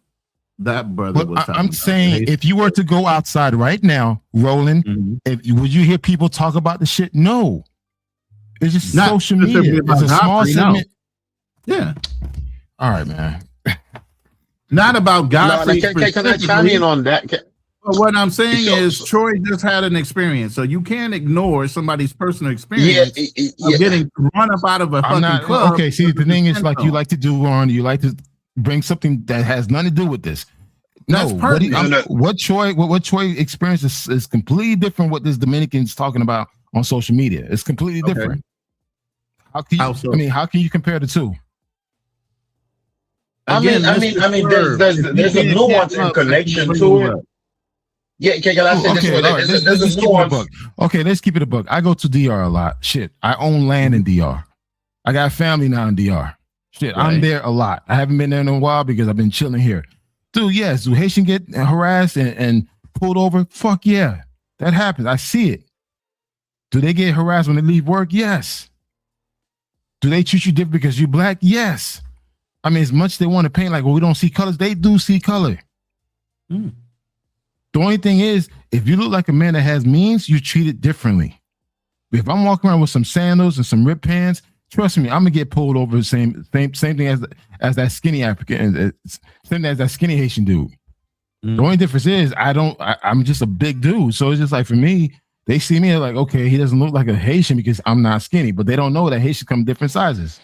that brother was talking I'm saying, if you were to go outside right now, Roland, would you hear people talk about the shit? No. It's just not social media. It's a small segment. No. Yeah. All right, man. Not about Godfrey. Can I chime in on that? What I'm saying is Troy just had an experience, so you can't ignore somebody's personal experience of getting run up out of a fucking club. Okay, see, the thing is, like you like to do, Ron, you like to bring something that has nothing to do with this. That's perfect. What Troy experience is completely different what this Dominican's talking about on social media. It's completely different. How can you compare the two? Again, there's a nuance in connection to it. Yeah, can I say this way? There's a nuance. Okay, let's keep it a book. I go to DR a lot. Shit, I own land in DR. I got family now in DR. Shit, I'm there a lot. I haven't been there in a while because I've been chilling here. Dude, yes, do Haitian get harassed and pulled over? Fuck yeah, that happens. I see it. Do they get harassed when they leave work? Yes. Do they treat you different because you're black? Yes. I mean, as much as they want to paint like, well, we don't see colors, they do see color. The only thing is, if you look like a man that has means, you're treated differently. If I'm walking around with some sandals and some ripped pants, trust me, I'm gonna get pulled over the same thing as that skinny African, same as that skinny Haitian dude. The only difference is I'm just a big dude. So it's just like, for me, they see me like, okay, he doesn't look like a Haitian because I'm not skinny, but they don't know that Haitians come in different sizes.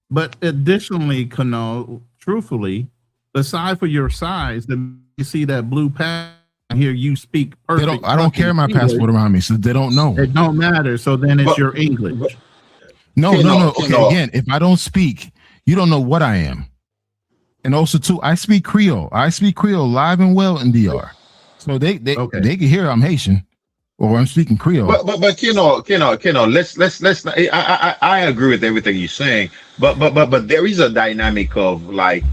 But additionally, Kano, truthfully, aside for your size, you see that blue pass. I hear you speak perfect. I don't carry my passport around me, so they don't know. It don't matter. So then it's your English. No. Okay, again, if I don't speak, you don't know what I am. And also, too, I speak Creole. I speak Creole live and well in DR. So they can hear I'm Haitian or I'm speaking Creole. But let's not, I agree with everything you're saying. But there is a dynamic of like,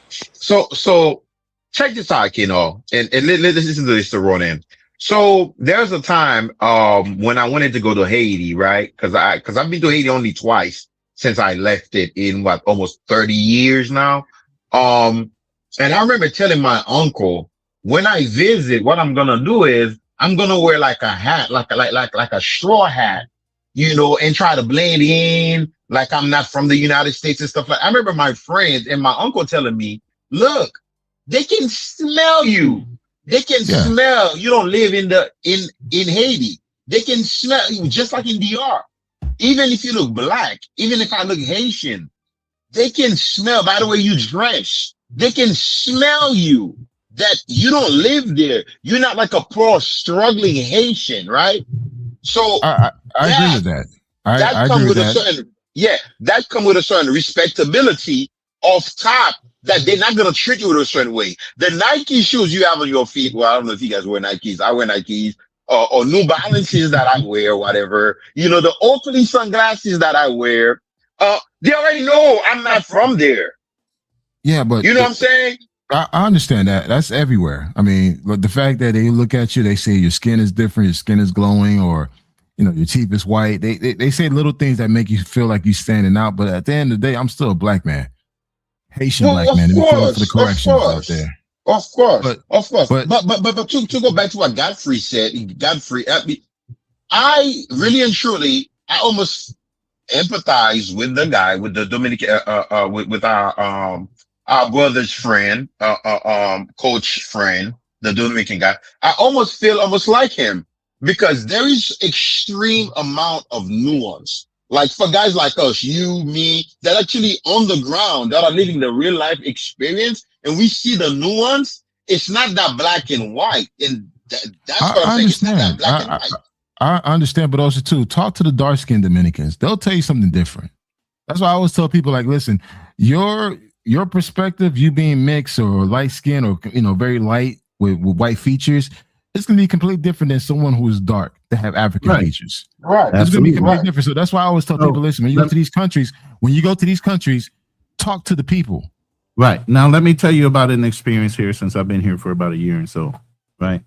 so check this out, Keno, and listen to this to run in. So there's a time when I wanted to go to Haiti, right? Because I've been to Haiti only twice since I left it in almost 30 years now. And I remember telling my uncle, when I visit, what I'm gonna do is I'm gonna wear like a hat, like a straw hat, and try to blend in like I'm not from the United States and stuff like. I remember my friends and my uncle telling me, "Look, they can smell you. They can smell you don't live in Haiti. They can smell you just like in DR. Even if you look black, even if I look Haitian, they can smell by the way you dress. They can smell you that you don't live there. You're not like a poor struggling Haitian, right? So I agree with that. That comes with a certain respectability off top that they're not going to treat you with a certain way. The Nike shoes you have on your feet, well, I don't know if you guys wear Nikes. I wear Nikes or New Balances that I wear, whatever. The Oakley sunglasses that I wear, they already know I'm not from there. Yeah, but you know what I'm saying? I understand that. That's everywhere. I mean, but the fact that they look at you, they say your skin is different, your skin is glowing, or your teeth is white. They say little things that make you feel like you're standing out. But at the end of the day, I'm still a black man, Haitian black man. For the corrections out there. Of course. But to go back to what Godfrey said, I really and truly, I almost empathize with the guy, with the Dominican, with our brother's friend, coach friend, the Dominican guy. I almost feel almost like him because there is extreme amount of nuance. Like for guys like us, you, me, that actually on the ground, that are living the real life experience, and we see the nuance. It's not that black and white, and that's what I'm saying. It's not that black and white. I understand, but also too, talk to the dark-skinned Dominicans. They'll tell you something different. That's why I always tell people, like, listen, your perspective, you being mixed or light skin or very light with white features, it's gonna be completely different than someone who's dark that have African features. Right. It's gonna be completely different. So that's why I always tell people, listen, when you go to these countries, talk to the people. Right. Now let me tell you about an experience here since I've been here for about a year and so, right?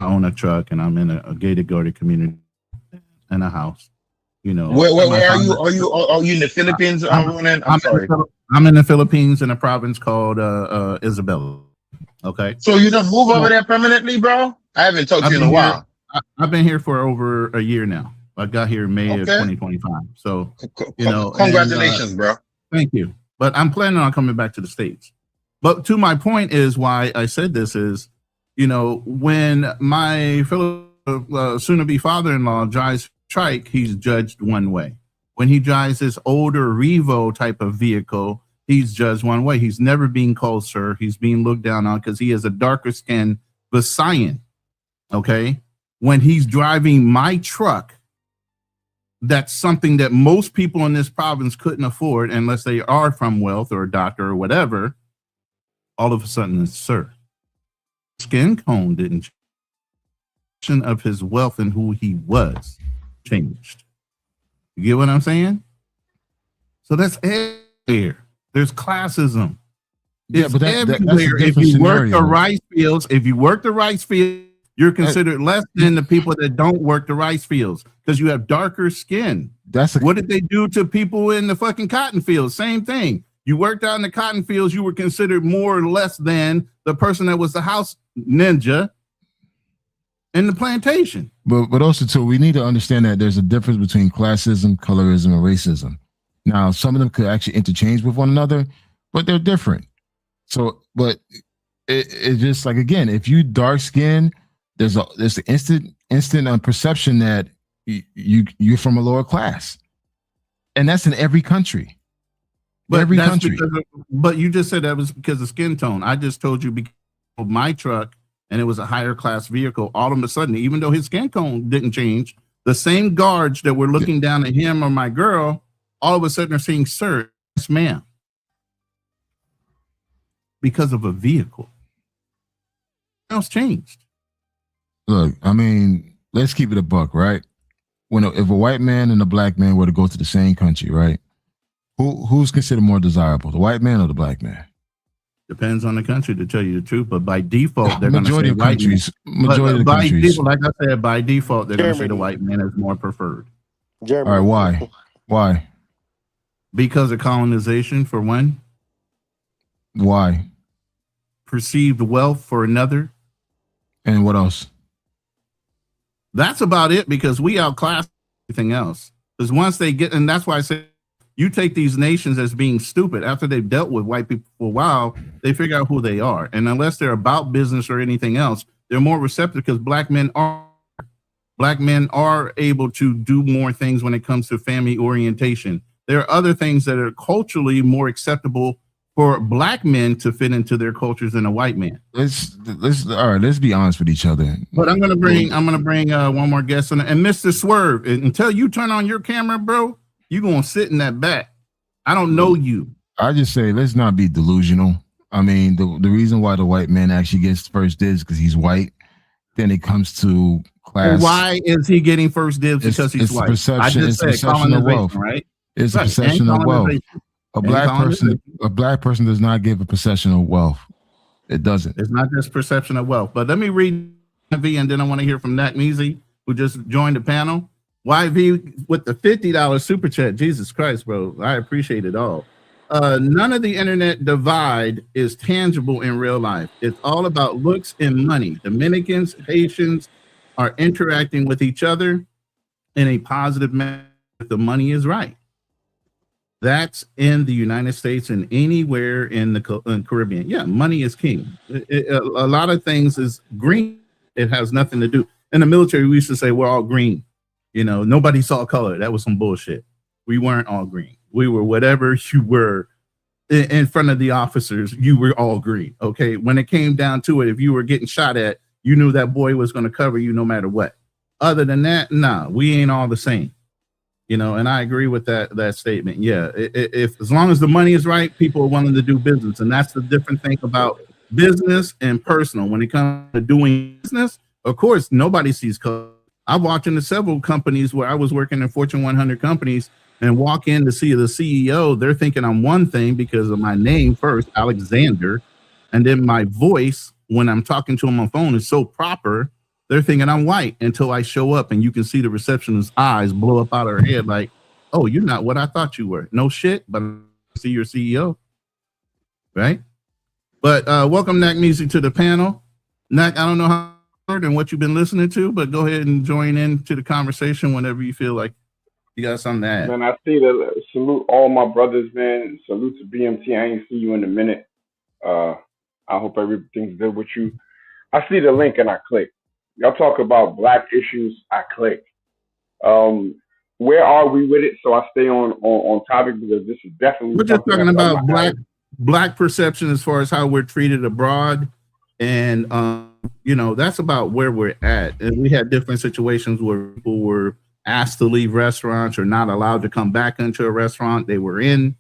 I own a truck and I'm in a gated guarded community in a house. Where are you? Are you in the Philippines? I'm sorry. I'm in the Philippines in a province called Isabela. Okay. So you don't move over there permanently, bro? I haven't talked to you in a while. I've been here for over a year now. I got here in May of 2025. So congratulations, bro. Thank you. But I'm planning on coming back to the States. But to my point is why I said this is, when my soon-to-be father-in-law drives trike, he's judged one way. When he drives his older Revo type of vehicle, he's judged one way. He's never being called sir. He's being looked down on because he is a darker skinned Visayan. Okay? When he's driving my truck, that's something that most people in this province couldn't afford unless they are from wealth or a doctor or whatever. All of a sudden, it's sir. Skin tone didn't change. Of his wealth and who he was changed. You get what I'm saying? So that's everywhere. There's classism. Yeah, but that's everywhere. If you work the rice fields, You're considered less than the people that don't work the rice fields because you have darker skin. What did they do to people in the fucking cotton fields? Same thing. You worked out in the cotton fields, you were considered more or less than the person that was the house ninja in the plantation. But also too, we need to understand that there's a difference between classism, colorism, and racism. Now, some of them could actually interchange with one another, but they're different. So, but it's just like, again, if you dark skin, there's the instant perception that you're from a lower class, and that's in every country. But but you just said that was because of skin tone. I just told you because of my truck, and it was a higher class vehicle. All of a sudden, even though his skin tone didn't change, the same guards that were looking down at him or my girl, all of a sudden are saying, "Sir, yes, ma'am," because of a vehicle. What else changed? Look, I mean, let's keep it a buck, right? If a white man and a black man were to go to the same country, right? Who's considered more desirable, the white man or the black man? Depends on the country, to tell you the truth. But by default, they're majority of countries. Majority of countries. Default, like I said, by default, they're going to say the white man is more preferred. All right, why? Why? Because of colonization, for one. Why? Perceived wealth for another. And what else? That's about it, because we outclass everything else. Because once they get, and that's why I say, you take these nations as being stupid. After they've dealt with white people for a while, they figure out who they are. And unless they're about business or anything else, they're more receptive because black men are able to do more things when it comes to family orientation. There are other things that are culturally more acceptable for black men to fit into their cultures than a white man. Let's be honest with each other. But I'm gonna bring one more guest on, and Mr. Swerve. Until you turn on your camera, bro, you gonna sit in that back. I don't know you. I just say let's not be delusional. I mean, the reason why the white man actually gets first dibs because he's white. Then it comes to class. Why is he getting first dibs? Because he's white. It's perception of wealth, right? It's a perception of wealth. A black person does not give a perception of wealth. It doesn't. It's not just perception of wealth. But let me read YV, and then I want to hear from Nat Measy, who just joined the panel. YV with the $50 super chat. Jesus Christ, bro. I appreciate it all. None of the internet divide is tangible in real life. It's all about looks and money. Dominicans, Haitians are interacting with each other in a positive manner if the money is right. That's in the United States and anywhere in the Caribbean. Yeah, money is king. A lot of things is green. It has nothing to do. In the military, we used to say we're all green. You know, nobody saw color. That was some bullshit. We weren't all green. We were whatever you were in front of the officers. You were all green. Okay. When it came down to it, if you were getting shot at, you knew that boy was going to cover you no matter what. Other than that, nah, we ain't all the same. You know, and I agree with that statement. Yeah, if as long as the money is right, people are willing to do business, and that's the different thing about business and personal. When it comes to doing business, of course, nobody sees color. I walked into several companies where I was working in Fortune 100 companies, and walk in to see the CEO. They're thinking I'm one thing because of my name first, Alexander, and then my voice when I'm talking to them on the phone is so proper. They're thinking I'm white until I show up and you can see the receptionist's eyes blow up out of her head like, oh, you're not what I thought you were. No shit, but I see your CEO. Right? But welcome, Nat Measy, to the panel. Nat, I don't know how and what you've been listening to, but go ahead and join in to the conversation whenever you feel like you got something to add. Man, I see the salute all my brothers, man. Salute to BMT. I ain't see you in a minute. I hope everything's good with you. I see the link and I click. Y'all talk about black issues, I click. Where are we with it? So I stay on topic because this is definitely. We're just talking about black perception as far as how we're treated abroad, and you know, that's about where we're at. And we had different situations where people were asked to leave restaurants or not allowed to come back into a restaurant they were in,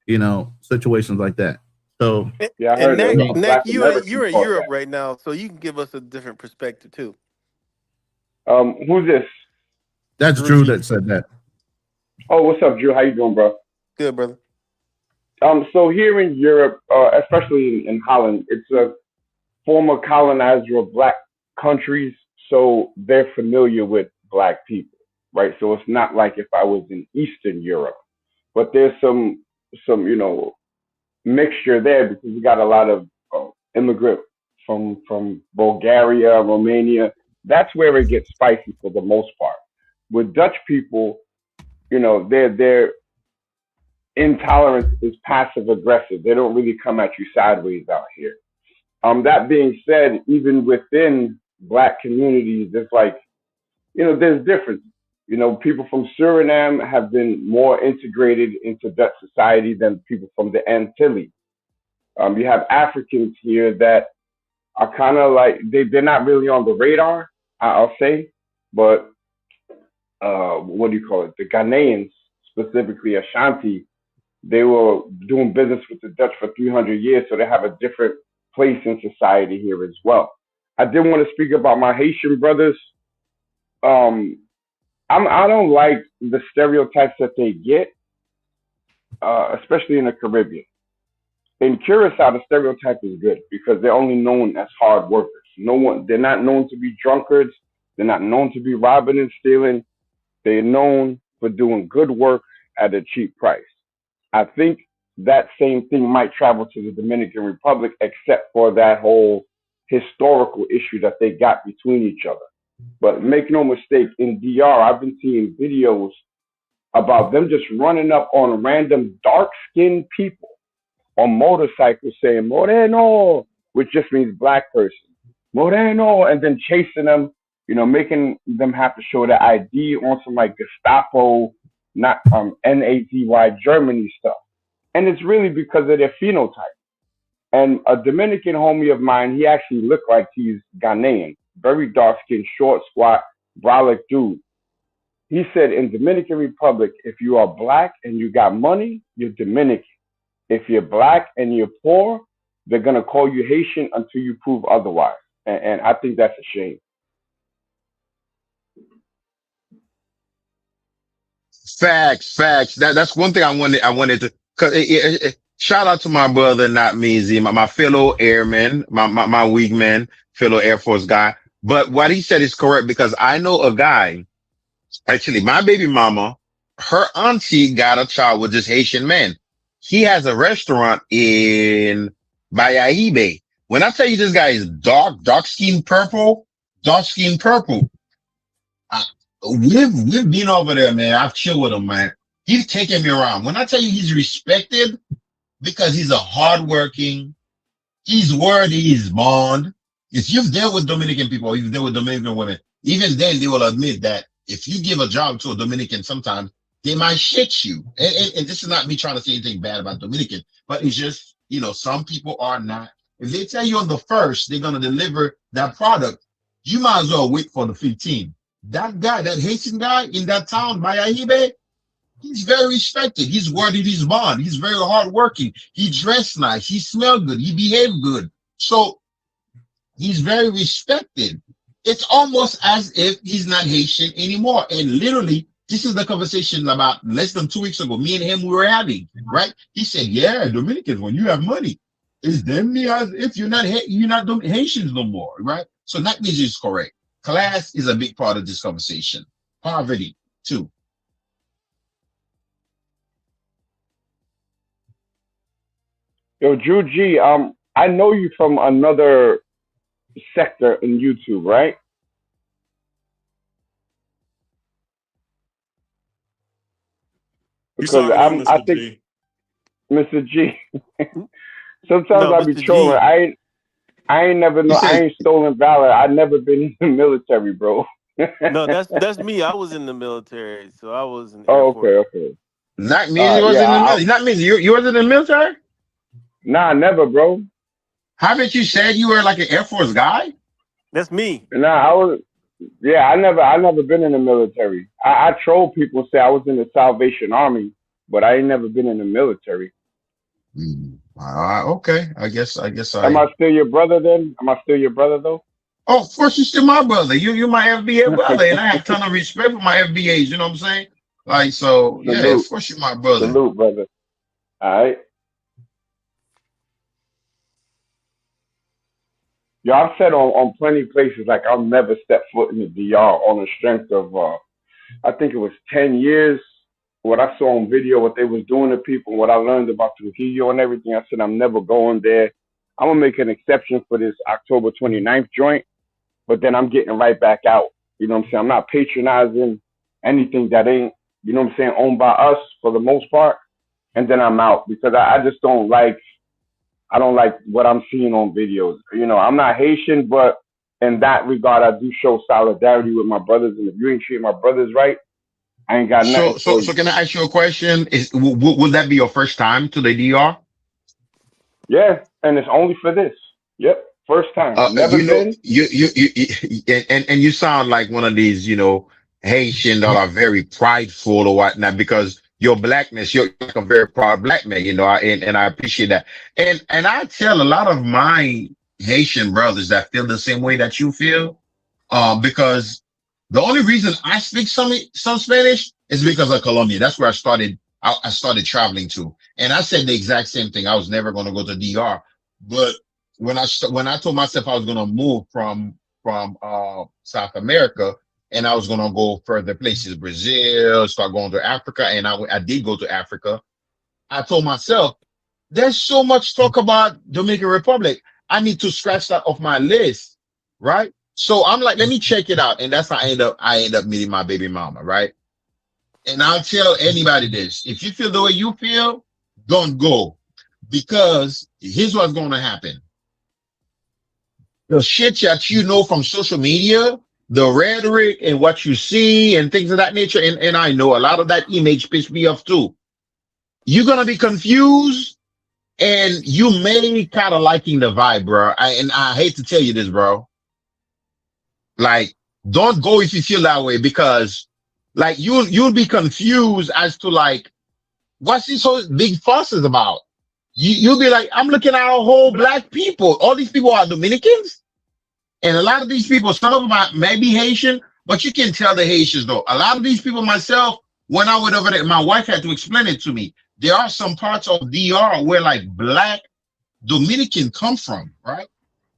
you know, situations like that. So yeah, and Nick, you're in Europe right now, so you can give us a different perspective too. Who's this? That's Drew that said that. Oh, what's up, Drew? How you doing, bro? Good, brother. So here in Europe, especially in Holland, it's a former colonizer of black countries. so they're familiar with black people, right? So it's not like if I was in Eastern Europe, but there's some mixture there because we got a lot of immigrant from Bulgaria, Romania. That's where it gets spicy for the most part. With Dutch people, their intolerance is passive aggressive. They don't really come at you sideways out here. That being said, even within black communities, it's like, there's difference. People from Suriname have been more integrated into Dutch society than people from the Antilles. You have Africans here that are kind of like, they're not really on the radar, I'll say, but what do you call it? The Ghanaians, specifically Ashanti, they were doing business with the Dutch for 300 years, so they have a different place in society here as well. I did want to speak about my Haitian brothers. I don't like the stereotypes that they get, especially in the Caribbean. In Curacao, the stereotype is good because they're only known as hard workers. They're not known to be drunkards. They're not known to be robbing and stealing. They're known for doing good work at a cheap price. I think that same thing might travel to the Dominican Republic, except for that whole historical issue that they got between each other. But make no mistake, in DR, I've been seeing videos about them just running up on random dark-skinned people on motorcycles saying Moreno, which just means black person, Moreno, and then chasing them, making them have to show their ID on some like Gestapo, not Nazi Germany stuff. And it's really because of their phenotype. And a Dominican homie of mine, he actually looked like he's Ghanaian, very dark-skinned, short, squat, brolic dude. He said in Dominican Republic, if you are black and you got money, you're Dominican. If you're black and you're poor, they're going to call you Haitian until you prove otherwise. And I think that's a shame. Facts. That's one thing I wanted to, cause shout out to my brother, not me, my fellow airman, my wingman, fellow Air Force guy. But what he said is correct because I know a guy, actually my baby mama, her auntie got a child with this Haitian man. He has a restaurant in Bayahibe. When I tell you this guy is dark skin purple, we've been over there, man. I've chilled with him, man. He's taking me around. When I tell you he's respected because he's a hardworking, he's worthy, he's bond. If you've dealt with Dominican people, you've dealt with Dominican women, even then they will admit that if you give a job to a Dominican, sometimes they might shit you. And this is not me trying to say anything bad about Dominican, but it's just, some people are not. If they tell you on the first, they're going to deliver that product, you might as well wait for the 15. That guy, that Haitian guy in that town, Bayahibe, he's very respected. He's worthy, he's bond. He's very hardworking. He dressed nice. He smelled good. He behaved good. So he's very respected. It's almost as if he's not Haitian anymore. And literally, this is the conversation about less than 2 weeks ago. Me and him, we were having, right? He said, yeah, Dominicans, when you have money, it's them as if you're not Haitians no more, right? So that means it's correct. Class is a big part of this conversation. Poverty, too. Yo, Drew G, I know you from another sector in YouTube, right? Because I think Mr. G. Sometimes I be trolling. I ain't never know. I ain't stolen valor. I never been in the military, bro. No, that's me. I was in the military, so I was in the Air Force. Okay. Not me. You was in the military. Not me. You was in the military? Nah, never, bro. How about you said you were like an Air Force guy? That's me. Nah, I was. Yeah, I never been in the military. I troll people, say I was in the Salvation Army, but I ain't never been in the military. Okay, I guess I. Am I still your brother then? Am I still your brother though? Oh, of course you're still my brother. You're my FBA brother, and I have a ton of respect for my FBAs. You know what I'm saying? Like so, salute. Yeah. Of course you're my brother. Salute, brother. All right. I've said on plenty of places, like I'll never step foot in the DR on the strength of I think it was 10 years. What I saw on video, what they was doing to people, what I learned about Trujillo and everything, I said I'm never going there. I'm gonna make an exception for this October 29th joint, but then I'm getting right back out. You know what I'm saying? I'm not patronizing anything that ain't, you know what I'm saying, owned by us for the most part. And then I'm out because I just don't like what I'm seeing on videos. You know, I'm not Haitian, but in that regard, I do show solidarity with my brothers. And if you ain't treating my brothers right, I ain't got nothing. So can I ask you a question? Would that be your first time to the DR? Yeah, and it's only for this. Yep, first time. Never been. And you sound like one of these, you know, Haitian that are very prideful or whatnot because your blackness, you're like a very proud black man, you know, and I appreciate that. And I tell a lot of my Haitian brothers that feel the same way that you feel, because the only reason I speak some Spanish is because of Colombia. That's where I started traveling to. And I said the exact same thing. I was never going to go to DR. But when I told myself I was going to move from South America and I was going to go further places, Brazil, start going to Africa. And I did go to Africa. I told myself, there's so much talk about Dominican Republic. I need to scratch that off my list, right? So I'm like, let me check it out. And that's how I end up meeting my baby mama, right? And I'll tell anybody this. If you feel the way you feel, don't go. Because here's what's going to happen. The shit that you know from social media, the rhetoric and what you see and things of that nature, and I know a lot of that image pissed me off too. You're going to be confused and you may kind of liking the vibe, bro. And I hate to tell you this, bro. Like, don't go if you feel that way because like you'll be confused as to like what's this whole big fuss is about. You'll be like, I'm looking at a whole black people. All these people are Dominicans, and a lot of these people, some of them may be Haitian, but you can tell the Haitians though. A lot of these people, myself, when I went over there, my wife had to explain it to me. There are some parts of DR where like black Dominican come from, right?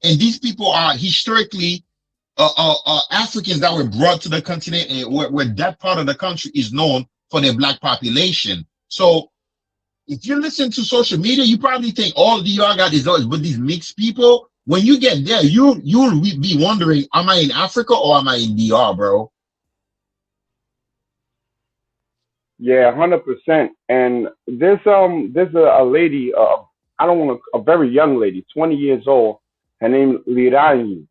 And these people are historically Africans that were brought to the continent and where that part of the country is known for their black population. So if you listen to social media, you probably think all DR got is always but these mixed people. When you get there, you'll be wondering, am I in Africa or am I in DR, bro? Yeah, 100%. And there's a lady, a very young lady, 20 years old. Her name is Lirani.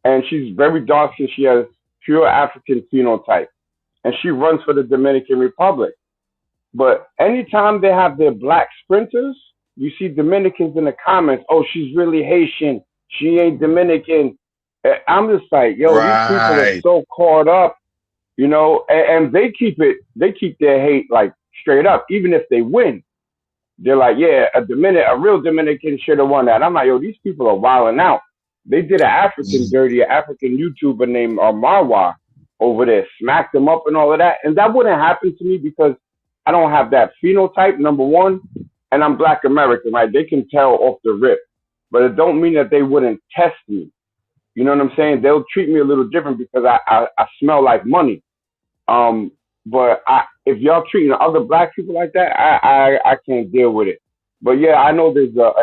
And she's very dark and she has pure African phenotype. And she runs for the Dominican Republic. But anytime they have their black sprinters, you see Dominicans in the comments, oh, she's really Haitian. She ain't Dominican. I'm just like, yo, These people are so caught up, you know, and they keep their hate like straight up, even if they win. They're like, yeah, a real Dominican should have won that. I'm like, yo, these people are wilding out. They did an African YouTuber named Marwa over there, smacked them up and all of that. And that wouldn't happen to me because I don't have that phenotype, number one, and I'm Black American, right? They can tell off the rip, but it don't mean that they wouldn't test me. You know what I'm saying? They'll treat me a little different because I smell like money. But if y'all treating other black people like that, I can't deal with it. But yeah, I know there's not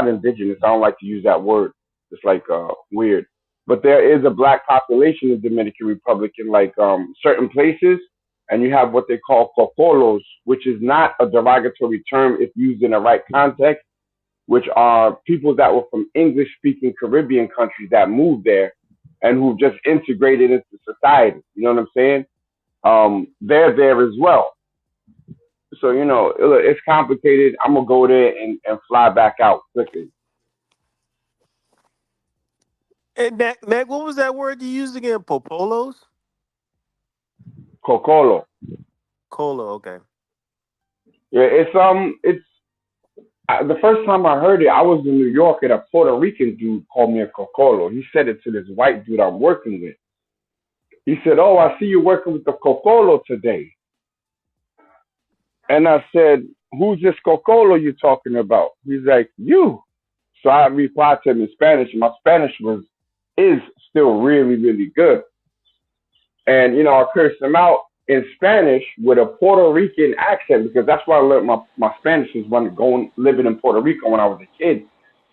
indigenous. I don't like to use that word. It's like weird. But there is a black population in the Dominican Republic in like certain places. And you have what they call cocolos, which is not a derogatory term if used in the right context, which are people that were from English-speaking Caribbean countries that moved there and who've just integrated into society. You know what I'm saying? They're there as well. So, you know, it's complicated. I'm going to go there and fly back out quickly. And Mac, what was that word you used again? Popolos? Cocolo. Colo, okay. Yeah, it's the first time I heard it, I was in New York and a Puerto Rican dude called me a cocolo. He said it to this white dude I'm working with. He said, oh, I see you working with the cocolo today. And I said, who's this cocolo you talking about? He's like, you. So I replied to him in Spanish, and my Spanish is still really, really good. And I cursed him out in Spanish with a Puerto Rican accent, because that's why I learned my Spanish is living in Puerto Rico when I was a kid.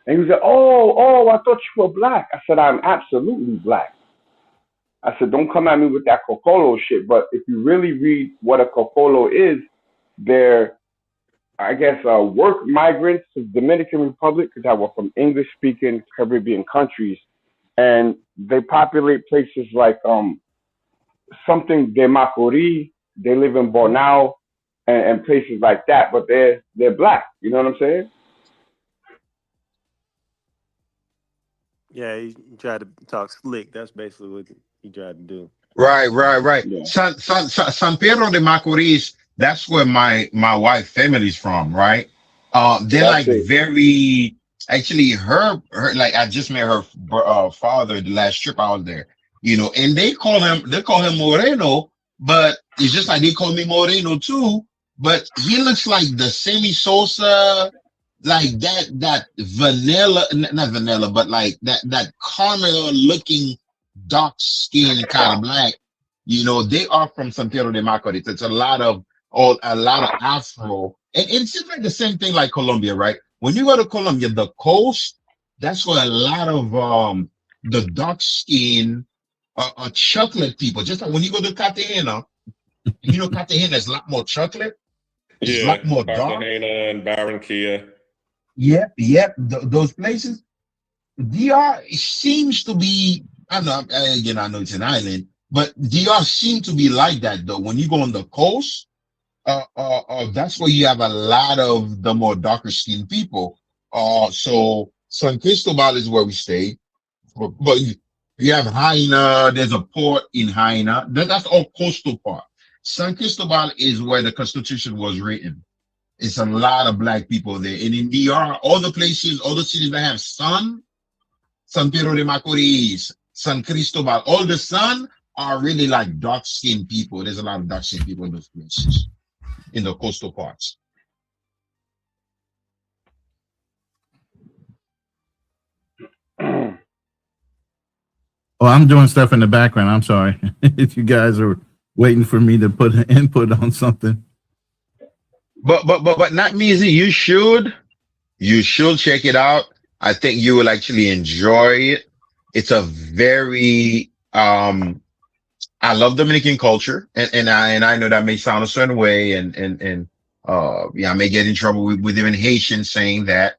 And he was like, oh, I thought you were black. I said, I'm absolutely black. I said, don't come at me with that cocolo shit. But if you really read what a cocolo is, they're, I guess, work migrants to the Dominican Republic that were from English-speaking Caribbean countries. And they populate places like something de Macorís. They live in Bonao and places like that. But they're black. You know what I'm saying? Yeah, he tried to talk slick. That's basically what he tried to do. Right. Yeah. San Pedro de Macorís, that's where my wife family's from, right? They're like very, actually her like I just met her father the last trip I was there, and they call him Moreno, but it's just like they call me Moreno too, but he looks like the Sammy Sosa, like that vanilla, not vanilla, but like that caramel looking dark skin kind of black. They are from San Pedro de Macorís. It's a lot of Afro, and it's just like the same thing like Colombia, right? When you go to Colombia, the coast, that's where a lot of the dark skin chocolate people. Just like when you go to Cartagena, Cartagena is a lot more chocolate. It's a lot more dark. Cartagena and Barranquilla. Yep. Those places. DR seems to be, I know it's an island, but DR seem to be like that though. When you go on the coast, that's where you have a lot of the more darker skinned people. So San Cristobal is where we stay, but you have Jaina. There's a port in Jaina. That's all coastal part. San Cristobal is where the Constitution was written. It's a lot of black people there. And in DR, all the cities that have sun, San Pedro de Macorís, San Cristobal, all the sun are really like dark-skinned people. There's a lot of dark-skinned people in those places, in the coastal parts. Oh, I'm doing stuff in the background. I'm sorry. If you guys are waiting for me to put an input on something. But not me, you should check it out. I think you will actually enjoy it. It's a very I love Dominican culture, and I know that may sound a certain way, and I may get in trouble with even Haitians saying that.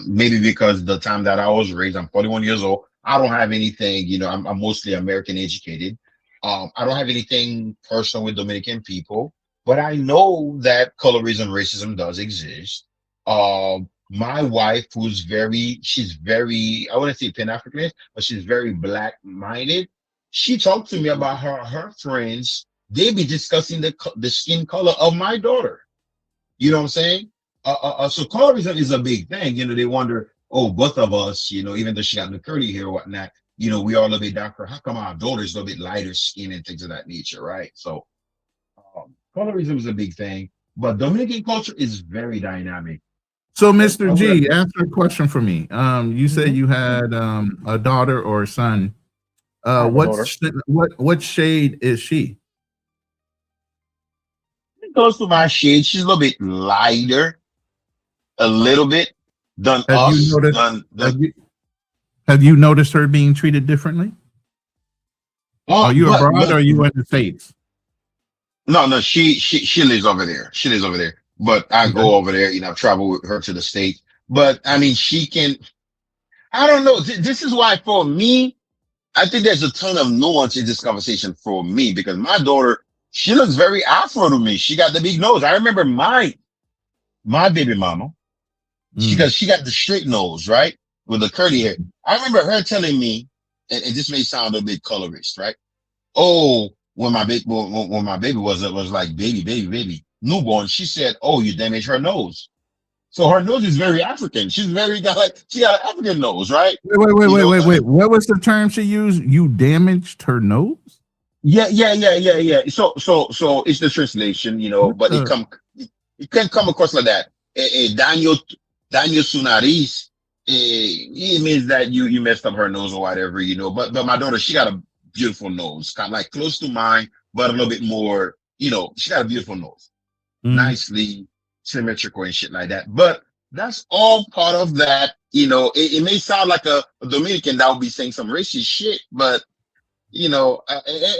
Maybe because the time that I was raised, I'm 41 years old. I don't have anything, I'm mostly American educated. I don't have anything personal with Dominican people. But I know that colorism, racism does exist. My wife, she's very, I wouldn't say Pan-Africanist, but she's very black-minded. She talked to me about her friends. They be discussing the skin color of my daughter. You know what I'm saying? So colorism is a big thing. They wonder, both of us, even though she got the curly hair or whatnot, we all a little bit darker. How come our daughter's a little bit lighter skin and things of that nature, right? So colorism is a big thing, but Dominican culture is very dynamic. So, Mr. G, answer a question for me. You said you had a daughter or a son. What shade is she? It goes to my shade. She's a little bit lighter, a little bit than us. Have you noticed her being treated differently? Are you abroad or are you in the States? No, she lives over there. She lives over there. But I go over there, travel with her to the States. But I mean, she can, I don't know. This is why for me, I think there's a ton of nuance in this conversation for me, because my daughter, she looks very Afro to me. She got the big nose. I remember my baby mama, because she got the straight nose, right? With the curly hair. I remember her telling me, and this may sound a bit colorist, right? Oh, when my baby was like baby newborn, she said, "Oh, you damaged her nose." So her nose is very African. She got an African nose, right? Wait. What was the term she used? You damaged her nose? Yeah. So it's the translation, but it can come across like that. Daño su nariz. it means that you messed up her nose or whatever, you know. But my daughter, she got a beautiful nose, kind of like close to mine, but a little bit more, you know. She got a beautiful nose, nicely symmetrical and shit like that. But that's all part of that, you know. It may sound like a Dominican that would be saying some racist shit, but you know,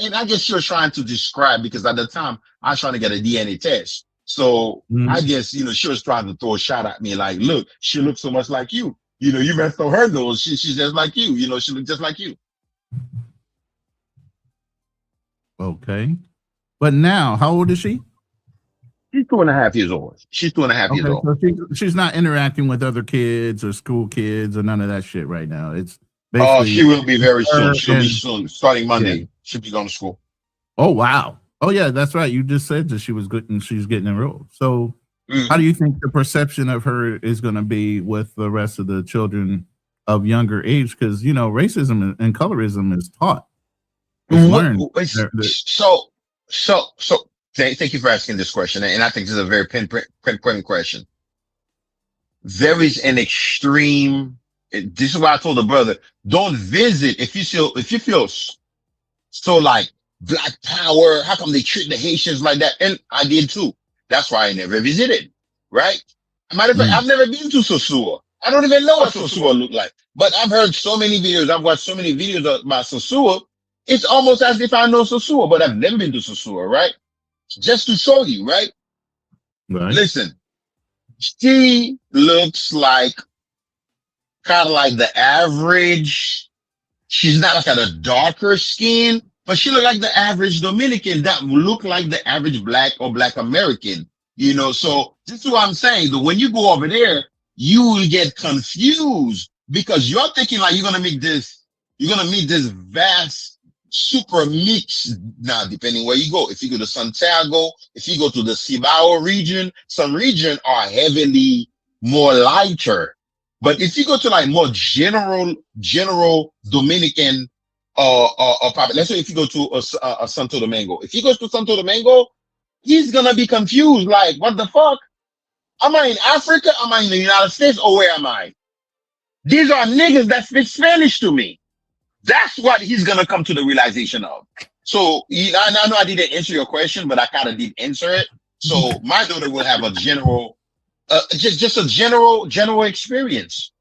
and I guess she was trying to describe, because at the time I was trying to get a DNA test. So I guess, you know, she was trying to throw a shot at me like, look, she looks so much like you. You know, you messed up her nose. She's just like you. You know, she looks just like you. Okay. But now, how old is she? She's 2.5 years old. She's 2.5 years old. So she's not interacting with other kids or school kids or none of that shit right now. It's she will be very soon. She'll be soon. Starting Monday, yeah. She'll be going to school. Oh, wow. Oh, yeah, that's right. You just said that she was good and she's getting enrolled. So how do you think the perception of her is going to be with the rest of the children of younger age? Because, you know, racism and colorism is taught. So thank you for asking this question. And I think this is a very pinpoint question. There is an extreme. This is why I told the brother, don't visit if you feel so like Black Power. How come they treat the Haitians like that? And I did too. That's why I never visited. Right? Matter of fact, I've never been to Sosua. I don't even know what Sosua looked like. But I've heard so many videos. I've watched so many videos about Sosua. It's almost as if I know Sosua, but I've never been to Sosua. Right? Just to show you. Right? Listen, she looks like kind of like the average. She's not like a darker skin, but she look like the average Dominican that look like the average Black or Black American, you know. So this is what I'm saying. That when you go over there, you will get confused because you're thinking like you're gonna meet this vast super mix. Now, depending where you go, if you go to Santiago, if you go to the Cibao region, some regions are heavily more lighter. But if you go to like more general Dominican let's say if you go to Santo Domingo, if he goes to Santo Domingo, he's gonna be confused. Like, what the fuck? Am I in Africa? Am I in the United States? Or where am I? These are niggas that speak Spanish to me. That's what he's gonna come to the realization of. So I know I didn't answer your question, but I kind of did answer it. So my daughter will have a general. Just a general experience.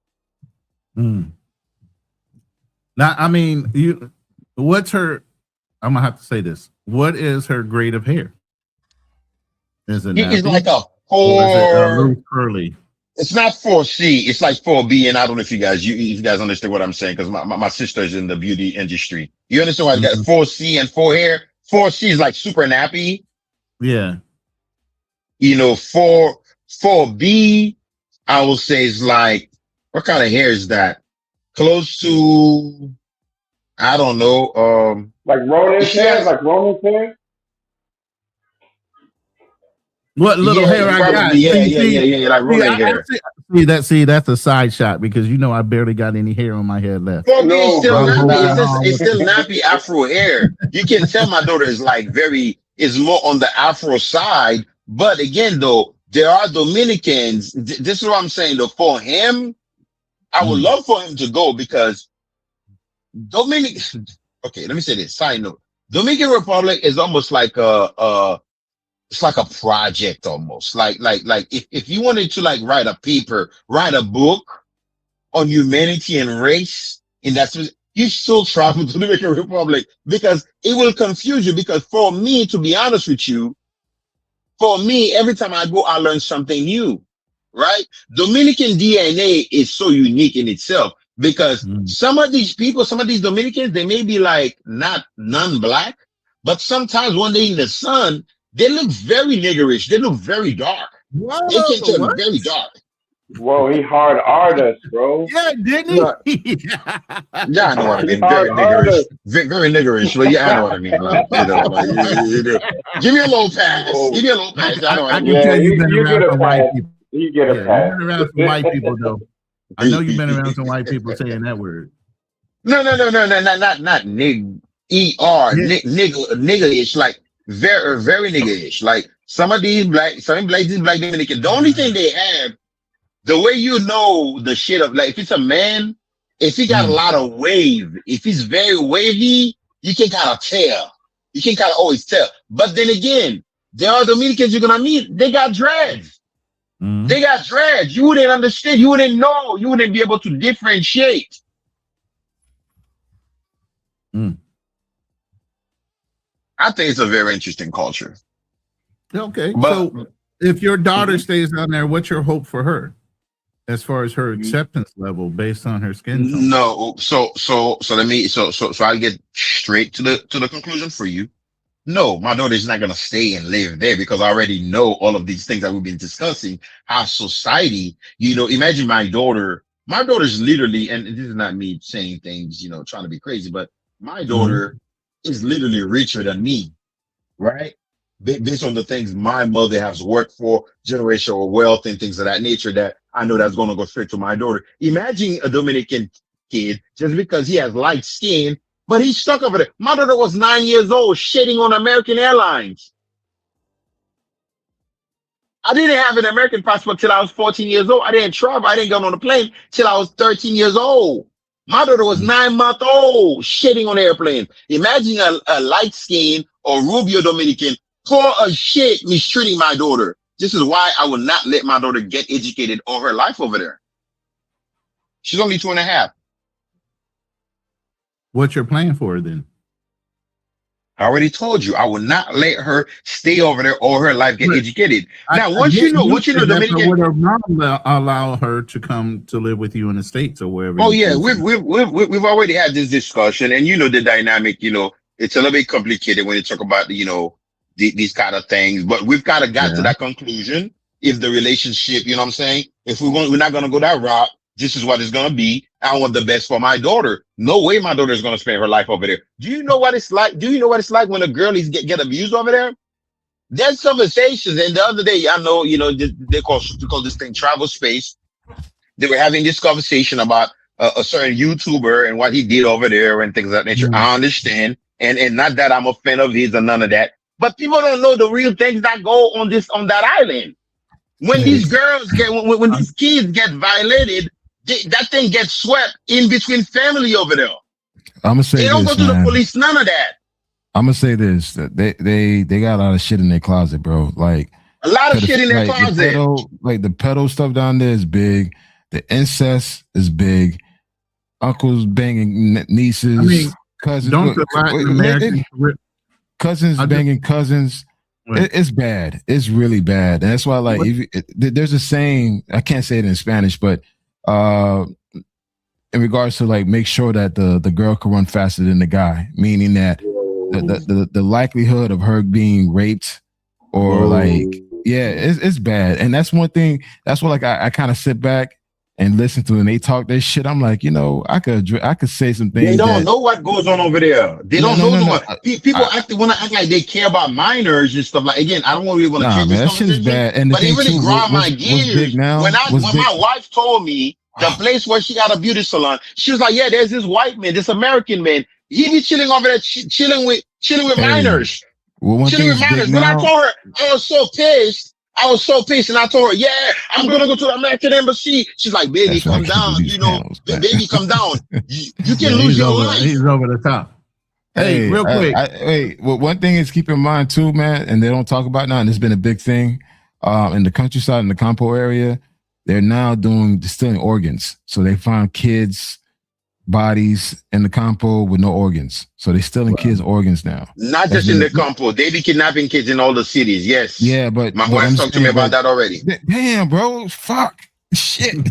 Now, I mean, what's her? I'm gonna have to say this. What is her grade of hair? Is it? It's like a 4 curly. It's not 4C. It's like 4B. And I don't know if you guys understand what I'm saying, because my sister's in the beauty industry. You understand why I got 4C and 4 hair? 4C is like super nappy. Yeah. You know, 4B, I will say is like, what kind of hair is that? Close to, I don't know. Like Ronan's hair? Like Ronan's hair? What little hair I got? Yeah, like Ronan hair. See, that's a side shot because you know I barely got any hair on my head left. For me, it's still nappy. It's still nappy Afro hair. You can tell my daughter is like is more on the Afro side. But again, though, there are Dominicans. This is what I'm saying, though. For him, I would love for him to go because okay, let me say this. Side note. Dominican Republic is almost like it's like a project almost. Like if you wanted to like write a book on humanity and race, in that you still travel to the Dominican Republic because it will confuse you. Because for me, to be honest with you, every time I go, I learn something new, right? Dominican DNA is so unique in itself because some of these people, some of these Dominicans, they may be like not non-black, but sometimes when they're in the sun, they look very niggerish. They look very dark. Whoa, they can turn very dark. Whoa, he hard artist, bro. Yeah, didn't he? Yeah, I know what I mean. Very niggerish. Very niggerish. But yeah, I know what I mean. Give me a little pass. Give me a little pass. I know what I mean. I can tell you've been around some white people. You get a pass. You've been around some white people, though. I know you've been around some white people saying that word. No, not nig. Niggerish, like very niggerish. Like some of these black Dominicans, the only thing they have the way you know the shit of like if it's a man, if he got a lot of wave, if he's very wavy, you can kind of tell. You can kind of always tell. But then again, there are Dominicans you're gonna meet, they got dreads. They got dreads. You wouldn't understand, you wouldn't know, you wouldn't be able to differentiate. I think it's a very interesting culture. Okay. But, so if your daughter stays down there, what's your hope for her as far as her acceptance level based on her skin tone? No, so I'll get straight to the conclusion for you. No, my daughter is not gonna stay and live there because I already know all of these things that we've been discussing. How society, imagine my daughter's literally, and this is not me saying things, trying to be crazy, but my daughter is literally richer than me, right? Based on the things my mother has worked for, generational wealth and things of that nature that I know that's going to go straight to my daughter. Imagine a Dominican kid, just because he has light skin, but he's stuck over there. My daughter was 9 years old, shitting on American Airlines. I didn't have an American passport till I was 14 years old. I didn't travel. I didn't go on a plane till I was 13 years old. My daughter was 9 months old, shitting on airplanes. Imagine a light skin or Rubio Dominican for a shit mistreating my daughter. This is why I will not let my daughter get educated all her life over there. She's only 2.5. What's your plan for her then? I already told you, I will not let her stay over there all her life, get educated. Now, once you know, Dominican, would her mom allow her to come to live with you in the States or wherever? Oh yeah, we've already had this discussion, and the dynamic. It's a little bit complicated when you talk about these kind of things, but we've kind of got to that conclusion. If the relationship, we're not going to go that route. This is what it's going to be. I want the best for my daughter. No way my daughter is going to spend her life over there. Do you know what it's like? Do you know what it's like when a girl is get abused over there? There's conversations. And the other day, I know, they call this thing travel space. They were having this conversation about a certain YouTuber and what he did over there and things of that nature. I understand. And not that I'm a fan of his or none of that. But people don't know the real things that go on that island. When these girls when these kids get violated, that thing gets swept in between family over there. I'm gonna say they don't go to the police, none of that. I'm gonna say this: that they got a lot of shit in their closet, bro. Like a lot of shit in their closet. The pedo stuff down there is big. The incest is big. Uncles banging nieces, cousins. Don't the Latin Americans cousins banging cousins. It's bad. It's really bad. And that's why, there's a saying, I can't say it in Spanish, but in regards to make sure that the girl can run faster than the guy, meaning that the likelihood of her being raped or it's bad. And that's one thing. That's what I kind of sit back and listen to, and they talk their shit. I'm like, I could say some things. They don't know what goes on over there. They don't know. People want to act like they care about minors and stuff. Like, again, I don't really want to change this conversation. That shit is bad. And but it really grind my gears. When my wife told me the place where she got a beauty salon, she was like, "Yeah, there's this white man, this American man. He be chilling over there, chilling with minors, chilling with minors." When I told her, I was so pissed. And I told her, "Yeah, I'm gonna go to the American embassy." She's like, "Baby, come down. Baby, come down. You can lose your life." He's over the top. Hey, real quick. One thing is keep in mind too, man, and they don't talk about now, and it's been a big thing in the countryside, in the Campo area. They're now distilling organs. So they found kids' bodies in the Campo with no organs. So they're stealing kids' organs now. Not just in the Campo. They be kidnapping kids in all the cities. Yes. Yeah, but my wife talked to me about that already. Damn, bro. Fuck. Shit.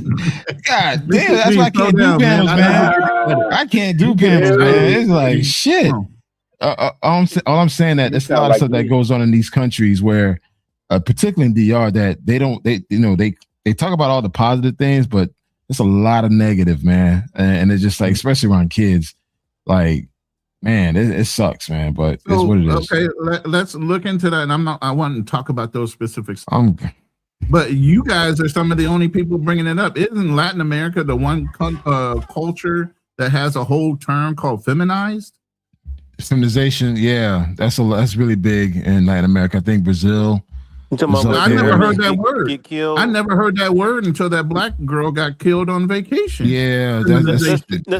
God damn. That's why I can't do panels, man. I can't do panels, man. It's like shit. All I'm saying that there's a lot of stuff that goes on in these countries where, particularly in DR, that they talk about all the positive things, but it's a lot of negative, man. And it's just especially around kids, man, it sucks, man, but it's what it is. Okay, let's look into that. And I want to talk about those specifics. But you guys are some of the only people bringing it up. Isn't Latin America the one culture that has a whole term called feminized? Feminization, yeah, that's really big in Latin America. I think Brazil. I never heard that word. I never heard that word until that black girl got killed on vacation. Yeah, that's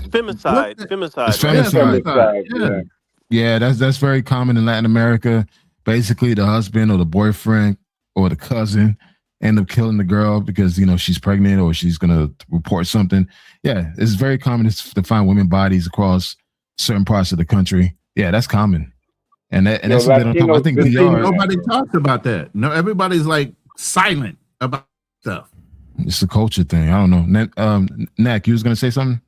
femicide. Femicide. It's femicide. Yeah, that's very common in Latin America. Basically, the husband or the boyfriend or the cousin end up killing the girl because she's pregnant or she's gonna report something. Yeah, it's very common to find women bodies across certain parts of the country. Yeah, that's common. And that's a bit on top. I think nobody talks about that. No, everybody's like silent about stuff. It's a culture thing. I don't know. Nak, you was gonna say something?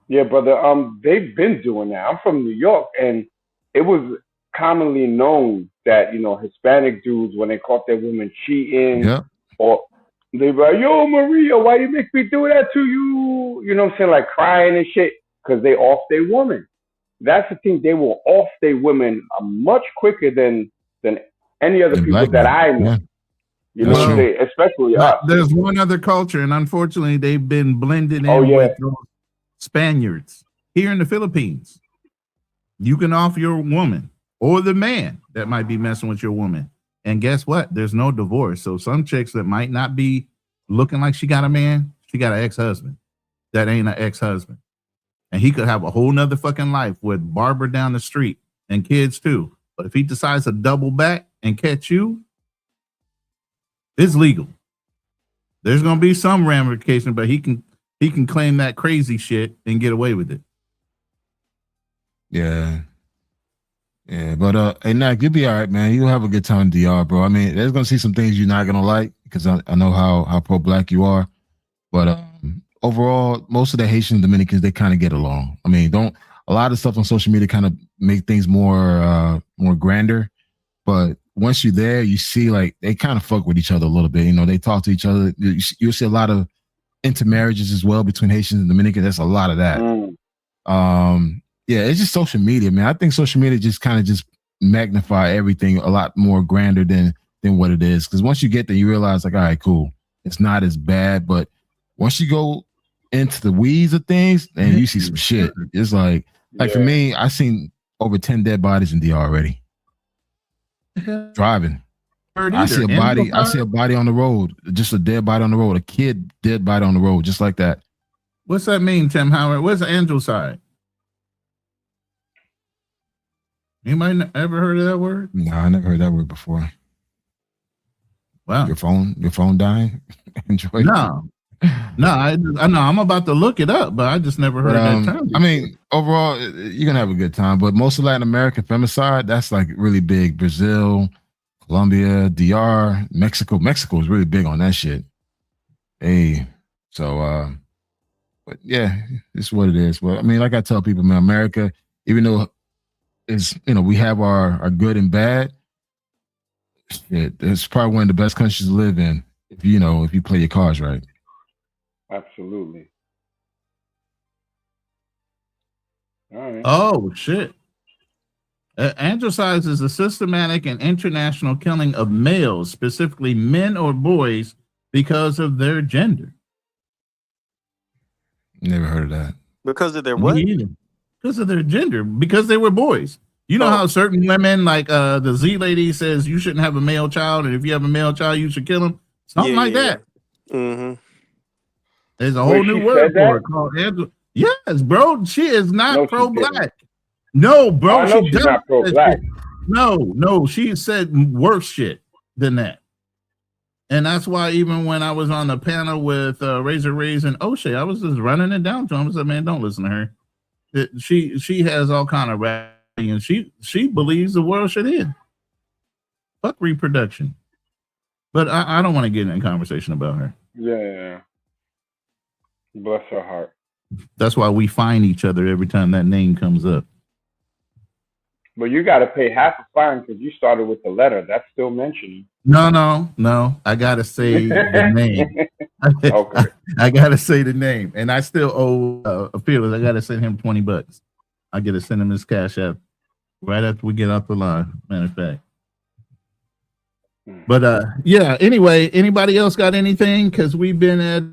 Yeah, brother. They've been doing that. I'm from New York, and it was commonly known that Hispanic dudes, when they caught their women cheating, or they were like, "Yo, Maria, why you make me do that to you?" You know what I'm saying, like crying and shit, because they off their woman. That's the thing. They will off their women much quicker than any other people that I know. Yeah. Especially us. There's one other culture, and unfortunately, they've been blended in with those Spaniards here in the Philippines. You can off your woman or the man that might be messing with your woman, and guess what? There's no divorce. So some chicks that might not be looking like she got a man, she got an ex-husband that ain't an ex-husband. And he could have a whole nother fucking life with Barbara down the street and kids too. But if he decides to double back and catch you, it's legal. There's gonna be some ramification, but he can claim that crazy shit and get away with it. Yeah. Yeah, but hey Nak, you'll be all right, man. You'll have a good time in DR, bro. I mean, there's gonna see some things you're not gonna like because I know how pro-black you are. But overall, most of the Haitian Dominicans, they kind of get along. I mean, a lot of stuff on social media kind of make things more grander. But once you're there, you see like they kind of fuck with each other a little bit. They talk to each other. You'll see a lot of intermarriages as well between Haitians and Dominicans. There's a lot of that. Yeah, it's just social media, man. I think social media just kind of just magnify everything a lot more grander than what it is. Because once you get there, you realize like, all right, cool. It's not as bad, but once you go into the weeds of things and you see some shit, it's like for me, I seen over 10 dead bodies in DR already. Driving. I see a body on the road, just a dead body on the road, a kid dead body on the road, just like that. What's that mean, Tim Howard? Where's the angel side? Anybody ever heard of that word? No, I never heard that word before. Wow. Your phone dying? Enjoy. No, I know I'm about to look it up, but I just never heard that term. I mean, overall, you're gonna have a good time. But most of Latin America, femicide, that's like really big. Brazil, Colombia, DR, Mexico. Mexico is really big on that shit. Hey, so but yeah, it's what it is. But I mean, like I tell people, man, America, even though we have our good and bad, it's probably one of the best countries to live in if you play your cards right. Absolutely. All right. Oh shit. Androcide is a systematic and international killing of males, specifically men or boys, because of their gender. Never heard of that. Because of their what? Because of their gender, because they were boys. You know how certain women, like the Z lady says you shouldn't have a male child, and if you have a male child, you should kill him. Something like that. Mm-hmm. There's a whole new word for it called Angela. Yes, bro. She is not pro-black. No, bro. She's not pro-black. No. She said worse shit than that. And that's why even when I was on the panel with Razor Rays and O'Shea, I was just running it down to him. I said, man, don't listen to her. She has all kind of rap, and she believes the world should end. Fuck reproduction. But I don't want to get in a conversation about her. Yeah. Bless her heart. That's why we find each other every time that name comes up. But you got to pay half a fine because you started with the letter. That's still mentioned. No. I got to say the name. Okay. I got to say the name. And I still owe Fearless. I got to send him $20. I get to send him his cash app right after we get off the line. Matter of fact. But yeah, anyway, anybody else got anything? Because we've been at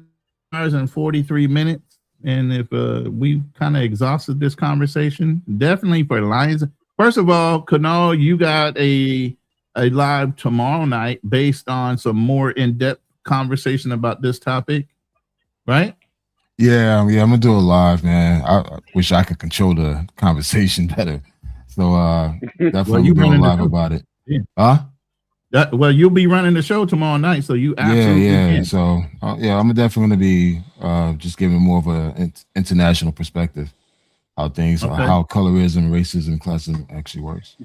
hours and 43 minutes. And if we kind of exhausted this conversation, definitely for Lions. First of all, Kunal, you got a a live tomorrow night based on some more in-depth conversation about this topic, right? Yeah, I'm gonna do it live, man. I wish I could control the conversation better. So definitely you doing running the live show. about it. Yeah. Huh? Well, you'll be running the show tomorrow night, so you absolutely Yeah. can. So I'm definitely gonna be just giving more of an international perspective how things, Okay. how colorism, racism, classism actually works.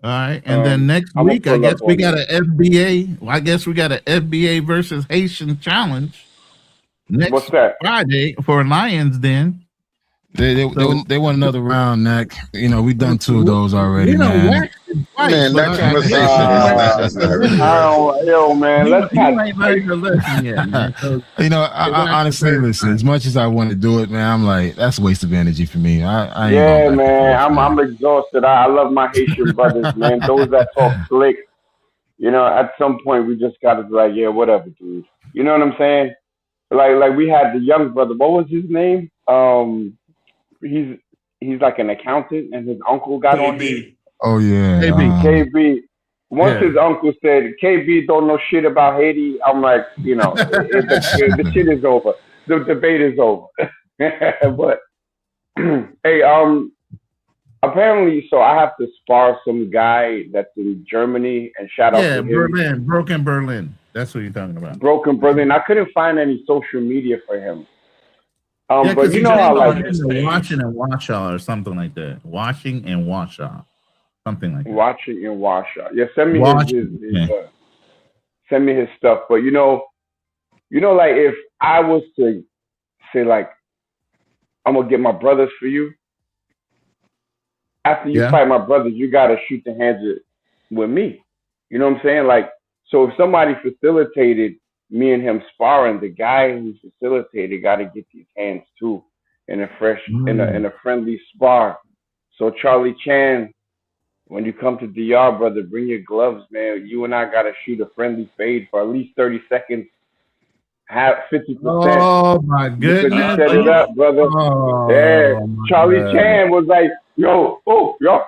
All right, and then next week, I guess we got an FBA. I guess we got an FBA versus Haitian challenge next Friday for Lions Den. They want another round, Nick. You know, we've done 2 of those already, man. Man, that conversation. Yo, man, let's you ain't learned your lesson yet, man. So, You know, I honestly, listen, as much as I want to do it, man, I'm like, that's a waste of energy for me. I ain't yeah, going back man, I'm exhausted. I love my Haitian brothers, man. Those that talk slick. You know, at some point we just gotta be like, yeah, whatever, dude. You know what I'm saying? Like we had the young brother. What was his name? He's like an accountant, and his uncle got on here. Oh yeah, KB. Once Yeah. his uncle said, "KB don't know shit about Haiti," I'm like, you know, the shit is over. The debate is over. But hey, apparently, so I have to spar some guy that's in Germany, and shout out to him. Berlin, Broken Berlin. That's what you're talking about. Broken Berlin. I couldn't find any social media for him. Yeah, But you know how like Watching and Washaw or something like that. Washing and Washaw, something like that. watching in Washoe. Yeah, send me Watching, send me his stuff. But you know, like if I was to say like, I'm gonna get my brothers for you. After you fight my brothers, you gotta shoot the hands with me. You know what I'm saying? Like, so if somebody facilitated me and him sparring, the guy who facilitated got to get these hands too in a friendly spar. So Charlie Chan, when you come to DR, brother, bring your gloves, man. You and I got to shoot a friendly fade for at least 30 seconds. Have 50%. Oh my goodness! You set it up, brother. Yeah, Charlie Chan was like, "Yo, y'all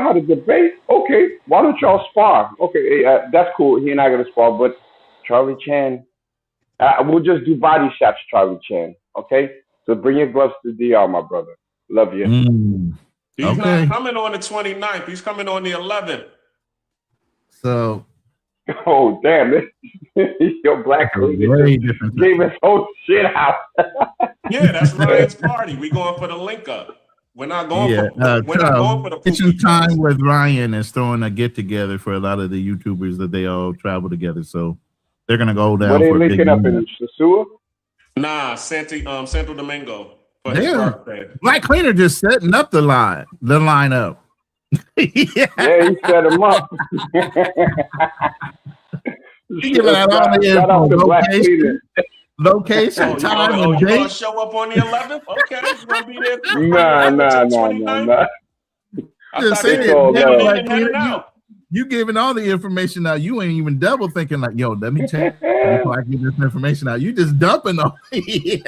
had a debate. Okay, why don't y'all spar? Okay, that's cool. He and I gonna spar, but Charlie Chan, we'll just do body shots, Charlie Chan. Okay, so bring your gloves to DR, my brother. Love you." He's not coming on the 29th. He's coming on the 11th. So. Oh damn! Your Black Cleaver gave his whole shit out. Yeah, that's Ryan's party. We going for the link up. We're not going for the Kitchen Time with Ryan is throwing a get together for a lot of the YouTubers that they all travel together. So they're gonna go down. What are they for a big linking up in Sosua? Nah, Santo Domingo for his birthday. Black Cleaner just setting up the lineup. Yeah, he set him up. Giving out all the info, location, time, and you gonna date. show up on the 11th? Okay, you gonna be there. Nah. Just saying, you giving all the information out. You ain't even double thinking like, yo, let me check before I give this information out. You just dumping on me.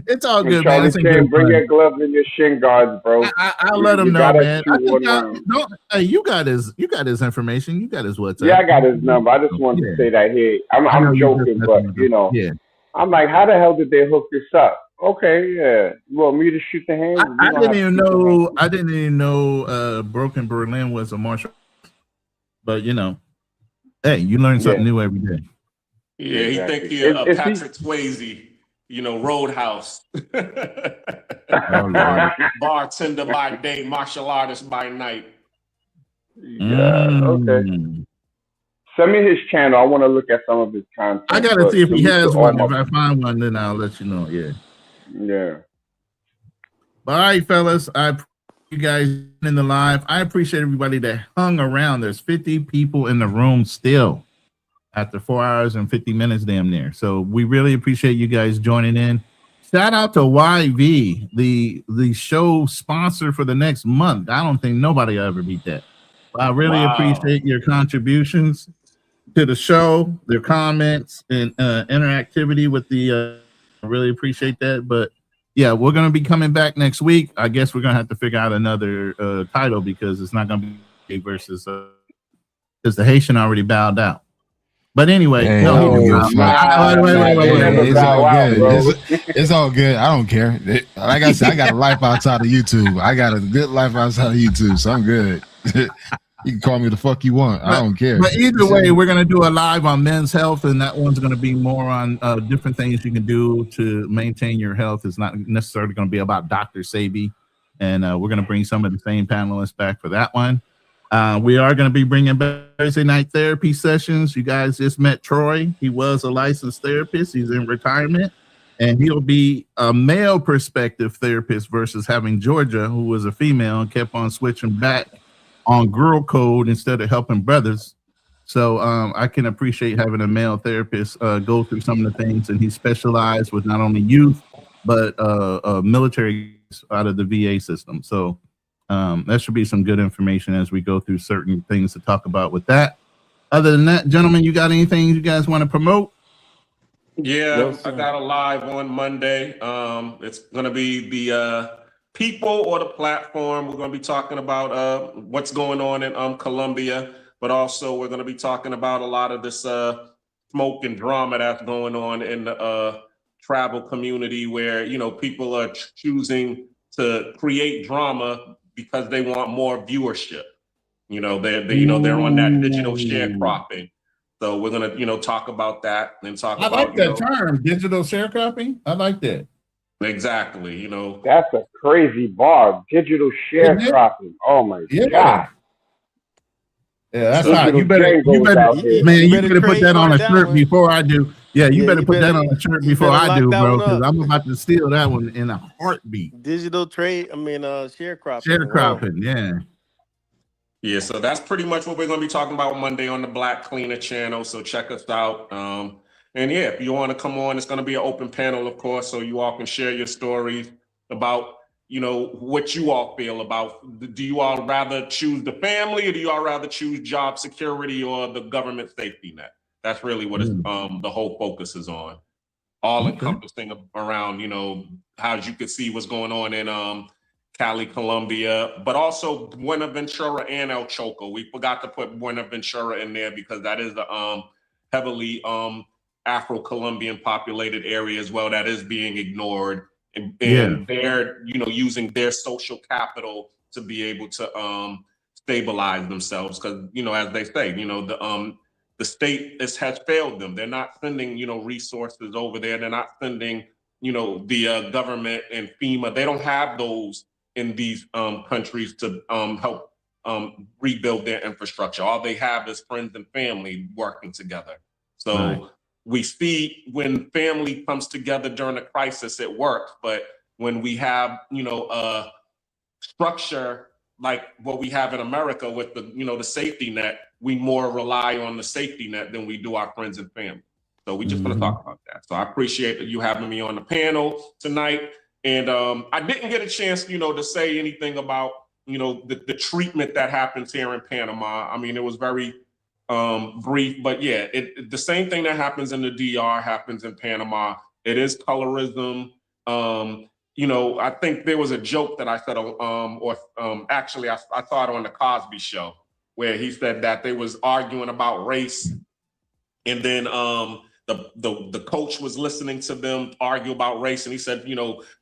It's all good, man. Bring your gloves and your shin guards, bro. I let him know, man. You got his information. You got his WhatsApp. Yeah, I got his number. I just wanted to say that here. I'm joking, but I'm like, how the hell did they hook this up? Okay, yeah. You want me to shoot the hands? I didn't even know Broken Berlin was a martial artist. But hey, you learn something new every day. Yeah, he think he a Patrick Swayze. Roadhouse. Bartender by day, martial artist by night. Yeah, okay. Send me his channel. I want to look at some of his content. I gotta see if he has one. If I find one, then I'll let you know. Yeah. Yeah. All right, fellas. I appreciate you guys in the live. I appreciate everybody that hung around. There's 50 people in the room still. After 4 hours and 50 minutes, damn near. So we really appreciate you guys joining in. Shout out to YV, the show sponsor for the next month. I don't think nobody will ever beat that. I really appreciate your contributions to the show, their comments and interactivity with the. I really appreciate that. But yeah, we're gonna be coming back next week. I guess we're gonna have to figure out another title because it's not gonna be versus because the Haitian already bowed out. But anyway, Hey, no, wait. wait. It's all good. I don't care. Like I said, I got a life outside of YouTube. I got a good life outside of YouTube, so I'm good. You can call me the fuck you want. I don't care. But either way, we're going to do a live on men's health, and that one's going to be more on different things you can do to maintain your health. It's not necessarily going to be about Dr. Sebi, and we're going to bring some of the same panelists back for that one. We are going to be bringing back Thursday night therapy sessions. You guys just met Troy. He was a licensed therapist. He's in retirement, and he'll be a male perspective therapist versus having Georgia, who was a female and kept on switching back on girl code instead of helping brothers. So I can appreciate having a male therapist go through some of the things, and he specialized with not only youth, but military out of the VA system. So that should be some good information as we go through certain things to talk about with that. Other than that, gentlemen, you got anything you guys want to promote? Yeah, I got a live on Monday. It's going to be the people or the platform. We're going to be talking about what's going on in Colombia, but also we're going to be talking about a lot of this smoke and drama that's going on in the travel community, where people are choosing to create drama because they want more viewership. They're on that digital sharecropping. So we're gonna talk about that and talk about. I like that term, digital sharecropping. I like that. Exactly. That's a crazy bar. Digital sharecropping. Oh my God. Yeah, that's right. You better put that on a shirt before I do. Yeah, you better put that on a shirt before I do, bro, because I'm about to steal that one in a heartbeat. Digital trade, sharecropping. Sharecropping, yeah. Yeah, so that's pretty much what we're going to be talking about Monday on the Black Cleaner channel. So check us out. And yeah, if you want to come on, it's going to be an open panel, of course, so you all can share your stories about, what you all feel about. Do you all rather choose the family, or do you all rather choose job security or the government safety net? That's really what the whole focus is on. All encompassing around, how you could see what's going on in Cali, Colombia, but also Buenaventura and El Choco. We forgot to put Buenaventura in there because that is a heavily Afro-Colombian populated area as well that is being ignored. And they're, using their social capital to be able to stabilize themselves. Because, as they say, the state has failed them. They're not sending, resources over there. They're not sending, the government and FEMA. They don't have those in these countries to help rebuild their infrastructure. All they have is friends and family working together. So we see when family comes together during a crisis, it works. But when we have, a structure like what we have in America with the, the safety net, we more rely on the safety net than we do our friends and family. So we just want to talk about that. So I appreciate you having me on the panel tonight. And I didn't get a chance, to say anything about, the treatment that happens here in Panama. I mean, it was very brief, but yeah, the same thing that happens in the DR happens in Panama. It is colorism. I think there was a joke that I said, actually I saw it on the Cosby Show, where he said that they was arguing about race, and then the coach was listening to them argue about race, and he said,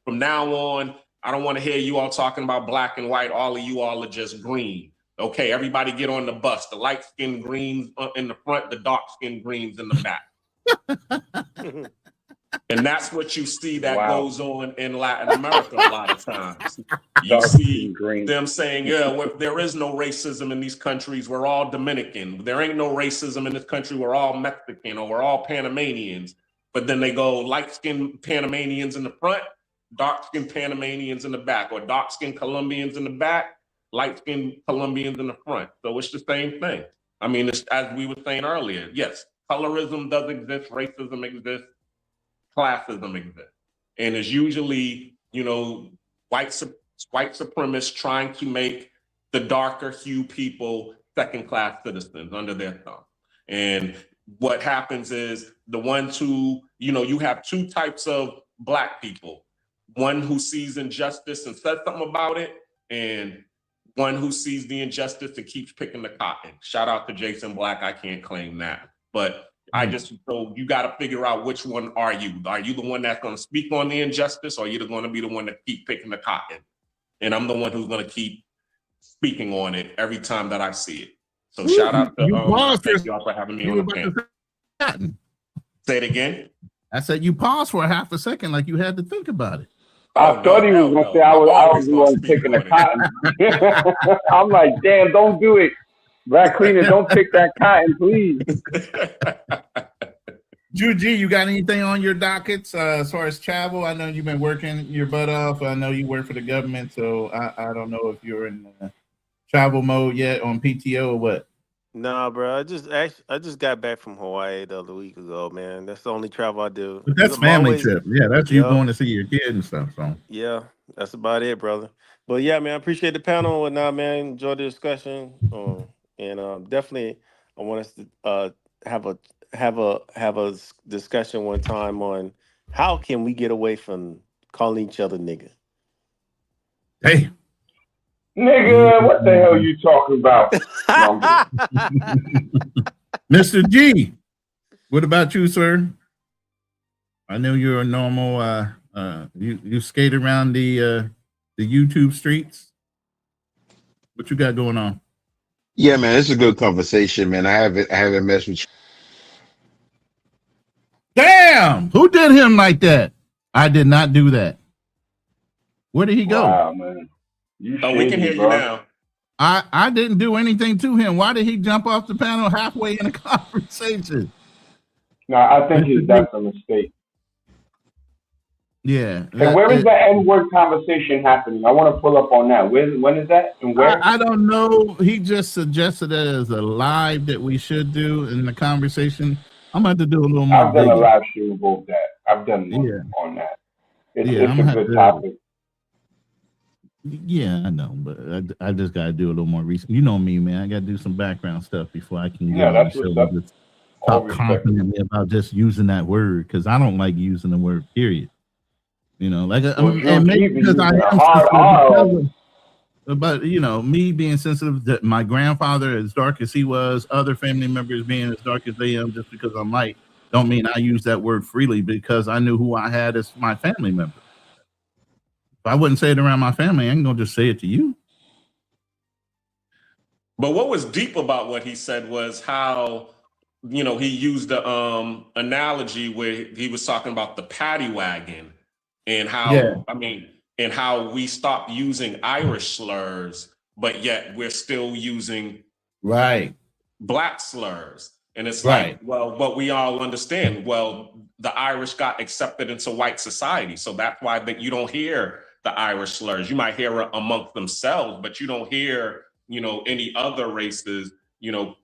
from now on, I don't want to hear you all talking about black and white. All of you all are just green. Okay, everybody get on the bus. The light-skinned greens in the front, the dark-skinned greens in the back. And that's what you see that goes on in Latin America a lot of times. You see them saying, there is no racism in these countries. We're all Dominican. There ain't no racism in this country. We're all Mexican, or we're all Panamanians. But then they go light-skinned Panamanians in the front, dark-skinned Panamanians in the back, or dark-skinned Colombians in the back, light-skinned Colombians in the front. So it's the same thing. I mean, it's, as we were saying earlier, yes, colorism does exist, racism exists, classism exists. And it's usually, white supremacists trying to make the darker hue people second-class citizens under their thumb. And what happens is the ones who, you have two types of Black people. One who sees injustice and says something about it, and one who sees the injustice and keeps picking the cotton. Shout out to Jason Black. I can't claim that. But I just, so you got to figure out which one are you. Are you the one that's going to speak on the injustice, or are you going to be the one that keep picking the cotton? And I'm the one who's going to keep speaking on it every time that I see it. So shout out to thank y'all for having me on the panel. Say it again. I said you paused for a half a second, like you had to think about it. I thought he was gonna say I was the one picking the cotton. I'm like, damn, don't do it. Black cleaner, don't pick that cotton, please. G, you got anything on your dockets as far as travel? I know you've been working your butt off. I know you work for the government, so I don't know if you're in travel mode yet on PTO or what. Nah, bro. I just got back from Hawaii the other week ago, man. That's the only travel I do. But that's family trip. Yeah, that's you going to see your kid and stuff. So yeah, that's about it, brother. But yeah, man, I appreciate the panel and whatnot, man. Enjoy the discussion. And definitely I want us to have a discussion one time on how can we get away from calling each other nigga. Hey. Nigga, what the hell you talking about? Mr. G, what about you, sir? I know you're a normal you skate around the YouTube streets. What you got going on? Yeah, man, it's a good conversation, man. I haven't messed with you. Damn, who did him like that? I did not do that. Where did he go? Wow, man. We can hear you now. I didn't do anything to him. Why did he jump off the panel halfway in the conversation? No, I think that's a mistake. Yeah. And where is that N-word conversation happening? I want to pull up on that. When is that and where? I don't know. He just suggested it as a live that we should do in the conversation. I'm going to have to do a little more. I've done a live stream about that. I've done one on that. It's a good topic. Yeah, I know, but I just got to do a little more research. You know me, man. I got to do some background stuff before I can get on the show and just talk confidently about just using that word, because I don't like using the word period. You know, like and maybe because I am sensitive, but you know, me being sensitive that my grandfather, as dark as he was, other family members being as dark as they am, just because I'm light, don't mean I use that word freely because I knew who I had as my family member. If I wouldn't say it around my family, I ain't gonna just say it to you. But what was deep about what he said was how, you know, he used the analogy where he was talking about the paddy wagon and how, and how we stopped using Irish slurs, but yet we're still using Black slurs. And it's like, well, but we all understand, well, the Irish got accepted into white society. So that's why you don't hear the Irish slurs. You might hear it amongst themselves, but you don't hear, you know, any other races, you know,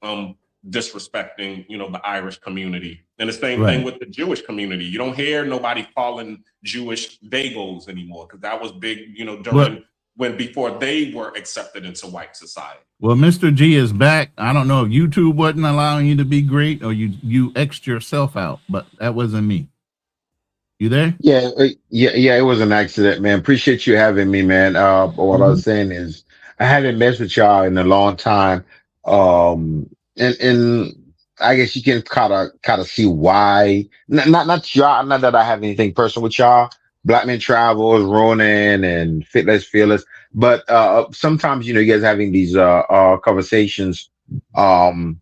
disrespecting, you know, the Irish community. And the same thing with the Jewish community. You don't hear nobody calling Jewish Dagos anymore, because that was big, you know, during before they were accepted into white society. Well, Mr. G is back. I don't know if YouTube wasn't allowing you to be great or you X'd yourself out, but that wasn't me. You there? Yeah. It was an accident, man. Appreciate you having me, man. What I was saying is I haven't messed with y'all in a long time. And I guess you can kind of see why. Not y'all. Not that I have anything personal with y'all. Black Men Travels, Ronan, and Fitless Fearless. But sometimes, you know, you guys having these conversations. You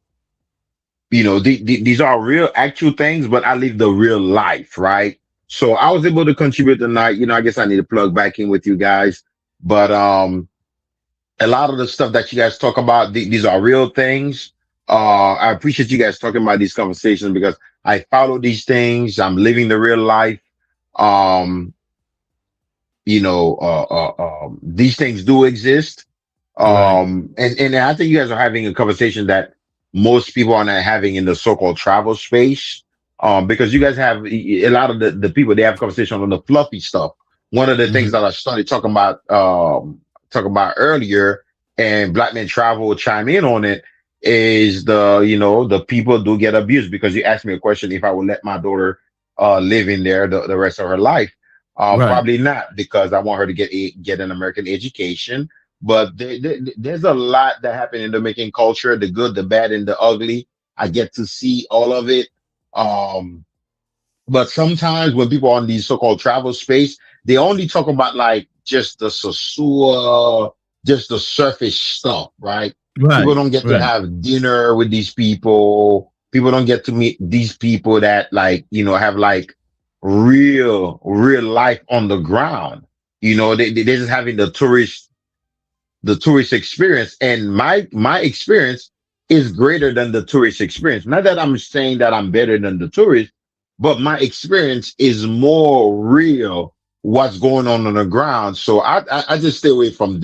know, these are real, actual things, but I live the real life, right? So I was able to contribute tonight. You know, I guess I need to plug back in with you guys. But a lot of the stuff that you guys talk about, these are real things. I appreciate you guys talking about these conversations because I follow these things. I'm living the real life. You know, these things do exist. And I think you guys are having a conversation that most people are not having in the so-called travel space. Because you guys have a lot of the people, they have conversation on the fluffy stuff. One of the things that I started talking about earlier, and Black Men Travel will chime in on it, is the people do get abused. Because you asked me a question if I would let my daughter live in there the rest of her life. Probably not, because I want her to get an American education. but there's a lot that happened in Dominican culture, the good, the bad, and the ugly. I get to see all of it. But sometimes when people are on these so-called travel space, they only talk about like just the Sosua, just the surface stuff, right? People don't get to have dinner with these people. People don't get to meet these people that like, you know, have like real life on the ground. You know, they're just having the tourist experience. And my experience is greater than the tourist experience. Not that I'm saying that I'm better than the tourist, but my experience is more real what's going on the ground. So I just stay away from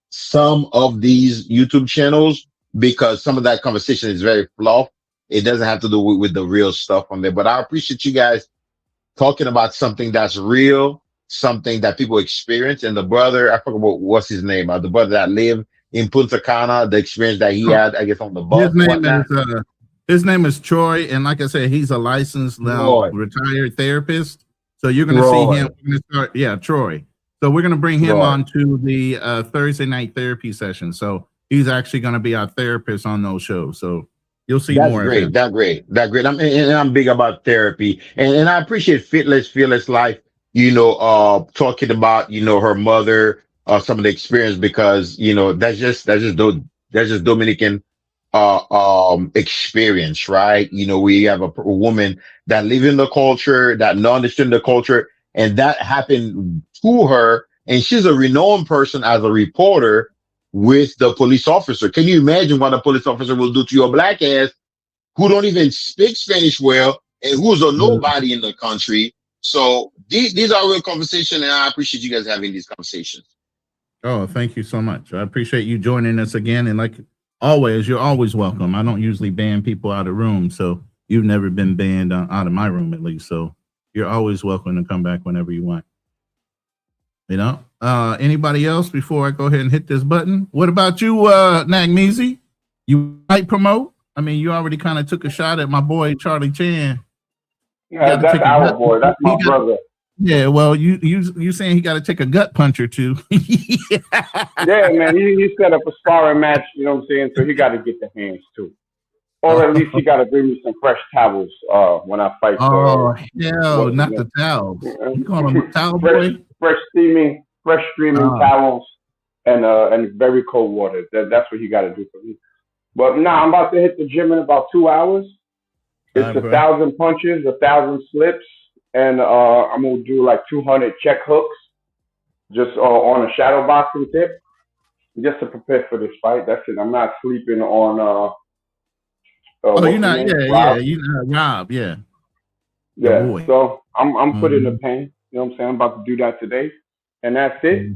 some of these YouTube channels because some of that conversation is very fluff. It doesn't have to do with the real stuff on there. But I appreciate you guys talking about something that's real, something that people experience. And the brother, I forgot what's his name, the brother that lived in Punta Cana, the experience that he had, I guess, on the bus. His name is Troy, and like I said, he's a licensed retired therapist. So you're going to see him. We're gonna start, Troy. So we're going to bring him on to the Thursday night therapy session. So he's actually going to be our therapist on those shows. So you'll see more. That's great. I'm big about therapy, and I appreciate Fearless Life. You know, talking about her mother, some of the experience, because that's just Dominican experience, right? We have a woman that live in the culture, that understand the culture, and that happened to her, and she's a renowned person as a reporter with the police officer. Can you imagine what a police officer will do to your black ass who don't even speak Spanish well and who's a nobody in the country? So these are real conversations, and I appreciate you guys having these conversations. Oh, thank you so much. I appreciate you joining us again. And like always, you're always welcome. I don't usually ban people out of room, so you've never been banned out of my room, at least. So you're always welcome to come back whenever you want. Anybody else before I go ahead and hit this button? What about you, Nagmeezy? You might promote? I mean, you already kind of took a shot at my boy, Charlie Chan. Yeah, that's our boy. That's my brother. Yeah, well, you saying he got to take a gut punch or two. Yeah, man, he set up a sparring match, you know what I'm saying? So he got to get the hands too. Or at least he got to bring me some fresh towels when I fight. Oh, hell, not the towels. You call him a towel boy? Fresh streaming towels and very cold water. That's what he got to do for me. But now I'm about to hit the gym in about 2 hours. It's 1,000 punches, 1,000 slips, and I'm gonna do like 200 check hooks, just on a shadow boxing tip, just to prepare for this fight. That's it. I'm not sleeping on. You're not. Rob. Yeah. So I'm putting the pain. You know what I'm saying? I'm about to do that today, and that's it.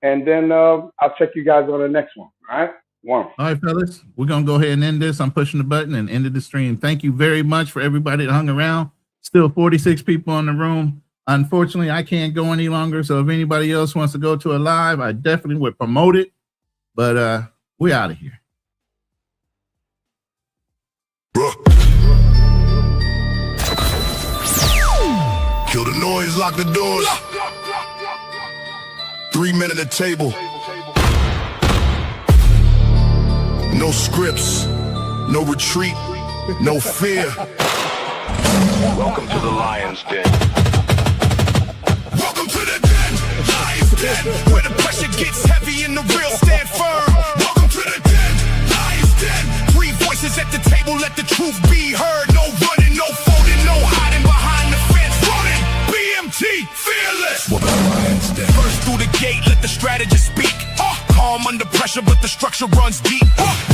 And then I'll check you guys on the next one. All right. All right, fellas, we're going to go ahead and end this. I'm pushing the button and ended the stream. Thank you very much for everybody that hung around. Still 46 people in the room. Unfortunately, I can't go any longer. So if anybody else wants to go to a live, I definitely would promote it. But we out of here. Kill the noise, lock the doors. 3 men at the table. No scripts, no retreat, no fear. Welcome to the Lion's Den. Welcome to the den, Lion's Den, where the pressure gets heavy and the real stand firm. Welcome to the den, Lion's Den. 3 voices at the table, let the truth be heard. No running, no folding, no hiding behind the fence. Running, BMT, fearless. Welcome to Lion's Den. First through the gate, let the strategist speak. Calm under pressure, but the structure runs deep.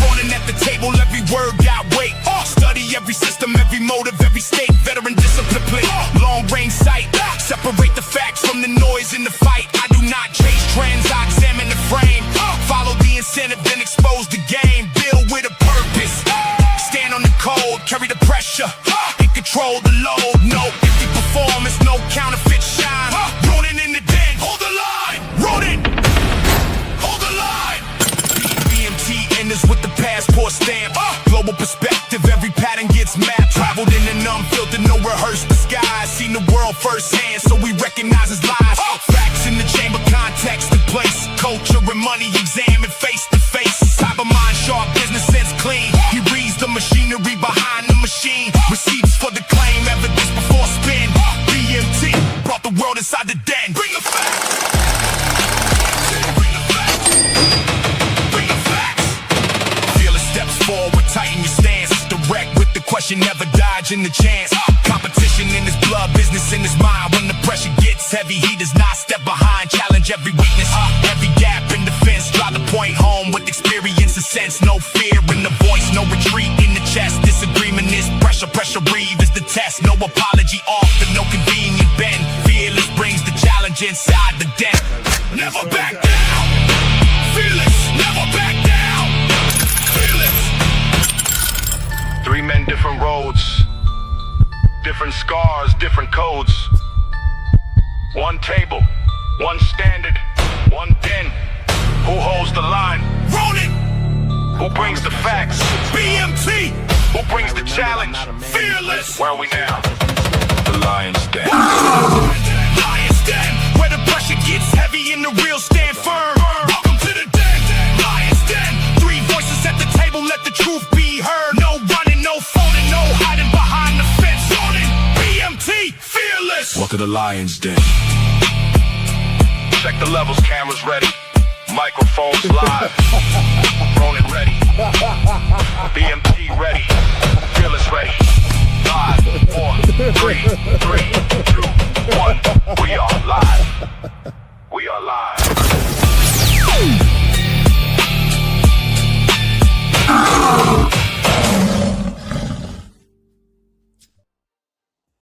Running at the table, every word got weight. Study every system, every motive, every state. Veteran discipline plate. Long range sight. Separate the facts from the noise in the fight. I do not chase trends, I examine the frame. Follow the incentive, then expose the game. Build with a purpose. Stand on the code, carry the pressure. And control the load. No empty performance, no counterfeit shine. Running in the den, hold the line. Running. With the passport stamp, global perspective, every pattern gets mapped. Traveled in an unfiltered, no rehearsed disguise. Seen the world firsthand, so we recognize his lies. Facts in the chamber, context, the place, culture and money. money examined face to face. Type of mind sharp, business sense clean. He reads the machinery behind the machine. Receipts for the claim, evidence before spin. BMT brought the world inside the den. Bring the facts. Bring the facts. Fearless steps forward, tighten your stance. Direct with the question, never dodging the chance. Competition in his blood, business in his mind. When the pressure gets heavy, he does not step behind. Challenge every weakness, every gap in defense. Drive the point home with experience and sense. No fear in the voice, no retreat in the chest. Disagreement is pressure, pressure breathe is the test. No apology offered, no convenient bend. Fearless brings the challenge inside the den. Never back down. Fearless, never back down. Fearless. 3 men, different roads, different scars, different codes. 1 table, 1 standard, 1 den. Who holds the line? Ronin. Who brings the facts? BMT. Who brings the challenge? Fearless. Where are we now? The Lion's Den. Lion's Den, where the pressure gets heavy and the real stand firm. Welcome to the den. Lion's Den, 3 voices at the table, let the truth be heard. No running, no folding, no hiding behind the fence. Ronin, BMT, fearless. Welcome to the Lion's Den. Check the levels, cameras ready. Microphones live. Ronin ready. BMT ready. Fearless ready. 5, 4, 3, 2, 1. We are live.